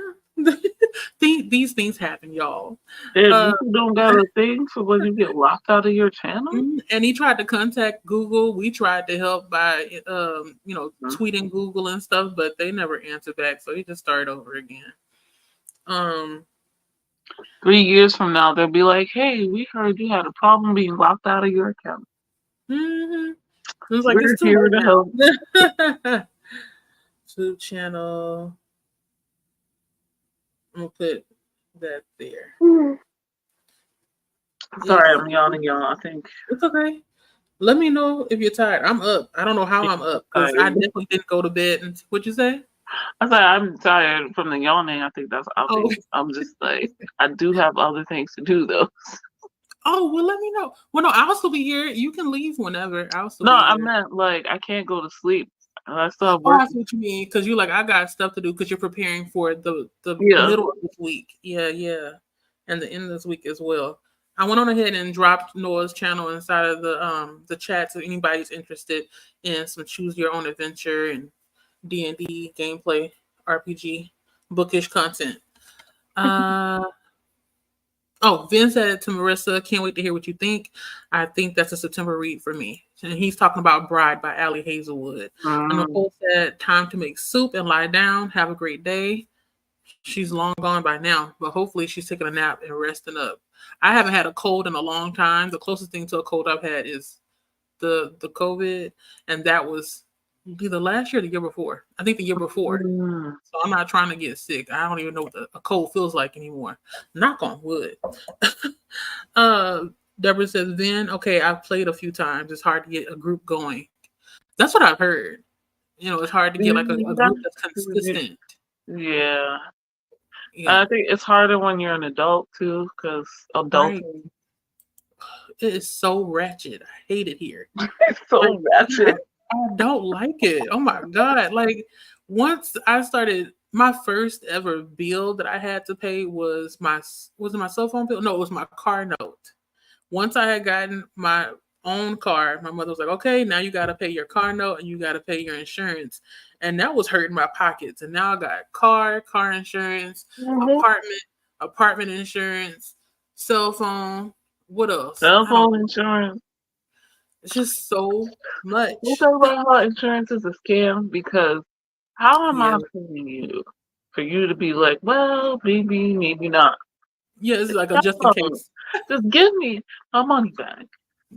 these things happen, y'all. You don't got a thing for when you get locked out of your channel. And he tried to contact Google. We tried to help by, tweeting Google and stuff, but they never answered back. So he just started over again. 3 years from now, they'll be like, "Hey, we heard you had a problem being locked out of your account." Mm-hmm. It was like, we're it's too here late to help. YouTube channel. I'm gonna put that there. Sorry, I'm yawning, y'all. I think it's okay. Let me know if you're tired. I'm up. I don't know how I'm up because I definitely didn't go to bed. And what'd you say? I said I'm tired from the yawning. I think that's obvious. I'm just like, I do have other things to do though. Oh, well, let me know. Well, no, I'll still be here. You can leave whenever. I'll still No, be here. I meant like I can't go to sleep. I still have Oh, work. I see what you mean. Because you're like, I got stuff to do because you're preparing for the middle of this week. Yeah. And the end of this week as well. I went on ahead and dropped Noah's channel inside of the chat, so anybody's interested in some choose your own adventure and D&D gameplay, RPG, bookish content. Vin said to Marissa, can't wait to hear what you think. I think that's a September read for me. And he's talking about Bride by Allie Hazelwood. And Nicole said, time to make soup and lie down. Have a great day. She's long gone by now, but hopefully she's taking a nap and resting up. I haven't had a cold in a long time. The closest thing to a cold I've had is the COVID, and that was either last year or the year before. I think the year before. So I'm not trying to get sick. I don't even know what a cold feels like anymore. Knock on wood. Deborah says, Vin, okay, I've played a few times. It's hard to get a group going. That's what I've heard. It's hard to get like a group that's consistent. Yeah. I think it's harder when you're an adult too, because adults. Right. It is so ratchet. I hate it here. It's so ratchet. I don't like it. Oh my God. Like once I started, my first ever bill that I had to pay was it my cell phone bill? No, it was my car note. Once I had gotten my own car, my mother was like, okay, now you got to pay your car note and you got to pay your insurance. And that was hurting my pockets. And now I got car insurance, apartment insurance, cell phone. What else? Cell phone insurance. It's just so much. We'll talk about how insurance is a scam because how am I paying you for you to be like, well, maybe not? Yeah, it's like a just in case. Just give me my money back.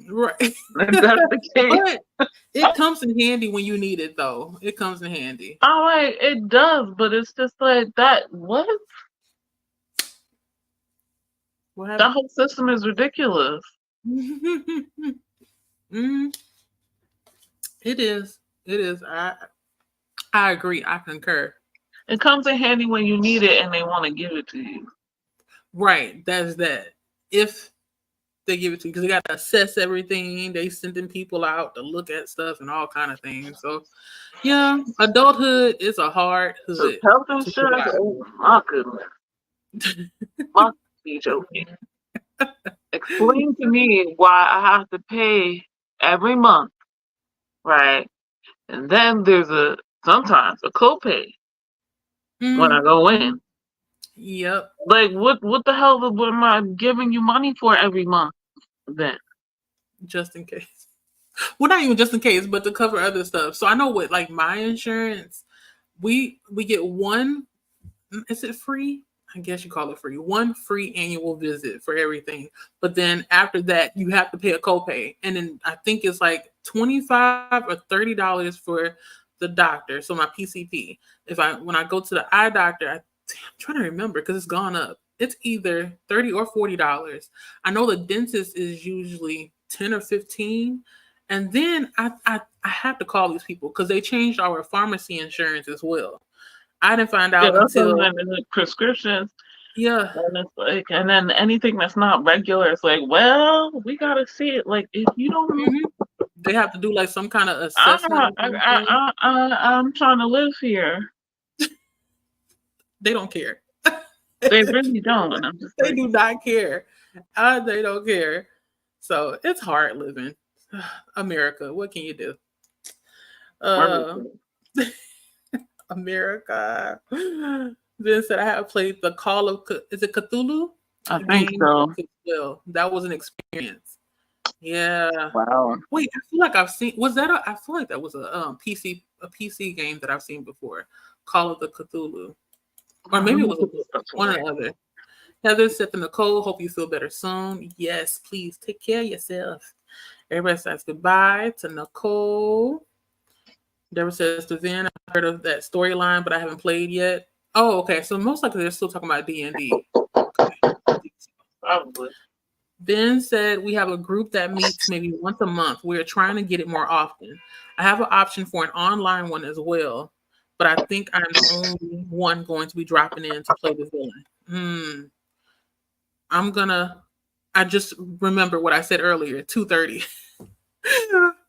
Right. That's the case. But it comes in handy when you need it, though. It comes in handy. All right, it does, but it's just like that. What? That whole system is ridiculous. It is. I agree. I concur. It comes in handy when you need it and they want to give it to you. Right. That's that. If they give it to you, because they got to assess everything. They sending people out to look at stuff and all kind of things. So, yeah, adulthood is a hard hood. So health insurance? Oh, my goodness. My be joking. Explain to me why I have to pay every month, right? And then there's sometimes a copay when I go in. Yep. Like what the hell am I giving you money for every month then? Just in case. Well, not even just in case, but to cover other stuff. So I know what, like my insurance, we get one, is it free? I guess you call it free. One free annual visit for everything. But then after that, you have to pay a copay. And then I think it's like $25 or $30 for the doctor, so my PCP. When I go to the eye doctor, I'm trying to remember because it's gone up. It's either $30 or $40. I know the dentist is usually 10 or 15. And then I have to call these people because they changed our pharmacy insurance as well. I didn't find Yeah, out that's what until I'm in the prescriptions. yeah. And it's like, and then anything that's not regular, it's like, well, we gotta see it. Like, if you don't know, Mhm. They have to do like some kind of assessment I, or I, something. I'm trying to live here. They don't care. They really don't. And I'm just They like, do not care. They don't care. So it's hard living. America, what can you do? word. Uh, America. Then said I have played the Call of is it Cthulhu I think game so. as well. That was an experience. Yeah. Wow. Wait, I feel like I've seen. Was that I feel like that was a PC game that I've seen before. Call of the Cthulhu, or Let maybe it me was a put this book. up to One or work. the other. Heather said to Nicole, "Hope you feel better soon." Yes, please take care of yourself. Everybody says goodbye to Nicole. Deborah says to Vin, I've heard of that storyline, but I haven't played yet. Oh, okay. So most likely they're still talking about D&D. Okay. Probably. Ben said we have a group that meets maybe once a month. We're trying to get it more often. I have an option for an online one as well, but I think I'm the only one going to be dropping in to play the villain. I'm gonna. I just remember what I said earlier. 2:30.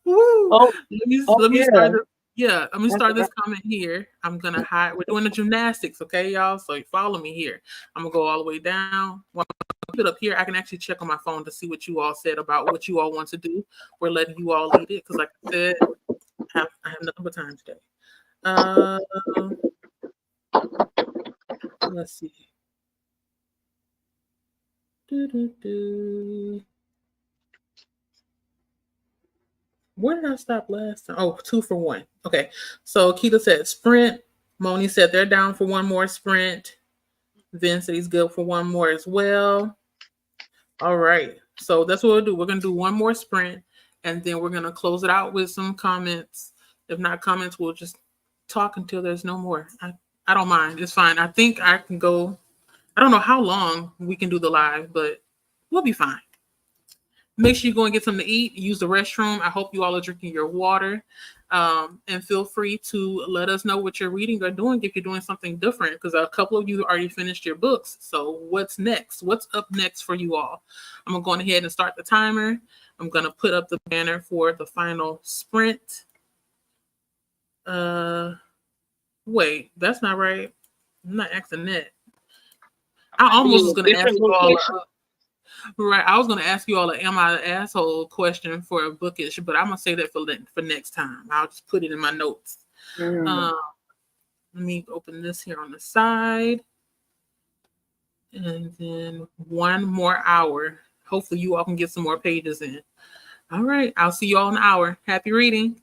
Woo! Oh, Let me yeah. start this. Yeah, let me I start this forgot. comment here. I'm gonna hide. We're doing the gymnastics, okay, y'all? So you follow me here. I'm gonna go all the way down. When I put it up here, I can actually check on my phone to see what you all said about what you all want to do. We're letting you all lead it because, like I said, I have nothing but time today. Uh, let's see. Do. Where did I stop last time? Oh, 2 for 1. Okay. So Keita said sprint. Moni said they're down for one more sprint. Vin said he's good for one more as well. All right. So that's what we'll do. We're going to do one more sprint and then we're going to close it out with some comments. If not comments, we'll just talk until there's no more. I don't mind. It's fine. I think I can go. I don't know how long we can do the live, but we'll be fine. Make sure you go and get something to eat. Use the restroom. I hope you all are drinking your water. And feel free to let us know what you're reading or doing if you're doing something different, because a couple of you already finished your books. So what's next? What's up next for you all? I'm going to go ahead and start the timer. I'm going to put up the banner for the final sprint. Wait, that's not right. I'm not asking that. I almost was going to ask Different you all location. right. I was going to ask you all an "Am I an asshole?" question for a bookish, but I'm going to say that for next time. I'll just put it in my notes. Let me open this here on the side. And then 1 more hour. Hopefully you all can get some more pages in. All right. I'll see you all in an hour. Happy reading.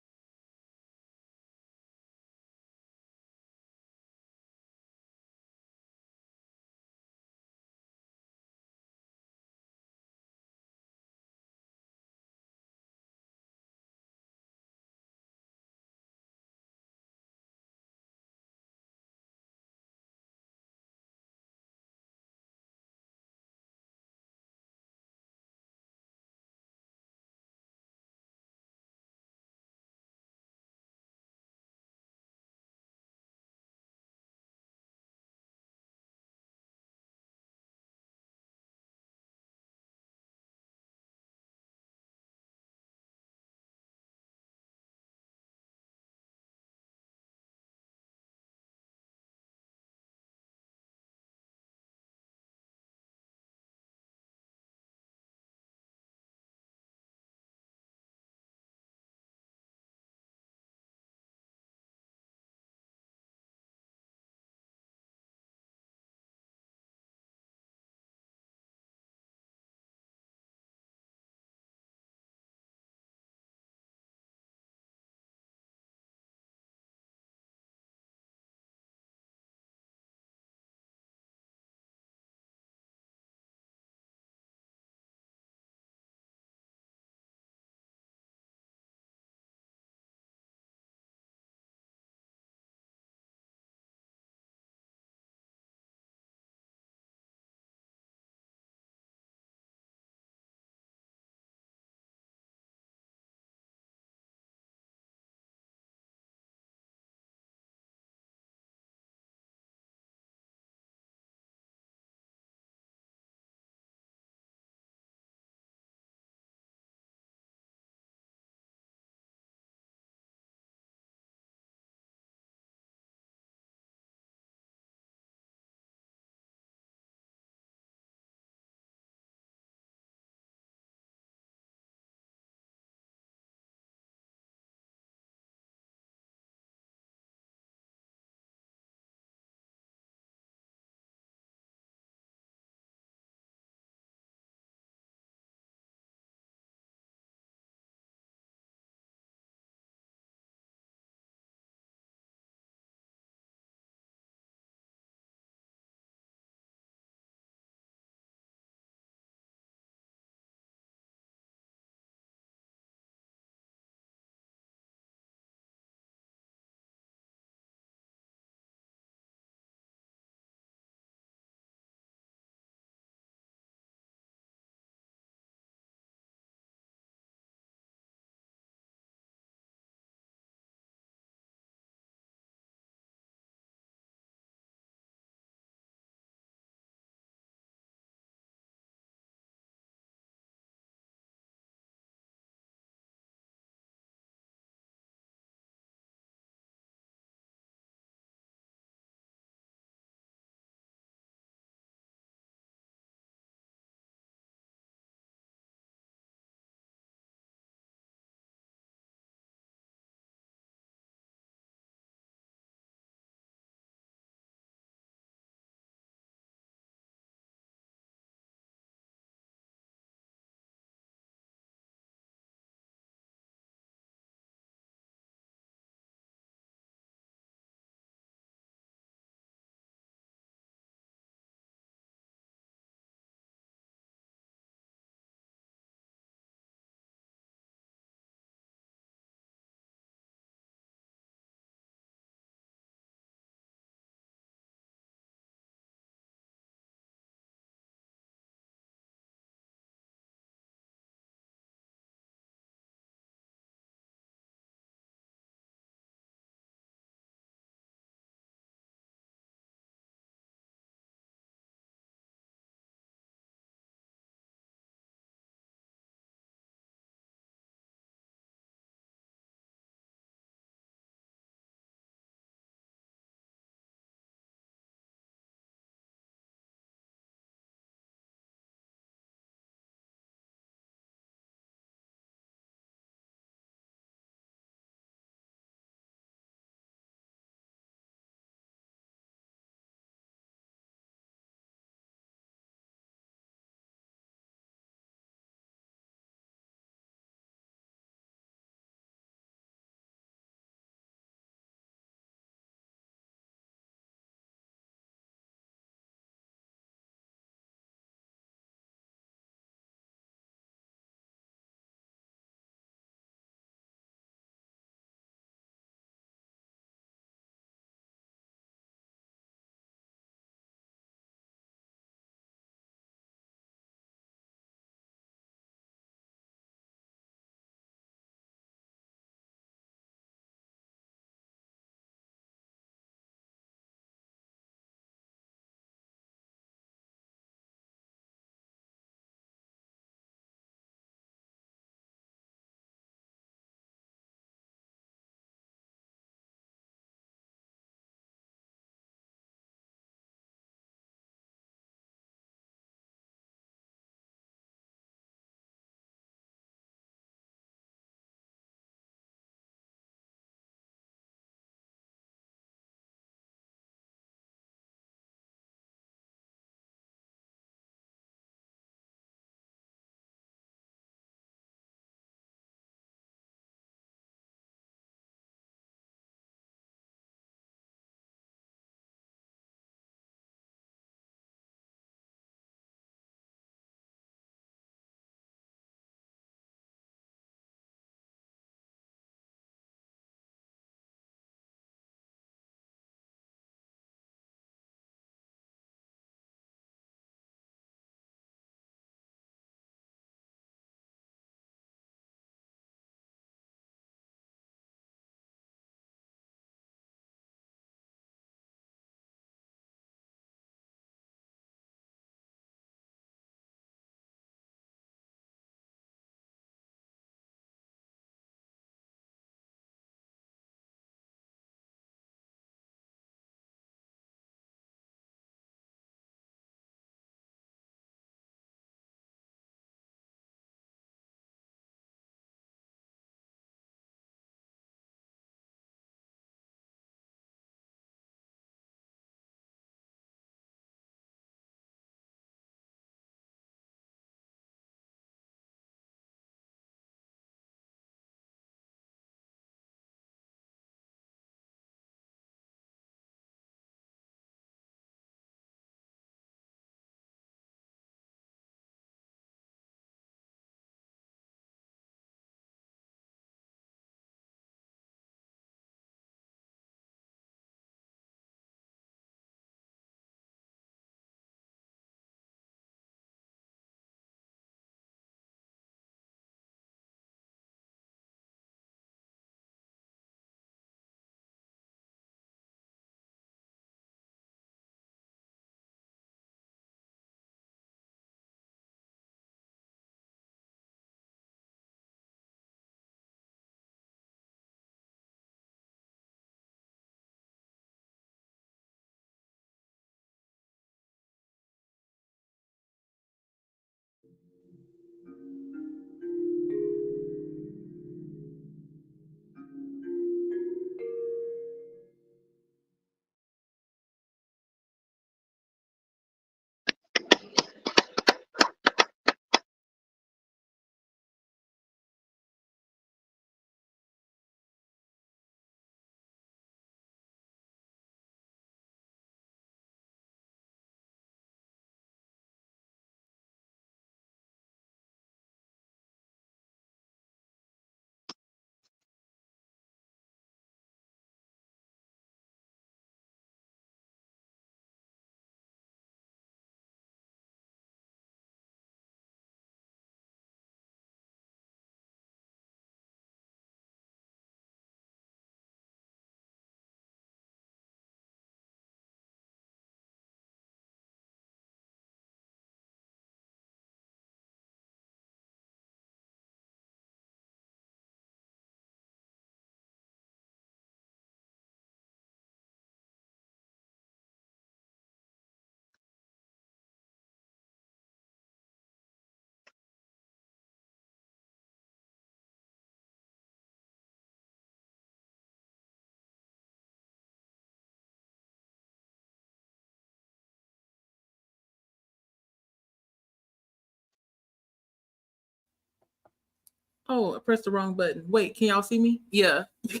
Oh, I pressed the wrong button. Wait, can y'all see me? Yeah, you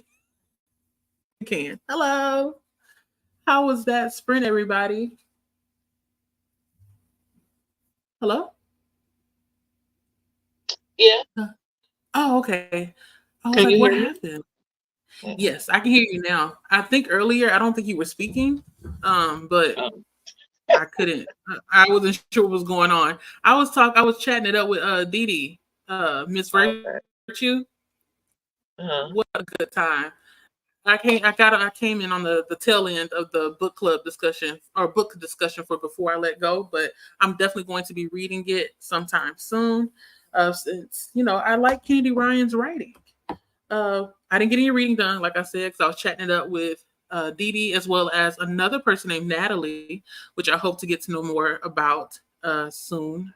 can. Hello. How was that sprint, everybody? Hello? Yeah. Oh, okay. I was Can like, you what hear me? happened? Yeah. Yes, I can hear you now. I think earlier, I don't think you were speaking, but Um, I couldn't. I wasn't sure what was going on. I was chatting it up with Dee Dee, Miss okay. Virtue. Uh-huh. What a good time. I came in on the tail end of the book club discussion or book discussion for Before I Let Go, but I'm definitely going to be reading it sometime soon. Since I like Kennedy Ryan's writing. I didn't get any reading done, like I said, because I was chatting it up with Dee Dee as well as another person named Natalie, which I hope to get to know more about soon.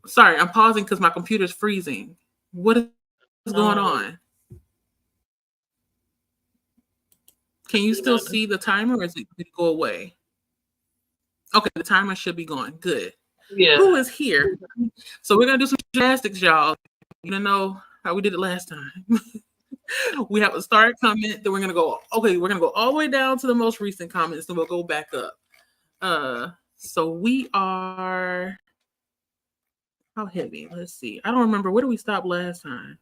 Sorry, I'm pausing because my computer's freezing. What is going Um, on? Can you you still know, see the timer or did it go away? Okay, the timer should be going. Good. yeah. Who is here? So we're gonna do some gymnastics, y'all. You know how we did it last time. We have a start comment, then we're gonna go. Okay, we're gonna go all the way down to the most recent comments, then we'll go back up. So we are how heavy? Let's see. I don't remember. Where did we stop last time?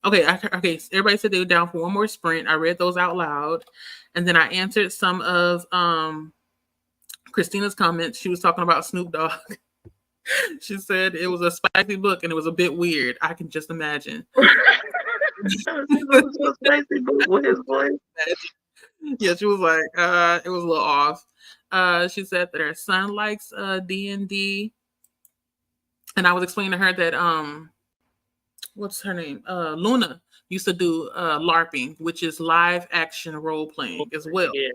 Okay, okay. So everybody said they were down for one more sprint. I read those out loud, and then I answered some of Christina's comments. She was talking about Snoop Dogg. She said it was a spicy book and it was a bit weird. I can just imagine. Spicy book with his voice. Yeah, she was like, it was a little off. She said that her son likes D&D. And I was explaining to her that what's her name? Luna used to do LARPing, which is live action role playing as well. Yeah.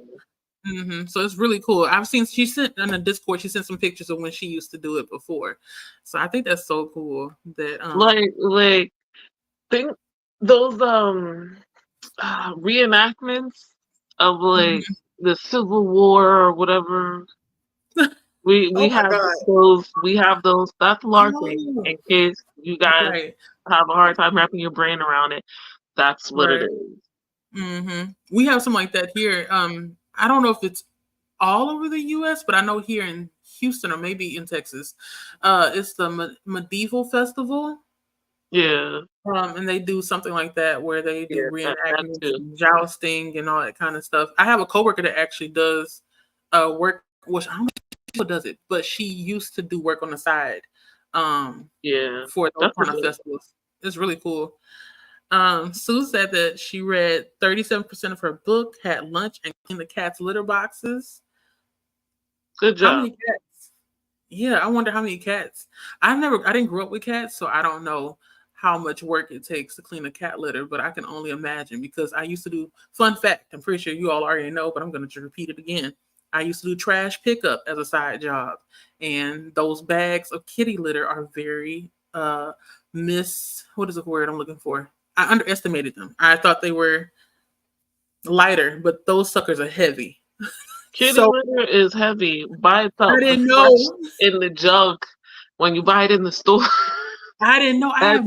So it's really cool. I've seen she sent on the Discord. She sent some pictures of when she used to do it before. So I think that's so cool that Like think those reenactments of like mhm. the Civil War or whatever. We Oh my have god! those. That's LARPing. Oh, In case you guys right, have a hard time wrapping your brain around it, that's what it right. is. We have something like that here. I don't know if it's all over the U.S., but I know here in Houston or maybe in Texas, it's the Medieval Festival. Yeah, And they do something like that where they do yeah, that reenactments, too. and jousting, and all that kind of stuff. I have a coworker that actually does work, which I don't know if she does it, but she used to do work on the side Yeah, for those that's a kind of good. festivals. It's really cool. Sue said that she read 37% of her book, had lunch, and cleaned the cat's litter boxes. Good How job. many cats? Yeah, I wonder how many cats. I didn't grow up with cats, so I don't know how much work it takes to clean a cat litter, but I can only imagine because I used to do, fun fact, I'm pretty sure you all already know, but I'm going to repeat it again. I used to do trash pickup as a side job, and those bags of kitty litter are very, what is the word I'm looking for? I underestimated them. I thought they were lighter, but those suckers are heavy. Kitty So litter is heavy by I itself. The didn't fresh know. in the jug when you buy it in the store. I didn't know. That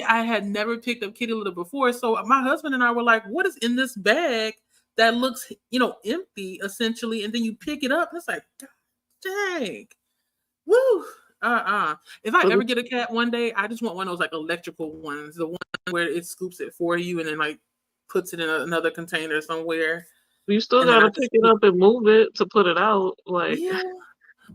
I had never picked up kitty litter before. So my husband and I were like, "What is in this bag that looks, empty essentially?" And then you pick it up. It's like, God dang, woo. If I but ever get a cat one day, I just want one of those like electrical ones, the one where it scoops it for you and then like puts it in another container somewhere, you still and then I gotta pick just it up and move it to put it out. Like, yeah.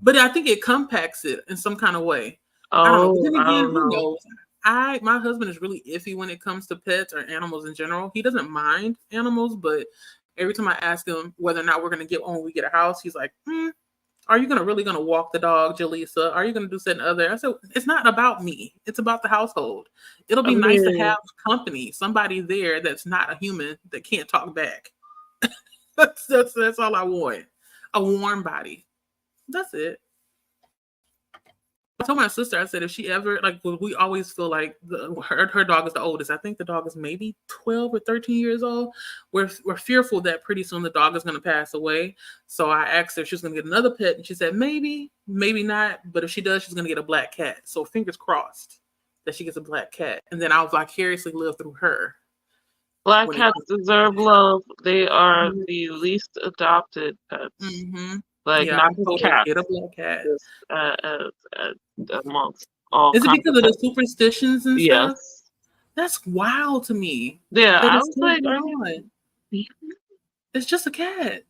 But I think it compacts it in some kind of way. I don't know. But oh, then I again, don't who know. knows? My husband is really iffy when it comes to pets or animals in general. He doesn't mind animals, but every time I ask him whether or not we're gonna get one when we get a house, he's like, "Are you gonna walk the dog, Jaleesa? Are you gonna do something other?" I said, "It's not about me. It's about the household. It'll I be nice to mean, have company, somebody there that's not a human that can't talk back. That's all I want. A warm body. That's it." I told my sister, I said, if she ever we always feel like her dog is the oldest. I think the dog is maybe 12 or 13 years old. We're fearful that pretty soon the dog is going to pass away. So I asked her if she was going to get another pet, and she said maybe, maybe not. But if she does, she's going to get a black cat. So fingers crossed. that she gets a black cat, and then I'll vicariously live through her. Black when it cats comes to deserve that. love. They are Mhm. the least adopted pets. Like, Yeah, not I just told her get a cats, black cat. just amongst all Is it kinds because of of the pets. superstitions and stuff? Yes. That's wild to me. Yeah, That I is was still like, going are you? on. It's just a cat.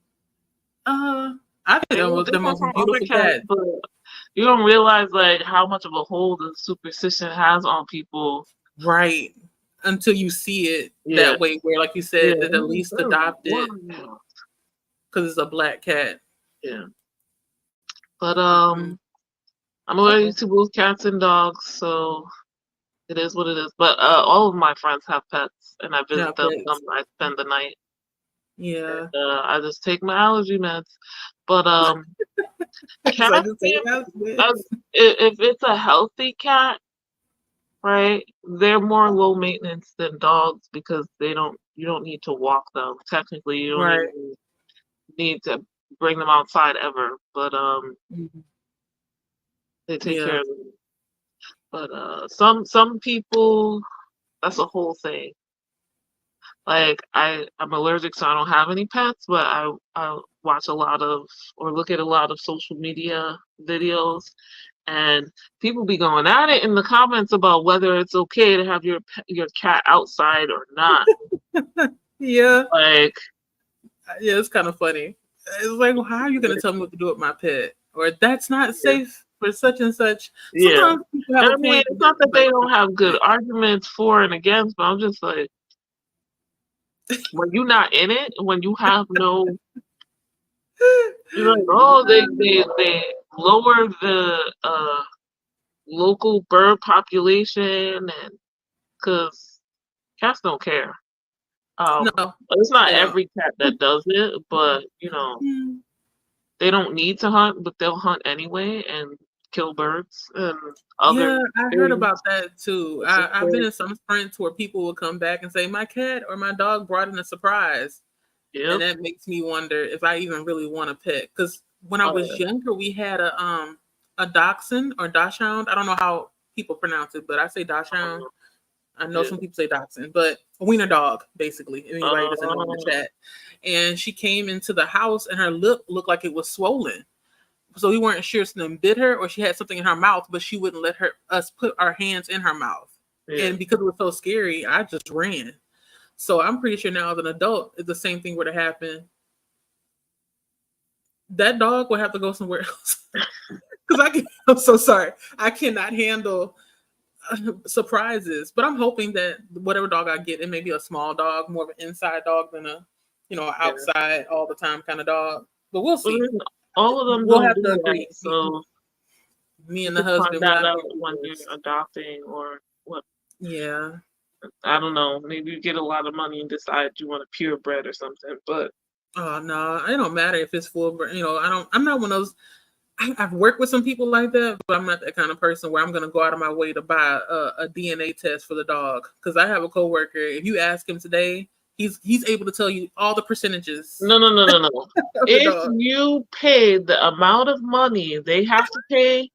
I think Maybe they're the different most from other beautiful cats, cat. but you don't realize like how much of a hold the superstition has on people. Right. Until you see it Yeah, that way, where, like you yeah. said, they're the least adopted Wow. because it's a black cat. Yeah. But Mm-mm. I'm allergic to both cats and dogs, so it is what it is. But all of my friends have pets, and I Yeah, visit them. pets. I spend the night, Yeah. and I just take my allergy meds. But So I cats, just say that's uh, this. if it's a healthy cat, right, they're more low maintenance than dogs because you don't need to walk them. Technically, you don't Right. even need to bring them outside ever. But Mhm. they take Yeah. care of them. But some people, that's a whole thing. Like I'm allergic, so I don't have any pets, but I watch a lot of or look at a lot of social media videos, and people be going at it in the comments about whether it's okay to have your cat outside or not. Yeah. Like, Yeah, it's kind of funny. It's like, well, how are you going to tell me what to do with my pet? Or that's not safe for such and such. yeah. Sometimes people have And a I mean, point, it's not that but they don't have good arguments for and against, but I'm just like, when you're not in it, when you have no, you're like, oh, they lower the local bird population, and because cats don't care. no, It's not they don't. every cat that does it, but Mm. they don't need to hunt, but they'll hunt anyway and kill birds and other Yeah, I heard about things. that too. It's I've been okay. in some sprints where people will come back and say, my cat or my dog brought in a surprise. And Yep. that makes me wonder if I even really want a pet. Because when I was younger, we had a dachshund or dachshund. I don't know how people pronounce it, but I say dachshund. I know Yeah. some people say dachshund, but a wiener dog, basically. If anybody doesn't know in the Uh, chat. And she came into the house and her lip looked like it was swollen. So we weren't sure if something bit her or she had something in her mouth, but she wouldn't let us put our hands in her mouth. yeah. And because it was so scary, I just ran. So I'm pretty sure now as an adult, if the same thing were to happen, that dog would have to go somewhere else. Because I'm so sorry. I cannot handle surprises. But I'm hoping that whatever dog I get, it may be a small dog, more of an inside dog than a, Yeah. outside all the time kind of dog. But we'll But see. then all of them We'll don't have do to that, agree. so Me you and the could find husband will that have to out agree when you're first. adopting or what. Yeah. I don't know. Maybe you get a lot of money and decide you want a purebred or something. But Oh no, it don't matter if it's full. I don't. I'm not one of those. I've worked with some people like that, but I'm not that kind of person where I'm going to go out of my way to buy a DNA test for the dog. Because I have a coworker. If you ask him today, he's able to tell you all the percentages no, no, no, no, no. of the If dog. you pay the amount of money they have to pay,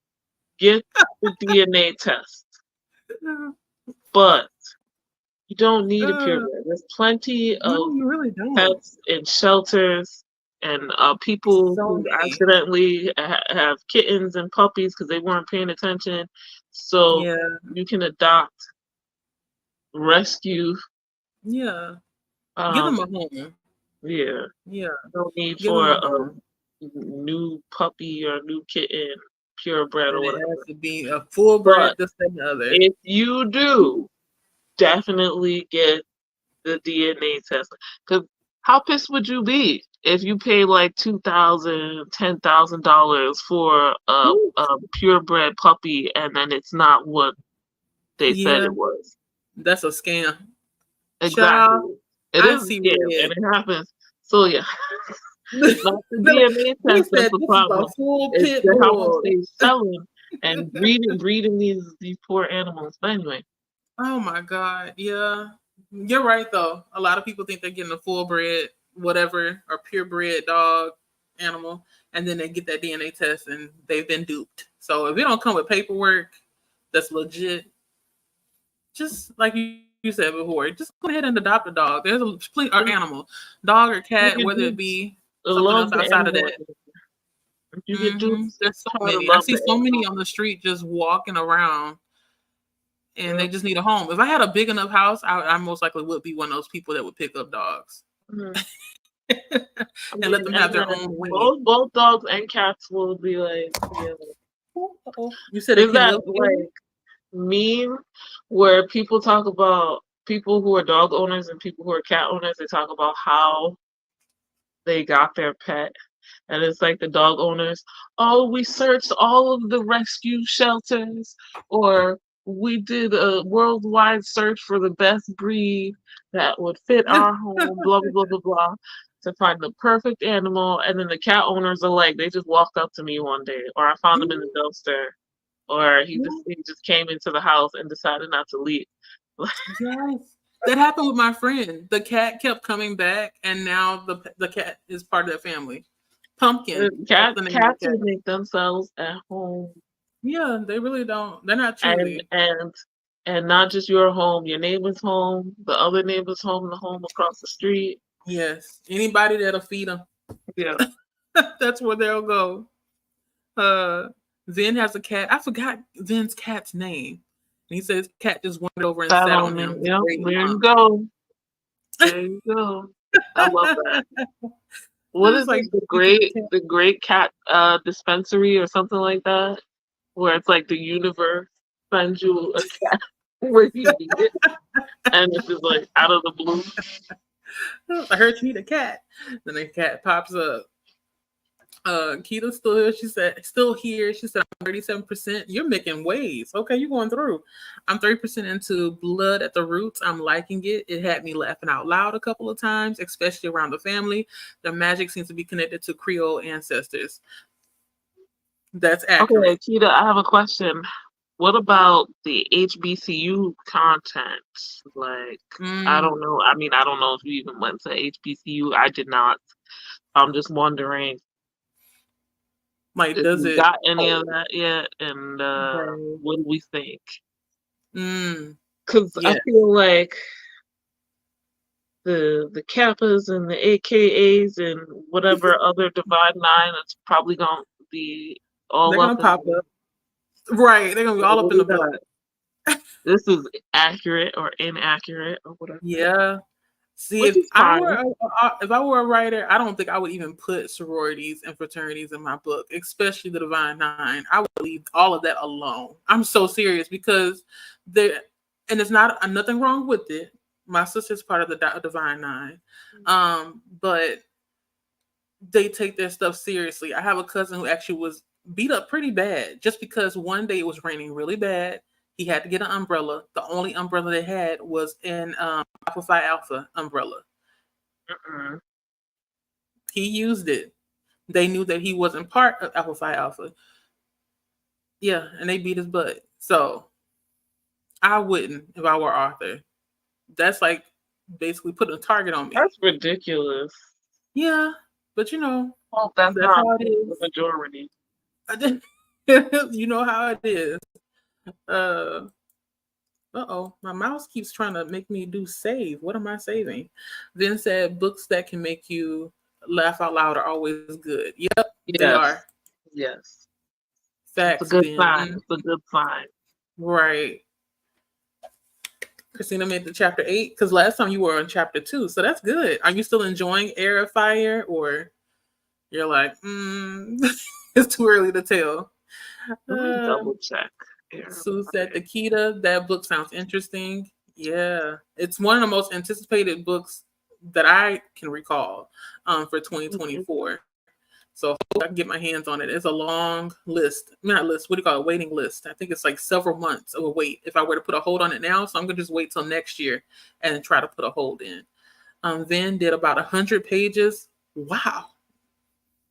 get the DNA test. But you don't need a purebred. There's plenty No, of you really don't. pets in shelters and people So who many. accidentally have kittens and puppies because they weren't paying attention. So Yeah, you can adopt, rescue. yeah. Give them a Um, home. yeah, Yeah, no need give them for a a home, new puppy or new kitten, purebred or and it has whatever. to be a full bred, But this and the other. if you do, definitely get the DNA test. Because how pissed would you be if you pay like $2,000, $10,000 for Woo. a purebred puppy and then it's not what they said Yeah, it was? that's a scam. Exactly. Child, It I is a see scam and red. it happens. So yeah, not the They DNA test that's said the this is a problem. full It's pit how much bull. they selling and breeding these poor animals. But anyway, Oh my God. Yeah. You're right though. A lot of people think they're getting a full bred, whatever, or purebred dog animal, and then they get that DNA test and they've been duped. So if it don't come with paperwork that's legit, just like you said before, just go ahead and adopt a dog. There's a plenty or animal, dog or cat, whether it be something else love the outside of animal. that. You could just There's so try to many. I love see the so many animal. on the street just walking around, and they Yep. just need a home. If I had a big enough house, I most likely would be one of those people that would pick up dogs Mhm. and let them have And their then own way. both dogs and cats will be like, yeah. You said it Is can that live together? like meme where people talk about people who are dog owners and people who are cat owners? They talk about how they got their pet. And it's like the dog owners, oh, we searched all of the rescue shelters, or we did a worldwide search for the best breed that would fit our home, blah, blah, blah, blah, blah, to find the perfect animal. And then the cat owners are like, they just walked up to me one day, or I found him in the dumpster, or he just came into the house and decided not to leave. Yes. That happened with my friend. The cat kept coming back, and now the cat is part of the family. Pumpkin. That's the name of Cats the cat. will make themselves at home. Yeah, they really don't. They're not and choosy. and and not just your home, your neighbor's home, the other neighbor's home, the home across the street. Yes. Anybody that'll feed them, Yeah. that's where they'll go. Zen has a cat. I forgot Zen's cat's name. And he says cat just wandered over and Sat sat on on me. him. Yep. Great There you lump. go. There you go. I love that. What It's is like it? The great cat dispensary or something like that? Where it's like the universe sends you a cat where you need it. And it's just like out of the blue. I heard you need a cat. Then the cat pops up. Keita's still here. She said, still here. She said, I'm 37%. You're making waves. Okay, you're going through. I'm 30% into Blood at the Roots. I'm liking it. It had me laughing out loud a couple of times, especially around the family. The magic seems to be connected to Creole ancestors. That's Okay, accurate. Keita, I have a question. What about the HBCU content? Like, I Mm, don't know. I mean, I don't know if you even went to HBCU. I did not. I'm just wondering like, if does you it got any of hold? that yet, and Right. what do we think? Mm, Because I yeah. feel like the Kappas and the AKAs and whatever other Divide Nine is probably gonna be They're all up going to in pop up. Right. They're going to be all what up in we the book. got. This is accurate or inaccurate or whatever. Yeah. See, Which is fine. if I were a writer, I don't think I would even put sororities and fraternities in my book, especially the Divine Nine. I would leave all of that alone. I'm so serious because there, and it's not nothing wrong with it. My sister's part of the Divine Nine, but they take their stuff seriously. I have a cousin who actually was beat up pretty bad just because one day it was raining really bad. He had to get an umbrella. The only umbrella they had was an Alpha Phi Alpha umbrella. Mm-mm. He used it. They knew that he wasn't part of Alpha Phi Alpha. Yeah, and they beat his butt. So I wouldn't if I were Arthur. That's like basically putting a target on me. That's ridiculous. Yeah, but Hope that's that's not how it the is. majority. You know how it is. Uh oh, my mouse keeps trying to make me do save. What am I saving? Then said books that can make you laugh out loud are always good. Yep, they Yes. are. Yes. It's a Facts, good Ben. sign. It's a good sign. Right. Christina made the chapter 8 because last time you were on chapter 2, so that's good. Are you still enjoying Air of Fire, or you're like, it's too early to tell? Let me double check. Sue said, Nikita, that book sounds interesting. Yeah, it's one of the most anticipated books that I can recall for 2024. So I can get my hands on it. It's a long list. Not list, what do you call it? Waiting list. I think it's like several months of a wait if I were to put a hold on it now. So I'm going to just wait till next year and try to put a hold in. Then did about 100 pages. Wow.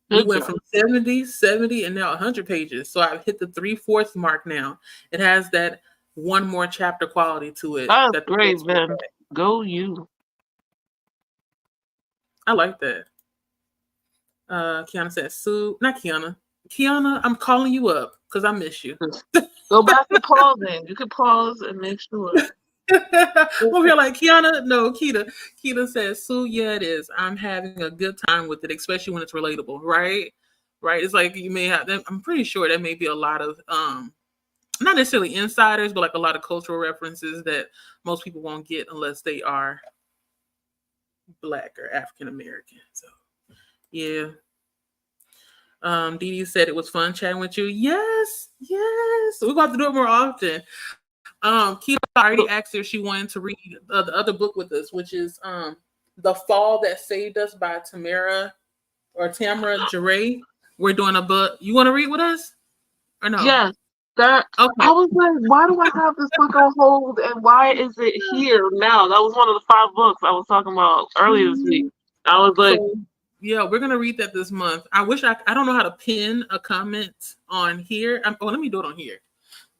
We Good went job. from 70, and now 100 pages. So I've hit the 3/4 mark now. It has that one more chapter quality to it. That's That the great, books will Ben. have. Go you. I like that. Kiana said, Sue, not Kiana. Kiana, I'm calling you up because I miss you. Go back to pausing. You can pause and make sure. Over here like Kiana, no, Kita. Kita says, Sue, yeah, it is. I'm having a good time with it, especially when it's relatable, right? Right. It's like you may have I'm pretty sure there may be a lot of not necessarily insiders, but like a lot of cultural references that most people won't get unless they are Black or African American. So yeah. Dee Dee said it was fun chatting with you. Yes, yes. We're going to have to do it more often. Keita already asked her if she wanted to read the other book with us, which is The Fall That Saved Us by Tamara Jarre. We're doing a book. You want to read with us? Or no? Yes. That Okay. I was like, why do I have this book on hold and why is it here now? That was one of the 5 books I was talking about earlier this week. I was like, So, yeah, we're gonna read that this month. I wish I don't know how to pin a comment on here. Let me do it on here.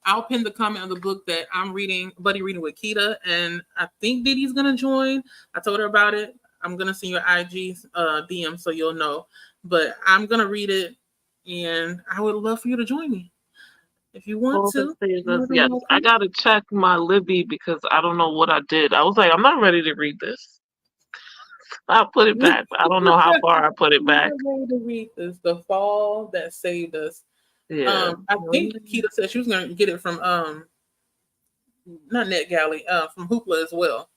I'll pin the comment on the book that I'm reading, buddy reading with Keita, and I think Dee Dee's gonna join. I told her about it. I'm gonna send you an IG DM so you'll know. But I'm gonna read it, and I would love for you to join me if you want to. Yes, I gotta check my Libby because I don't know what I did. I was like, I'm not ready to read this. I'll put it back. But I don't know how far I put it back. I'm ready to read this. The Fall That Saved Us. Yeah. I think Keita said she was gonna get it from not NetGalley, from Hoopla as well.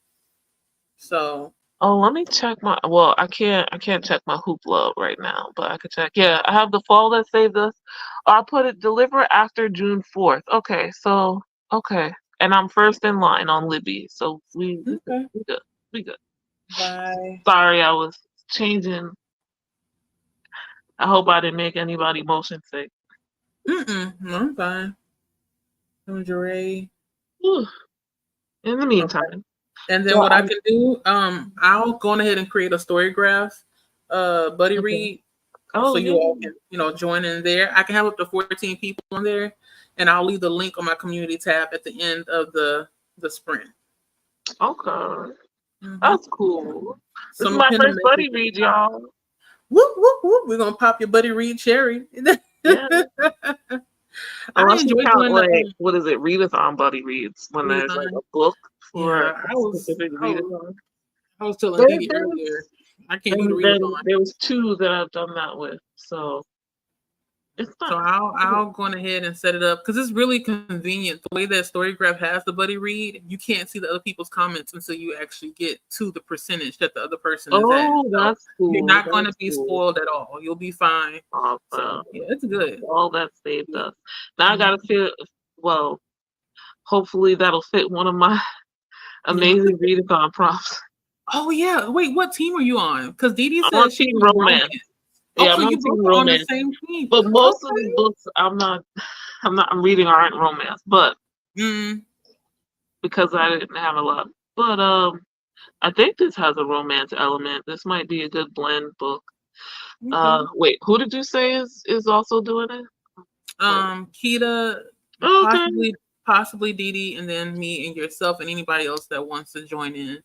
So let me check my I can't check my Hoopla right now, but I could check. Yeah, I have The Fall That Saved Us. I'll put it deliver after June 4th. Okay, so and I'm first in line on Libby, so we good. We good. Bye. Sorry, I was changing. I hope I didn't make anybody motion sick. No, I'm fine. Jarre. In the meantime. Okay. And then what I can do, I'll go on ahead and create a story graph, buddy read, so you all can, join in there. I can have up to 14 people on there, and I'll leave the link on my community tab at the end of the sprint. Okay, that's cool. This is my first buddy read, y'all. Whoop whoop whoop! We're gonna pop your buddy read cherry. Yeah. I enjoy doing what is it? Readathon buddy reads when there's like a book for a specific readathon. I was telling Dee Dee earlier, I can't do the readathon. There was 2 that I've done that with, so it's fun. So I'll go ahead and set it up because it's really convenient. The way that StoryGraph has the buddy read, you can't see the other people's comments until you actually get to the percentage that the other person is at. Oh, that's cool. You're not going to be spoiled at all. You'll be fine. Awesome. So, yeah, it's good. All that saved us. Now I gotta feel hopefully that'll fit one of my amazing readathon prompts. Oh yeah. Wait, what team are you on? Because Dee Dee said she's romance. Yeah, I'm on the same team. But most of the books I'm reading aren't romance, but because I didn't have a lot. But I think this has a romance element. This might be a good blend book. Wait, who did you say is also doing it? Keita, possibly Dee Dee, and then me and yourself and anybody else that wants to join in.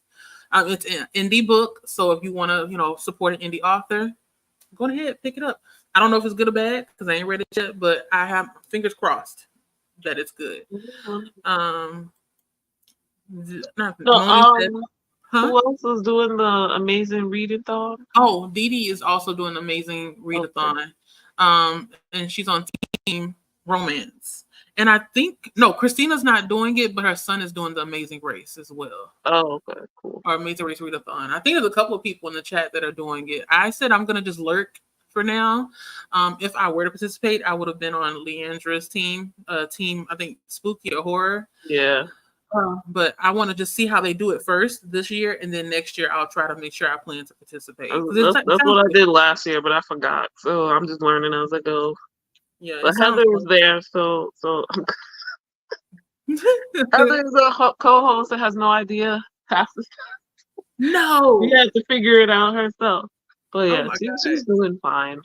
It's an indie book, so if you want to, support an indie author, go ahead, pick it up. I don't know if it's good or bad because I ain't read it yet, but I have fingers crossed that it's good. Who else is doing the amazing readathon? Oh, Dee Dee is also doing an amazing readathon. And she's on Team Romance. And I think Christina's not doing it, but her son is doing the Amazing Race as well. Oh, okay, cool. Or Amazing Race readathon. I think there's a couple of people in the chat that are doing it. I said I'm gonna just lurk for now. If I were to participate, I would have been on Leandra's team. Team, I think Spooky or Horror. Yeah. But I want to just see how they do it first this year, and then next year I'll try to make sure I plan to participate. That's what I did last year, but I forgot. So I'm just learning as I go. Yeah, but Heather is there, so Heather is a co-host that has no idea half the stuff. No, she has to figure it out herself. But yeah, she's doing fine.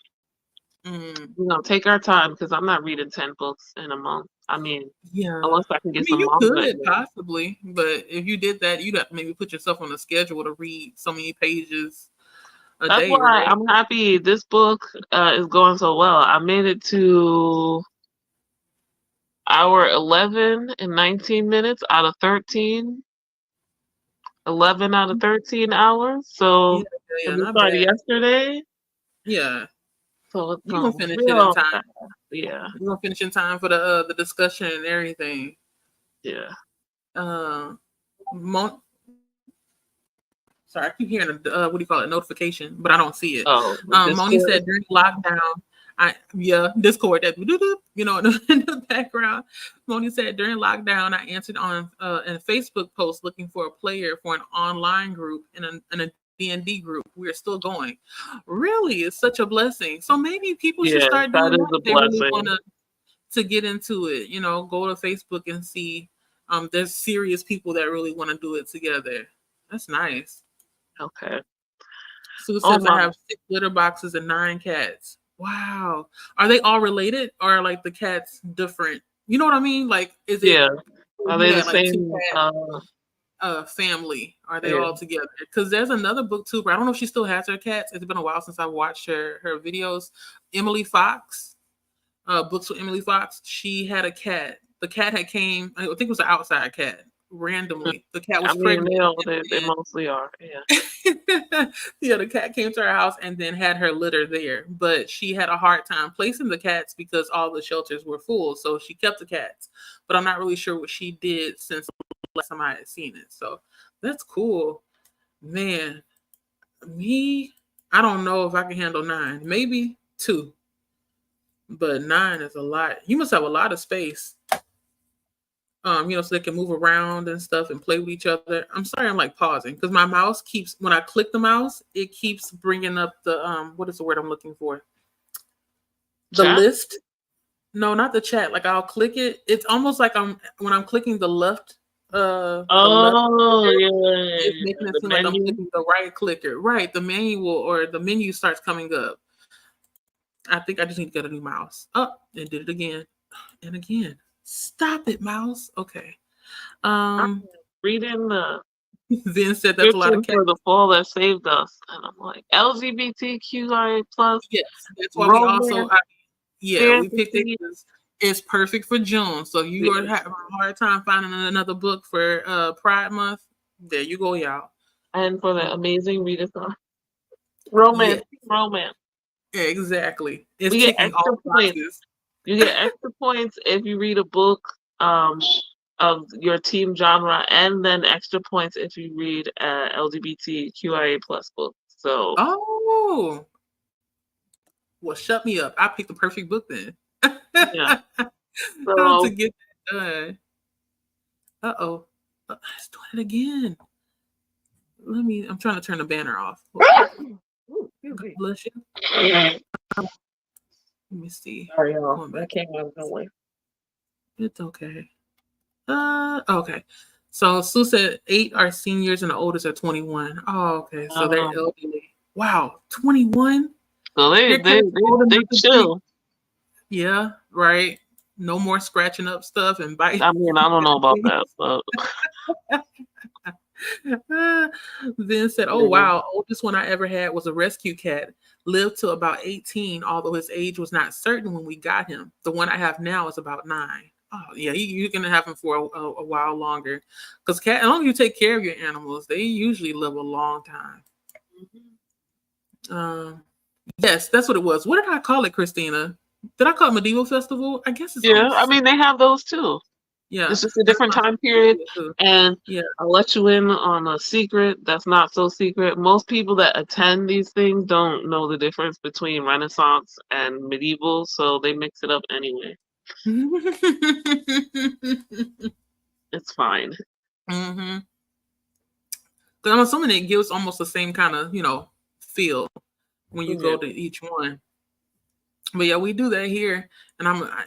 Take our time because I'm not reading 10 books in a month. I mean, unless I can get some. You could possibly, but if you did that, you'd have to maybe put yourself on a schedule to read so many pages. That's why I'm happy this book is going so well. I made it to hour 11 and 19 minutes out of 13. 11 out of 13 hours. So Yeah, we not started bad. yesterday. Yeah, So it's you're gonna going finish it in real time. fast. Yeah. You're gonna finish in time for the discussion and everything. Yeah. Mon- Sorry, I keep hearing what do you call it, notification, but I don't see it. Oh, Moni Discord. said during lockdown, Discord that you know in the background. Moni said during lockdown, I answered on a Facebook post looking for a player for an online group in a D&D group. We're still going. Really, it's such a blessing. So maybe people should Yeah, start that doing is that a if they really blessing. want to get into it. You know, go to Facebook and see. There's serious people that really want to do it together. That's nice. Okay. Sue Oh says I my. have 6 litter boxes and 9 cats. Wow. Are they all related or are like the cats different? You know what I mean? Like, is it Yeah. Are you they the had like 2 same? cat family? Are they Yeah. all together? Because there's another booktuber. I don't know if she still has her cats. It's been a while since I watched her videos. Emily Fox, books with Emily Fox. She had a cat. The cat had came. I think it was an outside cat. Randomly, the cat I was mean, pregnant. they mostly are. Yeah. Yeah, the cat came to her house and then had her litter there. But she had a hard time placing the cats because all the shelters were full. So she kept the cats. But I'm not really sure what she did since last time I had seen it. So that's cool. Man, me, I don't know if I can handle 9. Maybe 2. But 9 is a lot. You must have a lot of space. So they can move around and stuff and play with each other. I'm sorry, I'm like pausing because my mouse keeps when I click the mouse, it keeps bringing up the what is the word I'm looking for? The Chat? list. No, not the chat. Like I'll click it. It's almost like when I'm clicking the left Oh, clicker, it's yeah. making it The seem like I'm menu. clicking the right clicker. Right, the manual or the menu starts coming up. I think I just need to get a new mouse. Oh, and did it again and again. Stop it, mouse. Okay. I'm Um, reading the Vin said that's a lot of description cat. for the fall that saved us, and I'm like LGBTQIA plus Yes, that's why we also, romance we picked it fantasy. 'cause it's perfect for June. So if you are Yeah. having a hard time finding another book for Pride Month, there you go, y'all. And for the Mm, amazing readathon. yeah, Romance. exactly. It's We get ticking all extra the points. boxes. You get extra points if you read a book of your team genre, and then extra points if you read LGBTQIA plus book. So Oh, well, shut me up. I picked the perfect book then yeah. to So get that done. Uh-oh. It's doing it again. I'm trying to turn the banner off. God bless you. sorry, Let me see. y'all. Going That back. came out of nowhere. It's okay. Okay. So Sue said 8 are seniors and the oldest are 21. Oh, okay. So they're Um, elderly. Wow, 21? so they They're they kind of they old they enough to be. chill. Yeah, right. No more scratching up stuff and biting. I mean, I don't know about that, but Then said, "Oh wow, oldest one I ever had was a rescue cat. Lived to about 18, although his age was not certain when we got him. The one I have now is about 9. Oh yeah, you're gonna have him for a while longer, because cat. As long as you take care of your animals, they usually live a long time. Um, yes, that's what it was. What did I call it, Christina? Did I call it Medieval Festival? I guess it's yeah, almost the I same. mean they have those too. Yeah, It's just a that's different my time period. too. And Yeah. I'll let you in on a secret that's not so secret. Most people that attend these things don't know the difference between Renaissance and medieval, so they mix it up anyway. It's fine. Mm-hmm. Because I'm assuming it gives almost the same kind of, feel when you Yeah. go to each one. But yeah, we do that here, and I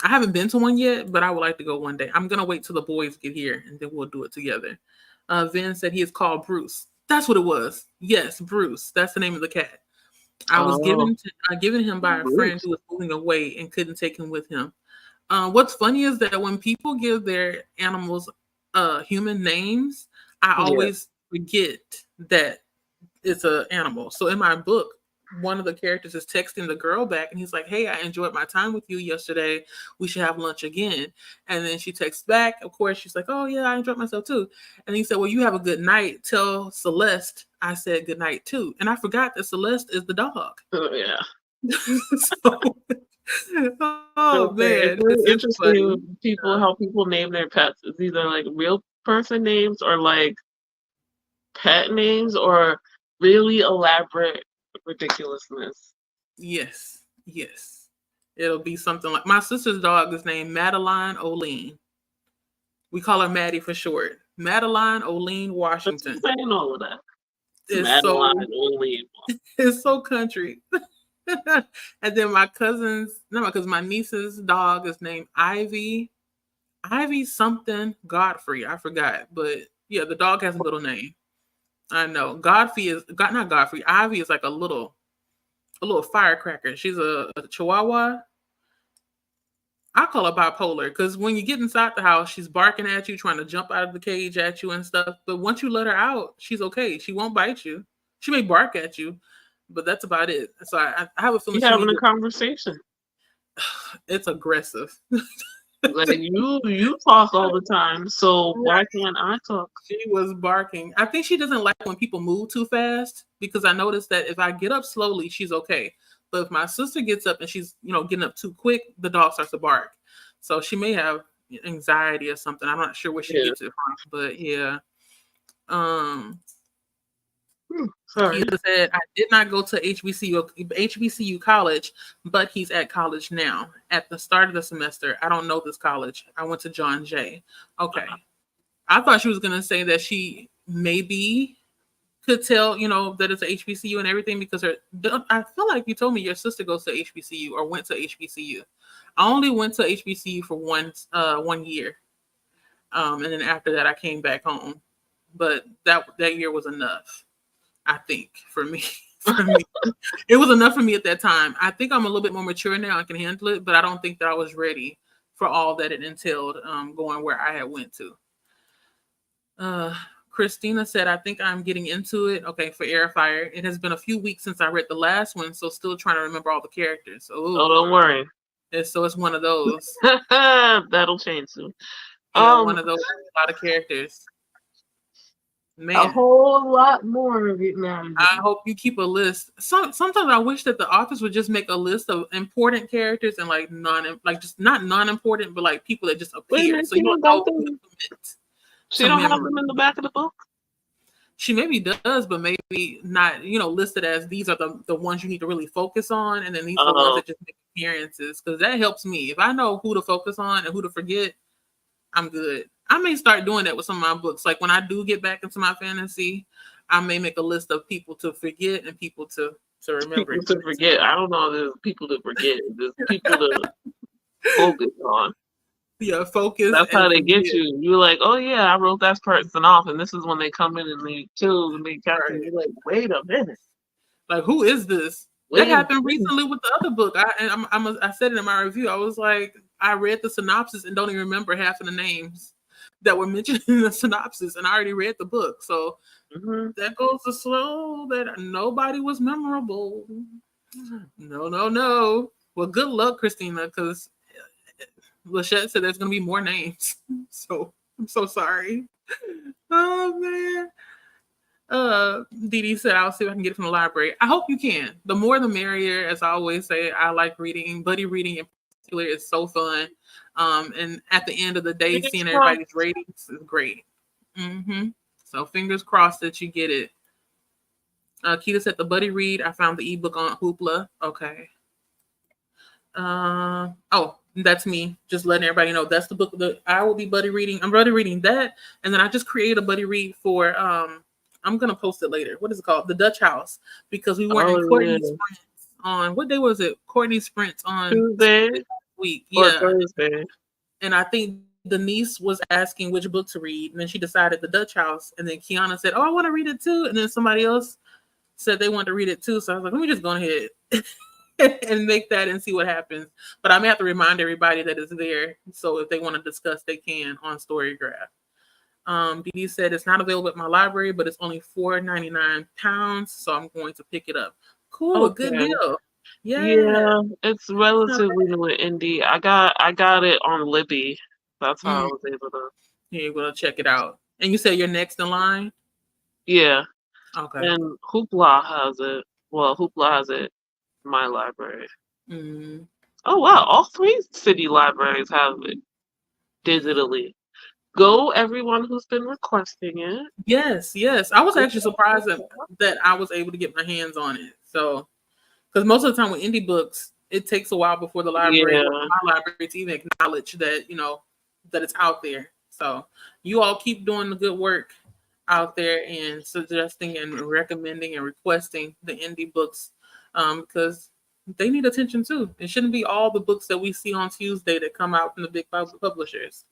haven't been to one yet, but I would like to go one day. I'm gonna wait till the boys get here, and then we'll do it together. Vin said he is called Bruce. That's what it was. Yes, Bruce. That's the name of the cat. I was Oh, given him by a friend Bruce. who was moving away and couldn't take him with him. What's funny is that when people give their animals human names, I Yeah. always forget that it's an animal. So in my book, one of the characters is texting the girl back, and he's like, "Hey, I enjoyed my time with you yesterday. We should have lunch again." And then she texts back. Of course, she's like, "Oh yeah, I enjoyed myself too." And he said, "Well, you have a good night. Tell Celeste I said good night too." And I forgot that Celeste is the dog. Yeah. So, oh Okay. man, It's it's really just interesting funny. people how people name their pets. It's either like real person names or like pet names or really elaborate ridiculousness. Yes, yes. It'll be something like my sister's dog is named Madeline Oline. We call her Maddie for short. Madeline Oline What's Washington. saying all of that? It's Madeline so only. it's so country. And then my niece's dog is named Ivy. Ivy something Godfrey. I forgot, but yeah, the dog has a little name. I know. Godfrey is not Godfrey. Ivy is like a little firecracker. She's a Chihuahua. I call her bipolar because when you get inside the house, she's barking at you, trying to jump out of the cage at you and stuff. But once you let her out, she's okay. She won't bite you. She may bark at you, but that's about it. So I have a feeling You she having needs a conversation. it's aggressive. Like you talk all the time, so why can't I talk? She was barking. I think she doesn't like when people move too fast because I noticed that if I get up slowly, she's okay. But if my sister gets up and she's, getting up too quick, the dog starts to bark. So she may have anxiety or something. I'm not sure where she Yeah. gets it from, but yeah. Um, Sorry. he said I did not go to HBCU college, but he's at college now. At the start of the semester, I don't know this college. I went to John Jay. Okay. I thought she was gonna say that she maybe could tell, that it's a HBCU and everything because I feel like you told me your sister goes to HBCU or went to HBCU. I only went to HBCU for one year, and then after that I came back home. But that year was enough, I think, for me. For me, it was enough for me at that time. I think I'm a little bit more mature now. I can handle it, but I don't think that I was ready for all that it entailed going where I had went to. Christina said, I think I'm getting into it. Okay, for Airfire. It has been a few weeks since I read the last one, so still trying to remember all the characters. Oh, don't worry. So it's one of those. That'll change soon. Yeah, one of those, a lot of characters. Man, a whole lot more of it now. I hope you keep a list. Sometimes I wish that the authors would just make a list of important characters and like just not non-important, but like people that just appear. So you don't know who to commit. She don't have them in the back of the book? She maybe does, but maybe not, listed as these are the ones you need to really focus on. And then these are the ones that just make appearances. Because that helps me. If I know who to focus on and who to forget, I'm good. I may start doing that with some of my books. Like when I do get back into my fantasy, I may make a list of people to forget and people to remember. People to forget. I don't know. There's people to forget. There's people to focus on. Yeah, focus. That's how they get you. You're like, oh yeah, I wrote that person off, and this is when they come in and they kill and they capture. Right. You're like, wait a minute, like who is this? That happened recently with the other book. I said it in my review. I was like, I read the synopsis and don't even remember half of the names that were mentioned in the synopsis, and I already read the book. So that goes to show that nobody was memorable. No. Well, good luck, Christina, because Lachette said there's going to be more names. So I'm so sorry. Oh, man. Dee Dee said, I'll see if I can get it from the library. I hope you can. The more the merrier, as I always say. I like reading. Buddy reading in particular is so fun. And at the end of the day, seeing everybody's ratings is great. So fingers crossed that you get it. Keita said the buddy read. I found the ebook on Hoopla. Okay. That's me. Just letting everybody know that's the book that I will be buddy reading. I'm buddy reading that, and then I just created a buddy read for. I'm gonna post it later. What is it called? The Dutch House, because we weren't in Courtney's sprints on what day was it? Courtney's sprints on Tuesday week, or Thursday, and I think Denise was asking which book to read, and then she decided The Dutch House, and then Kiana said, "Oh, I want to read it too," and then somebody else said they wanted to read it too, so I was like, "Let me just go ahead." And make that and see what happens. But I may have to remind everybody that it's there. So if they want to discuss, they can on Storygraph. Dee said it's not available at my library, but it's only £4.99. So I'm going to pick it up. Cool. Good Okay. deal. Yeah. Yeah, it's That's not relatively new in indie. I got it on Libby. That's bad. how I Mm, was able to. here, you're gonna check it out. And you say you're next in line? Yeah, Okay. and Hoopla has it. Well, Hoopla has it in my library. Mm. Oh wow, all three city libraries have it digitally. Go everyone who's been requesting it. Yes, yes. I was actually surprised that I was able to get my hands on it. So, because most of the time with indie books, it takes a while before the library or Yeah, my library to even acknowledge that that it's out there. So, you all keep doing the good work out there and suggesting and recommending and requesting the indie books, because they need attention too. It shouldn't be all the books that we see on Tuesday that come out from the big publishers.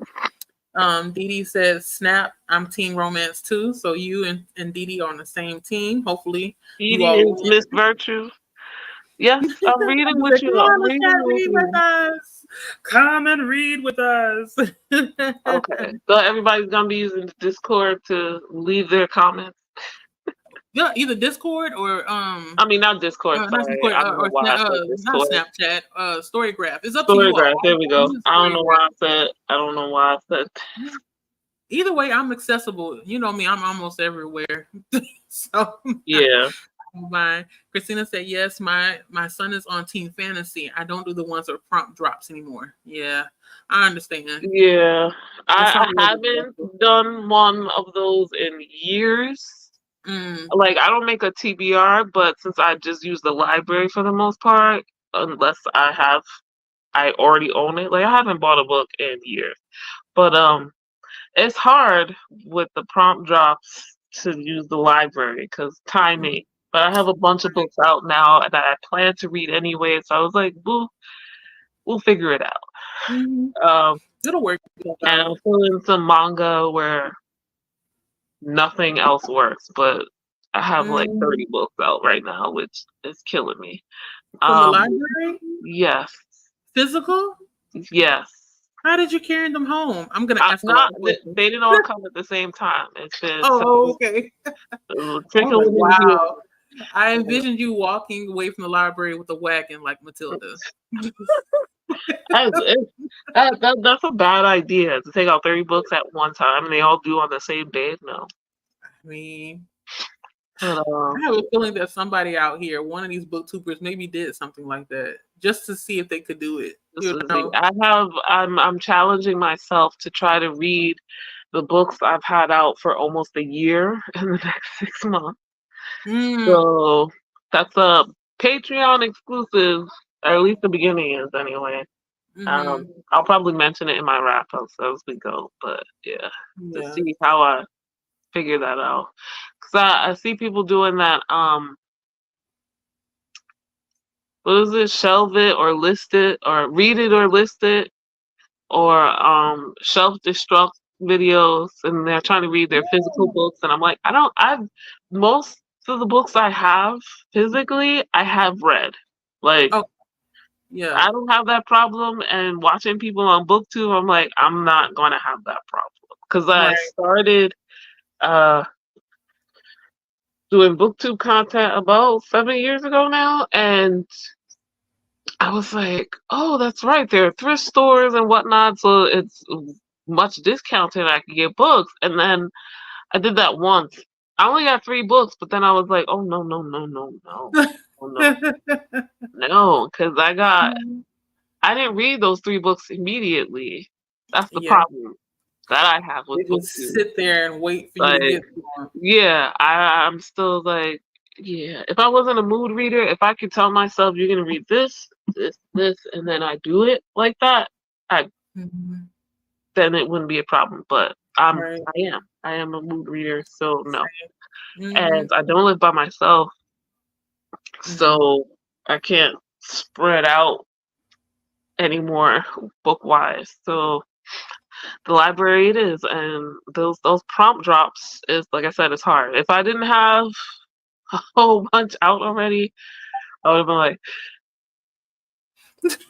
Dee Dee says, Snap, I'm Team Romance too. So you and Dee Dee are on the same team. Hopefully, you Edie all is win. Miss Virtue. Yes, I'm reading He with said, you. come I'm on, reading chat, with read with you. us. Come and read with us. Okay, so everybody's gonna be using Discord to leave their comments. Yeah, either Discord or I mean, not Discord. not Sorry, Discord I don't know why I said not Discord. Snapchat, Storygraph. It's up to you all. Storygraph. There we I'm go. using I don't know Storygraph. why I said. I don't know why I said. Either way, I'm accessible. You know me, I'm almost everywhere. So Yeah, my Christina said, yes, my son is on Team Fantasy. I don't do the ones with prompt drops anymore. Yeah, I understand. yeah. There's I something really haven't done one of those in years. mm, Like I don't make a TBR, but since I just use the library for the most part, unless I already own it. Like I haven't bought a book in years, but it's hard with the prompt drops to use the library because timing. But I have a bunch of books out now that I plan to read anyway, so I was like, we'll figure it out. mm, Um, it'll work itself and I'm out. still in some manga where nothing else works, but I have like Mm, 30 books out right now, which is killing me. from the Um, library, yes, physical. yes. How did you carry them home? I'm gonna I'm ask a lot not. of questions. They didn't all come at the same time. It's been Oh, okay. I was like, trickling in here. wow. I envisioned you walking away from the library with a wagon like Matilda. That's a bad idea to take out 30 books at one time and they all due on the same day. No. I mean, But, I have a feeling that somebody out here, one of these booktubers, maybe did something like that just to see if they could do it. this You is the, know? I'm challenging myself to try to read the books I've had out for almost a year in the next 6 months. Mm, So that's a Patreon exclusive, or at least the beginning is anyway. hmm I'll probably mention it in my wrap ups as we go, but yeah, to Yeah. see how I figure that out. Cause I see people doing that. What is it? Shelve it or list it, or read it or list it, or shelf destruct videos, and they're trying to read their physical books, and I'm like, I don't. I've most of the books I have physically, I have read. Like Oh, yeah. I don't have that problem, and watching people on BookTube, I'm like, I'm not gonna have that problem because I Right. started uh doing BookTube content about 7 years ago now, and I was like, oh, that's right. There are thrift stores and whatnot, so it's much discounted. I could get books, and then I did that once. I only got 3 books, but then I was like, oh no, no, no, no, no, oh no, no, because I didn't read those 3 books immediately. That's the Yeah. problem that I have They with just BookTube. sit there and wait for you to Like, get to them. yeah, I'm still like, yeah. If I wasn't a mood reader, if I could tell myself you're gonna read this, this, this, and then I do it like that, I Mhm. then it wouldn't be a problem. But Right. I am a mood reader, so no. Hmm And I don't live by myself, hmm so I can't spread out anymore book wise. So the library it is, and those prompt drops is like I said, it's hard. If I didn't have a whole bunch out already, I would have been like,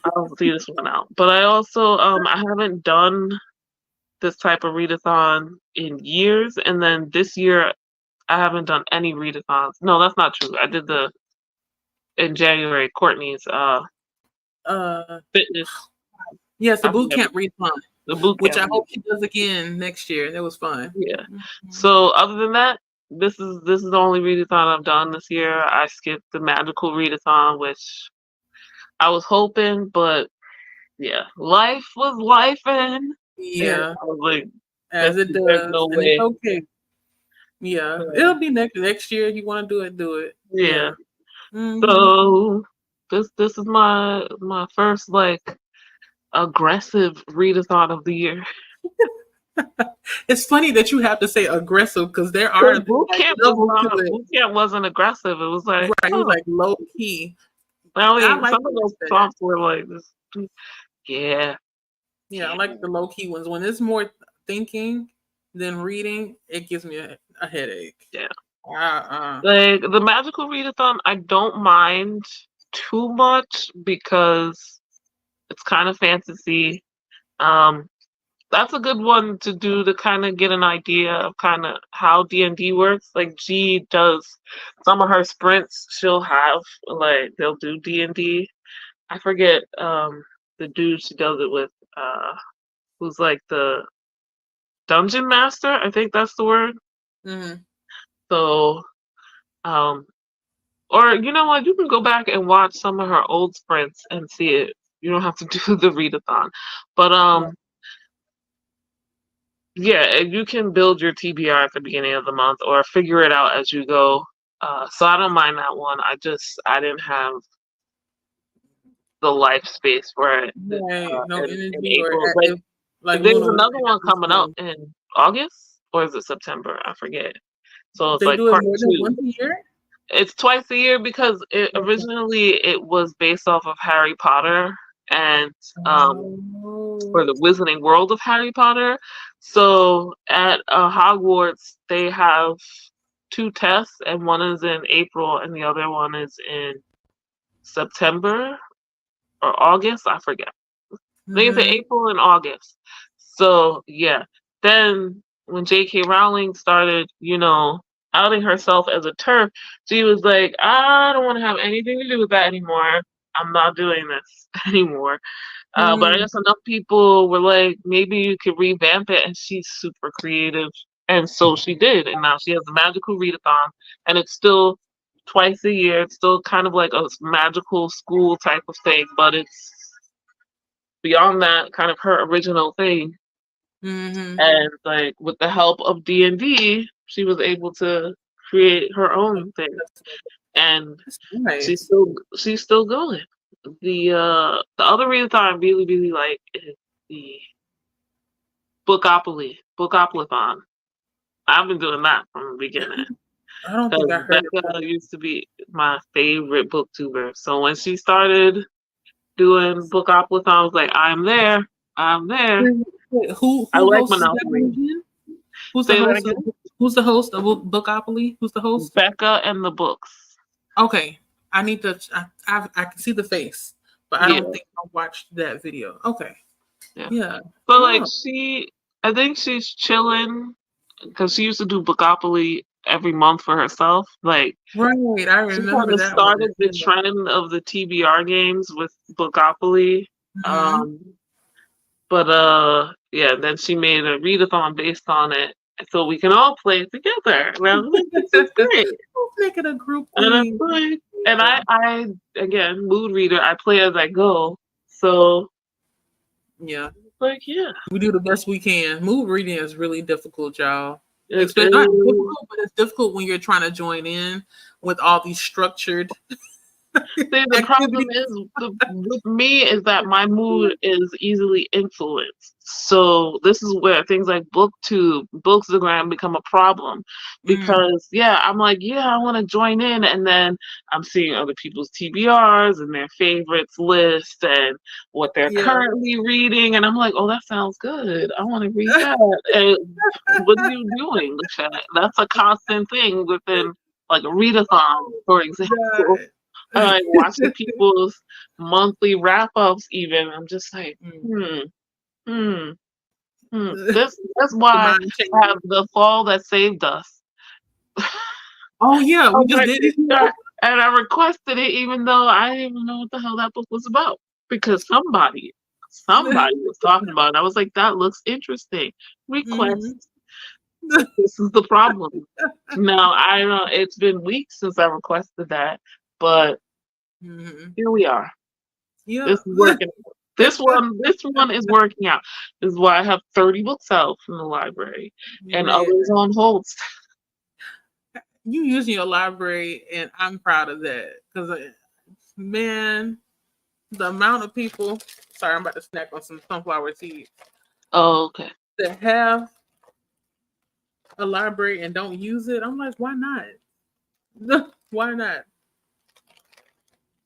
I'll see this one out. But I also I haven't done this type of readathon in years, and then this year I haven't done any readathons. No, that's not true. I did the in January. Courtney's Uh, fitness. yes, the I boot forget camp reathon, the boot which camp. I hope she does again next year. That was fun. Yeah. Mhm. So other than that, this is the only readathon I've done this year. I skipped the magical readathon, which I was hoping, but yeah, life was life, and Yeah, I was like, as it there's does, no and it's way. okay. Yeah, So, it'll be next year. If you want to do it, do it. yeah. Yeah. Hmm. So this is my first like aggressive readathon of the year. It's funny that you have to say aggressive because there are Because like levels to it. boot camp wasn't aggressive. It was like, Right, it was oh, like low key. I I mean, like some of it those like that. prompts were like this. Yeah, Yeah, I yeah, like the low key ones. When it's more thinking than reading, it gives me a headache. yeah. Uh-uh. Like the magical readathon, I don't mind too much because it's kind of fantasy. Um, that's a good one to do to kind of get an idea of kind of how D&D works. Like G does some of her sprints, she'll have like they'll do D&D. I forget the dude she does it with, who's like the dungeon master. I think that's the word. Hmm. So um or you know what, you can go back and watch some of her old sprints and see it. You don't have to do the readathon. But Yeah. yeah, and you can build your TBR at the beginning of the month or figure it out as you go. So I don't mind that one. I didn't have the life space for it Right. No in energy or April. Like like there's Luna was another saying, one after coming up school. in August or is it September? I forget. So it's They like do it part more than two. once a year? It's twice a year because Okay. originally it was based off of Harry Potter and for Oh. the Wizarding World of Harry Potter. So at Hogwarts, they have two tests, and one is in April, and the other one is in September or August. I forget. I think it's in Hmm. April and August. So yeah. Then when J.K. Rowling started, outing herself as a TERF, she was like, I don't want to have anything to do with that anymore. I'm not doing this anymore. But I Hmm. guess enough people were like, maybe you could revamp it, and she's super creative. And so she did, and now she has a magical readathon, and it's still twice a year. It's still kind of like a magical school type of thing, but it's beyond that, kind of her original thing. Hmm. And like with the help of D&D, she was able to create her own thing, and That's nice. she's still going. The other readathon I really really like is the Bookopoly-thon. I've been doing that from the beginning I don't think because I heard of Becca it. used to be my favorite booktuber. So when she started doing Bookopoly-thon, I was like, I'm there. I'm there. Wait, I who like hosts that one Monopoly. again? Who's the Say that host of again. Who's the host of Bookopoly? Who's the host? Becca and the books. Okay, I need to. I can see the face, but I Yeah, don't think I watched that video. Okay, yeah. yeah. But like Oh, I think she's chilling because she used to do Bookopoly every month for herself. Like right. I she kind remember of that one. started the trend of the TBR games with Bookopoly. Mm-hmm. But yeah, then she made a readathon based on it, so we can all play it together. And I was like, this is great. Let's make it a group And I'm thing. like, and Yeah. I again, mood reader. I play as I go. So Yeah, like, yeah, we do the best we can. Mood reading is really difficult, y'all. it Especially not is. difficult, but it's difficult when you're trying to join in with all these structured See, the problem activities. is with me is that my mood is easily influenced. So this is where things like BookTube, Bookstagram become a problem Mm, because yeah, I'm like, yeah, I want to join in, and then I'm seeing other people's TBRs and their favorites list and what they're yeah. currently reading, and I'm like, oh, that sounds good. I want to read that. And what are you doing with that? That's a constant thing within like a readathon, for example. God. Like watching people's monthly wrap ups even. I'm just like, Mm. hmm. The That's why mind I changes. have the fall that saved us. Oh yeah, Oh we just my did it. TBR. And I requested it even though I didn't even know what the hell that book was about. Because somebody was talking about it. I was like, that looks interesting. Request. Mhm. This is the problem. Now I don't. It's been weeks since I requested that, but Mhm. here we are. Yeah. This is working. This one is working out. This is why I have 30 books out from the library and Man, others on hold. you using your library, and I'm proud of that because, man, the amount of people. Sorry, I'm about to snack on some sunflower seeds Oh, okay. that have a library and don't use it. I'm like, why not? Why not?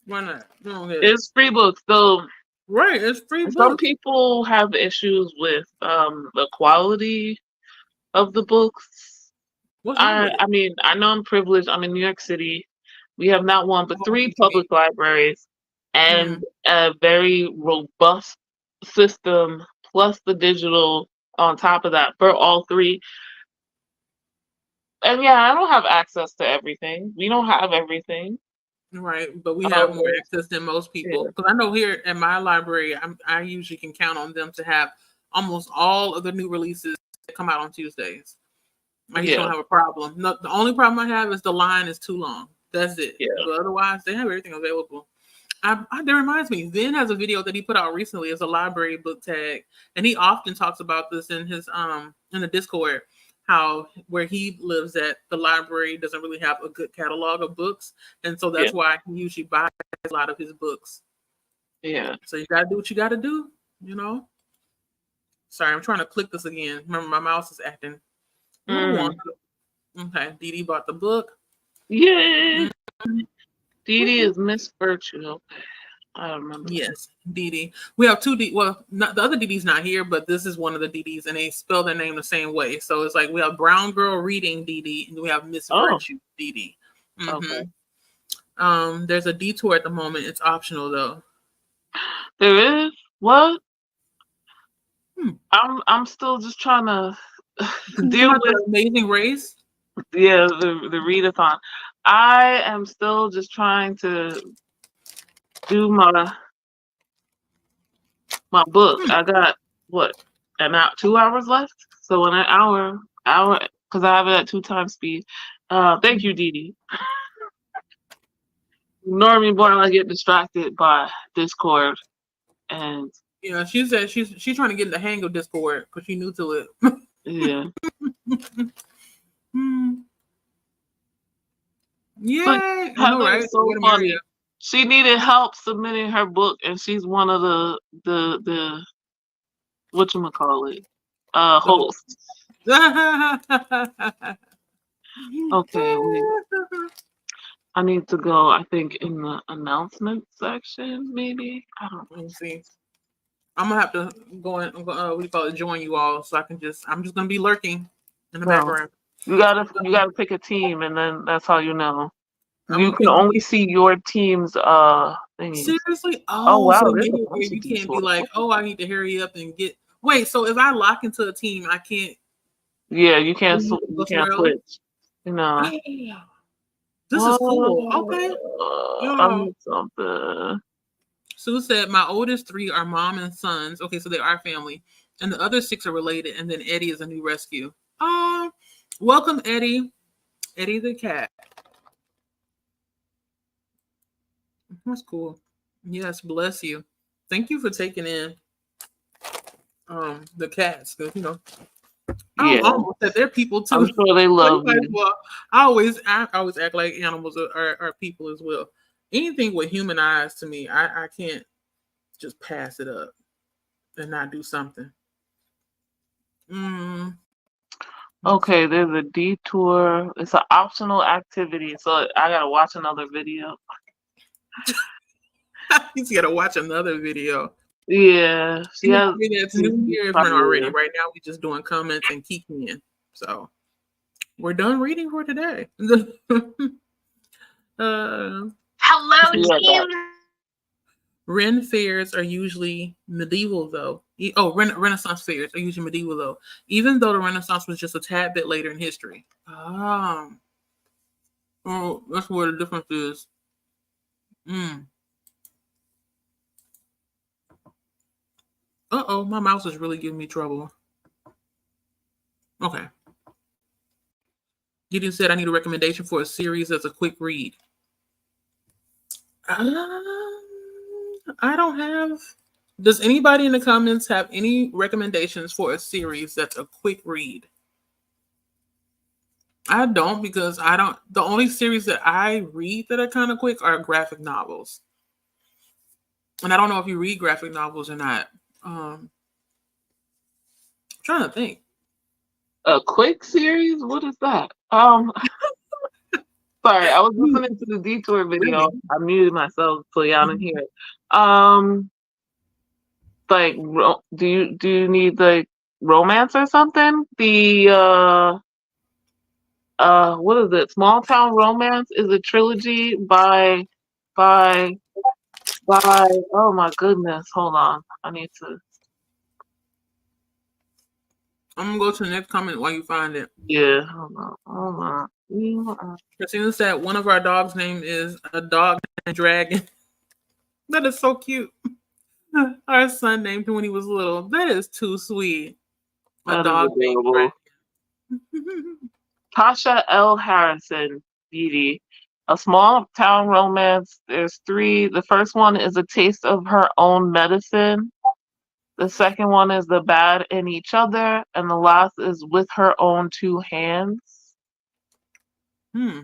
Why not? Go ahead. It's free books, though. Right, it's free Some books. people have issues with the quality of the books. What's wrong I with it? I mean, I know I'm privileged. I'm in New York City. We have not one but Oh, three okay. public libraries and Mm, a very robust system plus the digital on top of that for all three. And yeah, I don't have access to everything. We don't have everything. right, but we have Um, more access than most people. yeah, Because I know here at my library, I usually can count on them to have almost all of the new releases that come out on Tuesdays. I usually yeah, don't have a problem. No, the only problem I have is the line is too long. That's it. yeah, But otherwise, they have everything available. That reminds me. Vin has a video that he put out recently. It's a library book tag, and he often talks about this in his in the Discord. How where he lives at the library doesn't really have a good catalog of books, and so yeah, that's why he usually buys a lot of his books. yeah. So you gotta do what you gotta do, you know. Sorry, I'm trying to click this again. Remember, my mouse is acting a little Mm. wonky. Okay, Dee Dee bought the book. Yay! Mm, Dee Dee woo-hoo. is Miss Virtue. Okay, I remember. Yes, Dee Dee. We have two D. Well, not, the other Dee Dee's not here, but this is one of the Dee Dee's, and they spell their name the same way. So it's like we have Brown Girl Reading Dee Dee, and we have Miss Oh, Virtue Dee Dee. okay. There's a detour at the moment. It's optional though. There is what? Hmm. I'm still just trying to You talking deal about with the Amazing Race? the readathon. I am still just trying to do my book. Hmm. I got what an hour, 2 hours left. So in an hour, because I have it at 2 times speed. Thank you, Dee Dee. Normally, boy, I get distracted by Discord, and Yeah, she said she's trying to get in the hang of Discord because she's new to it. yeah, Hmm. but Yay! I know, Heather right? is so We're gonna marry funny. She needed help submitting her book, and she's one of the whatchamacallit, the whole. hosts. Okay, wait. I need to go, I think, in the announcement section, maybe. I don't Let me see. I'm gonna have to go in. What do you call it? Join you all, so I can just. I'm just gonna be lurking in the know. background. You gotta pick a team, and then that's how you know. I'm You gonna can pick. only see your team's thingies. Seriously? Oh Oh, wow, so they there's made a it where bunch of you can't be detours. like, oh, I need to hurry up and get. Wait, so if I lock into a team, I can't Yeah, you can't leave and go you somewhere can't else. switch. You know. This is cool. Okay. I Yeah. need something. Sue said, my oldest three are mom and sons. Okay, so they are family. And the other six are related. And then Eddie is a new rescue. Oh, welcome, Eddie. Eddie the cat. That's cool. Yes, bless you. Thank you for taking in the cats. Because, I Yeah, almost said they're people I'm too. sure they But you love might as you. well. I always act like animals are people as well. Anything with human eyes to me, I can't just pass it up and not do something. Mm, Okay, there's a detour. It's an optional activity, so I gotta watch another video. you just gotta watch another video. Yeah, she has. Anybody that's She's new here is run already. tired. Right now, we just doing comments and keeping in. So we're done reading for today. uh, Hello, She had that. team. Ren fairs are usually medieval, though. Renaissance fairs are usually medieval, though. Even though the Renaissance was just a tad bit later in history. Oh, that's where the difference is. Uh-oh, my mouse is really giving me trouble. Okay. Gideon said I need a recommendation for a series that's a quick read. I don't have. Does anybody in the comments have any recommendations for a series that's a quick read? I don't, because I don't. The only series that I read that are kind of quick are graphic novels. And I don't know if you read graphic novels or not. I'm trying to think. A quick series? What is that? Sorry, I was listening to the detour video. I muted myself so y'all didn't hear it. Like, do you need like romance or something? What is it? Small Town Romance is a trilogy by. Oh my goodness! Hold on, I need to. I'm gonna go to the next comment while you find it. Yeah, hold on. Christina said one of our dogs' name is a dog named Dragon. That is so cute. Our son named him when he was little. That is too sweet. A dog named Dragon. Tasha L. Harrison, Dee. A small town romance. There's 3. The first one is A Taste of Her Own Medicine. The second one is The Bad in Each Other. And the last is With Her Own 2 Hands. I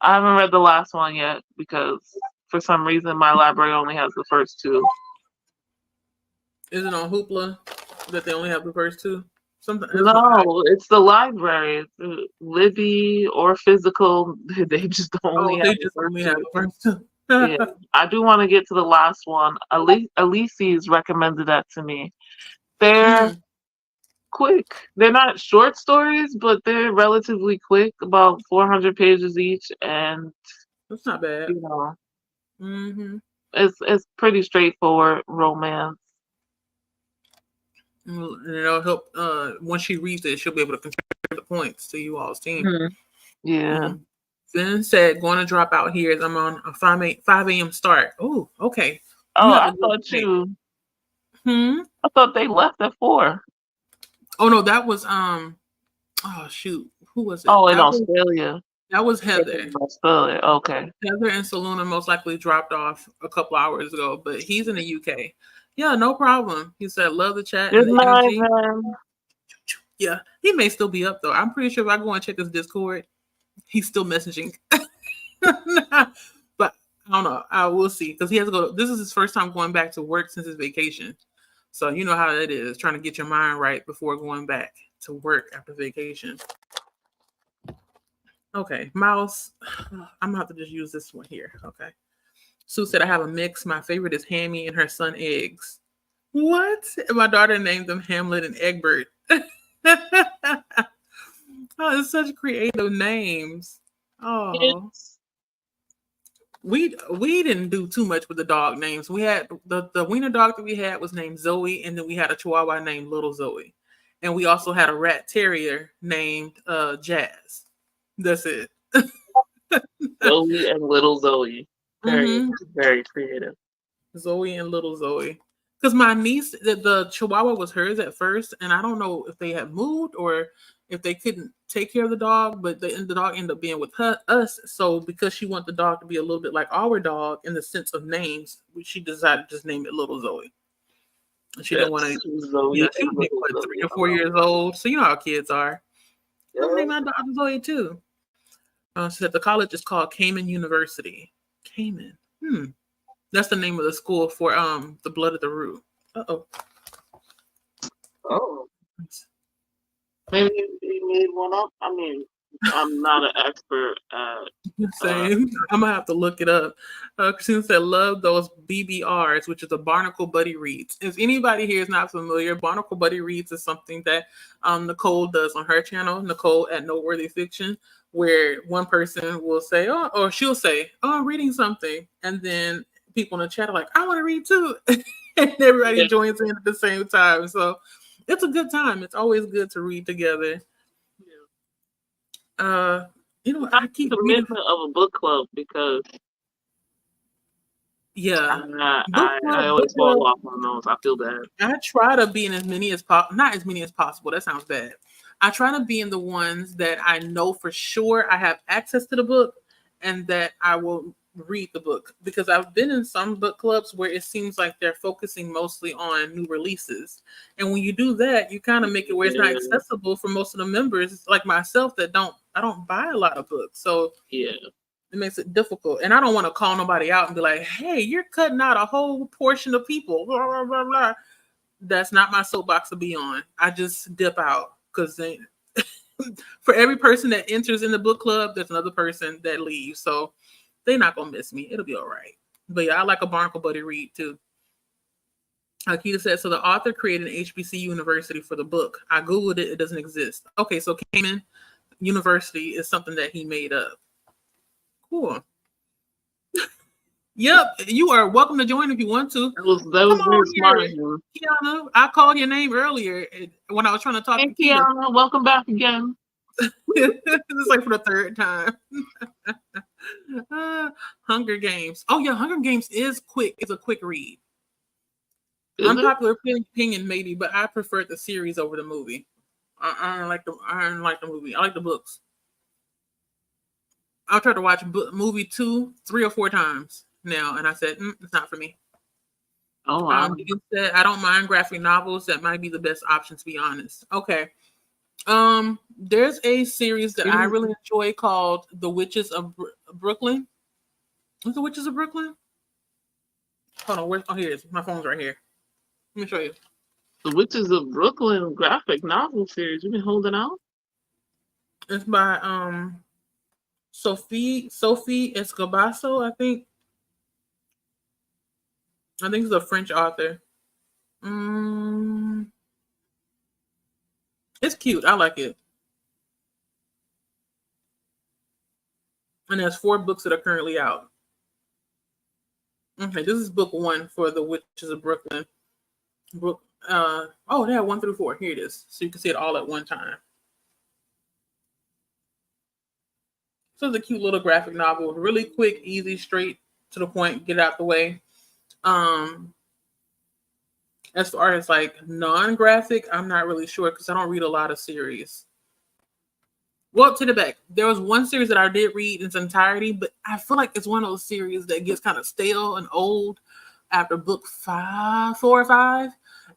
haven't read the last one yet because for some reason my library only has the first 2. Is it on Hoopla that they only have the first 2? No, it's the library. Libby or physical, they just only have the first 2. Yeah, I do want to get to the last one. Alici's recommended that to me. They're quick. They're not short stories, but they're relatively quick, about 400 pages each, and that's not bad. You know, it's pretty straightforward romance. And it'll help. Once she reads it, she'll be able to contribute the points to you all's team. Yeah. Finn said, "Going to drop out here as I'm on a 5 a.m. start." Oh, okay. Oh, I thought you. I thought they left at 4. Oh no, that was oh shoot, who was it? Oh, in Australia. That was Heather. In Australia, okay. Heather and Saluna most likely dropped off a couple hours ago, but he's in the UK. Yeah, no problem. He said, "Love the chat." Good night, man. Yeah, he may still be up though. I'm pretty sure if I go and check his Discord, he's still messaging. But I don't know. I will see, because he has to go. This is his first time going back to work since his vacation. So you know how that is, trying to get your mind right before going back to work after vacation. Okay, mouse. I'm gonna have to just use this one here. Okay. Sue said, "I have a mix. My favorite is Hammy and her son Eggs." What? And my daughter named them Hamlet and Egbert. Oh, it's such creative names. Oh. We didn't do too much with the dog names. We had the wiener dog that we had was named Zoe, and then we had a Chihuahua named Little Zoe, and we also had a rat terrier named Jazz. That's it. Zoe and Little Zoe. Very creative. Zoe and Little Zoe. Because my niece, the Chihuahua was hers at first, and I don't know if they had moved or if they couldn't take care of the dog, but the dog ended up being with us. So because she wanted the dog to be a little bit like our dog in the sense of names, she decided to just name it Little Zoe. She didn't want to. Yeah, she was like 3 or 4 years old, so you know how kids are. I'm naming my dog Zoe too. She said the college is called Cayman University. Cayman. That's the name of the school for the Blood at the Root. Oh. Maybe you made one up. I mean, I'm not an expert at. Same. I'm gonna have to look it up. Christina said, "Love those BBRs," which is a Barnacle Buddy Reads. If anybody here is not familiar, Barnacle Buddy Reads is something that Nicole does on her channel, Nicole at Noteworthy Fiction, where one person will say, "Oh," or she'll say, "Oh, I'm reading something," and then people in the chat are like, "I want to read too," and everybody joins in at the same time. So it's a good time. It's always good to read together. I keep reading. Commitment of a book club because Yeah, I book always club. fall off on those. I feel bad. I try to be in as many as possible. Not as many as possible. That sounds bad. I try to be in the ones that I know for sure I have access to the book and that I will read the book, because I've been in some book clubs where it seems like they're focusing mostly on new releases. And when you do that, you kind of make it where it's not Yeah. accessible for most of the members like myself that I don't buy a lot of books. So Yeah. it makes it difficult. And I don't want to call nobody out and be like, hey, you're cutting out a whole portion of people. Blah, blah, blah, blah. That's not my soapbox to be on. I just dip out because for every person that enters in the book club, there's another person that leaves. So they're not going to miss me. It'll be all right. But yeah, I like a Barnacle Buddy read too. Akita said, so the author created an HBC university for the book. I Googled it. It doesn't exist. Okay, so Cayman University is something that he made up. Cool. Yep, you are welcome to join if you want to. That was very smart of him. Kiana, I called your name earlier when I was trying to talk to Kiana. Kiana, welcome back again. It's like for the third time. Hunger Games. Oh yeah, Hunger Games is quick. It's a quick read. Unpopular opinion, maybe, but I prefer the series over the movie. I don't like the movie. I like the books. I'll try to watch movie 2, 3 or 4 times now, and I said it's not for me. Oh wow. You said I don't mind graphic novels. That might be the best option, to be honest. Okay. There's a series that I really enjoy called The Witches of Brooklyn. What's The Witches of Brooklyn? Hold on, here it is. My phone's right here. Let me show you. The Witches of Brooklyn graphic novel series. You've been holding out? It's by Sophie Escobaso, I think. I think it's a French author. It's cute. I like it. And there's 4 books that are currently out. Okay, this is book 1 for The Witches of Brooklyn. They have 1 through 4. Here it is. So you can see it all at one time. So it's a cute little graphic novel. Really quick, easy, straight to the point, get it out the way. As far as like non-graphic, I'm not really sure because I don't read a lot of series. Well, to the back, there was one series that I did read in its entirety, but I feel like it's one of those series that gets kind of stale and old after book 4 or 5.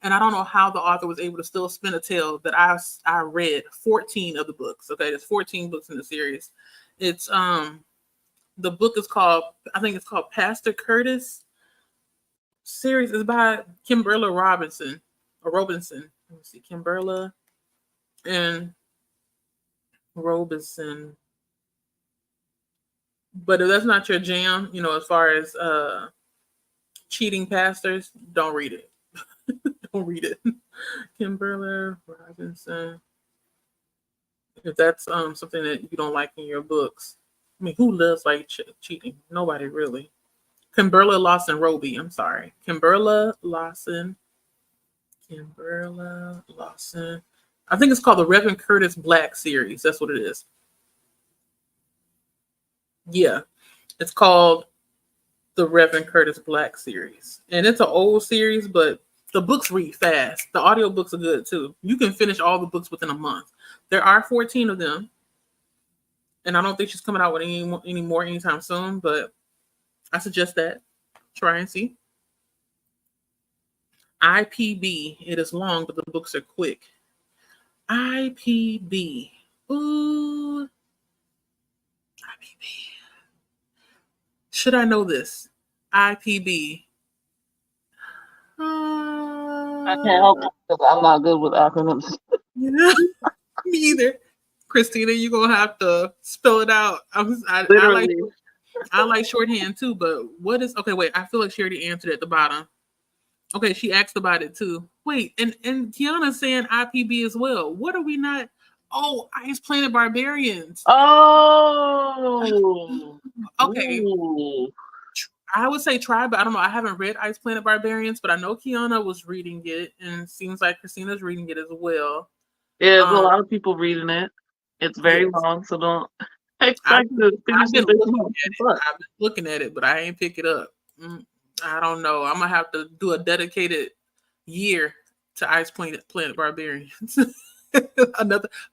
And I don't know how the author was able to still spin a tale that I read 14 of the books. Okay, there's 14 books in the series. It's the book is called, I think it's called Pastor Curtis. Series is by Kimberla Robinson. Let me see, Kimberla and Robinson. But if that's not your jam, as far as cheating pastors, don't read it. Don't read it. Kimberla Robinson. If that's something that you don't like in your books. I mean, who loves like cheating? Nobody really. Kimberla Lawson Roby. I'm sorry. Kimberla Lawson. I think it's called the Reverend Curtis Black series. That's what it is. Yeah. It's called the Reverend Curtis Black series. And it's an old series, but the books read fast. The audiobooks are good too. You can finish all the books within a month. There are 14 of them. And I don't think she's coming out with any more anytime soon, but I suggest that. Try and see. IPB. It is long, but the books are quick. IPB. Ooh. IPB. Should I know this? IPB. I can't help it because I'm not good with acronyms. Yeah, me either. Christina, you're going to have to spell it out. I like shorthand too, but what is... Okay, wait. I feel like she already answered at the bottom. Okay, she asked about it too. Wait, and Kiana's saying IPB as well. What are we not... Oh, Ice Planet Barbarians. Oh. Okay. Ooh. I would say try, but I don't know. I haven't read Ice Planet Barbarians, but I know Kiana was reading it, and it seems like Christina's reading it as well. Yeah, there's a lot of people reading it. It's very long, so don't. I expect to finish I've it been this looking month. at it. But I've been looking at it, but I ain't pick it up. I don't know. I'm gonna have to do a dedicated year to Planet Barbarians.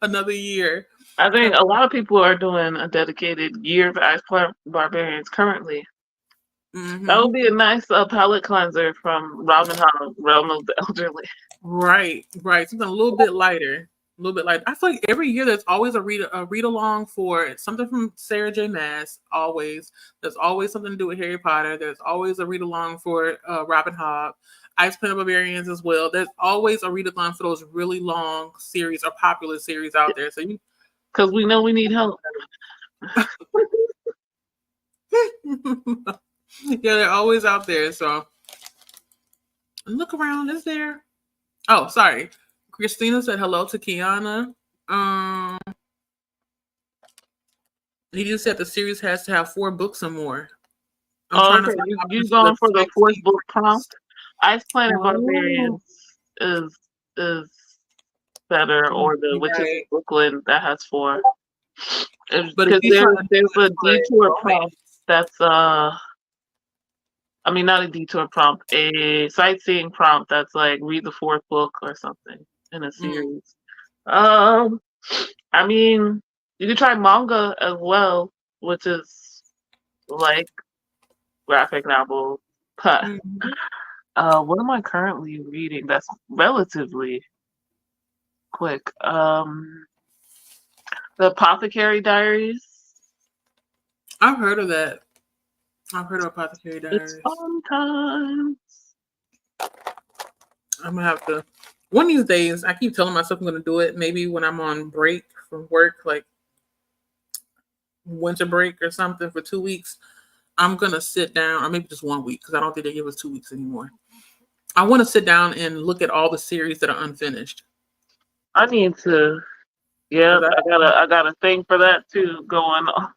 another year. I think a lot of people are doing a dedicated year to Ice Planet Barbarians currently. That would be a nice palate cleanser from Robin Hood, Realm of the Elderly. Right. Something a little bit lighter. A little bit lighter. I feel like every year there's always a read along for something from Sarah J. Maas. Always. There's always something to do with Harry Potter. There's always a read along for Robin Hood, Ice Planet Barbarians as well. There's always a read along for those really long series or popular series out there. So you, because we know we need help. yeah, they're always out there. So look around. Is there? Oh, sorry. Christina said hello to Kiana. He just said the series has to have 4 books or more. I'm trying to you going for the 4th book prompt? Ice Planet Barbarians is better, or the Witches of Brooklyn that has 4. Because there's a detour prompt that's I mean, not a detour prompt, a sightseeing prompt that's like read the 4th book or something in a series. I mean, you could try manga as well, which is like graphic novel. What am I currently reading that's relatively quick? The Apothecary Diaries. I've heard of that. I've heard of Apothecary Diaries. It's fun times. I'm gonna have to. One of these days, I keep telling myself I'm gonna do it. Maybe when I'm on break from work, like winter break or something for 2 weeks, I'm gonna sit down, or maybe just 1 week, because I don't think they give us 2 weeks anymore. I want to sit down and look at all the series that are unfinished. I need to. Yeah, I got a thing for that too going on.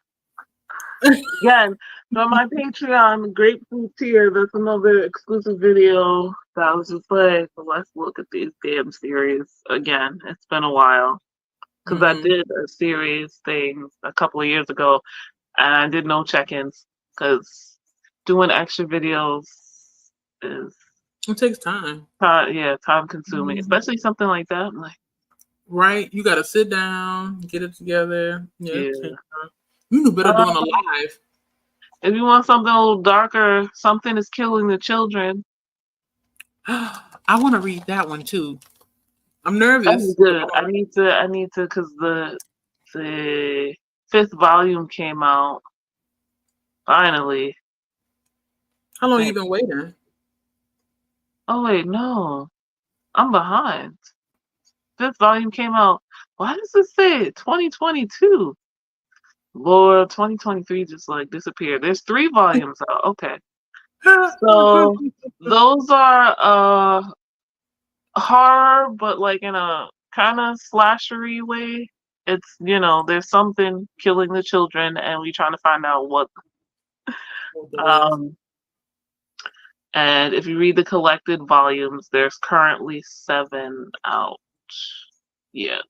Again, on my Patreon, Grapefruit tier, that's another exclusive video that I was just like, let's look at these damn series again. It's been a while. Because I did a series thing a couple of years ago, and I did no check-ins, because doing extra videos is... It takes time. Time consuming, especially something like that. I'm like, right, you got to sit down, get it together. Yeah. You knew better doing a live. If you want something a little darker, Something is Killing the Children. I want to read that one too. I'm nervous. Good. I need to, because the 5th volume came out. Finally. How long you been waiting? Oh wait, no. I'm behind. 5th volume came out. Why does it say 2022? Lord, 2023 just like disappeared. There's 3 volumes out. Okay. So those are horror, but like in a kind of slashery way. It's, there's something killing the children, and we trying to find out what. And if you read the collected volumes, there's currently 7 out. Yeah.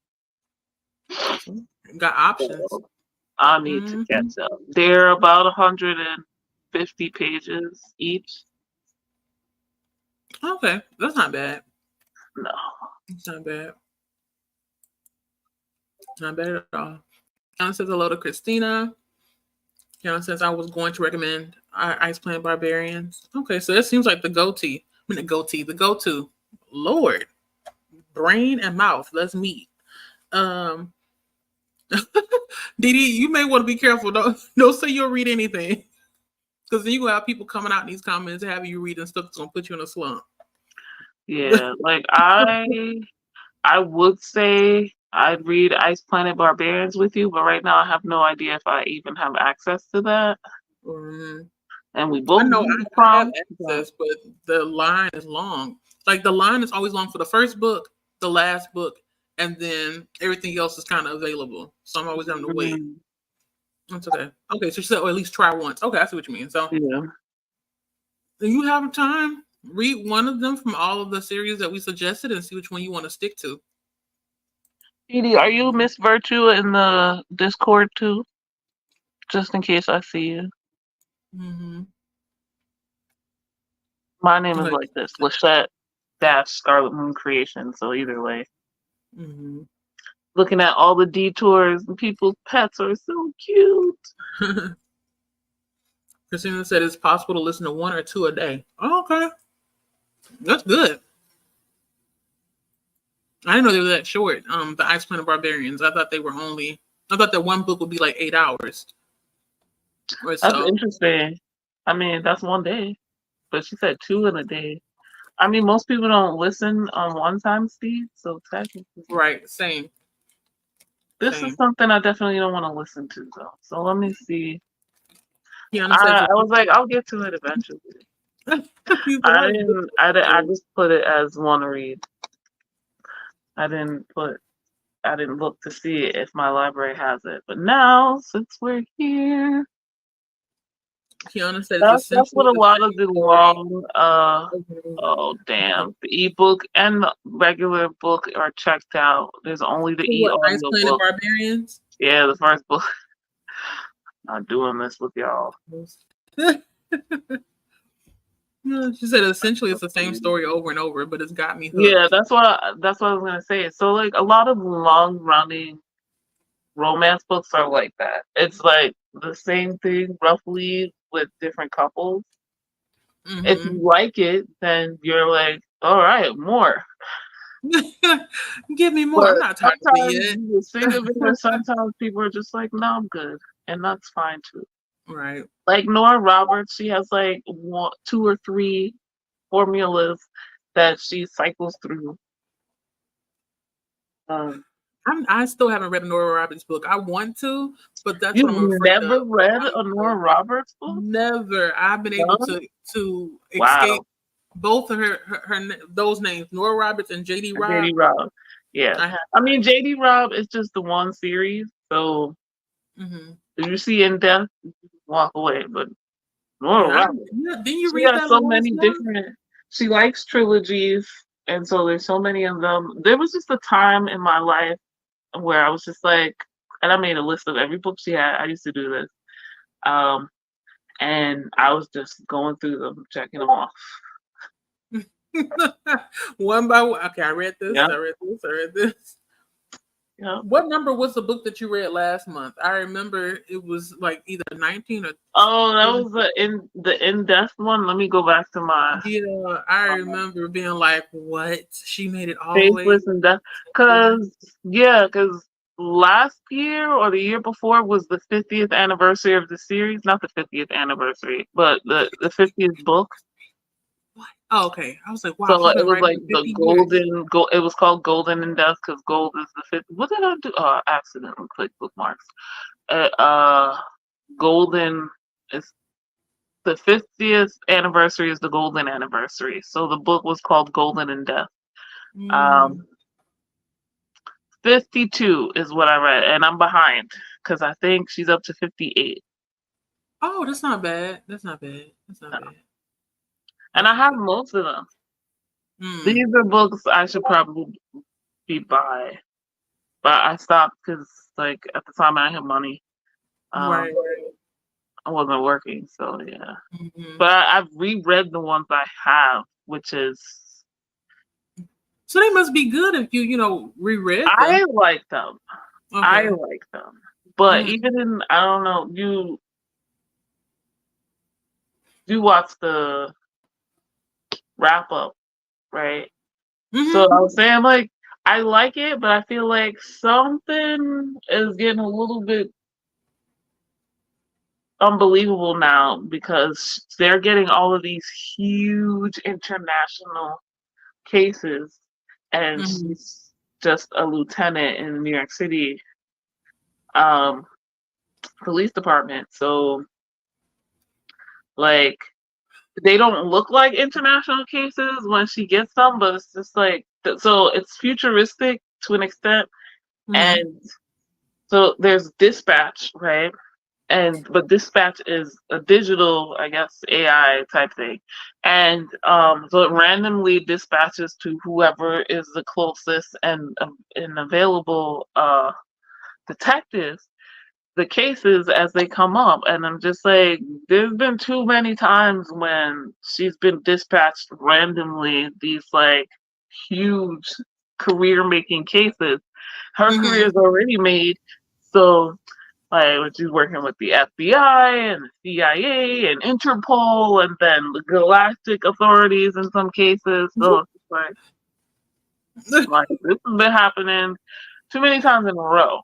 Got options. So I need to catch up. They're about 150 pages each. Okay, that's not bad. No. It's not bad. Not bad at all. Kiana says hello to Christina. Kiana says I was going to recommend Ice Planet Barbarians. Okay, so it seems like the go-to. Lord. Brain and mouth. Let's meet. Didi, you may want to be careful. Don't say you'll read anything. Because then you gonna have people coming out in these comments having you reading stuff that's gonna put you in a slump. Yeah, like I would say I'd read Ice Planet Barbarians with you, but right now I have no idea if I even have access to that. And we both know I have access, but the line is long. Like the line is always long for the first book, the last book, and then everything else is kind of available. So I'm always having to wait. That's okay. Okay, so you said, or at least try once. Okay, I see what you mean. So yeah. Do you have time? Read one of them from all of the series that we suggested and see which one you want to stick to. Edie, are you Miss Virtue in the Discord too? just in case I see you. Mm-hmm. My name is Like, like this, Lachette dash Scarlet Moon Creation. So either way, mm-hmm. looking at all the detours and people's pets are so cute. Christina said it's possible to listen to 1 or 2 a day. Oh, okay. That's good. I didn't know they were that short. The Ice Planet Barbarians. I thought that one book would be like 8 hours or That's so. interesting. I mean, that's one day, but she said 2 in a day. I mean, most people don't listen on one time speed, so technically, Right. Same. this is Same. something I definitely don't want to listen to though. So let me see. Kiana says I was like, I'll get to it eventually. I just put it as one read. I didn't look to see if my library has it. But now, since we're here, Kiana said it's that's what essentially a the lot of same the story. long oh damn. The ebook and the regular book are checked out. There's only the What, Ice e-audio Planet book. Barbarians? Yeah, the first book. Not doing this with y'all. She said essentially it's the same story over and over, but it's got me hooked. Yeah, that's what I was gonna say. So like a lot of long running romance books are like that. It's like the same thing roughly with different couples. If you like it, then you're like, all right, more. Give me more. But I'm not tired of sometimes it you sing of it, or sometimes people are just like, no, I'm good, and that's fine too. yet. Right. Like Nora Roberts, she has like 2 or 3 formulas that she cycles through. I still haven't read a Nora Roberts book. I want to, but that's what I'm You've afraid never of. read a Nora Roberts book? Never. I've been able No? to escape Wow. both of her those names, Nora Roberts and JD Robb. JD Robb. Yeah. I mean, JD Robb is just the one series, so if you see In Depth, walk away. But Nora Roberts, didn't you she read has that so last many one? different. She likes trilogies, and so there's so many of them. There was just a time in my life where I was just like, and I made a list of every book she had. I used to do this, and I was just going through them, checking them off. One by one. Okay, I read this. Yeah. I read this. Yeah. What number was the book that you read last month? I remember it was like either 19 or. Oh, that was the in-depth one. Let me go back to my. Yeah, I remember being like, "What? She made it all the way." Faithless and Death. Because last year or the year before was the 50th anniversary of the series. Not the 50th anniversary, but the 50th book. What? Oh, okay. I was like, wow. So She's it been was writing like for the 50 golden. years. It was called Golden in Death because gold is the 50th. What did I do? Oh, I accidentally clicked bookmarks. Golden is the 50th anniversary is the golden anniversary. So the book was called Golden in Death. 52 is what I read, and I'm behind because I think she's up to 58. Oh, that's not bad. That's not bad. And I have most of them. These are books I should probably buy, but I stopped because, like, at the time I had money. Right. I wasn't working, so yeah. But I've reread the ones I have, which is. So they must be good if you reread them. I like them. Okay. I like them. But even in, I don't know, you watch the wrap up, right? So I was saying, like, I like it, but I feel like something is getting a little bit unbelievable now because they're getting all of these huge international cases, and she's just a lieutenant in New York City police department. So, like, they don't look like international cases when she gets them, but it's just like, so it's futuristic to an extent. And so there's Dispatch, right? But Dispatch is a digital, I guess, AI type thing. And so it randomly dispatches to whoever is the closest and available detective. the cases as they come up, and I'm just like, there's been too many times when she's been dispatched randomly these like huge career making cases. Her career is already made, so like when she's working with the FBI and the CIA and Interpol and then the galactic authorities in some cases. So it's like this has been happening too many times in a row.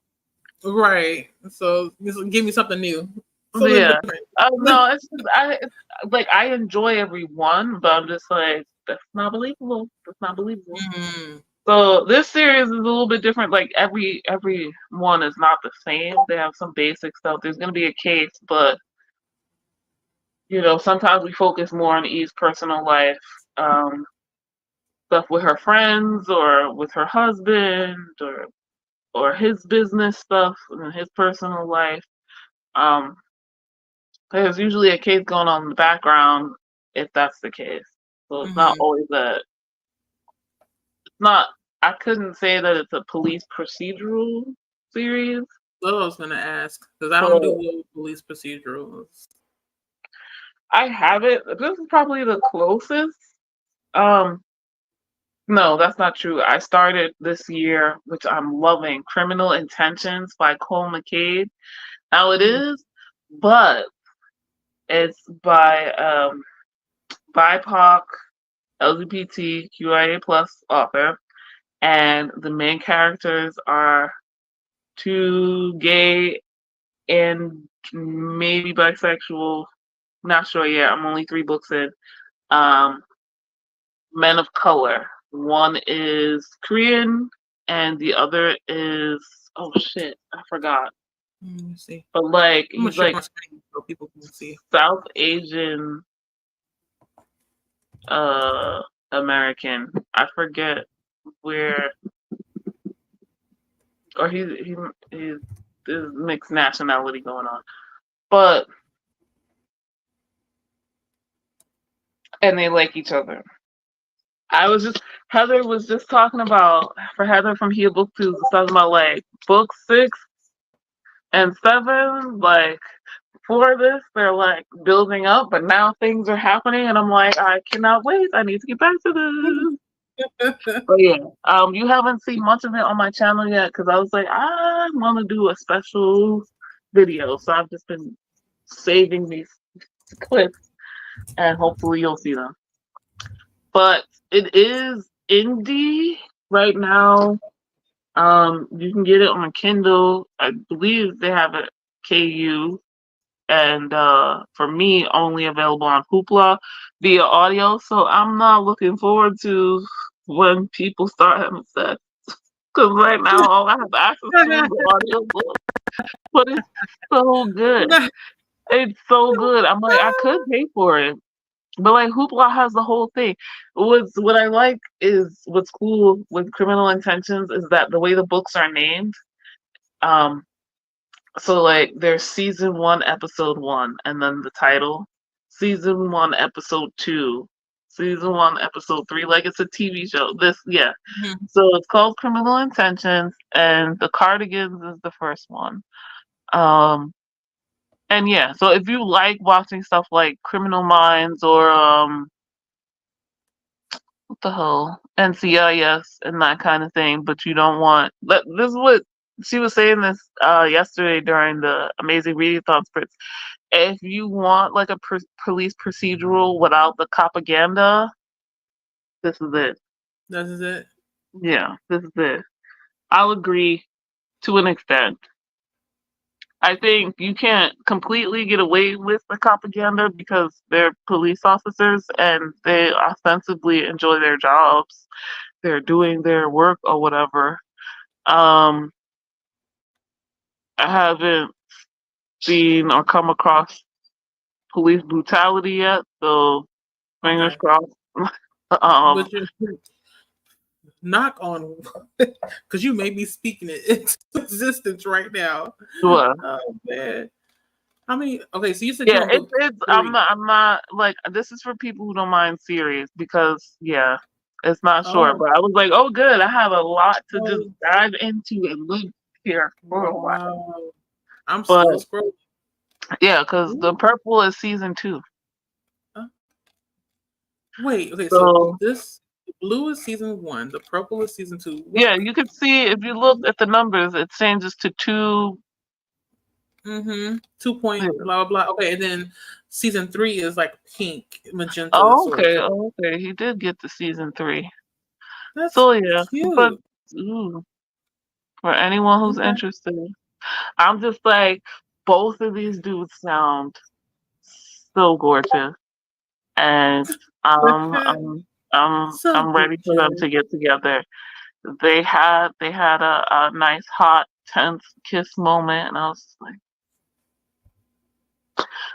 Right. So give me something new. Something Yeah. different. No, it's just, I enjoy every one, but I'm just like, that's not believable. That's not believable. Mhm. So this series is a little bit different. Like every one is not the same. They have some basic stuff. There's gonna be a case, but sometimes we focus more on Eve's personal life, stuff with her friends or with her husband or his business stuff and his personal life. There's usually a case going on in the background if that's the case. So it's not always not. I couldn't say that it's a police procedural series. That's what I was gonna ask because I don't So do well with police procedurals. I have it. This is probably the closest. Um, no, that's not true. I started this year, which I'm loving, Criminal Intentions by Cole McCade. Now it is, but it's by BIPOC LGBTQIA plus author, and the main characters are two gay and maybe bisexual. Not sure yet. I'm only 3 books in. Men of color. One is Korean, and the other is shit, I forgot. Let me see. But like I'm gonna he's share like my screen so people can see. South Asian American. I forget where, or he's there's mixed nationality going on, but and they like each other. Heather was just talking about, for Heather from Here Book 2 was talking about like book 6 and 7, like for this they're like building up, but now things are happening and I'm like, I cannot wait. I need to get back to this. But yeah, you haven't seen much of it on my channel yet because I was like, I want to do a special video, so I've just been saving these clips and hopefully you'll see them. But it is indie right now. You can get it on Kindle. I believe they have it KU, and for me, only available on Hoopla via audio. So I'm not looking forward to when people start having sex, because right now all I have access to is the audio book. But it's so good. It's so good. I'm like, I could pay for it. But like Hoopla has the whole thing. What I like is what's cool with Criminal Intentions is that the way the books are named. So like there's season 1, episode 1, and then the title, season 1, episode 2, season 1, episode 3. Like it's a TV show. So it's called Criminal Intentions, and The Cardigans is the first one. And yeah, so if you like watching stuff like Criminal Minds or what the hell, NCIS and that kind of thing, but you don't want this is what she was saying this yesterday during the Amazing Readathon Spritz. If you want like a police procedural without the propaganda, this is it. This is it. Yeah, this is it. I'll agree to an extent. I think you can't completely get away with the propaganda because they're police officers and they ostensibly enjoy their jobs. They're doing their work or whatever. I haven't seen or come across police brutality yet, so fingers crossed. But you're knock on, because you may be speaking it into existence right now. What? Oh man. I mean, okay, so you said Yeah, I'm not like, this is for people who don't mind series because it's not short. But I was like, oh good, I have a lot to just dive into and live here for a while. I'm But still scrolling. yeah, because the Ooh. purple is season 2. Wait, okay, so So this blue is season 1, the purple is season 2. yeah, you can see if you look at the numbers, it changes to 2. 2 point Yeah. blah blah blah. Okay, and then season 3 is like pink, magenta Oh, sort of okay. color. Oh, okay. He did get to season 3. That's So yeah, but cute. ooh, for anyone who's Okay. interested, I'm just like, both of these dudes sound so gorgeous, and So I'm ready for them gorgeous. to get together. They had a nice hot tense kiss moment, and I was just like,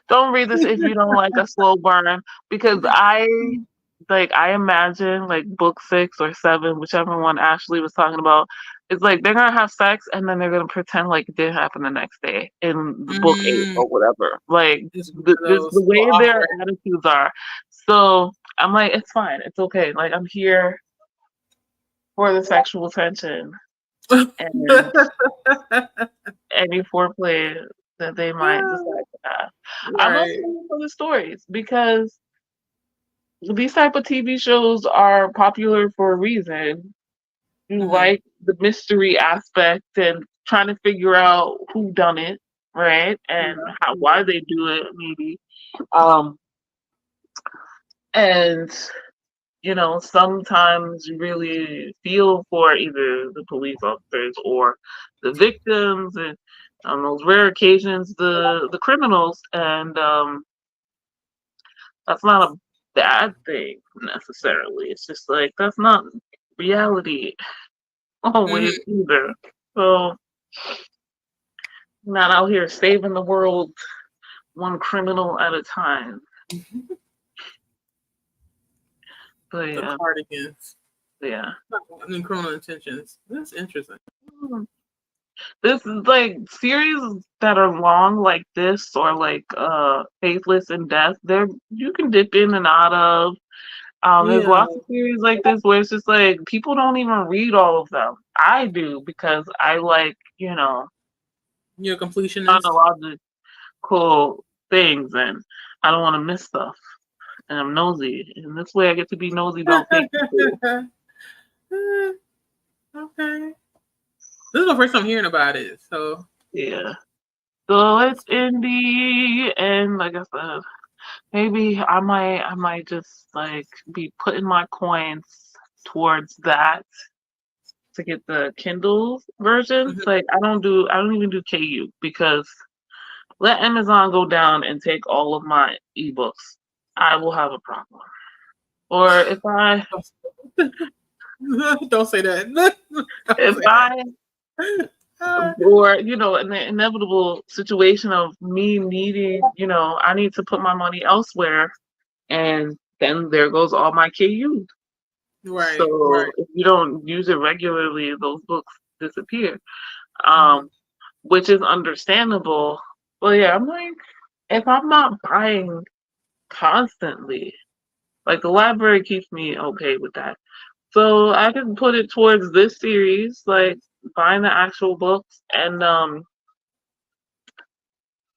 don't read this if you don't like a slow burn, because I imagine like book 6 or 7, whichever one Ashley was talking about. It's like they're gonna have sex and then they're gonna pretend like it didn't happen the next day in the book 8 Mm, or whatever. Like it's one of this those the so way their awkward. attitudes are. So I'm like, it's fine, it's okay. Like I'm here for the sexual tension and any foreplay that they might decide to have. I'm also Right. here for the stories because these type of TV shows are popular for a reason. You Hmm. like the mystery aspect and trying to figure out who done it, right? And Yeah. why they do it, maybe. Um, and sometimes you really feel for either the police officers or the victims, and on those rare occasions, the criminals. And that's not a bad thing necessarily. It's just like that's not reality always Hmm. either. So not out here saving the world one criminal at a time. But The yeah, cardigans. yeah. And criminal intentions. That's interesting. This is like series that are long like this or like Faithless in Death, there you can dip in and out of. There's Yeah. lots of series like this where it's just like people don't even read all of them. I do because I like, You're a completionist. chronological things and I don't want to miss stuff. And I'm nosy. And this way I get to be nosy about fake people. Okay. This is my first time hearing about it. So Yeah. So it's indie and like I said, maybe I might just like be putting my coins towards that to get the Kindle version. mhm. Like I don't even do KU because let Amazon go down and take all of my ebooks. I will have a problem. Or Don't say that. Don't if say I that. Ah, or in the inevitable situation of me needing, I need to put my money elsewhere, and then there goes all my KU. right, So right. if you don't use it regularly, those books disappear, Mhm. um, which is understandable. Well, yeah, I'm like, if I'm not buying constantly, like the library keeps me okay with that. So I can put it towards this series, like buying the actual books and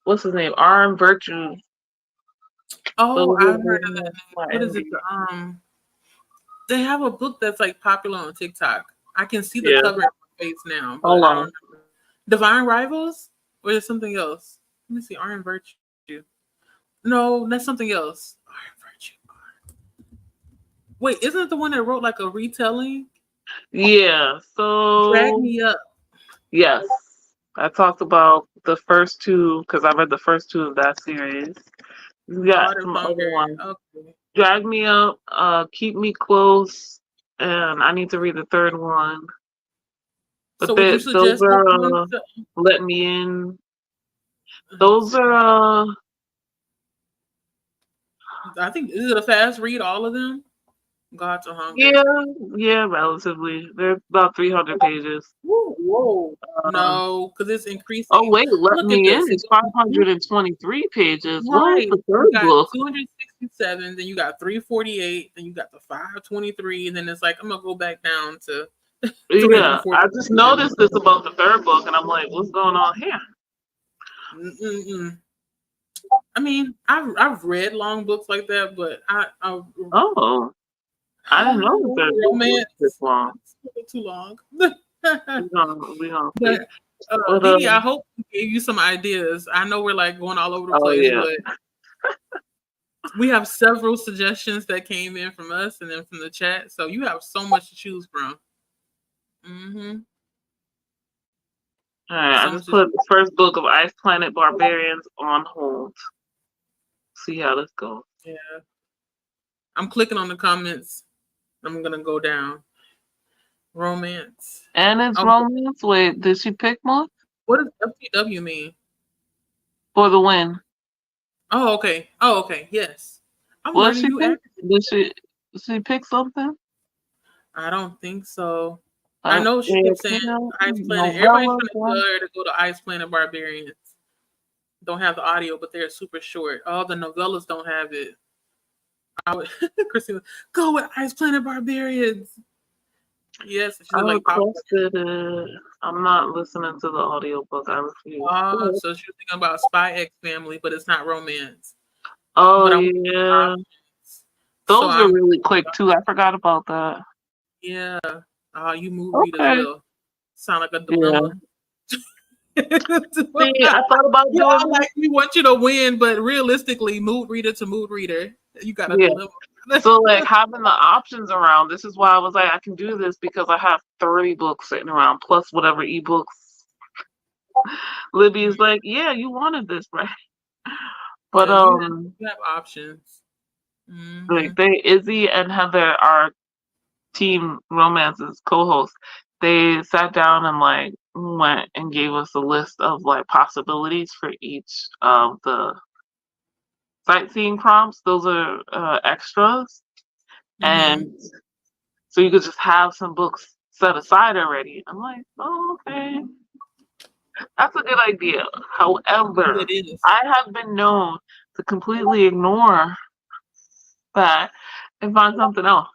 what's his name? RM Virtue. Oh, Those I've are heard of that. my What is it? indie. They have a book that's like popular on TikTok. I can see the Yeah. cover in my face now, but Hold I don't on. remember. Divine Rivals? Or is it something else? Let me see. Iron Virtue. No, that's something else. Iron Virtue. Wait, isn't it the one that wrote like a retelling? Yeah. Drag So Me Up. yes, I talked about the first two because I read the first two of that series. We got God of some other Hunger. ones. Okay. Drag Me Up, Keep Me Close, and I need to read the third one. But So would you those suggest those are ones to Let Me In. let me Those see. are I think is it a fast read, all of them? Gods of Hunger. yeah, yeah, relatively. They're about 300 pages. Whoa. Um, No, because it's oh increasing. wait, Let Look at Me In this. is 523 pages. What is Right. the You third got book? 267, then you got 348, then you got the 523, and then it's like I'm gonna go back down to Yeah, 340 I just pages. noticed this about the third book, and I'm like, what's going on here? Mm-mm. I mean, I've read long books like that, but I Oh, I didn't know that there's books this romance long. too long. We gonna see. But But Dee, I hope we gave you some ideas. I know we're like going all over the oh place, yeah. but we have several suggestions that came in from us and then from the chat. So you have so much to choose from. Mm-hmm. All right, So I much just to put the first book of Ice Planet Barbarians on hold. See how this goes. Yeah. I'm clicking on the comments. I'm gonna go down. Romance. And it's Oh, romance. Wait, did she pick one what does FTW mean? for the win? Oh, okay. Oh, okay. Yes. I'm What learning she new pick? acronyms. Did she pick something? I don't think so. I know she Yeah, kept saying Ice Planet. Everybody's novella. trying to tell her to go to Ice Planet Barbarians. Don't have the audio, but they're super short. All the novellas don't have it. I would Christina, go with Ice Planet Barbarians. Yes, she's I like requested it. I'm not listening to the audiobook. I refuse. so she was thinking about Spy X Family, but it's not romance. Oh But I want yeah, options. So those are really quick too. I forgot about that. yeah. You mood read as Okay. well. Sound like a Yeah. dilemma. See, I thought about Yeah, doing like we want you to win, but realistically, mood reader to mood reader, you got a yeah. dilemma. So like having the options around, this is why I was like, I can do this because I have 30 books sitting around plus whatever ebooks. Libby's like, yeah, you wanted this, right? But Yeah, you have options. like Izzy and Heather are team romances co-hosts. They sat down and like went and gave us a list of like possibilities for each of the sightseeing prompts. Those are extras, and so you could just have some books set aside already. I'm like, oh, okay, that's a good idea. However, It is. I have been known to completely ignore that and find something else.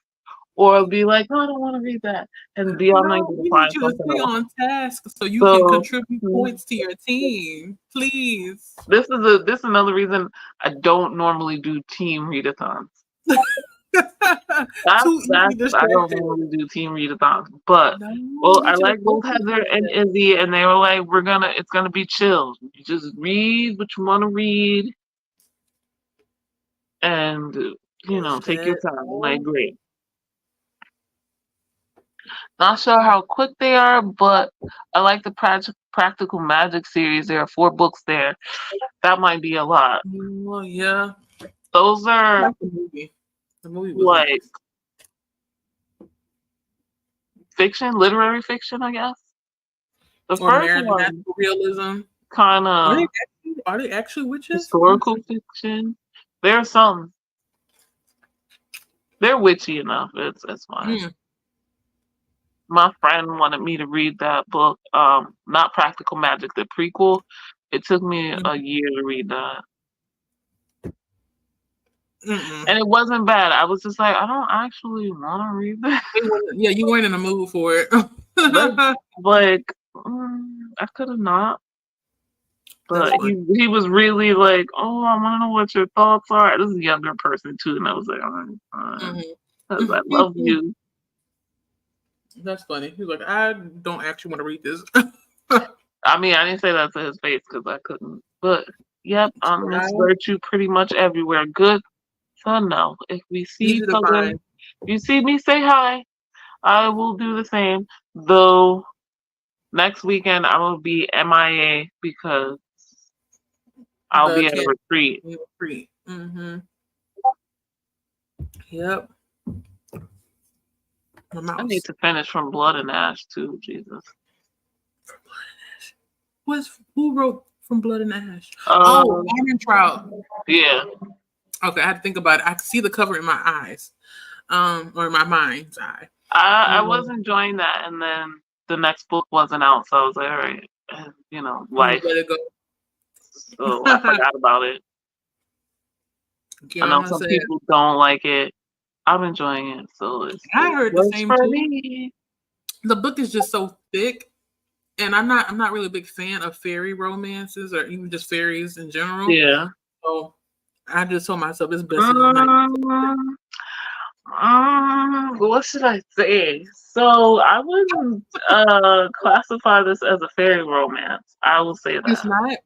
Or be like, no, I don't want to read that. And be on like No, to we find need you to something stay else. on task so you can So contribute points to your team, please. this is another reason I don't normally do team readathons. I don't normally do team readathons. But I like both Heather and Izzy, and they were like, it's gonna be chill. You just read what you want to read, and take your time. I'm like, great. Not sure how quick they are, but I like the Practical Magic series. There are 4 books there. That might be a lot. Well, yeah. Those are Like the movie. The movie was like nice. fiction, literary fiction, I guess. The Or first one, realism. kind of Are they actually witches? historical fiction. There's some. They're witchy enough. It's fine. My friend wanted me to read that book, not Practical Magic, the prequel. It took me a year to read that. And it wasn't bad. I was just like, I don't actually want to read that. Yeah, you weren't in the mood for it. like, I could have not. But he was really like, oh, I want to know what your thoughts are. This is a younger person too, and I was like, I love you. That's funny. He's like, I don't actually want to read this. I mean, I didn't say that to his face because I couldn't. But yep, Miss Virtue pretty much everywhere. Good to know. If we see each other, if you see me, say hi. I will do the same. Though next weekend I will be MIA because I'll be at a retreat. Yep. I need to finish From Blood and Ash too, Jesus. From Blood and Ash. Who wrote From Blood and Ash? Iron Trout. Yeah. Okay, I had to think about it. I could see the cover in my eyes. Or in my mind's eye. I was enjoying that, and then the next book wasn't out, so I was like, all right, life. Let it go. So I forgot about it. I know some people don't like it. I'm enjoying it, so I heard the same too. The book is just so thick, and I'm not really a big fan of fairy romances or even just fairies in general. Yeah. So I just told myself it's best to just not. What should I say? So I wouldn't classify this as a fairy romance. I will say It's that. not.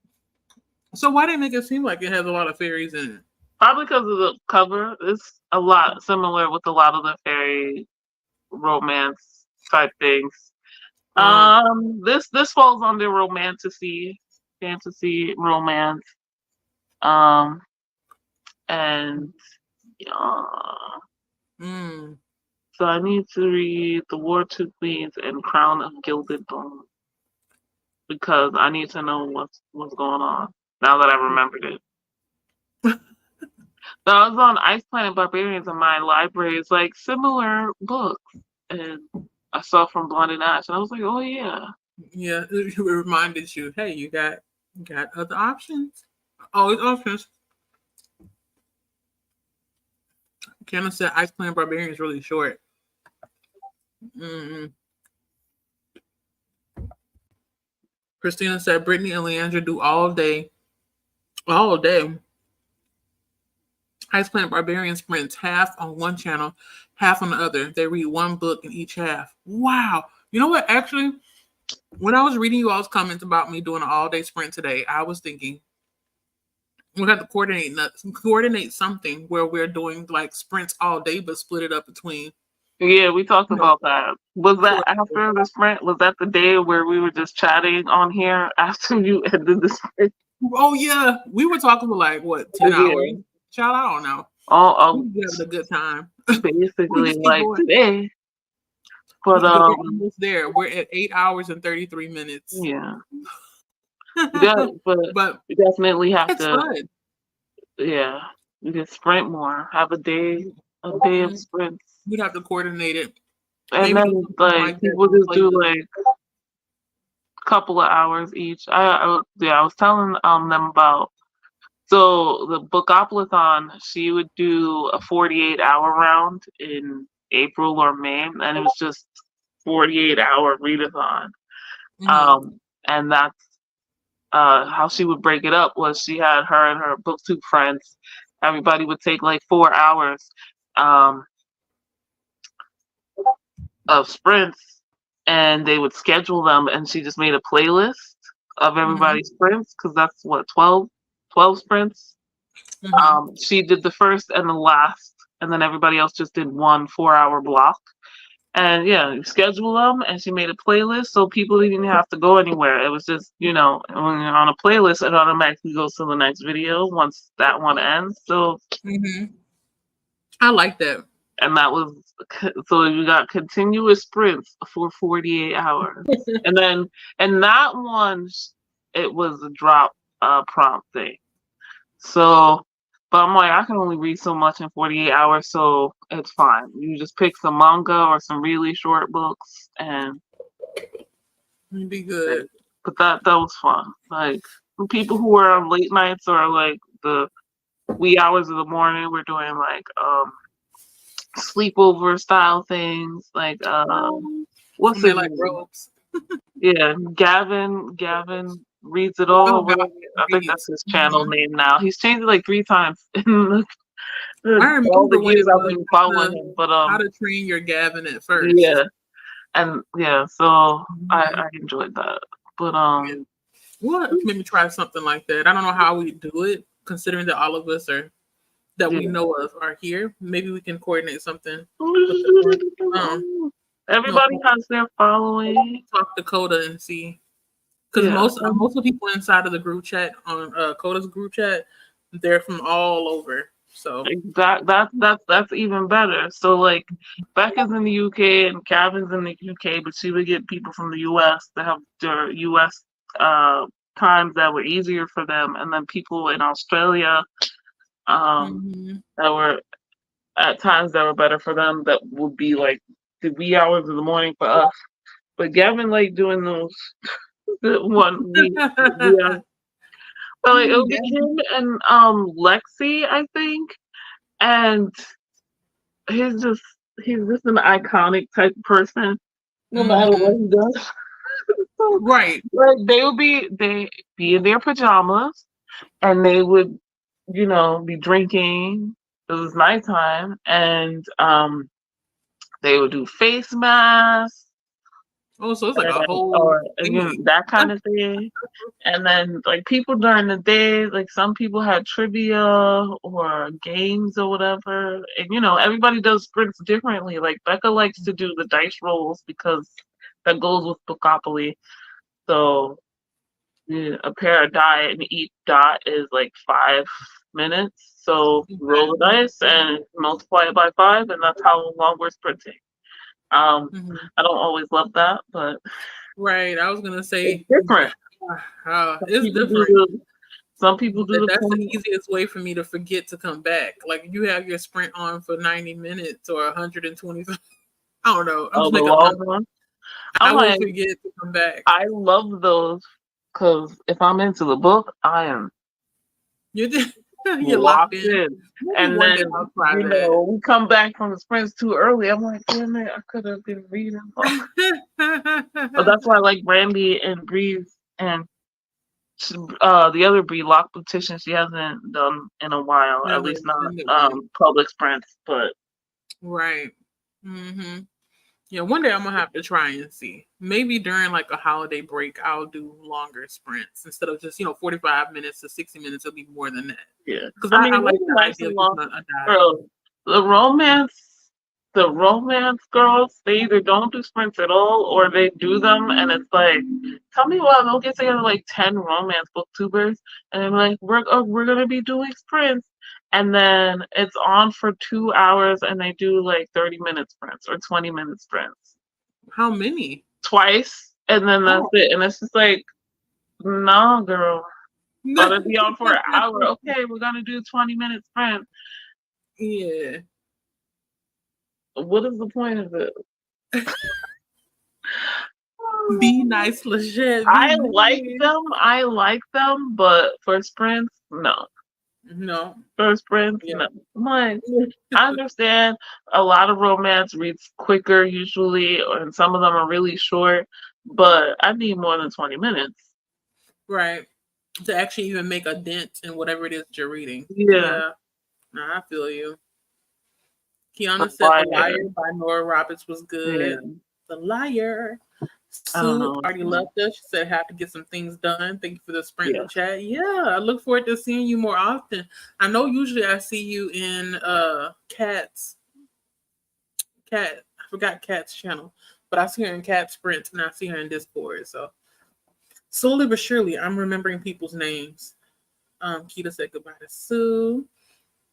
So why did it make it seem like it has a lot of fairies in it? Probably because of the cover. It's a lot similar with a lot of the fairy romance type things. This falls under romantasy, fantasy, romance. Um, and Mm. so I need to read The War of Two Queens and Crown of Gilded Dawn because I need to know what's going on now that I remembered it. So I was on Ice Planet Barbarians in my library. It's like similar books, and I saw from Blonde and Ash, and I was like, oh yeah. Yeah, it reminded you, hey, you got other options. Always options. Kenna said Ice Planet Barbarian is really short. Mm-mm. Christina said Brittany and Leandra do all day. All day. Ice Planet Barbarian sprints half on one channel, half on the other. They read one book in each half. Wow. You know what? Actually, when I was reading you all's comments about me doing an all-day sprint today, I was thinking we have to coordinate something where we're doing like sprints all day, but split it up between. Yeah, we talked You know, about that. Was that 4 after the sprint? Was that the day where we were just chatting on here after you ended the sprint? Oh yeah, we were talking for like what 10 Yeah. hours. Child, I don't know. We Oh, were having a good time. We basically just keep like going. today. But We're almost there. We're at 8 hours and 33 minutes. yeah. Yeah, but But we definitely have it's to, fun. yeah, we can sprint more. Have a day of sprints. We'd have to coordinate it. And Maybe do then something like like that people on just do playlist. like a couple of hours each. I was telling them about. So the Bookopolython, she would do a 48-hour round in April or May, and it was just 48-hour readathon. Mhm. And that's how she would break it up was she had her and her booktube friends. Everybody would take like 4 hours of sprints, and they would schedule them, and she just made a playlist of Mhm. everybody's sprints because that's what 12 sprints. Mhm. She did the first and the last, and then everybody else just did 1 4-hour block. And yeah, you schedule them, and she made a playlist so people didn't even have to go anywhere. It was just, when you're on a playlist, it automatically goes to the next video once that one ends. So, Mhm. I like that. and that was, so you got continuous sprints for 48 hours. And that one, it was a drop prompt thing. So, but I'm like, I can only read so much in 48 hours, so it's fine. You just pick some manga or some really short books, and It'd be good. but that was fun. Like for people who are on late nights or like the wee hours of the morning, we're doing like sleepover style things. Like what's And they his like name? robes. Yeah, Gavin reads it Oh all. God, Whatever. I think that's reads. his channel Mhm. name now. He's changed it like 3 times in I all the remember when years it I've was been following him. But how to train your Gavin at first. yeah, and yeah, so Mhm. I enjoyed that. But Yeah. Well, maybe try something like that. I don't know how we do it, considering that all of us are that yeah. we know of are here. Maybe we can coordinate something with the group. No, Everybody has their following. talk to Coda and see, because Yeah, most of the people inside of the group chat on Coda's group chat, they're from all over. So that's even better. So like Becca's in the UK and Gavin's in the UK, but she would get people from the US that have their US times that were easier for them, and then people in Australia mhm. that were at times that were better for them that would be like the wee hours of the morning for us. But Gavin like doing those one we yeah. But like it was Yeah. him and Lexi, I think. And he's just an iconic type person, no matter what Mhm. he does. So, Right. like, they be in their pajamas and they would, be drinking. It was nighttime, and they would do face masks Oh, so it's like a whole or thing. that kind of thing. And then like people during the day, like some people had trivia or games or whatever. And everybody does sprints differently. Like Becca likes to do the dice rolls because that goes with Bookopoly. So yeah, a pair of die and each dot is like 5 minutes. So roll the dice and multiply it by 5, and that's how long we're sprinting. Mhm. I don't always love that, but Right. I was gonna it's say, different. Some it's people do different. the some people do But the that's the 20. easiest way for me to forget to come back. Like you have your sprint on for 90 minutes or 120. I don't know. I'm Oh, just the making a long number. one. I I'm will like, forget to come back. I love those because if I'm into the book, I am You're just, you're locked locked in. in. Maybe And one then, day I'll try that. we come back from the sprints too early. I'm like, damn it, I could have been reading. But that's why I like Brandy and Breeze and the other Bree, Lock Petition, she hasn't done in a while, Yeah, at like least not extended one. public sprints. But Right. Hmm. Yeah, one day I'm gonna have to try and see. Maybe during like a holiday break, I'll do longer sprints instead of just 45 minutes to 60 minutes. It'll be more than that yeah, because I I mean, like maybe the nice idea and of long. using a die. Girl, the romance girls, they either don't do sprints at all or they do them, and it's like, tell me why they'll get together like 10 romance booktubers, and they're like, we're gonna be doing sprints, and then it's on for 2 hours, and they do like 30-minute sprints or 20-minute sprints How many? twice, and then that's Oh, it, and it's just like, nah, girl, about to be on for an hour. Okay, we're gonna do 20-minute sprint. yeah. What is the point of it? Be nice, Lachette. Be I like nice. them. I like them, but for sprints, no. No. For sprints, Yeah. no. I'm like, I understand a lot of romance reads quicker usually, and some of them are really short, but I need more than 20 minutes. Right. To actually even make a dent in whatever it is that you're reading. Yeah. Yeah. No, I feel you. Kiana The said The Liar. Liar by Nora Roberts was Yeah. good. The Liar. I don't Sue know. already left us. She said, have to get some things done. Thank you for the sprint in Yeah. the chat. Yeah, I look forward to seeing you more often. I know usually I see you in I forgot Kat's channel, but I see her in Cat Sprints and I see her in Discord. So slowly but surely, I'm remembering people's names. Kita said goodbye to Sue.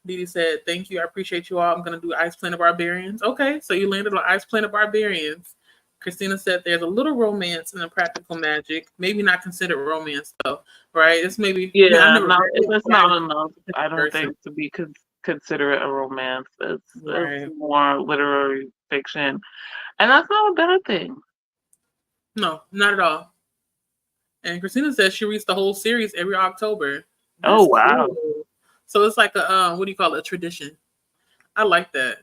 Didi said, thank you. I appreciate you all. I'm going to do Ice Planet Barbarians. Okay, so you landed on Ice Planet Barbarians. Christina said there's a little romance in the practical magic. Maybe not considered romance, though, right? It's maybe, Yeah, I never no, read it, it's but I not enough. I don't person. think to be consider it a romance. It's Right. more literary fiction, and that's not a bad thing. No, not at all. And Christina says she reads the whole series every October. That's Oh wow! cool. So it's like a what do you call it? A tradition. I like that.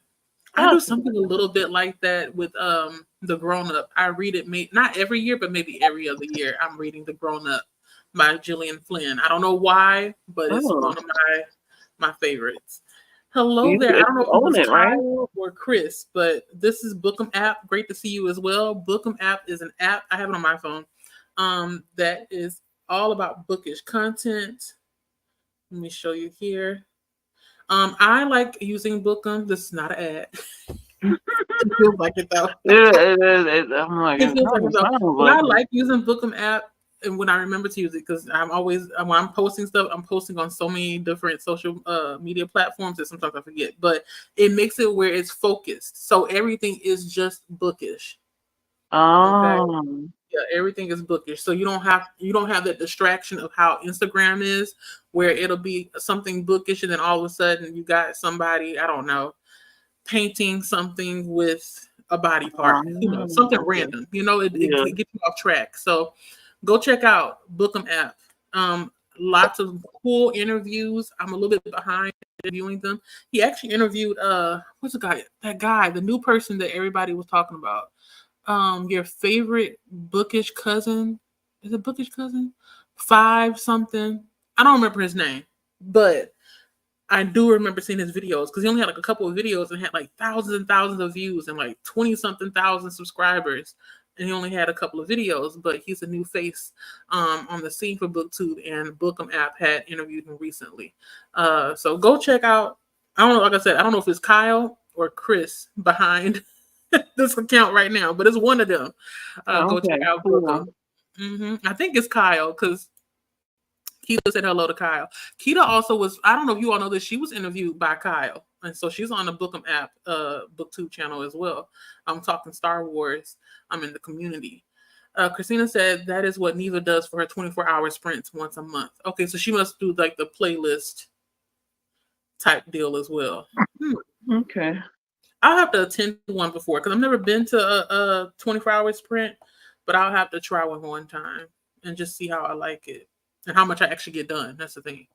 I do That's something a little bit like that with The Grown Up. I read it not every year, but maybe every other year. I'm reading The Grown Up by Gillian Flynn. I don't know why, but it's one of my favorites. Hello there. I don't know if it own was it, right? Kyle or Chris, but this is Bookem app. Great to see you as well. Bookem app is an app. I have it on my phone. That is all about bookish content. Let me show you here. I like using Bookem. This is not an ad. It feels like it though. I'm like, It feels like it though. But I like like using Bookem app, and when I remember to use it, because I'm always when I'm posting stuff, I'm posting on so many different social media platforms that sometimes I forget. But it makes it where it's focused, so everything is just bookish. Okay. Yeah, everything is bookish. So you don't have that distraction of how Instagram is, where it'll be something bookish and then all of a sudden you got somebody, I don't know, painting something with a body part, something random. It gets you off track. So go check out Bookem app. Lots of cool interviews. I'm a little bit behind interviewing them. He actually interviewed what's the guy? That guy, the new person that everybody was talking about. your favorite bookish cousin. Is it bookish cousin? 5 something. I don't remember his name, but I do remember seeing his videos because he only had like a couple of videos and had like thousands and thousands of views and like 20 something thousand subscribers. And he only had a couple of videos, but he's a new face on the scene for BookTube, and Bookem app had interviewed him recently. So go check out. I don't know, like I said, I don't know if it's Kyle or Chris behind this account right now, but it's one of them. Go check out Bookem. I think it's Kyle because Keita said hello to Kyle. Keita also was, I don't know if you all know this, she was interviewed by Kyle. And so she's on the Bookem app, BookTube channel as well. I'm talking Star Wars. I'm in the community. Christina said that is what Neva does for her 24-hour sprints once a month. Okay, so she must do like the playlist type deal as well. Okay. I'll have to attend one before because I've never been to a 24-hour sprint, but I'll have to try one time and just see how I like it and how much I actually get done. That's the thing.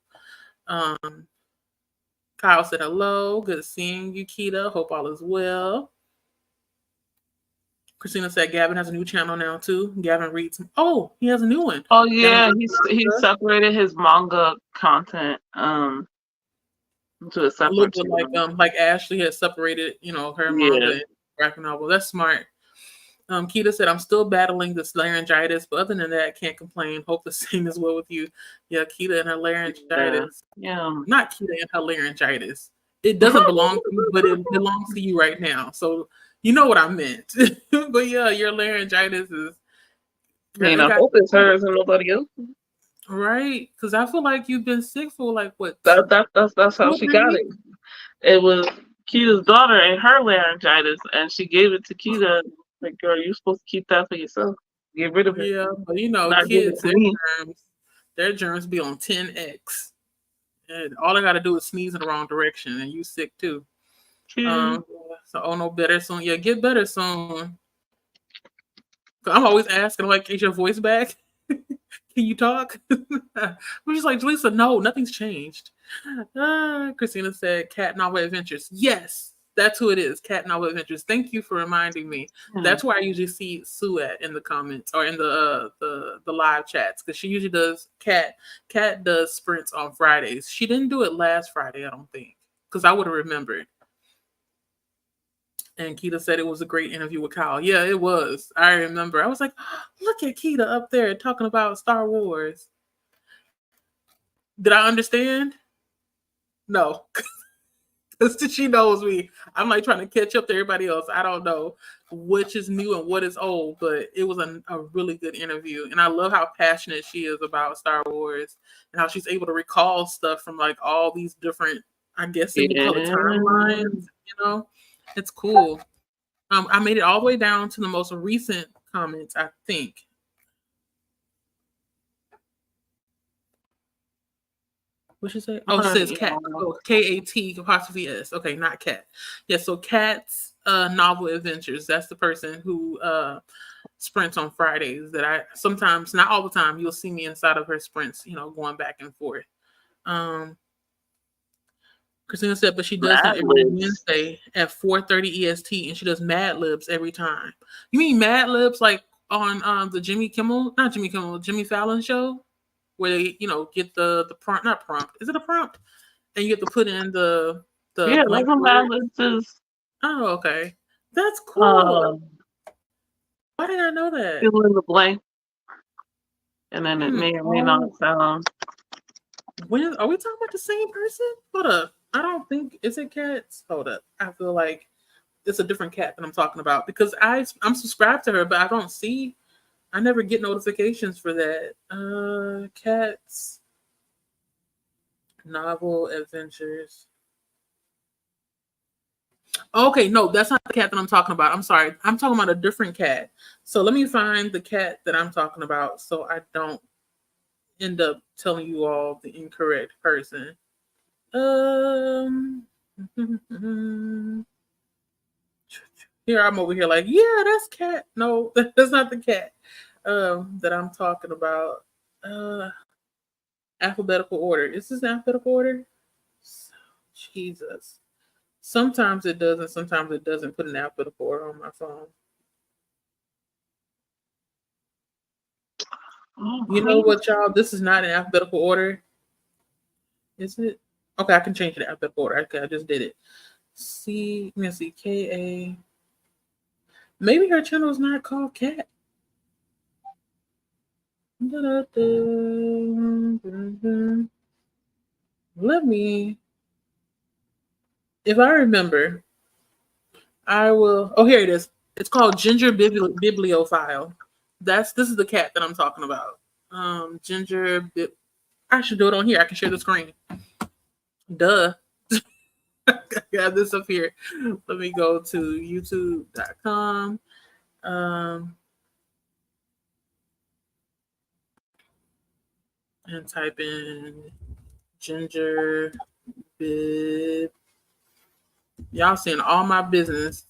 Kyle said hello. Good seeing you, Keita. Hope all is well. Christina said Gavin has a new channel now too. Gavin reads. Oh, he has a new one. Oh yeah, he separated his manga content into a separate. A little bit like Ashley has separated, her manga and graphic novel. That's smart. Keita said, I'm still battling this laryngitis, but other than that, can't complain. Hope the same as well with you. Yeah, Keita and her laryngitis. Yeah. Not Keita and her laryngitis. It doesn't belong to you, but it belongs to you right now. So you know what I meant. But yeah, your laryngitis is. I hope it's hers and nobody else. Right? Because I feel like you've been sick for like what? That's how she got it. It was Keita's daughter and her laryngitis, and she gave it to Keita. Like, girl, you're supposed to keep that for yourself. Get rid of it. Yeah, but kids, their germs be on 10x. And all I got to do is sneeze in the wrong direction, and you sick too. So, no better soon. Yeah, get better soon. I'm always asking, like, is your voice back? Can you talk? I'm just like, Lisa, no, nothing's changed. Christina said, Cat Novel Adventures. Yes. That's who it is, Cat Novel Adventures. Thank you for reminding me. That's where I usually see Sue at in the comments or in the live chats because she usually does Cat does sprints on Fridays. She didn't do it last Friday, I don't think, because I would have remembered. And Keita said it was a great interview with Kyle. Yeah, it was. I remember. I was like, oh, look at Keita up there talking about Star Wars. Did I understand? No. Because she knows me. I'm like trying to catch up to everybody else. I don't know which is new and what is old, but it was a really good interview. And I love how passionate she is about Star Wars and how she's able to recall stuff from like all these different, I guess they would call it timelines, It's cool. I made it all the way down to the most recent comments, I think. What should say? Oh, it says Cat. Oh, K-A-T apostrophe S. Okay, not Cat. Yeah, so Cat's Novel Adventures. That's the person who sprints on Fridays that I sometimes, not all the time, you'll see me inside of her sprints, going back and forth. Christina said, but she does it every Wednesday at 4:30 EST, and she does Mad Libs every time. You mean Mad Libs like on the Jimmy Fallon show? Where they, get the prompt, not prompt. Is it a prompt? And you get to put in the blank words. Oh, okay. That's cool. Why did I know that? Fill in the blank. And then it may or may not sound. When are we talking about the same person? Hold up. I don't think, is it Cats? Hold up. I feel like it's a different cat that I'm talking about because I'm subscribed to her, but I never get notifications for that. Cat's Novel Adventures. Okay, no, that's not the cat that I'm talking about. I'm sorry. I'm talking about a different cat. So let me find the cat that I'm talking about so I don't end up telling you all the incorrect person. Here I'm over here like, yeah, that's Cat. No, that's not the cat that I'm talking about. Alphabetical order. Is this alphabetical order? Jesus. Sometimes it does and sometimes it doesn't put an alphabetical order on my phone. Oh, You know what, y'all? This is not in alphabetical order. Is it? Okay, I can change it to alphabetical order. Okay, I just did it. Let me see. K-A. Maybe her channel is not called Cat. Let me, if I remember, I will. Oh, here it is. It's called Ginger Bibliophile. This is the cat that I'm talking about. I should do it on here. I can share the screen. Duh. I got this up here. Let me go to youtube.com. And type in Ginger Bib. Y'all seeing all my business.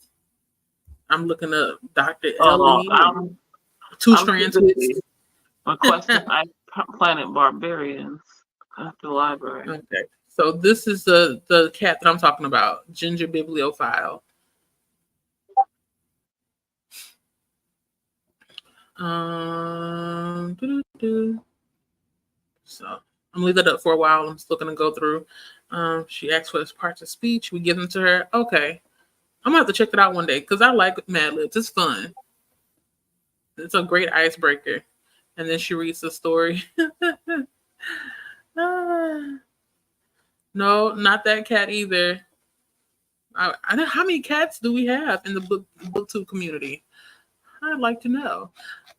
I'm looking up Dr. Ellie. I'm Two Strand Twist. Requesting Planet Barbarians at the library. Okay. So this is the cat that I'm talking about, Ginger Bibliophile. So I'm gonna leave that up for a while. I'm still gonna go through. She asked for his parts of speech. We give them to her. Okay. I'm gonna have to check that out one day because I like Mad Libs. It's fun. It's a great icebreaker. And then she reads the story. No, not that cat either. I know how many cats do we have in the booktube community? I'd like to know.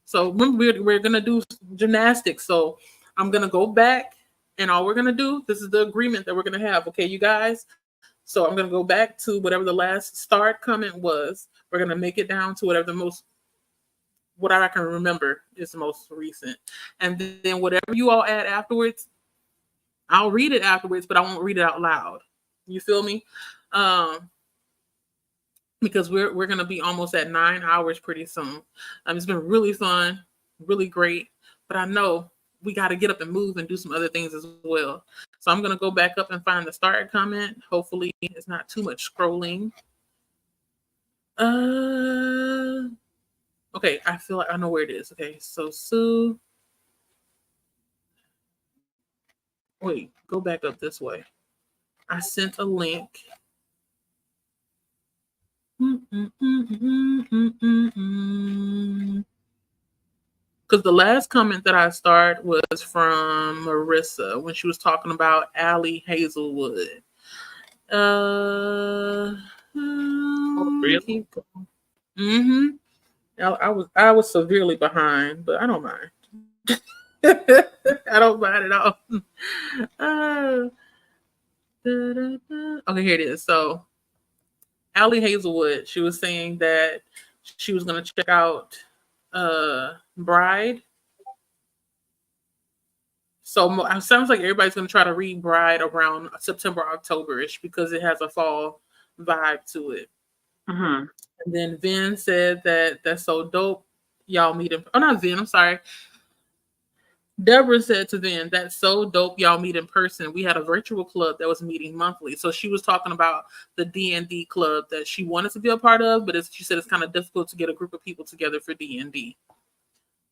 So remember, we're gonna do gymnastics. So I'm gonna go back, and all we're gonna do. This is the agreement that we're gonna have. Okay, you guys. So I'm gonna go back to whatever the last start comment was. We're gonna make it down to whatever what I can remember is the most recent, and then whatever you all add afterwards, I'll read it afterwards, but I won't read it out loud. You feel me? Because we're gonna be almost at 9 hours pretty soon. It's been really fun, really great, but I know we got to get up and move and do some other things as well. So I'm gonna go back up and find the start comment. Hopefully, it's not too much scrolling. Okay, I feel like I know where it is. Okay, so Sue. Wait, go back up this way. I sent a link. Because the last comment that I started was from Marissa when she was talking about Allie Hazelwood. Really? I was severely behind, but I don't mind. I don't mind at all. Okay, here it is. So Allie Hazelwood, she was saying that she was going to check out Bride. So it sounds like everybody's going to try to read Bride around September, October-ish because it has a fall vibe to it. Mm-hmm. And then Vin said that that's so dope. Y'all meet him. Oh, not Vin. I'm sorry. Deborah said to Vin, that's so dope. Y'all meet in person. We had a virtual club that was meeting monthly. So she was talking about the D&D club that she wanted to be a part of, but she said it's kind of difficult to get a group of people together for D&D.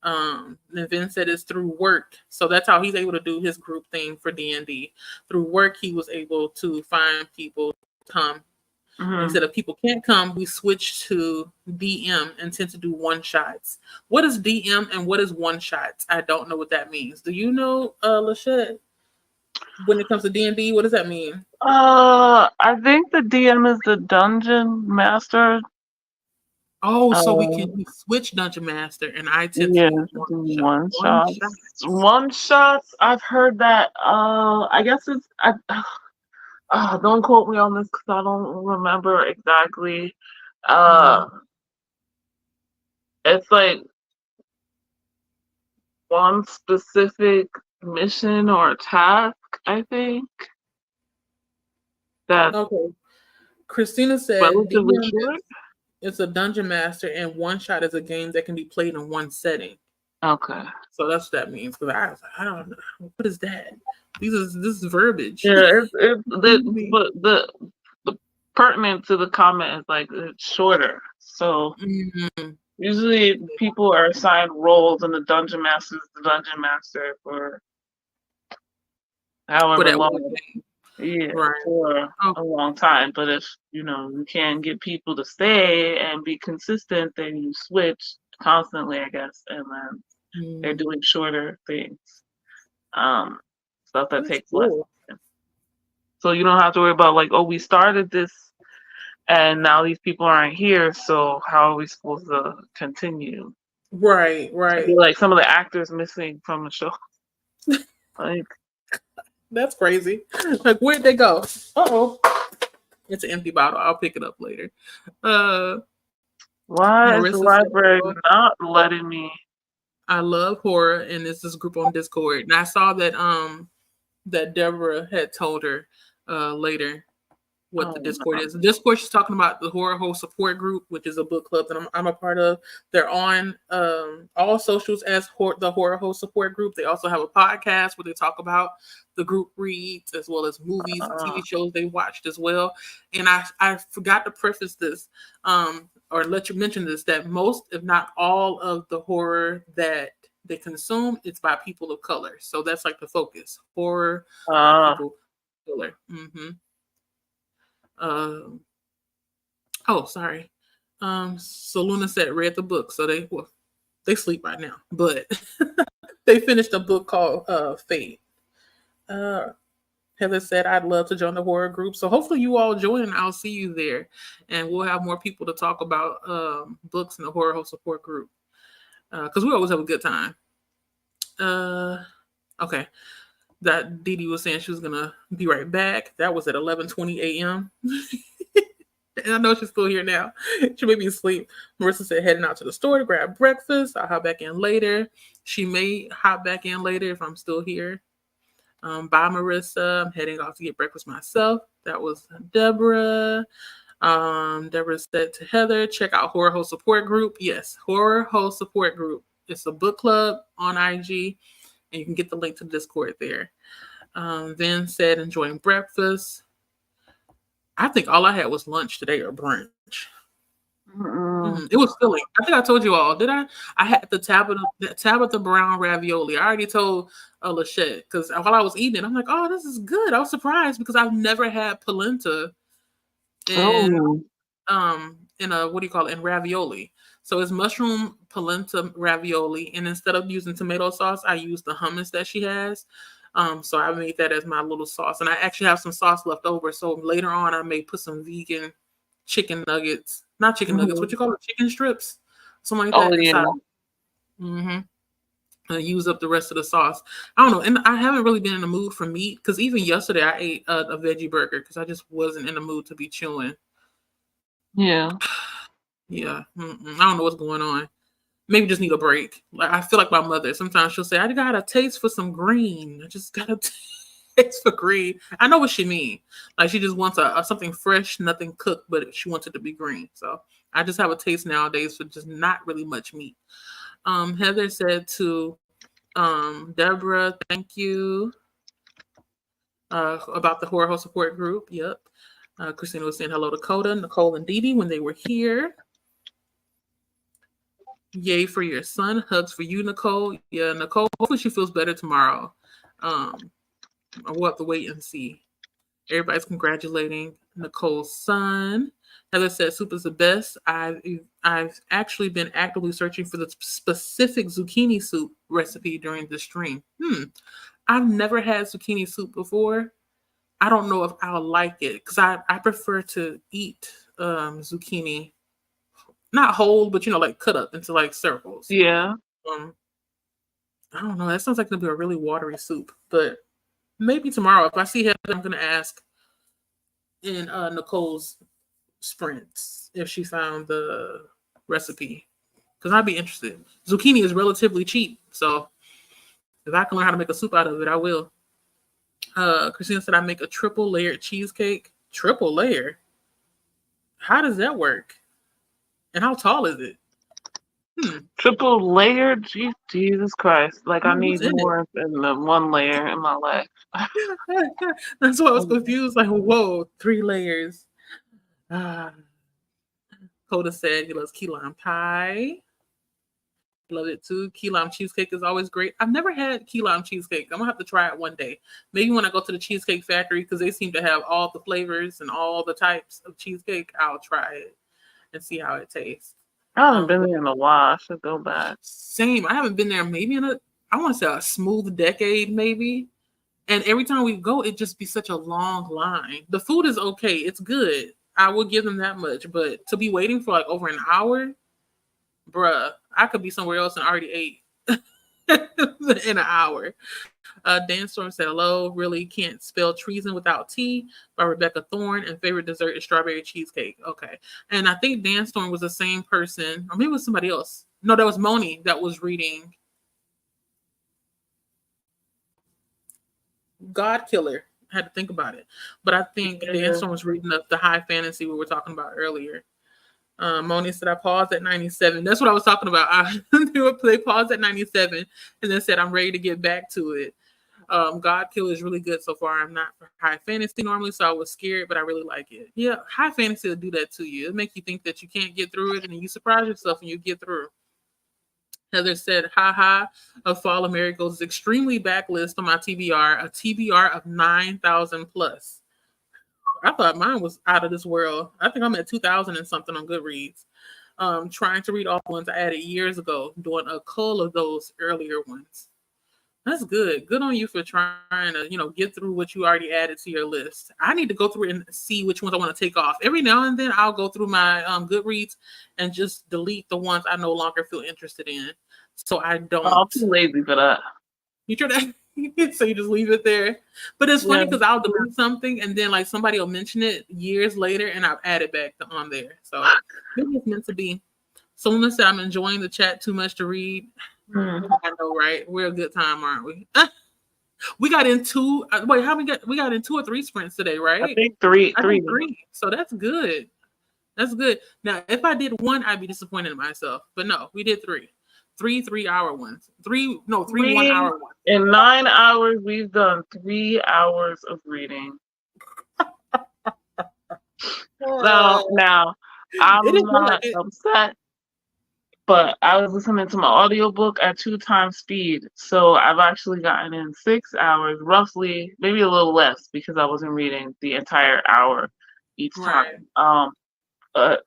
Then Vin said it's through work. So that's how he's able to do his group thing for D&D. Through work, he was able to find people to come. Mm-hmm. He said if people can't come, we switch to DM and tend to do one-shots. What is DM and what is one-shots? I don't know what that means. Do you know, Lachette? When it comes to D&D, what does that mean? I think the DM is the dungeon master. Oh, so we switch dungeon master, and I tend to do one-shots. One-shots. I've heard that. I guess it's. Don't quote me on this because I don't remember exactly. It's like one specific mission or task, I think. That's okay. Christina said relatively short. It's a dungeon master, and one shot is a game that can be played in one setting. Okay. So that's what that means. Because I was like, I don't know. What is that? This is verbiage. Yeah, but the pertinent to the comment is like it's shorter. So Usually people are assigned roles and the dungeon master is the dungeon master for For however that one long. thing. Yeah, Right. for Oh, a long time. But if you can't get people to stay and be consistent, then you switch constantly, I guess, and then they're mm, doing shorter things. Um, Stuff that that's takes less cool. time. So you don't have to worry about like, oh, we started this and now these people aren't here, so how are we supposed to continue? Right, It'd be right. like some of the actors missing from the show. Like, That's crazy. Like, where'd they go? Uh-oh. It's an empty bottle. I'll pick it up later. Uh, why is the Marissa said, library "Oh, not letting me? I love horror," and it's this group on Discord. And I saw that Deborah had told her later what the Oh Discord no. is. The Discord, she's talking about the Horror Host Support Group, which is a book club that I'm a part of. They're on all socials as the Horror Host Support Group. They also have a podcast where they talk about the group reads as well as movies and Uh, TV shows they watched as well. And I forgot to preface this or let you mention this, that most, if not all, of the horror that they consume, it's by people of color. So that's like the focus: horror by uh, people of color. Um, oh, sorry. So Luna said read the book, so they sleep right now, but they finished a book called Fate. Uh, Heather said I'd love to join the horror group, so hopefully you all join. And I'll see you there, and we'll have more people to talk about books in the horror host support group because we always have a good time. Okay, that Dee Dee was saying she was gonna be right back. That was at 11:20 a.m. And I know she's still here now. She may be asleep. Marissa said heading out to the store to grab breakfast. I'll hop back in later. She may hop back in later if I'm still here. Bye, Marissa. I'm heading off to get breakfast myself. That was Deborah. Deborah said to Heather, check out Horror Host Support Group. Yes, Horror Host Support Group. It's a book club on IG, and you can get the link to the Discord there. Then said enjoying breakfast. I think all I had was lunch today or brunch. It was filling. I think I told you all. Did I? I had the Tabitha Brown ravioli. I already told Lachette because while I was eating it, I'm like, oh, this is good. I was surprised because I've never had polenta in oh, in a what do you call it, in ravioli. So it's mushroom polenta ravioli, and instead of using tomato sauce, I use the hummus that she has. So I made that as my little sauce, and I actually have some sauce left over. So later on, I may put some vegan chicken nuggets, not chicken nuggets, what mhm. you call it, chicken strips, something like Oh that yeah. inside. Mm-hmm. And use up the rest of the sauce. I don't know, and I haven't really been in the mood for meat because even yesterday I ate a veggie burger because I just wasn't in the mood to be chewing. Yeah. Yeah, I don't know what's going on. Maybe just need a break. Like I feel like my mother. Sometimes she'll say, "I got a taste for some green. I just got a taste for green." I know what she means. Like she just wants a something fresh, nothing cooked, but she wants it to be green. So I just have a taste nowadays for just not really much meat. Heather said to Deborah, "Thank you about the horror host support group." Yep. Christina was saying hello to Coda, Nicole, and Dee Dee when they were here. Yay for your son. Hugs for you, Nicole. Yeah, Nicole. Hopefully she feels better tomorrow. We'll have to wait and see. Everybody's congratulating Nicole's son. Heather said soup is the best. I've actually been actively searching for the specific zucchini soup recipe during the stream. I've never had zucchini soup before. I don't know if I'll like it because I prefer to eat zucchini, not whole, but like cut up into like circles. Yeah. Um, I don't know. That sounds like it'll be a really watery soup, but maybe tomorrow if I see Heather, I'm gonna ask in Nicole's sprints if she found the recipe because I'd be interested. Zucchini is relatively cheap, so if I can learn how to make a soup out of it, I will. Christina said I make a triple layered cheesecake. Triple layer? How does that work? And how tall is it? Triple layered? Jesus Christ. Like I What's need in it? more than the one layer in my life. That's why I was confused. Like, whoa, 3 layers. Coda said he loves key lime pie. love it too. Key lime cheesecake is always great. I've never had key lime cheesecake. I'm gonna have to try it one day. Maybe when I go to the Cheesecake Factory, because they seem to have all the flavors and all the types of cheesecake. I'll try it and see how it tastes. I haven't been there in a while. I should go back. Same. I haven't been there maybe I want to say a smooth decade, maybe. And every time we go, it just be such a long line. The food is okay. It's good. I will give them that much. But to be waiting for like over an hour, bruh, I could be somewhere else and already ate in an hour. Dan Storm said, hello, really can't spell treason without T by Rebecca Thorne, and favorite dessert is strawberry cheesecake. Okay. And I think Dan Storm was the same person, or maybe it was somebody else. No, that was Moni that was reading God Killer. I had to think about it. But I think Dan Storm was reading the high fantasy we were talking about earlier. Moni said, I paused at 97. That's what I was talking about. They paused at 97 and then said, I'm ready to get back to it. God Killer is really good so far. I'm not for high fantasy normally, so I was scared, but I really like it. Yeah, high fantasy will do that to you. It'll make you think that you can't get through it, and then you surprise yourself and you get through. Heather said, haha, A Fall of Miracles is extremely backlist on my TBR, a TBR of 9,000 plus. I thought mine was out of this world. I think I'm at 2,000 and something on Goodreads. Trying to read all the ones I added years ago, doing a cull of those earlier ones. That's good. Good on you for trying to, get through what you already added to your list. I need to go through and see which ones I want to take off. Every now and then I'll go through my Goodreads and just delete the ones I no longer feel interested in. So I don't. I'm too lazy for that. You try that? So you just leave it there. But it's funny because I'll delete something and then like somebody will mention it years later and I'll add it back on there. So maybe it's meant to be. Someone said I'm enjoying the chat too much to read. I know, right? We're a good time, aren't we? We got in two. Wait, how we got in 2 or 3 sprints today, right? I think three. So that's good. That's good. Now, if I did 1, I'd be disappointed in myself. But no, we did 3. 3 3-hour ones. 3 1-hour ones. In 9 hours, we've done 3 hours of reading. So now I'm not upset, but I was listening to my audiobook at 2 times speed. So I've actually gotten in 6 hours, roughly, maybe a little less because I wasn't reading the entire hour each time. But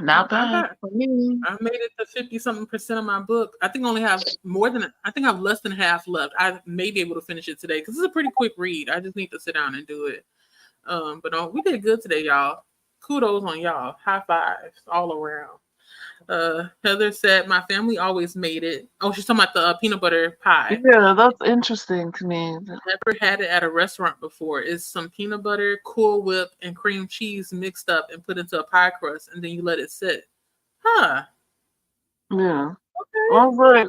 not bad for me. I made it to 50-something% of my book. I think I only have I have less than half left. I may be able to finish it today because it's a pretty quick read. I just need to sit down and do it. But we did good today, y'all. Kudos on y'all. High fives all around. Heather said, my family always made it. Oh, she's talking about the peanut butter pie. Yeah, that's interesting to me. Never had it at a restaurant before. It's some peanut butter, Cool Whip, and cream cheese mixed up and put into a pie crust, and then you let it sit. Huh. Yeah. Okay. All right.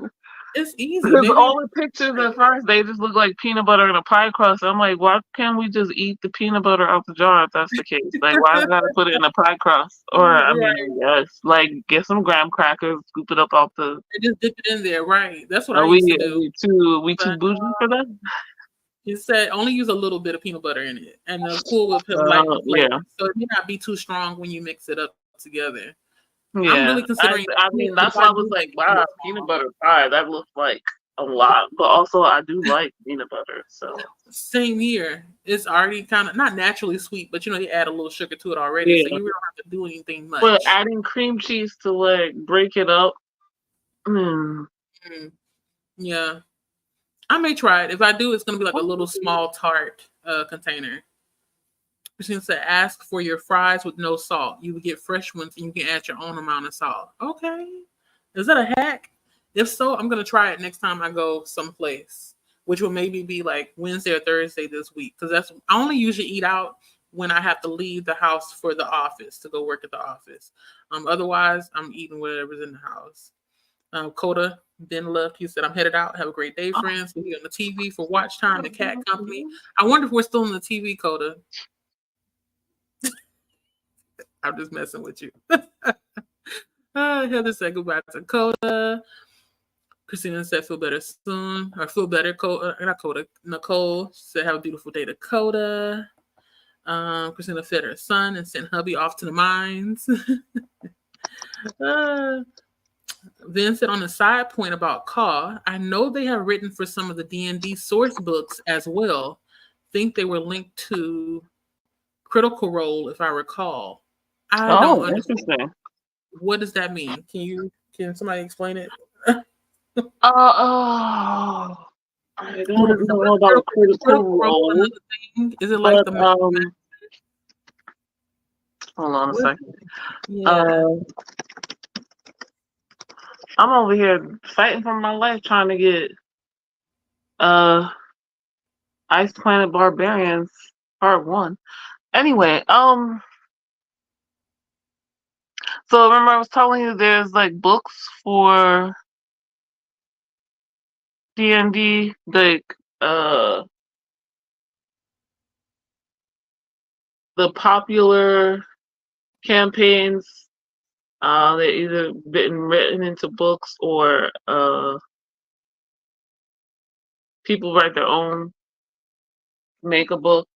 It's easy. Because all the pictures at first, they just look like peanut butter and a pie crust. I'm like, why can't we just eat the peanut butter out the jar if that's the case? Like, why do I gotta put it in a pie crust? Or, I mean, yes, like, get some graham crackers, scoop it up off the... And just dip it in there, right? That's what I used to do. We too bougie for that? You said only use a little bit of peanut butter in it. And the Cool Whip yeah. So it may not be too strong when you mix it up together. Yeah, I'm really considering. I mean, that's why I was like, wow, peanut butter pie. That looks like a lot, but also I do like peanut butter. So same here. It's already kind of not naturally sweet, but you add a little sugar to it already, so you really don't have to do anything much. But adding cream cheese to like break it up. Yeah, I may try it. If I do, it's gonna be like a little small tart container. Christina said, ask for your fries with no salt. You would get fresh ones and you can add your own amount of salt. Okay. Is that a hack? If so, I'm going to try it next time I go someplace, which will maybe be like Wednesday or Thursday this week. Because I only usually eat out when I have to leave the house for the office to go work at the office. Otherwise, I'm eating whatever's in the house. Coda Ben left. He said, I'm headed out. Have a great day, friends. We'll be on the TV for Watch Time, the Cat Company. I wonder if we're still on the TV, Coda. I'm just messing with you. Heather said goodbye to Coda. Christina said feel better soon. Or feel better, not Coda. Nicole said have a beautiful day to Coda. Christina fed her son and sent hubby off to the mines. Vincent, on a side point about Caw, I know they have written for some of the D&D source books as well. Think they were linked to Critical Role, if I recall. I don't Oh, understand. interesting. What does that mean? Can somebody explain it? Oh, I don't So know is about Critical Critical Role Role, another thing? Is it like but the hold on a what? second. Yeah. Uh, I'm over here fighting for my life trying to get uh Ice Planet Barbarians Part 1. Anyway, so remember I was telling you there's like books for D&D, like the popular campaigns. They're either been written into books or people write their own, make a book.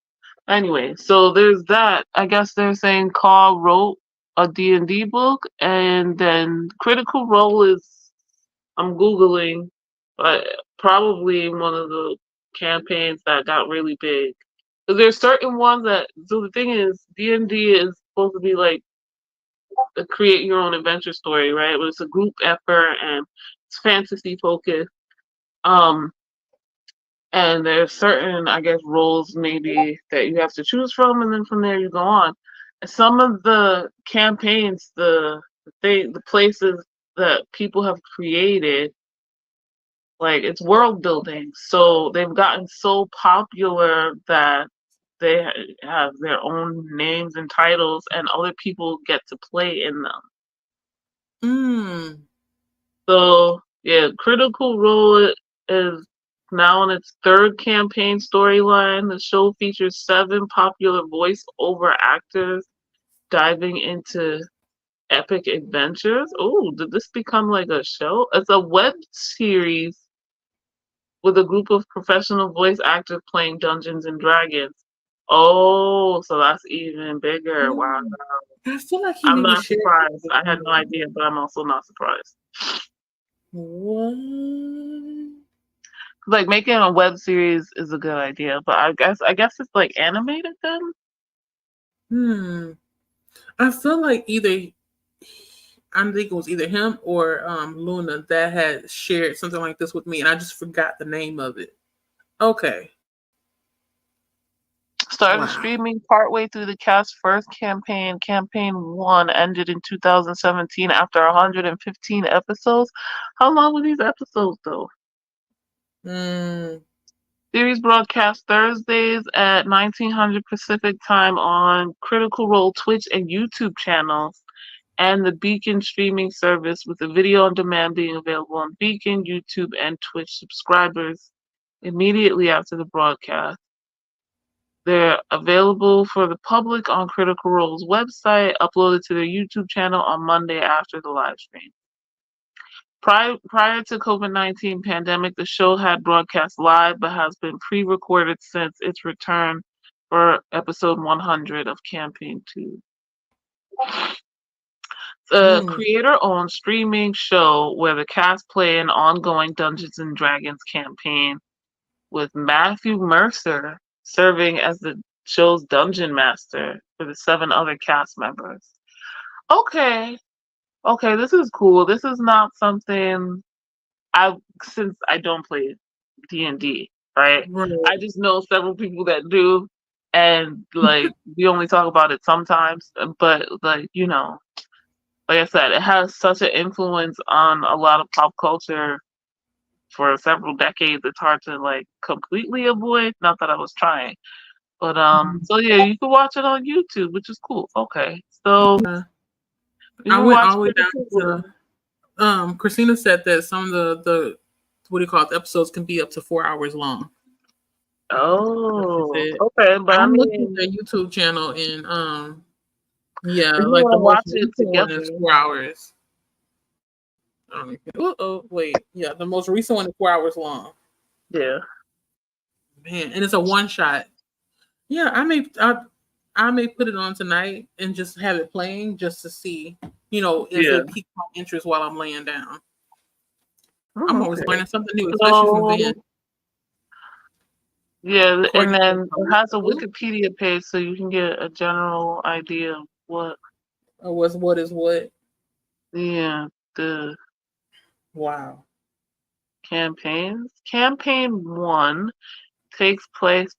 Anyway, so there's that. I guess they're saying Carl wrote a D&D book, and then Critical Role is, I'm Googling, but probably one of the campaigns that got really big. Because there's certain ones that, so the thing is, D&D is supposed to be like a create your own adventure story, right? But it's a group effort and it's fantasy focused. Um, and there's certain, I guess, roles maybe that you have to choose from, and then from there you go on. Some of the campaigns, the places that people have created, like it's world building, so they've gotten so popular that they have their own names and titles, and other people get to play in them. Mm. So yeah, Critical Role is now on its third campaign storyline. The show features 7 popular voice-over actors diving into epic adventures. Oh, did this become like a show? It's a web series with a group of professional voice actors playing Dungeons and Dragons. Oh, so that's even bigger. Wow. Mm. I feel like he I'm maybe not shared this surprised. with I had no me. idea, but I'm also not surprised. What? Like making a web series is a good idea, but I guess it's like animated then. I feel like I think it was either him or Luna that had shared something like this with me, and I just forgot the name of it. Okay. Started Wow. streaming partway through the cast's first campaign. Campaign 1 ended in 2017 after 115 episodes. How long were these episodes though? Mm. Series broadcast Thursdays at 1900 Pacific time on Critical Role Twitch and YouTube channels, and the Beacon streaming service, with the video on demand being available on Beacon, YouTube, and Twitch subscribers immediately after the broadcast. They're available for the public on Critical Role's website, uploaded to their YouTube channel on Monday after the live stream. Prior to COVID-19 pandemic, the show had broadcast live but has been pre-recorded since its return for episode 100 of Campaign 2. The Mm. creator-owned streaming show where the cast play an ongoing Dungeons and Dragons campaign, with Matthew Mercer serving as the show's dungeon master for the 7 other cast members. Okay, this is cool. This is not something since I don't play D&D, right? Right. I just know several people that do, and like we only talk about it sometimes, but like like I said, it has such an influence on a lot of pop culture for several decades. It's hard to like completely avoid. Not that I was trying, but so yeah, you can watch it on YouTube, which is cool. Okay, so Yeah. you I can went watch all the way Critical Role. down to Christina said that some of the what do you call it, the episodes can be up to 4 hours long. That's what she Oh, said. okay, but I I'm looking at mean, their YouTube channel and yeah, if you like the want to most watch it recent one is together, 4 hours. Oh wait, yeah, the most recent one is 4 hours long. yeah. Man, and it's a one shot. Yeah, I may put it on tonight and just have it playing just to see, If Yeah. it piques my interest while I'm laying down. Oh, I'm always okay. learning something new, especially from So Ben. yeah, and Courtney said, then it has a "Hello?" Wikipedia page so you can get a general idea of what Or what is what? the Wow. campaigns. Campaign 1 takes place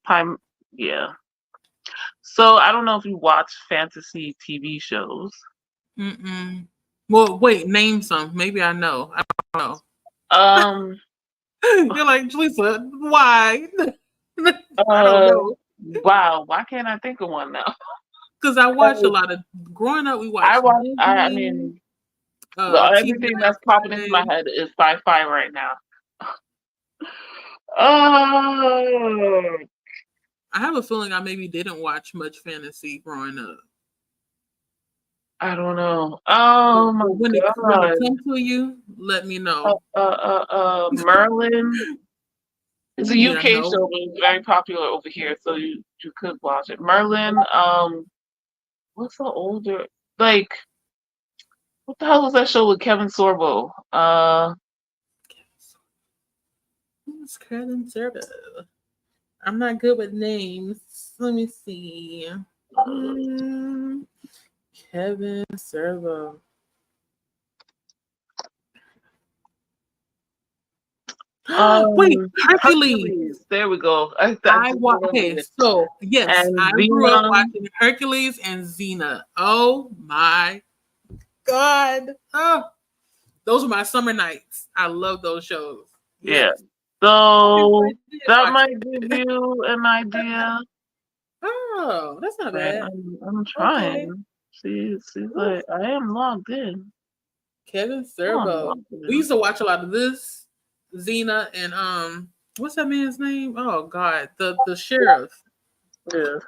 yeah. So I don't know if you watch fantasy TV shows. Mm-mm. Well, wait, name some. Maybe I know. I don't know. Um You're like, Lisa, why? I don't uh know. wow, why can't I think of one now? Because I watched a lot of, growing up, we I watched watch I Disney, mean everything that's popping into my TGI. head is sci-fi right now. Oh, I have a feeling I maybe didn't watch much fantasy growing up. I don't know. Oh my But when it god. comes to you, let me know. Merlin. It's a Yeah, UK no. show, but it's very popular over here, so you could watch it. Merlin. What's the older like? What the hell was that show with Kevin Sorbo? Who's Kevin Serbo? I'm not good with names. Let me see. Kevin Servo. Wait, Hercules. Hercules. There we go. I just Okay, remembered it. so yes, And I grew up Xena. watching Hercules and Xena. Oh my god. Oh, those were my summer nights. I love those shows. Yeah. Yes. Okay, so I So did that watch might give it. you an idea. Oh, that's not But bad. I'm Okay. trying. See, Ooh, like I am logged in. Kevin Oh, I'm Servo. logged We in. used to watch a lot of this, Xena, and what's that man's name? Oh God, the sheriff, Yeah.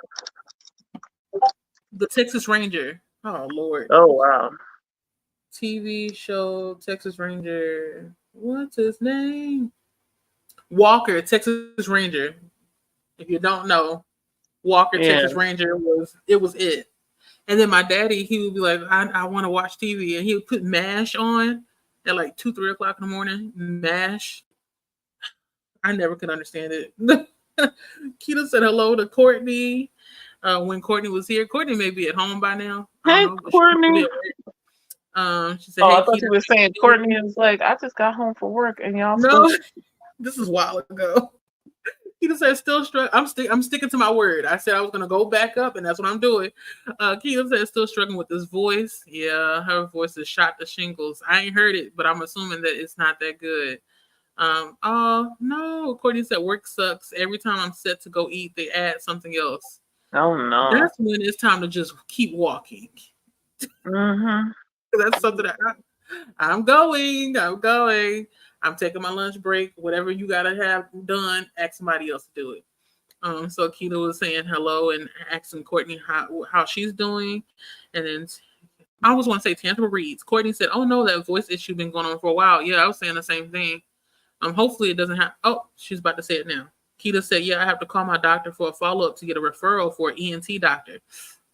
the Texas Ranger. Oh Lord, Oh wow. TV show Texas Ranger. What's his name? Walker, Texas Ranger. If you don't know, Walker, Yeah. Texas Ranger was it. And then my daddy, he would be like, I want to watch TV, and he would put MASH on at like 2, 3 o'clock in the morning. MASH. I never could understand it. Keita said hello to Courtney. When Courtney was here, Courtney may be at home by now. I don't Hey, know, but she may be Courtney. at work. She said, Oh, "Hey, I thought Keita." you were saying Courtney is like, I just got home from work and y'all still. No, this is a while ago. Keita said, "Still struggling." I'm sticking to my word. I said I was gonna go back up, and that's what I'm doing. Keita said, "Still struggling with this voice." Yeah, her voice is shot to shingles. I ain't heard it, but I'm assuming that it's not that good. Oh no, Courtney said work sucks. Every time I'm set to go eat, they add something else. Oh no. That's when it's time to just keep walking. Mm-hmm. That's something that I'm going. I'm going. I'm taking my lunch break. Whatever you gotta have done, ask somebody else to do it. So Keita was saying hello and asking Courtney how she's doing, and then I always want to say tangible reads. Courtney said, "Oh no, that voice issue been going on for a while." Yeah, I was saying the same thing. Hopefully it doesn't have. Oh, she's about to say it now. Keita said, "Yeah, I have to call my doctor for a follow up to get a referral for an ENT doctor."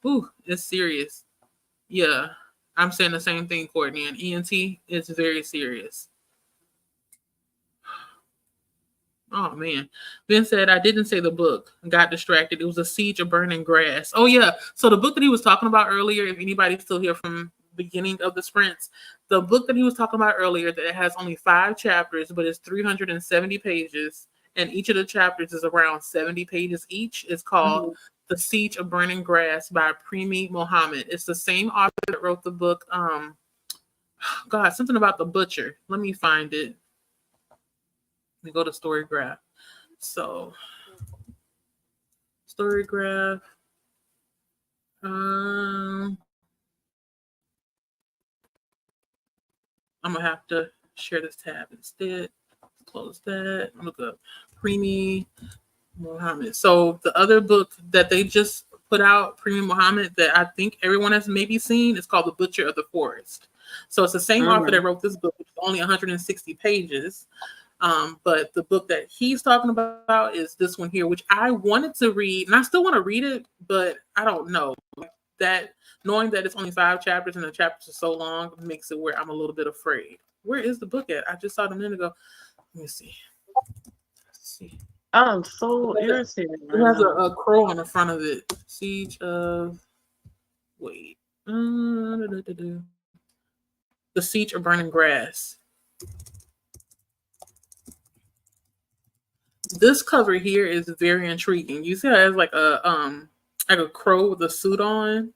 Ooh, it's serious. Yeah, I'm saying the same thing, Courtney. And ENT is very serious. Oh man. Ben said, "I didn't say the book. Got distracted. It was A Siege of Burning Grass." Oh yeah. So the book that he was talking about earlier, if anybody's still here from beginning of the sprints, the book that he was talking about earlier that has only 5 chapters, but it's 370 pages, and each of the chapters is around 70 pages each, is called Mm-hmm. The Siege of Burning Grass by Premi Mohammed. It's the same author that wrote the book, God, something about the butcher. Let me find it. Let me go to Storygraph. So Storygraph. Um, I'm gonna have to share this tab instead. Close that. Look up Premi Mohammed. So the other book that they just put out, Premi Mohammed, that I think everyone has maybe seen, is called The Butcher of the Forest. So it's the same author that wrote this book, which is only 160 pages. But the book that he's talking about is this one here, which I wanted to read, and I still want to read it, but I don't know. that knowing that it's only 5 chapters and the chapters are so long makes it where I'm a little bit afraid. Where is the book at? I just saw it a minute ago. Let me see. Let's see. I'm so irritated It right has now. a crow on the front of it. Siege of The Siege of Burning Grass. This cover here is very intriguing. You see how it has like a crow with a suit on?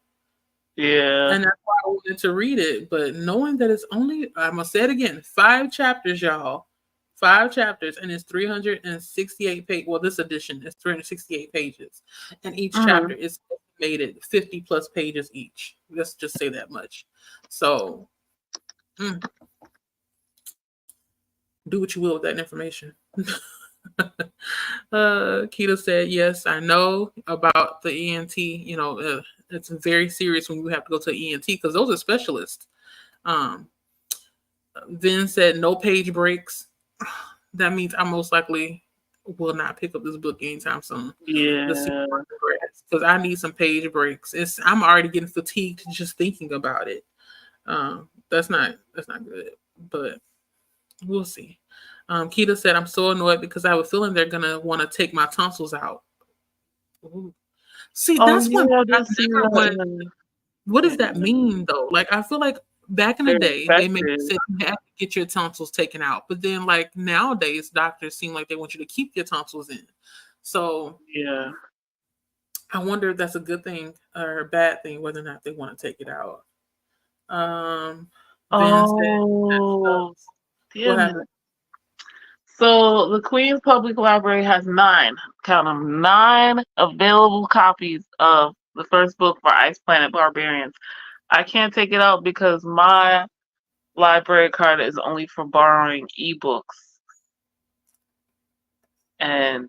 Yeah. And that's why I wanted to read it. But knowing that it's only, I'm going to say it again, 5 chapters, y'all. 5 chapters, and it's 368 pages. Well, this edition is 368 pages. And each chapter is estimated 50 plus pages each. Let's just say that much. So, do what you will with that information. Keita said, yes, I know about the ENT. You know, it's very serious when you have to go to an ENT because those are specialists. Vin said, no page breaks. That means I most likely will not pick up this book anytime soon. Yeah. Because I need some page breaks. I'm already getting fatigued just thinking about it. That's not good. But we'll see. Keita said, I'm so annoyed because I have a feeling they're going to want to take my tonsils out. Ooh. See, that's one I've never wanted. What does that mean, though? Like, I feel like back in the day, they may say you have to get your tonsils taken out. But then, like, nowadays, doctors seem like they want you to keep your tonsils in. So, yeah. I wonder if that's a good thing or a bad thing, whether or not they want to take it out. What happened? So the Queen's Public Library has 9, count them, 9 available copies of the first book for Ice Planet Barbarians. I can't take it out because my library card is only for borrowing ebooks. And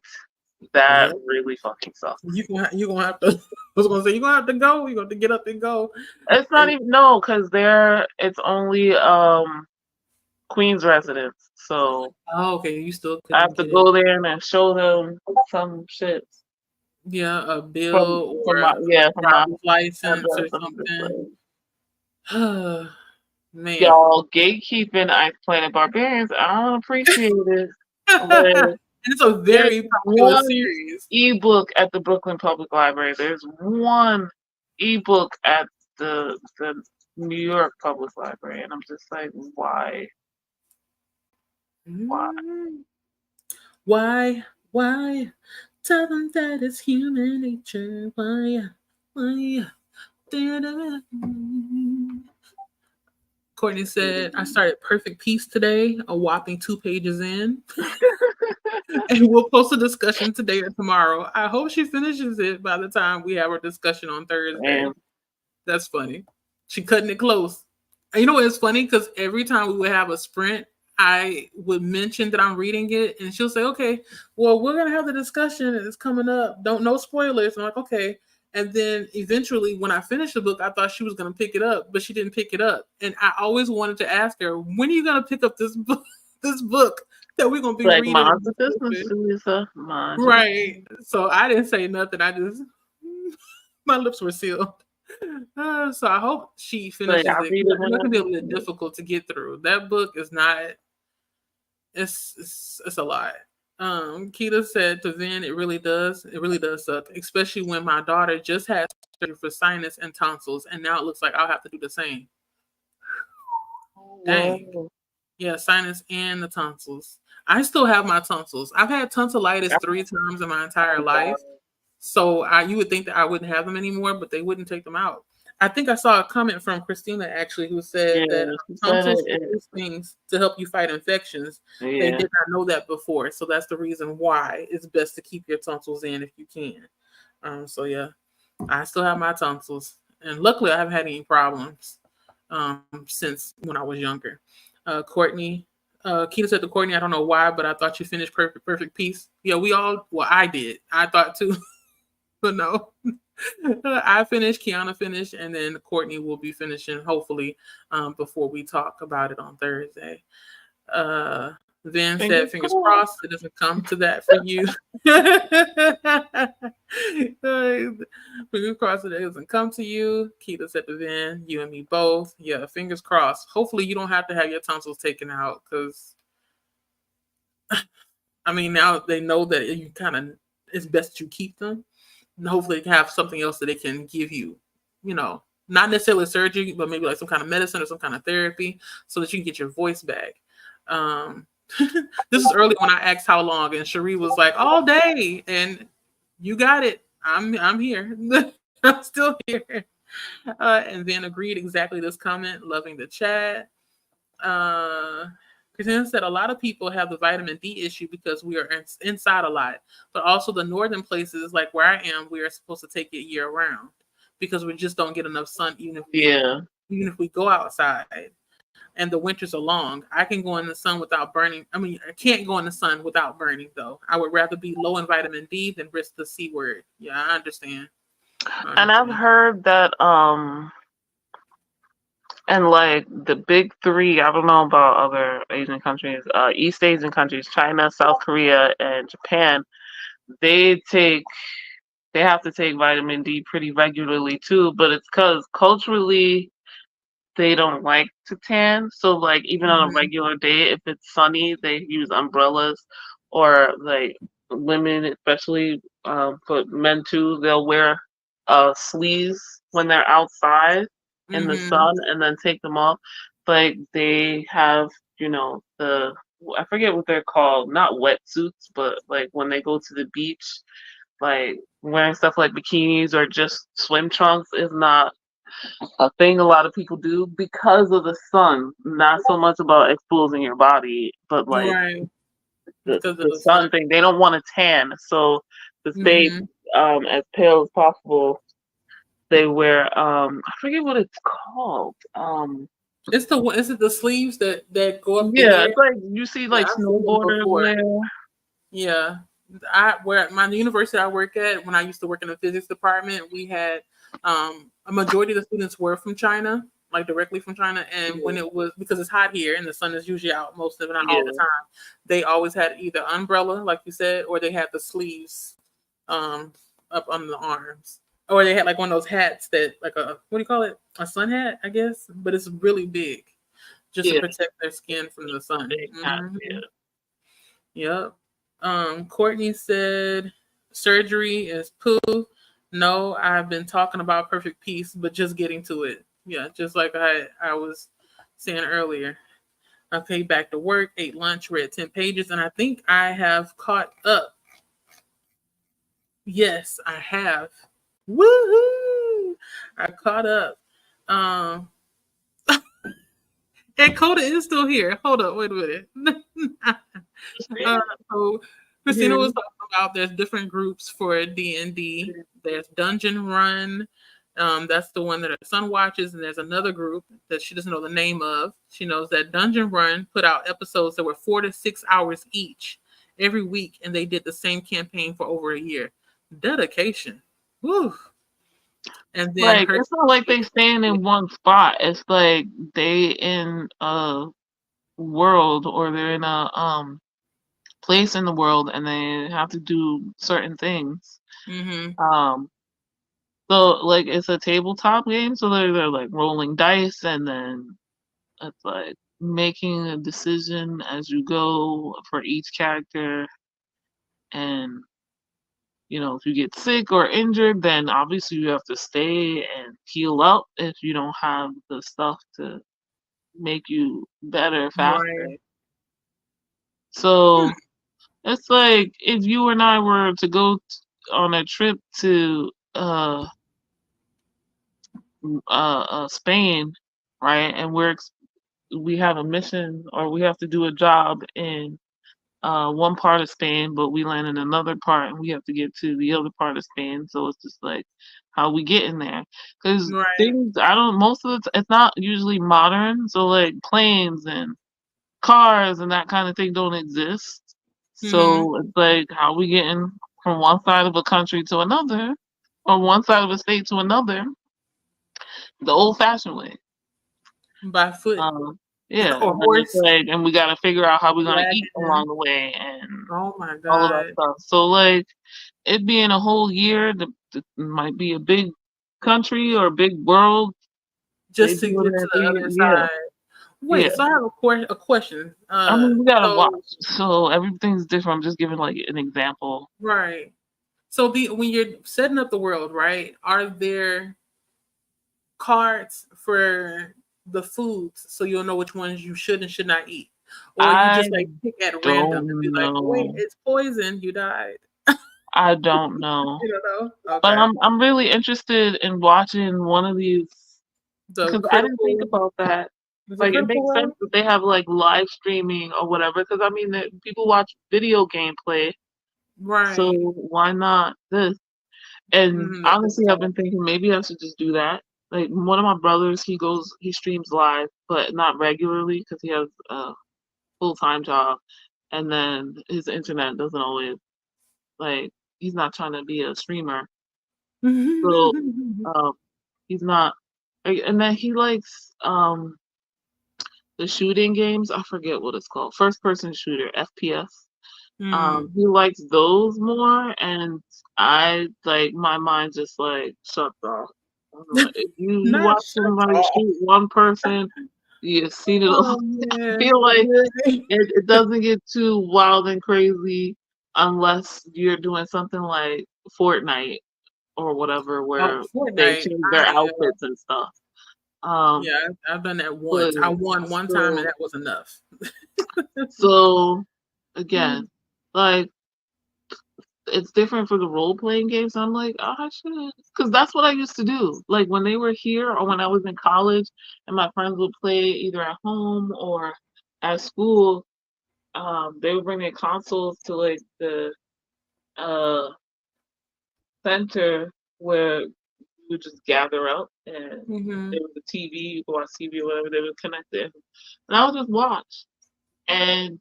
that really fucking sucks. You're gonna have to. I was gonna say you're gonna have to go. You're gonna have to get up and go. It's not even because it's only Queen's residence. So okay, you still I have to go there and show them some shit. Yeah, a bill or my license or something. Man, y'all gatekeeping Ice Planet Barbarians. I don't appreciate it. It's a very popular series. Ebook at the Brooklyn Public Library. There's one ebook at the New York Public Library, and I'm just like, why? Why? Tell them that it's human nature. Why? Courtney said, I started Perfect Peace today, a whopping 2 pages in. And we'll post a discussion today or tomorrow. I hope she finishes it by the time we have our discussion on Thursday. That's funny. She cutting it close. And you know what's funny? Because every time we would have a sprint, I would mention that I'm reading it, and she'll say, okay, well, we're going to have the discussion, and it's coming up. No spoilers. I'm like, okay. And then eventually, when I finished the book, I thought she was going to pick it up, but she didn't pick it up. And I always wanted to ask her, when are you going to pick up this book that we're going to be reading? Right. So I didn't say nothing. My lips were sealed. So I hope she finishes it. It's going to be a little difficult to get through. That book is not. It's a lot. Keita said to Vin, it really does suck, especially when my daughter just had surgery for sinus and tonsils, and now it looks like I'll have to do the same. Dang. Yeah, sinus and the tonsils. I still have my tonsils. I've had tonsillitis 3 times in my entire life. So you would think that I wouldn't have them anymore, but they wouldn't take them out. I think I saw a comment from Christina actually who said that tonsils use things to help you fight infections. Yeah. They did not know that before, so that's the reason why it's best to keep your tonsils in if you can. So yeah, I still have my tonsils, and luckily I haven't had any problems since when I was younger. Courtney, Keita said to Courtney, I don't know why, but I thought you finished Perfect Peace. Yeah, I did. I thought too. But no, I finished, Kiana finished, and then Courtney will be finishing hopefully before we talk about it on Thursday. Then said, Fingers fingers crossed. crossed, it doesn't come to that for you. Fingers crossed it doesn't come to you. Keita said to Vin, you and me both. Yeah, fingers crossed. Hopefully you don't have to have your tonsils taken out because, I mean, now they know that you kind of, it's best that you keep them. And hopefully they can have something else that they can give you, you know, not necessarily surgery, but maybe like some kind of medicine or some kind of therapy so that you can get your voice back. This is early when I asked how long, and Cherie was like, all day. And you got it. I'm here. I'm still here. And then agreed exactly this comment, loving the chat. Christina said a lot of people have the vitamin D issue because we are inside a lot, but also the northern places like where I am, we are supposed to take it year round because we just don't get enough sun even if we go outside. And the winters are long. I can go in the sun without burning. I mean, I can't go in the sun without burning though. I would rather be low in vitamin D than risk the C word. Yeah, I understand. And I've heard that and like the big three, I don't know about other Asian countries, East Asian countries, China, South Korea, and Japan, they have to take vitamin D pretty regularly too, but it's because culturally they don't like to tan. So like even on a regular day, if it's sunny, they use umbrellas, or like women, especially, but men too, they'll wear sleeves when they're outside in the sun and then take them off. Like they have, I forget what they're called, not wetsuits, but like when they go to the beach, like wearing stuff like bikinis or just swim trunks is not a thing a lot of people do because of the sun. Not so much about exposing your body, but like right. the sun thing. They don't want to tan, so to stay as pale as possible, they wear I forget what it's called. Is it the sleeves that go up? Yeah, it's like you see like snowboarders wear. Yeah, where my university I work at, when I used to work in the physics department, we had a majority of the students were from China, like directly from China. And when it was, because it's hot here and the sun is usually out most of it, not all the time, they always had either umbrella, like you said, or they had the sleeves up on the arms. Or they had like one of those hats that, like what do you call it? A sun hat, I guess, but it's really big, just to protect their skin from the sun. Yep. Courtney said surgery is poo. No, I've been talking about perfect peace, but just getting to it. Yeah, just like I was saying earlier. Okay, back to work, ate lunch, read 10 pages, and I think I have caught up. Yes, I have. Woohoo! I caught up. And Coda is still here. Hold up, wait a minute. So Christina was talking about there's different groups for D&D. There's Dungeon Run. That's the one that her son watches, and there's another group that she doesn't know the name of. She knows that Dungeon Run put out episodes that were 4 to 6 hours each every week, and they did the same campaign for over a year. Dedication. Woo. And then like it's not like they stand in one spot. It's like they in a world, or they're in a place in the world, and they have to do certain things. So like it's a tabletop game, so they're like rolling dice, and then it's like making a decision as you go for each character. And if you get sick or injured, then obviously you have to stay and heal up if you don't have the stuff to make you better faster. Right. So it's like if you and I were to go on a trip to Spain, right? And we have a mission, or we have to do a job in one part of Spain, but we land in another part and we have to get to the other part of Spain. So it's just like how we get in there, because most of it's not usually modern. So like planes and cars and that kind of thing don't exist. So it's like how we getting from one side of a country to another, or one side of a state to another, the old-fashioned way. By foot. Yeah, or and then it's horse, like, and we gotta figure out how we're gonna eat dragon. along the way and Oh my all of that God. stuff. So like, it being a whole year, the might be a big country or a big world. They Just to do it get to the every year. other Yeah, side. yeah. Wait, so I have a question. I mean, we gotta watch. So So everything's different. I'm just giving like an example. right. So when you're setting up the world, right? Are there cards for the foods so you'll know which ones you should and should not eat? Or you I just like pick at random and be don't like, wait, know. it's poison, you died. I don't know. You don't know? But Okay. I'm really interested in watching one of these The because I didn't think critical about that. is it Like, it critical makes sense role? that they have like live streaming or whatever. Because I mean, people watch video gameplay, so Right. why not this? And That's honestly, I've tough. been thinking maybe I should just do that. Like, one of my brothers, he streams live, but not regularly because he has a full-time job, and then his internet doesn't always like he's not trying to be a streamer, so um, he's not. And then he likes the shooting games. I forget what it's called. First person shooter, FPS. Mm. He likes those more, and I like my mind just like shuts off. I don't know, if you Not watch shut somebody off. shoot one person, you've seen it all. Oh I man. feel like Really? it doesn't get too wild and crazy unless you're doing something like Fortnite or whatever, Oh, where they Fortnite. change their Yeah. outfits and stuff. Um, Yeah, I've done that but once. I won one time and still, that was enough. so again, like it's different for the role playing games. I'm like, oh, I should, because that's what I used to do. Like when they were here or when I was in college, and my friends would play either at home or at school. They would bring their consoles to like the uh center where we would just gather up, and Hmm. there was a TV, you could watch TV or whatever. They would connect it, and I would just watch and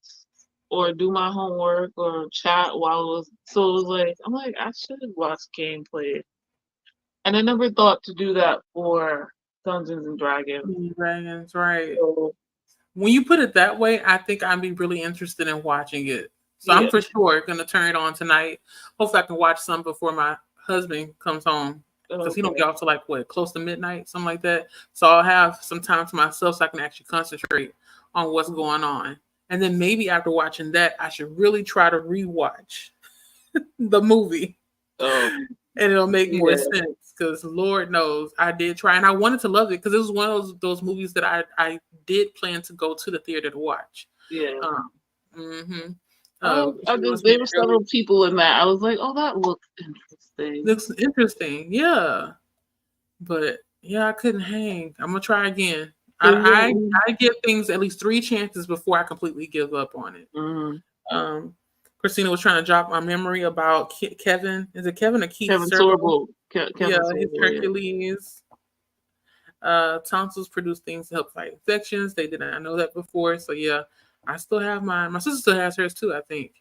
or do my homework or chat while it was. So it was like I'm like I should watch gameplay, and I never thought to do that for Dungeons and Dragons. Dragons, right. So When you put it that way, I think I'd be really interested in watching it. So I'm yeah, for sure gonna turn it on tonight. Hopefully I can watch some before my husband comes home. Because he don't okay, get off to like what, close to midnight, something like that. So I'll have some time to myself so I can actually concentrate on what's going on. And then maybe after watching that, I should really try to rewatch the movie oh and it'll make more yeah, sense because Lord knows I did try and I wanted to love it because it was one of those movies that I did plan to go to the theater to watch. yeah. Um, hmm I she just wants me there to were really several people in that. I was like, oh, that looks interesting. looks interesting, yeah. But yeah, I couldn't hang. I'm gonna try again. So I give things at least 3 chances before I completely give up on it. mm, Um, Christina was trying to jog my memory about Kevin. Is it Kevin or Keith Kevin Serbo? Sorbo, Yeah, Kevin his Sorbo, yeah. Hercules. Tonsils produce things to help fight infections. They did not know that before. So yeah, I still have mine. My sister still has hers too, I think.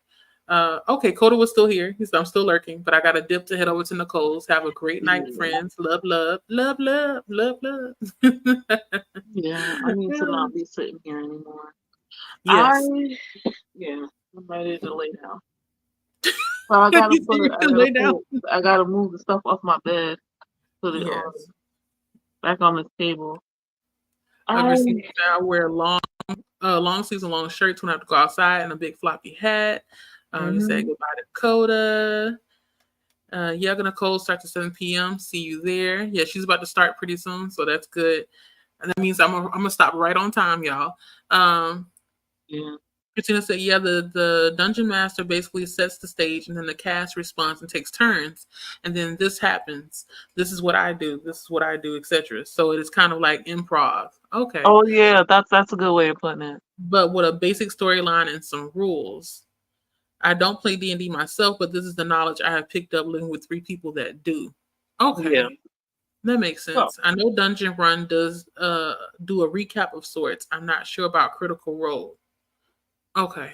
Okay, Coda was still here. I'm still lurking, but I got a dip to head over to Nicole's. Have a great night, Yeah. friends. Love, love, love, love, love, love. Yeah, I need to not be sitting here anymore. I Yes. yeah, I'm ready to lay down. But I gotta You see, you can lay down. I gotta move the stuff off my bed, put it on Yes. back on the table. I Christina, I wear long sleeves and long shirts when I have to go outside and a big floppy hat. You say mhm, goodbye to Coda. Yaga Nicole starts at 7 p.m. See you there. Yeah, she's about to start pretty soon, so that's good. And that means I'm gonna stop right on time, y'all. yeah. Christina said, yeah, the dungeon master basically sets the stage and then the cast responds and takes turns. And then this happens. This is what I do. This is what I do, etc. So it is kind of like improv. Okay. Oh yeah, that's a good way of putting it. But with a basic storyline and some rules. I don't play D&D myself, but this is the knowledge I have picked up living with 3 people that do. Yeah. Okay. That makes Oh, sense. I know Dungeon Run does do a recap of sorts. I'm not sure about Critical Role. Okay.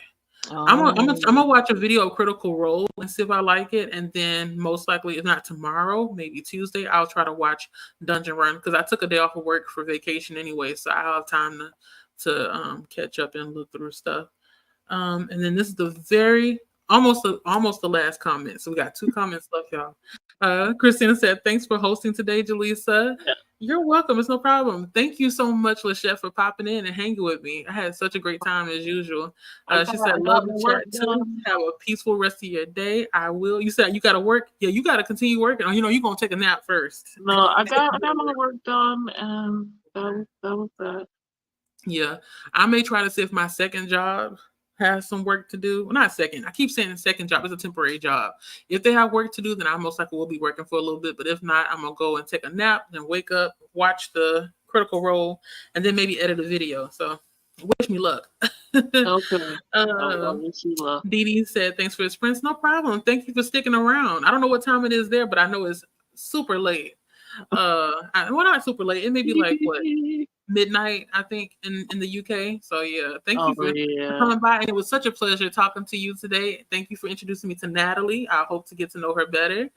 I'm gonna watch a video of Critical Role and see if I like it, and then most likely, if not tomorrow, maybe Tuesday, I'll try to watch Dungeon Run because I took a day off of work for vacation anyway, so I'll have time to to catch up and look through stuff. And then this is the almost the last comment. So we got 2 comments left, y'all. Christina said, "Thanks for hosting today, Jaleesa." Yeah. You're welcome. It's no problem. Thank you so much, Lachette, for popping in and hanging with me. I had such a great time as usual. She said, "Love the chat too. Have a peaceful rest of your day." I will. You said you got to work. Yeah, you got to continue working. Or, you're gonna take a nap first. No, I got my work done, and that was that. Yeah, I may try to see if my second job has some work to do. Well, not second. I keep saying second job. It's a temporary job. If they have work to do, then I most likely will be working for a little bit. But if not, I'm going to go and take a nap, then wake up, watch the Critical Role, and then maybe edit a video. So wish me luck. Okay. Wish you luck. Dee Dee said, "Thanks for the sprints." No problem. Thank you for sticking around. I don't know what time it is there, but I know it's super late. Well, not super late. It may be like what? Midnight, I think, in the UK. So yeah, thank you for coming by, and it was such a pleasure talking to you today. Thank you for introducing me to Natalie. I hope to get to know her better.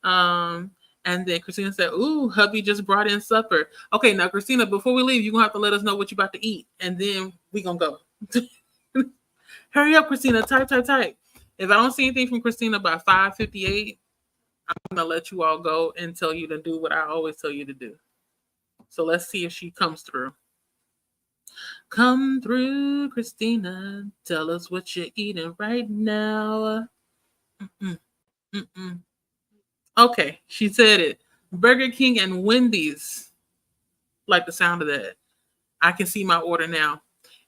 And then Christina said, "Ooh, hubby just brought in supper." Okay, now Christina, before we leave, you're gonna have to let us know what you're about to eat, and then we gonna go. Hurry up, Christina. Type. If I don't see anything from Christina by 5:58, I'm gonna let you all go and tell you to do what I always tell you to do. So let's see if she comes through. Come through, Christina. Tell us what you're eating right now. Okay, she said it. Burger King and Wendy's. Like the sound of that. I can see my order now.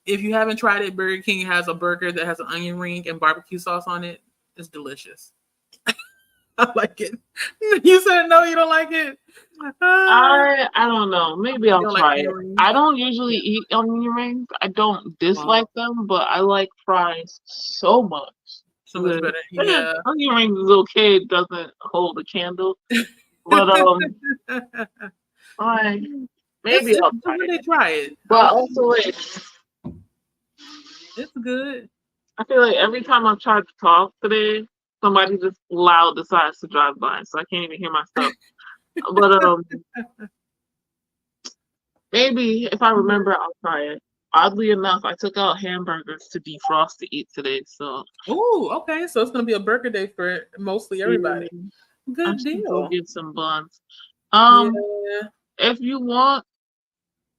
If you haven't tried it, Burger King has a burger that has an onion ring and barbecue sauce on it. It's delicious. I like it. You said no, you don't like it? I don't know. Maybe I'll try it. I don't usually eat onion rings. I don't dislike them, but I like fries so much. So much better. Yeah. Onion rings is okay. It doesn't hold a candle. But maybe I'll try it. But also it's good. I feel like every time I've tried to talk today, somebody just loud decides to drive by, so I can't even hear myself. But maybe if I remember, I'll try it. Oddly enough, I took out hamburgers to defrost to eat today. So. Oh, okay. So it's gonna be a burger day for mostly everybody. Yeah. Good deal. Go get some buns. If you want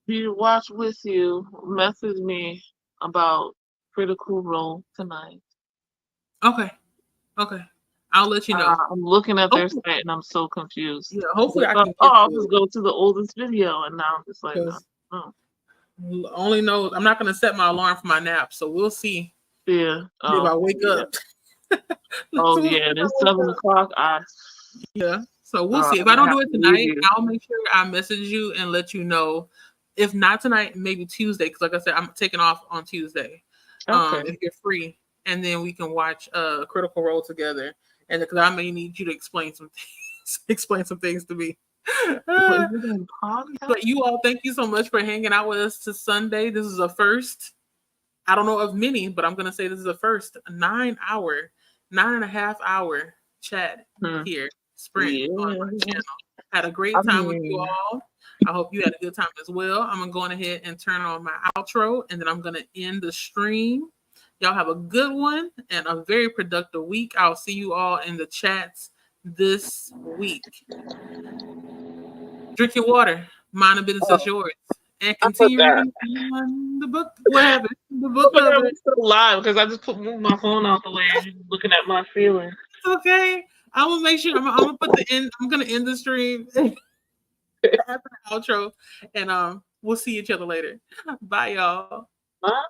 me to watch with you, message me about Critical Role tonight. Okay. I'll let you know. I'm looking at their site and I'm so confused. Yeah, hopefully I can. I'll just go to the oldest video, and now I'm just like, only knows I'm not gonna set my alarm for my nap, so we'll see. Yeah. If I wake up. It's 7 o'clock. Yeah. So we'll see. If I don't do it tonight, I'll make sure I message you and let you know. If not tonight, maybe Tuesday, because like I said, I'm taking off on Tuesday. Okay. If you're free, and then we can watch Critical Role together. And because I may need you to explain some things to me. But you all, thank you so much for hanging out with us to Sunday. This is a first. I don't know of many, but I'm gonna say this is a first 9.5 hour chat here. Sprint on my channel. Had a great time with you all. I hope you had a good time as well. I'm gonna go ahead and turn on my outro, and then I'm gonna end the stream. Y'all have a good one and a very productive week. I'll see you all in the chats this week. Drink your water. Mind the business is yours. And continue reading the book. What happened? The book cover. I'm still live because I just moved my phone out the way and looking at my feelings. It's okay. I will make sure I'm gonna put the end. I'm gonna end the stream after the outro, and we'll see each other later. Bye, y'all. Bye.